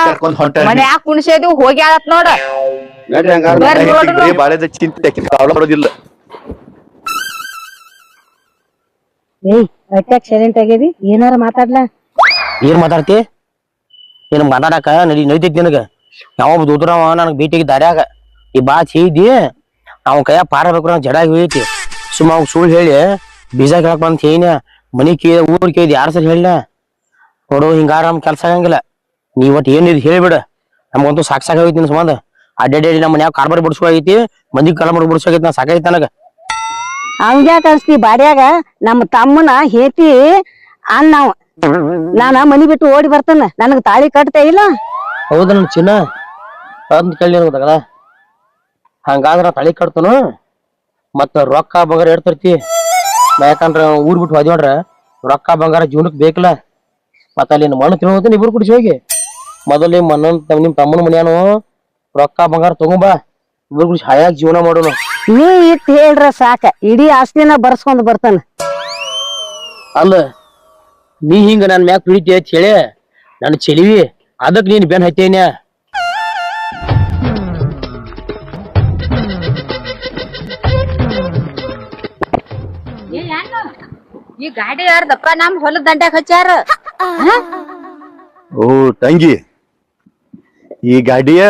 [SPEAKER 4] ಕರ್ಕೊಂಡ್ ಹೊಂಟ.
[SPEAKER 1] ಮನ್ಯಾಗ ಕುಣಿಸೇದು ಹೋಗ್ಯಾಳತ್ ನೋಡ.
[SPEAKER 3] ನಡ್ರಿ ಹಂಗಾರ.
[SPEAKER 1] ಬರ್ರಿ ನೋಡ್ರಿ.
[SPEAKER 4] ಬಾಳೆದ ಚಿಂತೆ ಬರೋದಿಲ್ಲ.
[SPEAKER 2] ಏಯ್ ಅಟ್ಯಾಕ್ ಸೈಲೆಂಟ್ ಆಗ್ಯದಿ, ಏನಾರ ಮಾತಾಡ್ಲಾ?
[SPEAKER 7] ಏನ್ ಮಾತಾಡ್ತಿ? ಏನ್ ಮಾತಾಡಕ ನಡೀತೈತಿ ನಿನಗ? ಯಾವ ದೂದ್ರವ ನನಗ್ ಭೇಟಿಗೆ ದಾರ್ಯಾಗ ಈ ಬಾ ಚೀದಿ ಅವ್ನ ಕೈಯ ಪಾರ ಬೇಕು ಜಡಾಗಿ ಹೋಗೈತಿ. ಸುಮ್ಮ ಅವ್ನ ಸುಳ್ಳು ಹೇಳಿ ಬೀಜ ಕೇಳಕ್ ಬಂತ ಏನ ಮನಿ ಕೇಳಿ ಊರ್ ಕೇಳಿದ್ ಯಾರ ಸರಿ ಹೇಳಿನ ನೋಡು. ಹಿಂಗಾರ ನಮ್ ಕೆಲ್ಸ ಆಗಂಗಿಲ್ಲ. ನೀ ಒಟ್ಟು ಏನಿದ್ ಹೇಳಿಬಿಡ. ನಮ್ಗಂತೂ ಸಾಕಾಗೈತಿ ನಿನ್ ಸಂಬಂಧ. ಅಡ್ಡಾಡಿ ನಮ್ಮ ಮನ್ಯಾಗ ಕಾರ್ಬಾರ್ ಬಿಡ್ಸೋಗೈತಿ, ಮಂದಿ ಕಲಮರ್ ಬಿಡ್ಸೋಗೈತಿ. ನಾ ಸಾಕೈತಿ ನನಗ.
[SPEAKER 2] ಅವಂಗ್ಯಾಕ ಅನ್ಸ್ತಿ ಬಾಡ್ಯಾಗ ನಮ್ಮ ತಮ್ಮನ ಹೇತಿ ಅಣ್ಣವ. ನಾನ ಮನಿ ಬಿಟ್ಟು ಓಡಿ ಬರ್ತಾನ, ನನಗ್ ತಾಳಿ ಕಟ್ತೇ ಇಲ್ಲ.
[SPEAKER 7] ಹೌದ ನನ್ ಚಿನ್ನ ಅಂದ್ ಕೇಳಿ ಗೊತ್ತಾಗಲ್ಲ. ಹಂಗಾದ್ರ ತಳಿ ಕಟ್ತನು ಮತ್ತ ರೊಕ್ಕ ಬಂಗಾರ ಇಡ್ತರ್ತಿ. ಯಾಕಂದ್ರ ಊರ್ ಬಿಟ್ಟು ಹೋದ್ವಿ ನೋಡ್ರ ರೊಕ್ಕ ಬಂಗಾರ ಜೀವನಕ್ ಬೇಕಲ್ಲ. ಮತ್ತ ಅಲ್ಲಿ ಮಣ್ಣು ತಿಳೋದು ಇಬ್ರು ಕುಡಿಸಿ ಹೋಗಿ ಮೊದಲು ನಿಮ್ ತಮ್ಮನ ಮನ್ಯಾನು ರೊಕ್ಕ ಬಂಗಾರ ತಗೊಂಬಾ, ಇಬ್ರು ಕುಡಿಸಿ ಹಾಯಾಗಿ ಜೀವನ ಮಾಡೋನು.
[SPEAKER 2] ನೀ ಇಟ್ ಹೇಳ್ರ ಸಾಕ, ಇಡೀ ಆಸ್ತಿನ ಬರ್ಸ್ಕೊಂಡ್ ಬರ್ತಾನ.
[SPEAKER 7] ಅಲ್ಲ ನೀ ಹಿಂಗ ನನ್ ಮ್ಯಾಗ ಪ್ರೀತಿ ಐತಿ ಹೇಳಿ ನನ್ ಚೆಲಿವಿ ಅದಕ್ ನೀನ್ ಬೆನ್ ಹತ್ತೇನ್ಯಾ.
[SPEAKER 1] ಈ ಗಾಡಿ ಯಾರ್ದಪ್ಪ? ನಮ್ ಹೊಲದ ದಂಡ್ಯಾಗ ಹಚ್ಚಾರ.
[SPEAKER 4] ಓ ತಂಗಿ, ಈ ಗಾಡಿಯ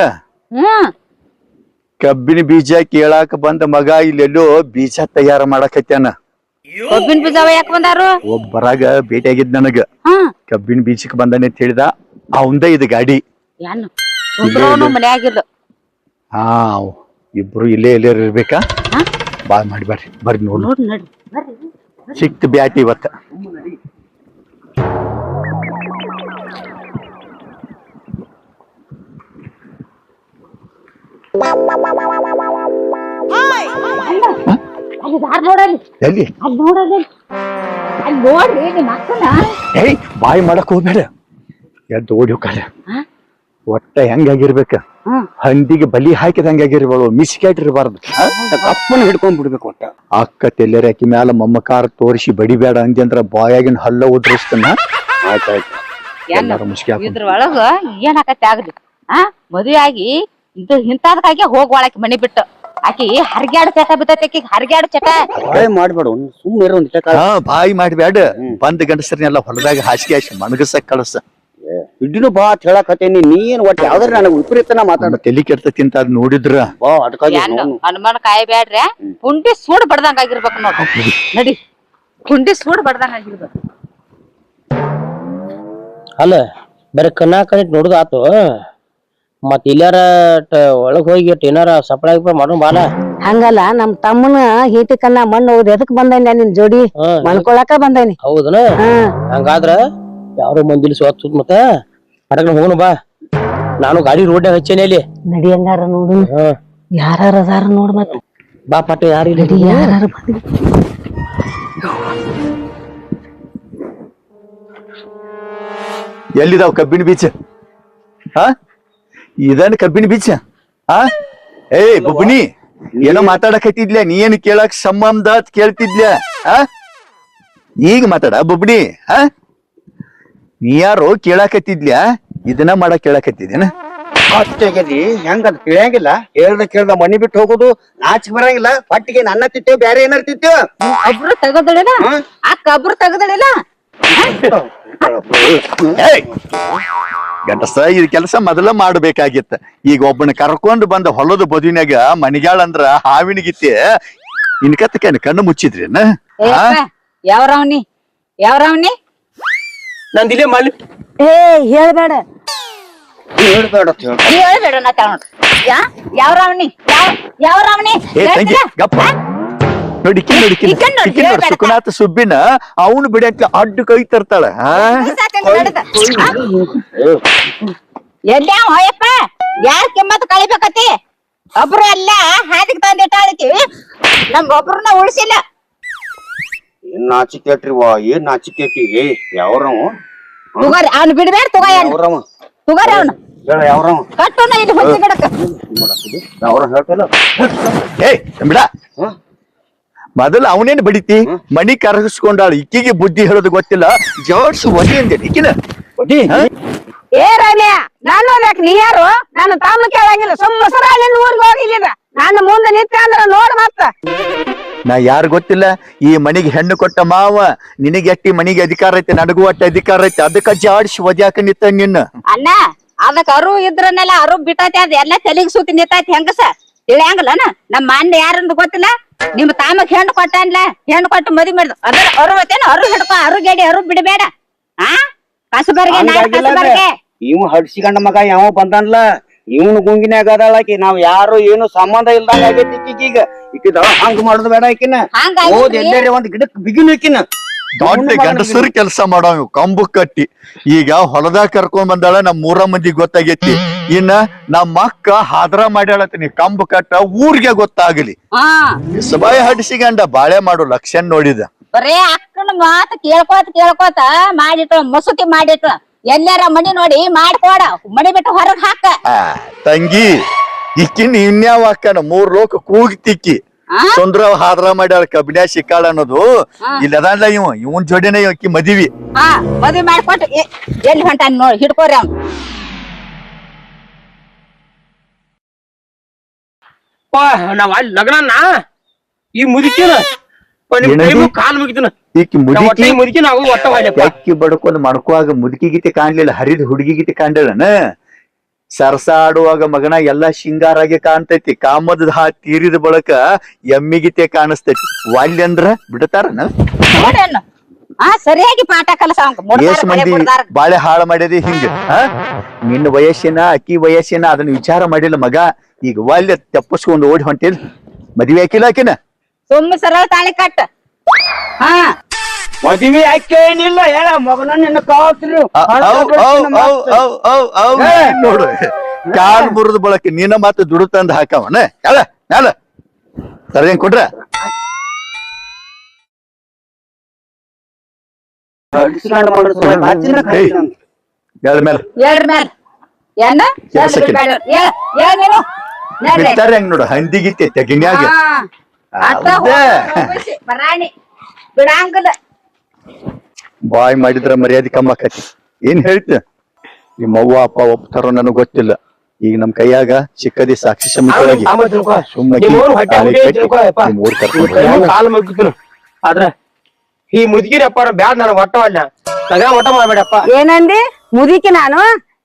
[SPEAKER 4] ಕಬ್ಬಿನ ಬೀಜ ಕೇಳಾಕ ಬಂದ ಮಗ ಇಲ್ಲೆಲ್ಲೋ ಬೀಜ ತಯಾರ ಮಾಡಕತ್ಯಾನ.
[SPEAKER 1] ಕಬ್ಬಿನ ಬೀಜ ಯಾಕೆ ಬಂದಾರು?
[SPEAKER 4] ಒಬ್ಬರಾಗ ಭೇಟಿ ಆಗಿದ್ ನನಗ. ಕಬ್ಬಿನ ಬೀಜಕ್ ಬಂದಾನೆ ಅಂತ ಹೇಳಿದ. ಅವಂದ ಇದು ಗಾಡಿ.
[SPEAKER 1] ಮನ್ಯಾಗಿಲ್ಲ.
[SPEAKER 4] ಹಾ ಇಬ್ರು ಇಲ್ಲೇ ಇರ್ಬೇಕಾ? ಬಾಳ್ ಮಾಡಿ ಬರ್ರಿ ನೋಡ್ ಸಿಕ್ತ ಬ್ಯಾಟಿ ಇವತ್ತ. ಎಲ್ಲಿ ಏಯ್ ಬಾಯಿ ಮಾಡಕ್ ಹೋಗ್ಬೇಡ, ಎದ್ದು ಓಡಿ ಹೋಗ್ತಾರೆ. ಒಟ್ಟ ಹೆಂಗಾಗಿರ್ಬೇಕ, ಹಂದಿಗೆ ಬಲಿ ಹಾಕಿದಂಗಾಗಿರ್ಬಾಳು, ಮಿಸ್ಕ್ಯಾಟಿರ್ಬಾರ್ದು.
[SPEAKER 3] ಅಪ್ಪನ ಹಿಡ್ಕೊಂಡ್ ಬಿಡ್ಬೇಕು. ಒಟ್ಟ
[SPEAKER 4] ಅಕ್ಕ ತೆಲ್ಲರಿ ಅಕ್ಕಿ ಮ್ಯಾಲ ಮಮ್ಮಕಾರ ತೋರಿಸಿ ಬಡಿಬೇಡ ಅಂದಿ ಅಂದ್ರ ಬಾಯಾಗಿನ ಹಲ್ಲ ಉದ್ರಿಸ್ತಾನ. ಆಯ್ತಾಯ್ತು,
[SPEAKER 1] ಇದ್ರೊಳಗ ಏನಾಕತಿ ಆಗ್ಲಿ. ಮದ್ವೆ ಆಗಿ ಇದು ಇಂತದಕ್ಕಾಗಿ ಹೋಗ್ವಾಳಕಿ ಮನಿ ಬಿಟ್ಟು. ಆಕಿ ಹರ್ಗ್ಯಾಡ್ ಚಟ ಬಿದ್ದೈತಿ. ಆಕಿ ಹರ್ಗ್ಯಾಡ್ ಚಟ
[SPEAKER 3] ಮಾಡ್ಬೇಡ, ಸುಮ್ಮನೆ
[SPEAKER 4] ಬಾಯಿ ಮಾಡ್ಬ್ಯಾಡ. ಬಂದ್ ಗಂಡಸರ್ನೆಲ್ಲ ಹೊಲದಾಗ ಹಾಸಿಗೆ ಹಾಸಿ ಮಣಗಸಕ್ ಕಳಸ.
[SPEAKER 3] ಇಡ್ಡಿನೂ ಬಾ ಅಂತ ಹೇಳಕತ್ತೇನಿ. ನೀನ್ ಒಟ್ಟು ಯಾವ್ದಾರ ನನಗ್ ವಿಪರೀತನ ಮಾತಾಡ.
[SPEAKER 4] ತಲಿ ಕೆಡ್ತತಿ ಅಂತ ಅದ್ ನೋಡಿದ್ರ
[SPEAKER 3] ಬಾ ಅದಕ್ಕಾಗಿ
[SPEAKER 1] ಹನುಮಾನ ಕಾಯಿ ಬ್ಯಾಡ್ರಿ. ಕುಂಡಿ ಸೂಡ್ ಬಡ್ದಂಗ ಆಗಿರ್ಬೇಕು ನೋಡ್ರಿ. ನಡಿ, ಕುಂಡಿ ಸೂಡ್ ಬಡ್ದಂಗ ಆಗಿರ್ಬೇಕು.
[SPEAKER 7] ಅಲ್ಲ ಬರೀ ಕಣ್ಣಾ ಕಣ್ಣಿಟ್ ನೋಡುದ ಆತು. ಮತ್ ಇಲ್ಲಾರ ಒಳಗ್ ಹೋಗಿ ಏನಾರ ಸಪ್ಲೈ ಮಾಡೋಣ ಬಾಲ.
[SPEAKER 2] ಹಂಗಲ್ಲ, ನಮ್ ತಮ್ಮನ ಹೀಟಿಕನ್ನ ಮಣ್ಣು ಹೋದ್ ಎದಕ್ ಬಂದೇನಿ ನಿನ್ ಜೋಡಿ ಮಲ್ಕೊಳಕ ಬಂದೇನಿ.
[SPEAKER 7] ಹೌದನ? ಹಂಗಾದ್ರ ಯಾರು ಮಂದಿಲಿ ಸುತ್ತ ಮತ್ತ ಹೊರಗಡೆ ಹೋಗೋಣ ಬಾ. ನಾನು ಗಾಡಿ ರೋಡ್ನಾಗ ಹಚ್ಚೇನಿ ಅಲ್ಲಿ.
[SPEAKER 2] ನಡಿ ಹಂಗಾರ ನೋಡು. ಯಾರು ಅದಾರ ನೋಡ್ ಮತ್ತ
[SPEAKER 7] ಬಾ ಪಟ್ಟ ಯಾರು ಇಲ್ಲ
[SPEAKER 2] ಯಾರು
[SPEAKER 4] ಎಲ್ಲಿದಾವ್ ಕಬ್ಬಿನ ಬೀಜ ಹಾ ಇದನ್ ಕಬ್ಬಿನ ಬೀಜ ಹಾ ಏ ಬುಬ್ನಿ ಏನೋ ಮಾತಾಡಕತ್ತಿದ್ಲ ನೀ ಏನ್ ಕೇಳಕ್ ಸಂಬಂಧ ಅಂತ ಕೇಳ್ತಿದ್ಲ ಹಾ ಈಗ ಮಾತಾಡ ಬುಬ್ನಿ ಹಾ ನೀ ಯಾರು ಕೇಳಾಕತ್ತಿದ್ಲ ಇದನ್ನ ಮಾಡಕ್ ಕೇಳಾಕತ್ತಿದ್ದೇನ
[SPEAKER 3] ಅಷ್ಟಾಗದಿ ಹೆಂಗ ಅದ್ ತಿಳಿಯಂಗಿಲ್ಲ ಕೇಳ್ದ ಮನಿ ಬಿಟ್ಟು ಹೋಗೋದು ನಾಚಿಕ್ ಬರಂಗಿಲ್ಲ ಪಟ್ಟಿಗೆ ನನ್ನ ತಿತ್ತೇವ್ ಬ್ಯಾರೆ ಏನಾರ ತಿತ್ತೇವ್
[SPEAKER 1] ಕಬ್ರು ತೆಗದಳಿಲ್ಲ ಆ ಕಬ್ರು ತೆಗದಳಿಲ್ಲ
[SPEAKER 4] ಗಂಡಸ ಇದ್ ಕೆಲಸ ಮೊದಲ ಮಾಡ್ಬೇಕಾಗಿತ್ತ ಈಗ ಒಬ್ಬನ ಕರ್ಕೊಂಡ್ ಬಂದ ಹೊಲದ ಬದುವಿನಾಗ ಮನಿಗಾಳ ಅಂದ್ರ ಹಾವಿನ ಗಿತ್ತೆ ಇನ್ಕತ್ತಕೇನ ಕಣ್ಣು ಮುಚ್ಚಿದ್ರೇನ
[SPEAKER 1] ಯಾವ್ರವ್ನಿ
[SPEAKER 7] ನಂದಿಲ್ಲೇ ಮಾಡಿ
[SPEAKER 2] ಏ ಹೇಳ್ಬೇಡ
[SPEAKER 3] ಹೇಳ್ಬೇಡ
[SPEAKER 1] ಹೇಳ್ಬೇಡ ನಾ ತಗೊಂಡ್ ಯಾವ್ರವ್ನಿ
[SPEAKER 4] ಏ ತಂಗಿ ಗಪ್ಪ ನೋಡಿ ಸುಕುನಾಥ ಸುಬ್ಬಿನ ಅವನು ಬಿಡಂತ ಅಡ್ಡು ಕೈ ತರ್ತಾಳ
[SPEAKER 1] ಎಲ್ಲ ಹೋಯಪ್ಪ ಯಾರ್ ಕಿಮ್ಮತ್ ಕಳಿಬೇಕತಿ ಒಬ್ರು ಎಲ್ಲ ಹಾದಿಗೆ ತಂದಿಟ್ಟಾಳ್ತೀವಿ ನಮ್ ಒಬ್ರನ್ನ ಉಳಿಸಿಲ್ಲ
[SPEAKER 3] ಏನ್ ನಾಚಿಕೇಟ್ರಿ ಏನ್ ನಾಚಿಕೇಟಿ ಯಾವ್ರವ
[SPEAKER 1] ತುಗಾರಿ ಅವ್ನು ಬಿಡ್ಬೇಡ ತುಗಾರಿ ಅವ್ನು
[SPEAKER 3] ಹೇಳ ಯಾವ್ರವ
[SPEAKER 1] ಕಟ್ಟುನ ಇಲ್ಲಿ ಹೊಂಚ ಗಿಡಕ್ಕ
[SPEAKER 3] ಯಾವ್ರ ಹೇಳ್ತಲ್ಲ
[SPEAKER 4] ಏ ಬಿಡ ಮೊದಲು ಅವನೇನ್ ಬಡಿತಿ ಮನಿ ಕರಗಿಸ್ಕೊಂಡಾಳ ಇಕ್ಕಿಗೆ ಬುದ್ಧಿ ಹೇಳೋದು ಗೊತ್ತಿಲ್ಲ ಜೋಡ್ಸು ಒಡಿ ಅಂದೆ ಇಕ್ಕಿನ
[SPEAKER 2] ಏ ರಮ್ಯಾ ನಾನು ನೀ ಯಾರು ನಾನು ತಾನು ಕೇಳಂಗಿಲ್ಲ ಸುಮ್ಮಸರ ಅಲ್ಲಿಂದ ಊರಿಗೆ ಹೋಗಿಲ್ಲ ನಾನು ಮುಂದೆ ನಿಂತ ಅಂದ್ರ ನೋಡ್ ಮತ್ತ
[SPEAKER 4] ನಾ ಯಾರು ಗೊತ್ತಿಲ್ಲ ಈ ಮನಿಗೆ ಹೆಣ್ಣು ಕೊಟ್ಟ ಮಾವ ನಿನಗೆ ಎಟ್ಟಿ ಮನಿಗೆ ಅಧಿಕಾರ ಐತೆ ನನಗೂ ಒಟ್ಟ ಅಧಿಕಾರ ಐತೆ ಅದಕ್ಕ ಜಾಡ್ಸಿ ಒದ್ಯಾಕ ನಿತ್ತ ನಿನ್ನ
[SPEAKER 1] ಅಣ್ಣ ಅದಕ್ಕ ಅರು ಇದ್ರನ್ನೆಲ್ಲ ಅರು ಬಿಟ್ಟೈತಿ ಅದ ಎಲ್ಲ ತಲೆಗೆ ಸೂತಿ ನಿಂತೈತಿ ಹೆಂಗಸ ತಿಳಿಯಂಗಲ್ಲನ ನಮ್ಮ ಮಂದಿ ಯಾರಂದು ಗೊತ್ತಿಲ್ಲ ನಿಮ್ ತಾಮಕ್ ಹೆಣ್ಣು ಕೊಟ್ಟನ್ಲ ಹೆಣ್ಣು ಕೊಟ್ಟು ಮದಿ ಮಾಡಿದ್ ಅದ್ರ ಅರು ಮತ್ತೇನು ಅರು ಹಿಡ್ಕೊ ಅರು ಗೆಡಿ ಅರು ಬಿಡಬೇಡ ಆ ಕಸಬರ್ಗೆ ಕಸಬರ್ಗೆ
[SPEAKER 3] ಇವ್ ಹಡ್ಸಿಕೊಂಡ ಮಗ ಯಾವ ಬಂದನ್ಲ ಇವನು ಗುಂಗಿನ್ಯಾಗ ಅದಾಳಕಿ ನಾವ್ ಯಾರು ಏನು ಸಂಬಂಧ ಇಲ್ದಂಗ ಆಗೈತಿ ಈಗ ಈಕಿದ ಹಂಗ ಮಾಡುದು ಬೇಡ ಈಕಿನ ಓದ್ ಎಲ್ಲಾರ ಒಂದ್ ಗಿಡಕ್ ಬಿಗಿನ ಈಕಿನ
[SPEAKER 4] ದೊಡ್ಡ ಗಂಡಸರು ಕೆಲಸ ಮಾಡೋ ಕಂಬು ಕಟ್ಟಿ ಈಗ ಹೊಲದಾಗ ಕರ್ಕೊಂಡ್ ಬಂದಾಳ ನಮ್ 3 ಮಂದಿ ಗೊತ್ತಾಗೈತಿ ಇನ್ನ ನಮ್ಮ ಅಕ್ಕ ಹಾದ್ರ ಮಾಡ್ಯಾಳತ್ತೀನಿ ಕಂಬು ಕಟ್ಟ ಊರಿಗೆ ಗೊತ್ತಾಗಲಿ ಸಬಾಯಿ ಹಡಿಸಿಗಂಡ ಬಾಳೆ ಮಾಡು ಲಕ್ಷಣ ನೋಡಿದ
[SPEAKER 1] ಬರೇ ಅಕ್ಕನ ಮಾತು ಕೇಳ್ಕೋತ ಮಾಡಿಟ್ರು ಮಸೂತಿ ಮಾಡಿಟ್ರು ಎಲ್ಲಾರ ಮನಿ ನೋಡಿ ಮಾಡ್ಕೊಡ ಮನಿ ಬಿಟ್ಟು ಹೊರಗ್ ಹಾಕ
[SPEAKER 4] ತಂಗಿ ಇಕ್ಕಿನ್ ಇನ್ಯಾವ ಅಕ್ಕನ 3 ಲೋಕ ಕೂಗಿ ತಿಕ್ಕಿ ಸುಂದ್ರ ಹಾದ್ರ ಮಾಡ್ಯಾಳ ಕಬ್ಬಿನ ಸಿಕ್ಕಾಳ ಅನ್ನೋದು ಇಲ್ಲ ಅದಲ್ಲ ಇವನ್ ಜೋಡಿನ ಅಕ್ಕಿ ಮದಿವಿ
[SPEAKER 1] ಮದ್ವಿ ಮಾಡ್ಕೊಟ್ಟು ಎಲ್ಲಿ ಹೊಂಟಾನ ನೋಡಿ ಹಿಡ್ಕೋರಿ ಅವ್ನು
[SPEAKER 7] ನಾವ್ ಅಲ್ಲಿ ಲಗ್ನ ಈ ಮುದುಕಿನ ಕಾಲ್ ಮುಗಿತನ
[SPEAKER 4] ಈಕಿ
[SPEAKER 7] ಮುದುಕಿ ನಾವು ಒಟ್ಟ
[SPEAKER 4] ಅಕ್ಕಿ ಬಡ್ಕೊಂಡ್ ಮಾಡ್ಕೋವಾಗ ಮುದುಕಿ ಗೀತೆ ಕಾಣ್ಲಿಲ್ಲ ಹರಿದ ಹುಡುಗಿ ಗೀತೆ ಕಾಣ್ಲಿಲ್ಲನ ಸರಸ ಆಡುವಾಗ ಮಗನ ಎಲ್ಲಾ ಶಿಂಗಾರಾಗೆ ಕಾಣ್ತೈತಿ ಕಾಮದ ತೀರಿದ ಬಳಕ ಎಮ್ಮಿಗಿತೆ ಕಾಣಿಸ್ತೈತಿ ವಾಲ್ಯ ಅಂದ್ರ ಬಿಡತಾರನ
[SPEAKER 1] ಸರಿಯಾಗಿ ಪಾಠ ಕಲಸ
[SPEAKER 4] ಎಷ್ಟ್ ಮಂದಿ ಬಾಳೆ ಹಾಳು ಮಾಡ್ಯದಿ ಹಿಂಗ ನಿನ್ನ ವಯಸ್ಸಿನ ಅಕ್ಕಿ ವಯಸ್ಸಿನ ಅದನ್ನ ವಿಚಾರ ಮಾಡಿಲ್ಲ ಮಗ ಈಗ ವಾಲ್ಯ ತಪ್ಪಿಸ್ಕೊಂಡ್ ಓಡಿ ಹೊಂಟಿಲ್ ಮದ್ವೆ ಹಾಕಿಲ್ಲ ಆಕಿನ
[SPEAKER 1] ಸುಮ್ಮ ಸರಳ ತಾಳಿ ಕಟ್ಟ
[SPEAKER 3] ಮದುವೆ ಯಾಕೆ ಏನಿಲ್ಲ ಹೇಳ ಮಗನ ನಿನ್ನ ಕಾವತ್ರು
[SPEAKER 4] ನೋಡು ಕಾಲ್ ಮುರಿದ ಬಳಕೆ ನಿನ್ನ ಮಾತು ದುಡು ತಂದ್ ಹಾಕವನ ಹೇಳ ಹೇಳ ಸರಿಯಂಗ್ ಕೊಟ್ರ ಹೇಳ್ ಮೇಲೆ ಬಿಡ್ತಾರ ಹೆಂಗ್ ನೋಡು ಹಂದಿಗಿತ್ತೆ ತೆಗಿನ್ಯಾಗ
[SPEAKER 1] ಬಿಡಂಗಿಲ್ಲ
[SPEAKER 4] ಬಾಯ್ ಮಾಡಿದ್ರ ಮರ್ಯಾದೆ ಕಮ್ಮ ಆಕತಿ ಏನ್ ಹೇಳ್ತ ನಿಮ್ಮ ಅವ್ವ ಅಪ್ಪ ಒಪ್ತಾರೋ ನನಗ್ ಗೊತ್ತಿಲ್ಲ ಈಗ ನಮ್ ಕೈಯಾಗ ಚಿಕ್ಕದಿ ಸಾಕ್ಷಿ ಸಮಿತಿಯಾಗಿ
[SPEAKER 7] ಕಾಲ್ ಮುಗಿತನು ಆದ್ರ ಈ ಮುದುಕಿರಪ್ಪ ಬ್ಯಾಡ್ ನನಗ್ ಒಟ್ಟ ಅಲ್ಲ ಒಟ್ಟ ಮಾಡ್ಬೇಡಪ್ಪ
[SPEAKER 2] ಏನಂದಿ ಮುದುಕಿ ನಾನು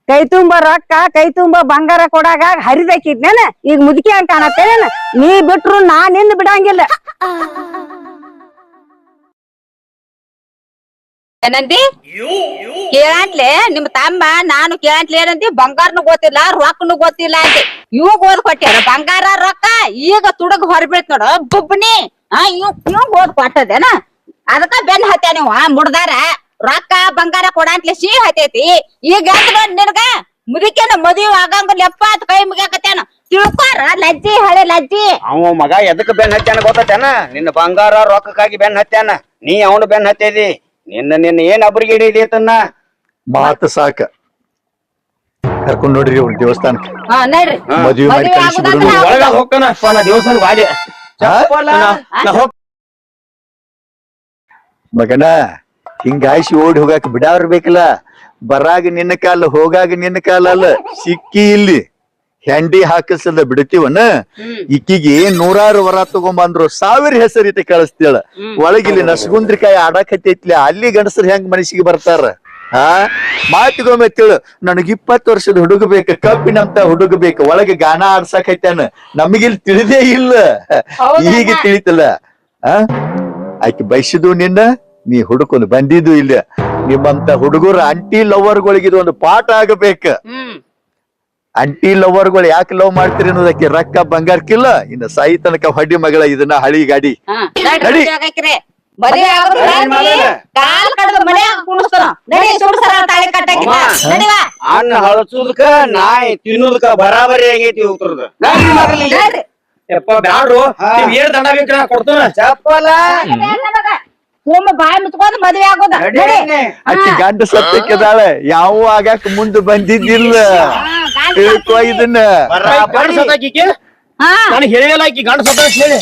[SPEAKER 2] ಕೈ ತುಂಬ ರೊಕ್ಕ ಕೈ ತುಂಬ ಬಂಗಾರ ಕೊಡಾಗ ಹರಿದಾಕಿದ್ನೇನ ಈಗ ಮುದುಕಿ ಅಂತ ಕಾಣತ್ತೇನ ನೀ ಬಿಟ್ರು ನಾ ನಿಂದ ಬಿಡಂಗಿಲ್ಲ
[SPEAKER 1] ಏನಂದಿ ಕೇಳಂತ್ಲೆ ನಿಮ್ ತಮ್ಮ ನಾನು ಕೇಳಂತ್ಲೆ ಏನಂದಿ ಬಂಗಾರನು ಗೊತ್ತಿಲ್ಲ ರೊಕ್ಕನು ಗೊತ್ತಿಲ್ಲ ಅಂತಿ ಇವಾಗ ಓದ್ ಕೊಟ್ಟ್ಯಾರ ಬಂಗಾರ ರೊಕ್ಕ ಈಗ ತುಡುಗ್ ಹೊರಬೀಳ್ತ ನೋಡು ಬುಬ್ನಿ ಇವ್ ಓದ್ ಕೊಟ್ಟದೇನ ಅದಕ್ಕ ಬೆನ್ ಹತ್ಯ ನೀವು ಮುಡ್ದಾರ ರೊಕ್ಕ ಬಂಗಾರ ಕೊಡಂತ್ಲೆ ಸಿಹಿ ಹತ್ತೈತಿ ಈಗ ನಿನಗ ಮುದುಕೇನ ಮದುವೆ ಆಗಂಗ ಲೆಪ್ಪ ಅಂತ ಕೈ ಮುಗ್ಯಾಕತ್ತೇನ
[SPEAKER 2] ತಿಳ್ಕೊರ ಲಜ್ಜಿ ಹಳೆ ಲಜ್ಜಿ.
[SPEAKER 3] ಅವ ಮಗ ಎದಕ್ ಬೆನ್ ಹತ್ಯಾನ ಗೊತ್ತೇನ? ನಿನ್ನ ಬಂಗಾರ ರೊಕ್ಕಕ್ಕಾಗಿ ಬೆನ್ ಹತ್ಯಾನ. ನೀ ಅವನು ಬೆನ್ ಹತ್ತಿದಿ. ನಿನ್ನ ಏನ್ ಅಬ್ರಿಗೆ ಹಿಡಿದೀತನ್ನ
[SPEAKER 4] ಮಾತು ಸಾಕ ಕರ್ಕೊಂಡ್ ನೋಡ್ರಿ ಅವ್ರ ದೇವಸ್ಥಾನಕ್ಕೆ
[SPEAKER 1] ಹಾ ನಡ್ರಿ.
[SPEAKER 4] ಮದ್ವಿ ಮಾಡಿ
[SPEAKER 1] ಮದ್ವೆ
[SPEAKER 4] ಕಳಿಸಿ
[SPEAKER 1] ಆಗುದಂದ್ರ
[SPEAKER 4] ಬಿಡು.
[SPEAKER 7] ಒಳಗ ಹೋಗ್ತಾನ ನಾ ದೇವಸ್ಥಾನ ಬಾಡಿ
[SPEAKER 4] ಮಗನ ಹಿಂಗಾಯ್ಸಿ ಓಡಿ ಹೋಗಾಕ ಬಿಡಾವ್ರ ಬೇಕಲ್ಲ. ಬರಾಗ ನಿನ್ನ ಕಾಲ ಹೋಗಾಗ ನಿನ್ನ ಕಾಲ ಅಲ್ಲ. ಸಿಕ್ಕಿ ಇಲ್ಲಿ ಹೆಂಡಿ ಹಾಕಿಸದ ಬಿಡ್ತೀವನ ಇಕ್ಕಿಗೆ 100 ವರ ತಗೊಂಬಂದ್ರು 1000 ಹೆಸರಿತ ಕಳಿಸ್ತೇಳ. ಒಳಗಿಲ್ಲಿ ನಸಗುಂದ್ರಿಕಾಯಿ ಆಡಾಕತ್ತೈತ್ಲಿ ಅಲ್ಲಿ ಗಂಡಸರು ಹೆಂಗ್ ಮನಸ್ಸಿಗೆ ಬರ್ತಾರ? ಮಾತಿಗೊಮ್ಮೆ ತಿಳು, ನನಗ್ 20 ವರ್ಷದ ಹುಡುಗ ಬೇಕ, ಕಬ್ಬಿನಂತ ಹುಡುಗ ಬೇಕ, ಒಳಗೆ ಗಾನ ಆಡ್ಸಕೈತಾನ. ನಮಗಿಲ್ಲಿ ತಿಳಿದೇ ಇಲ್ಲ, ಈಗ ತಿಳಿತಲ್ಲ. ಆಕಿ ಬಯಸಿದು ನಿನ್ನ, ನೀ ಹುಡುಕೊಂಡು ಬಂದಿದ್ದು ಇಲ್ಲ. ನಿಮ್ಮಂತ ಹುಡುಗರು ಅಂಟಿ ಲವರ್ಗಳಿಗೆ ಇದು ಒಂದು ಪಾಠ ಆಗಬೇಕ. ಅಂಟಿ ಲವರ್ಗಳು ಯಾಕೆ ಲವ್ ಮಾಡ್ತೀರಿ ಅನ್ನೋದಕ್ಕೆ ರೊಕ್ಕ ಬಂಗಾರಕ್ಕಿಲ್ಲ. ಇನ್ನು ಸಾಯಿ ತನಕ ಹೊಡಿ ಮಗಳ ಇದನ್ನ ಹಳಿ ಗಾಡಿ ನಡಿ.
[SPEAKER 1] ಮದ್ವೆ ಆಗುದ್ರ ಕಾಲ್ ಕಡ್ದು ಮನ್ಯಾಗ ಕುಣಿಸ್ತಾನ. ನಡಿ ಸುಡ್ಸರ ತಾಳಿ ಕಟ್ಟಕಿನ ನಡಿವಾ.
[SPEAKER 3] ಅನ್ನ ಹಳಸುದಕ್ಕ ನಾಯಿ ತಿನ್ನುದಕ್ಕ ಬರಾಬರಿ ಆಗೈತಿ ಉತ್ತರದ.
[SPEAKER 7] ಯಪ್ಪ ಬ್ಯಾಡ್ರು ನೀವ್ ಏನ್ ದಂಡ ಬೇಕ್ರ ಕೊಡ್ತಾನ.
[SPEAKER 3] ಚಪ್ಪಲ
[SPEAKER 1] ಒಮ್ಮೆ ಬಾಯಿ ಮುಚ್ಕೊಂಡ್ ಮದ್ವೆ ಆಗೋದ ನಡಿ.
[SPEAKER 4] ಅಕ್ಕಿ ಗಂಡ ಸತ್ತಕ್ಕಿದಾಳೆ, ಯಾವ ಆಗಾಕ ಮುಂದೆ ಬಂದಿದ್ದಿಲ್ಲ. ತಿಳ್ಕೊ ಇದನ್ನ.
[SPEAKER 7] ಗಂಡ ಸತ್ತಾಕಿಗೆ
[SPEAKER 1] ಹಾ
[SPEAKER 7] ನನಗೆ ಹೇಳಿಲ್ಲ ಆಕಿ ಗಂಡ ಸತ್ತ ಹೇಳಿ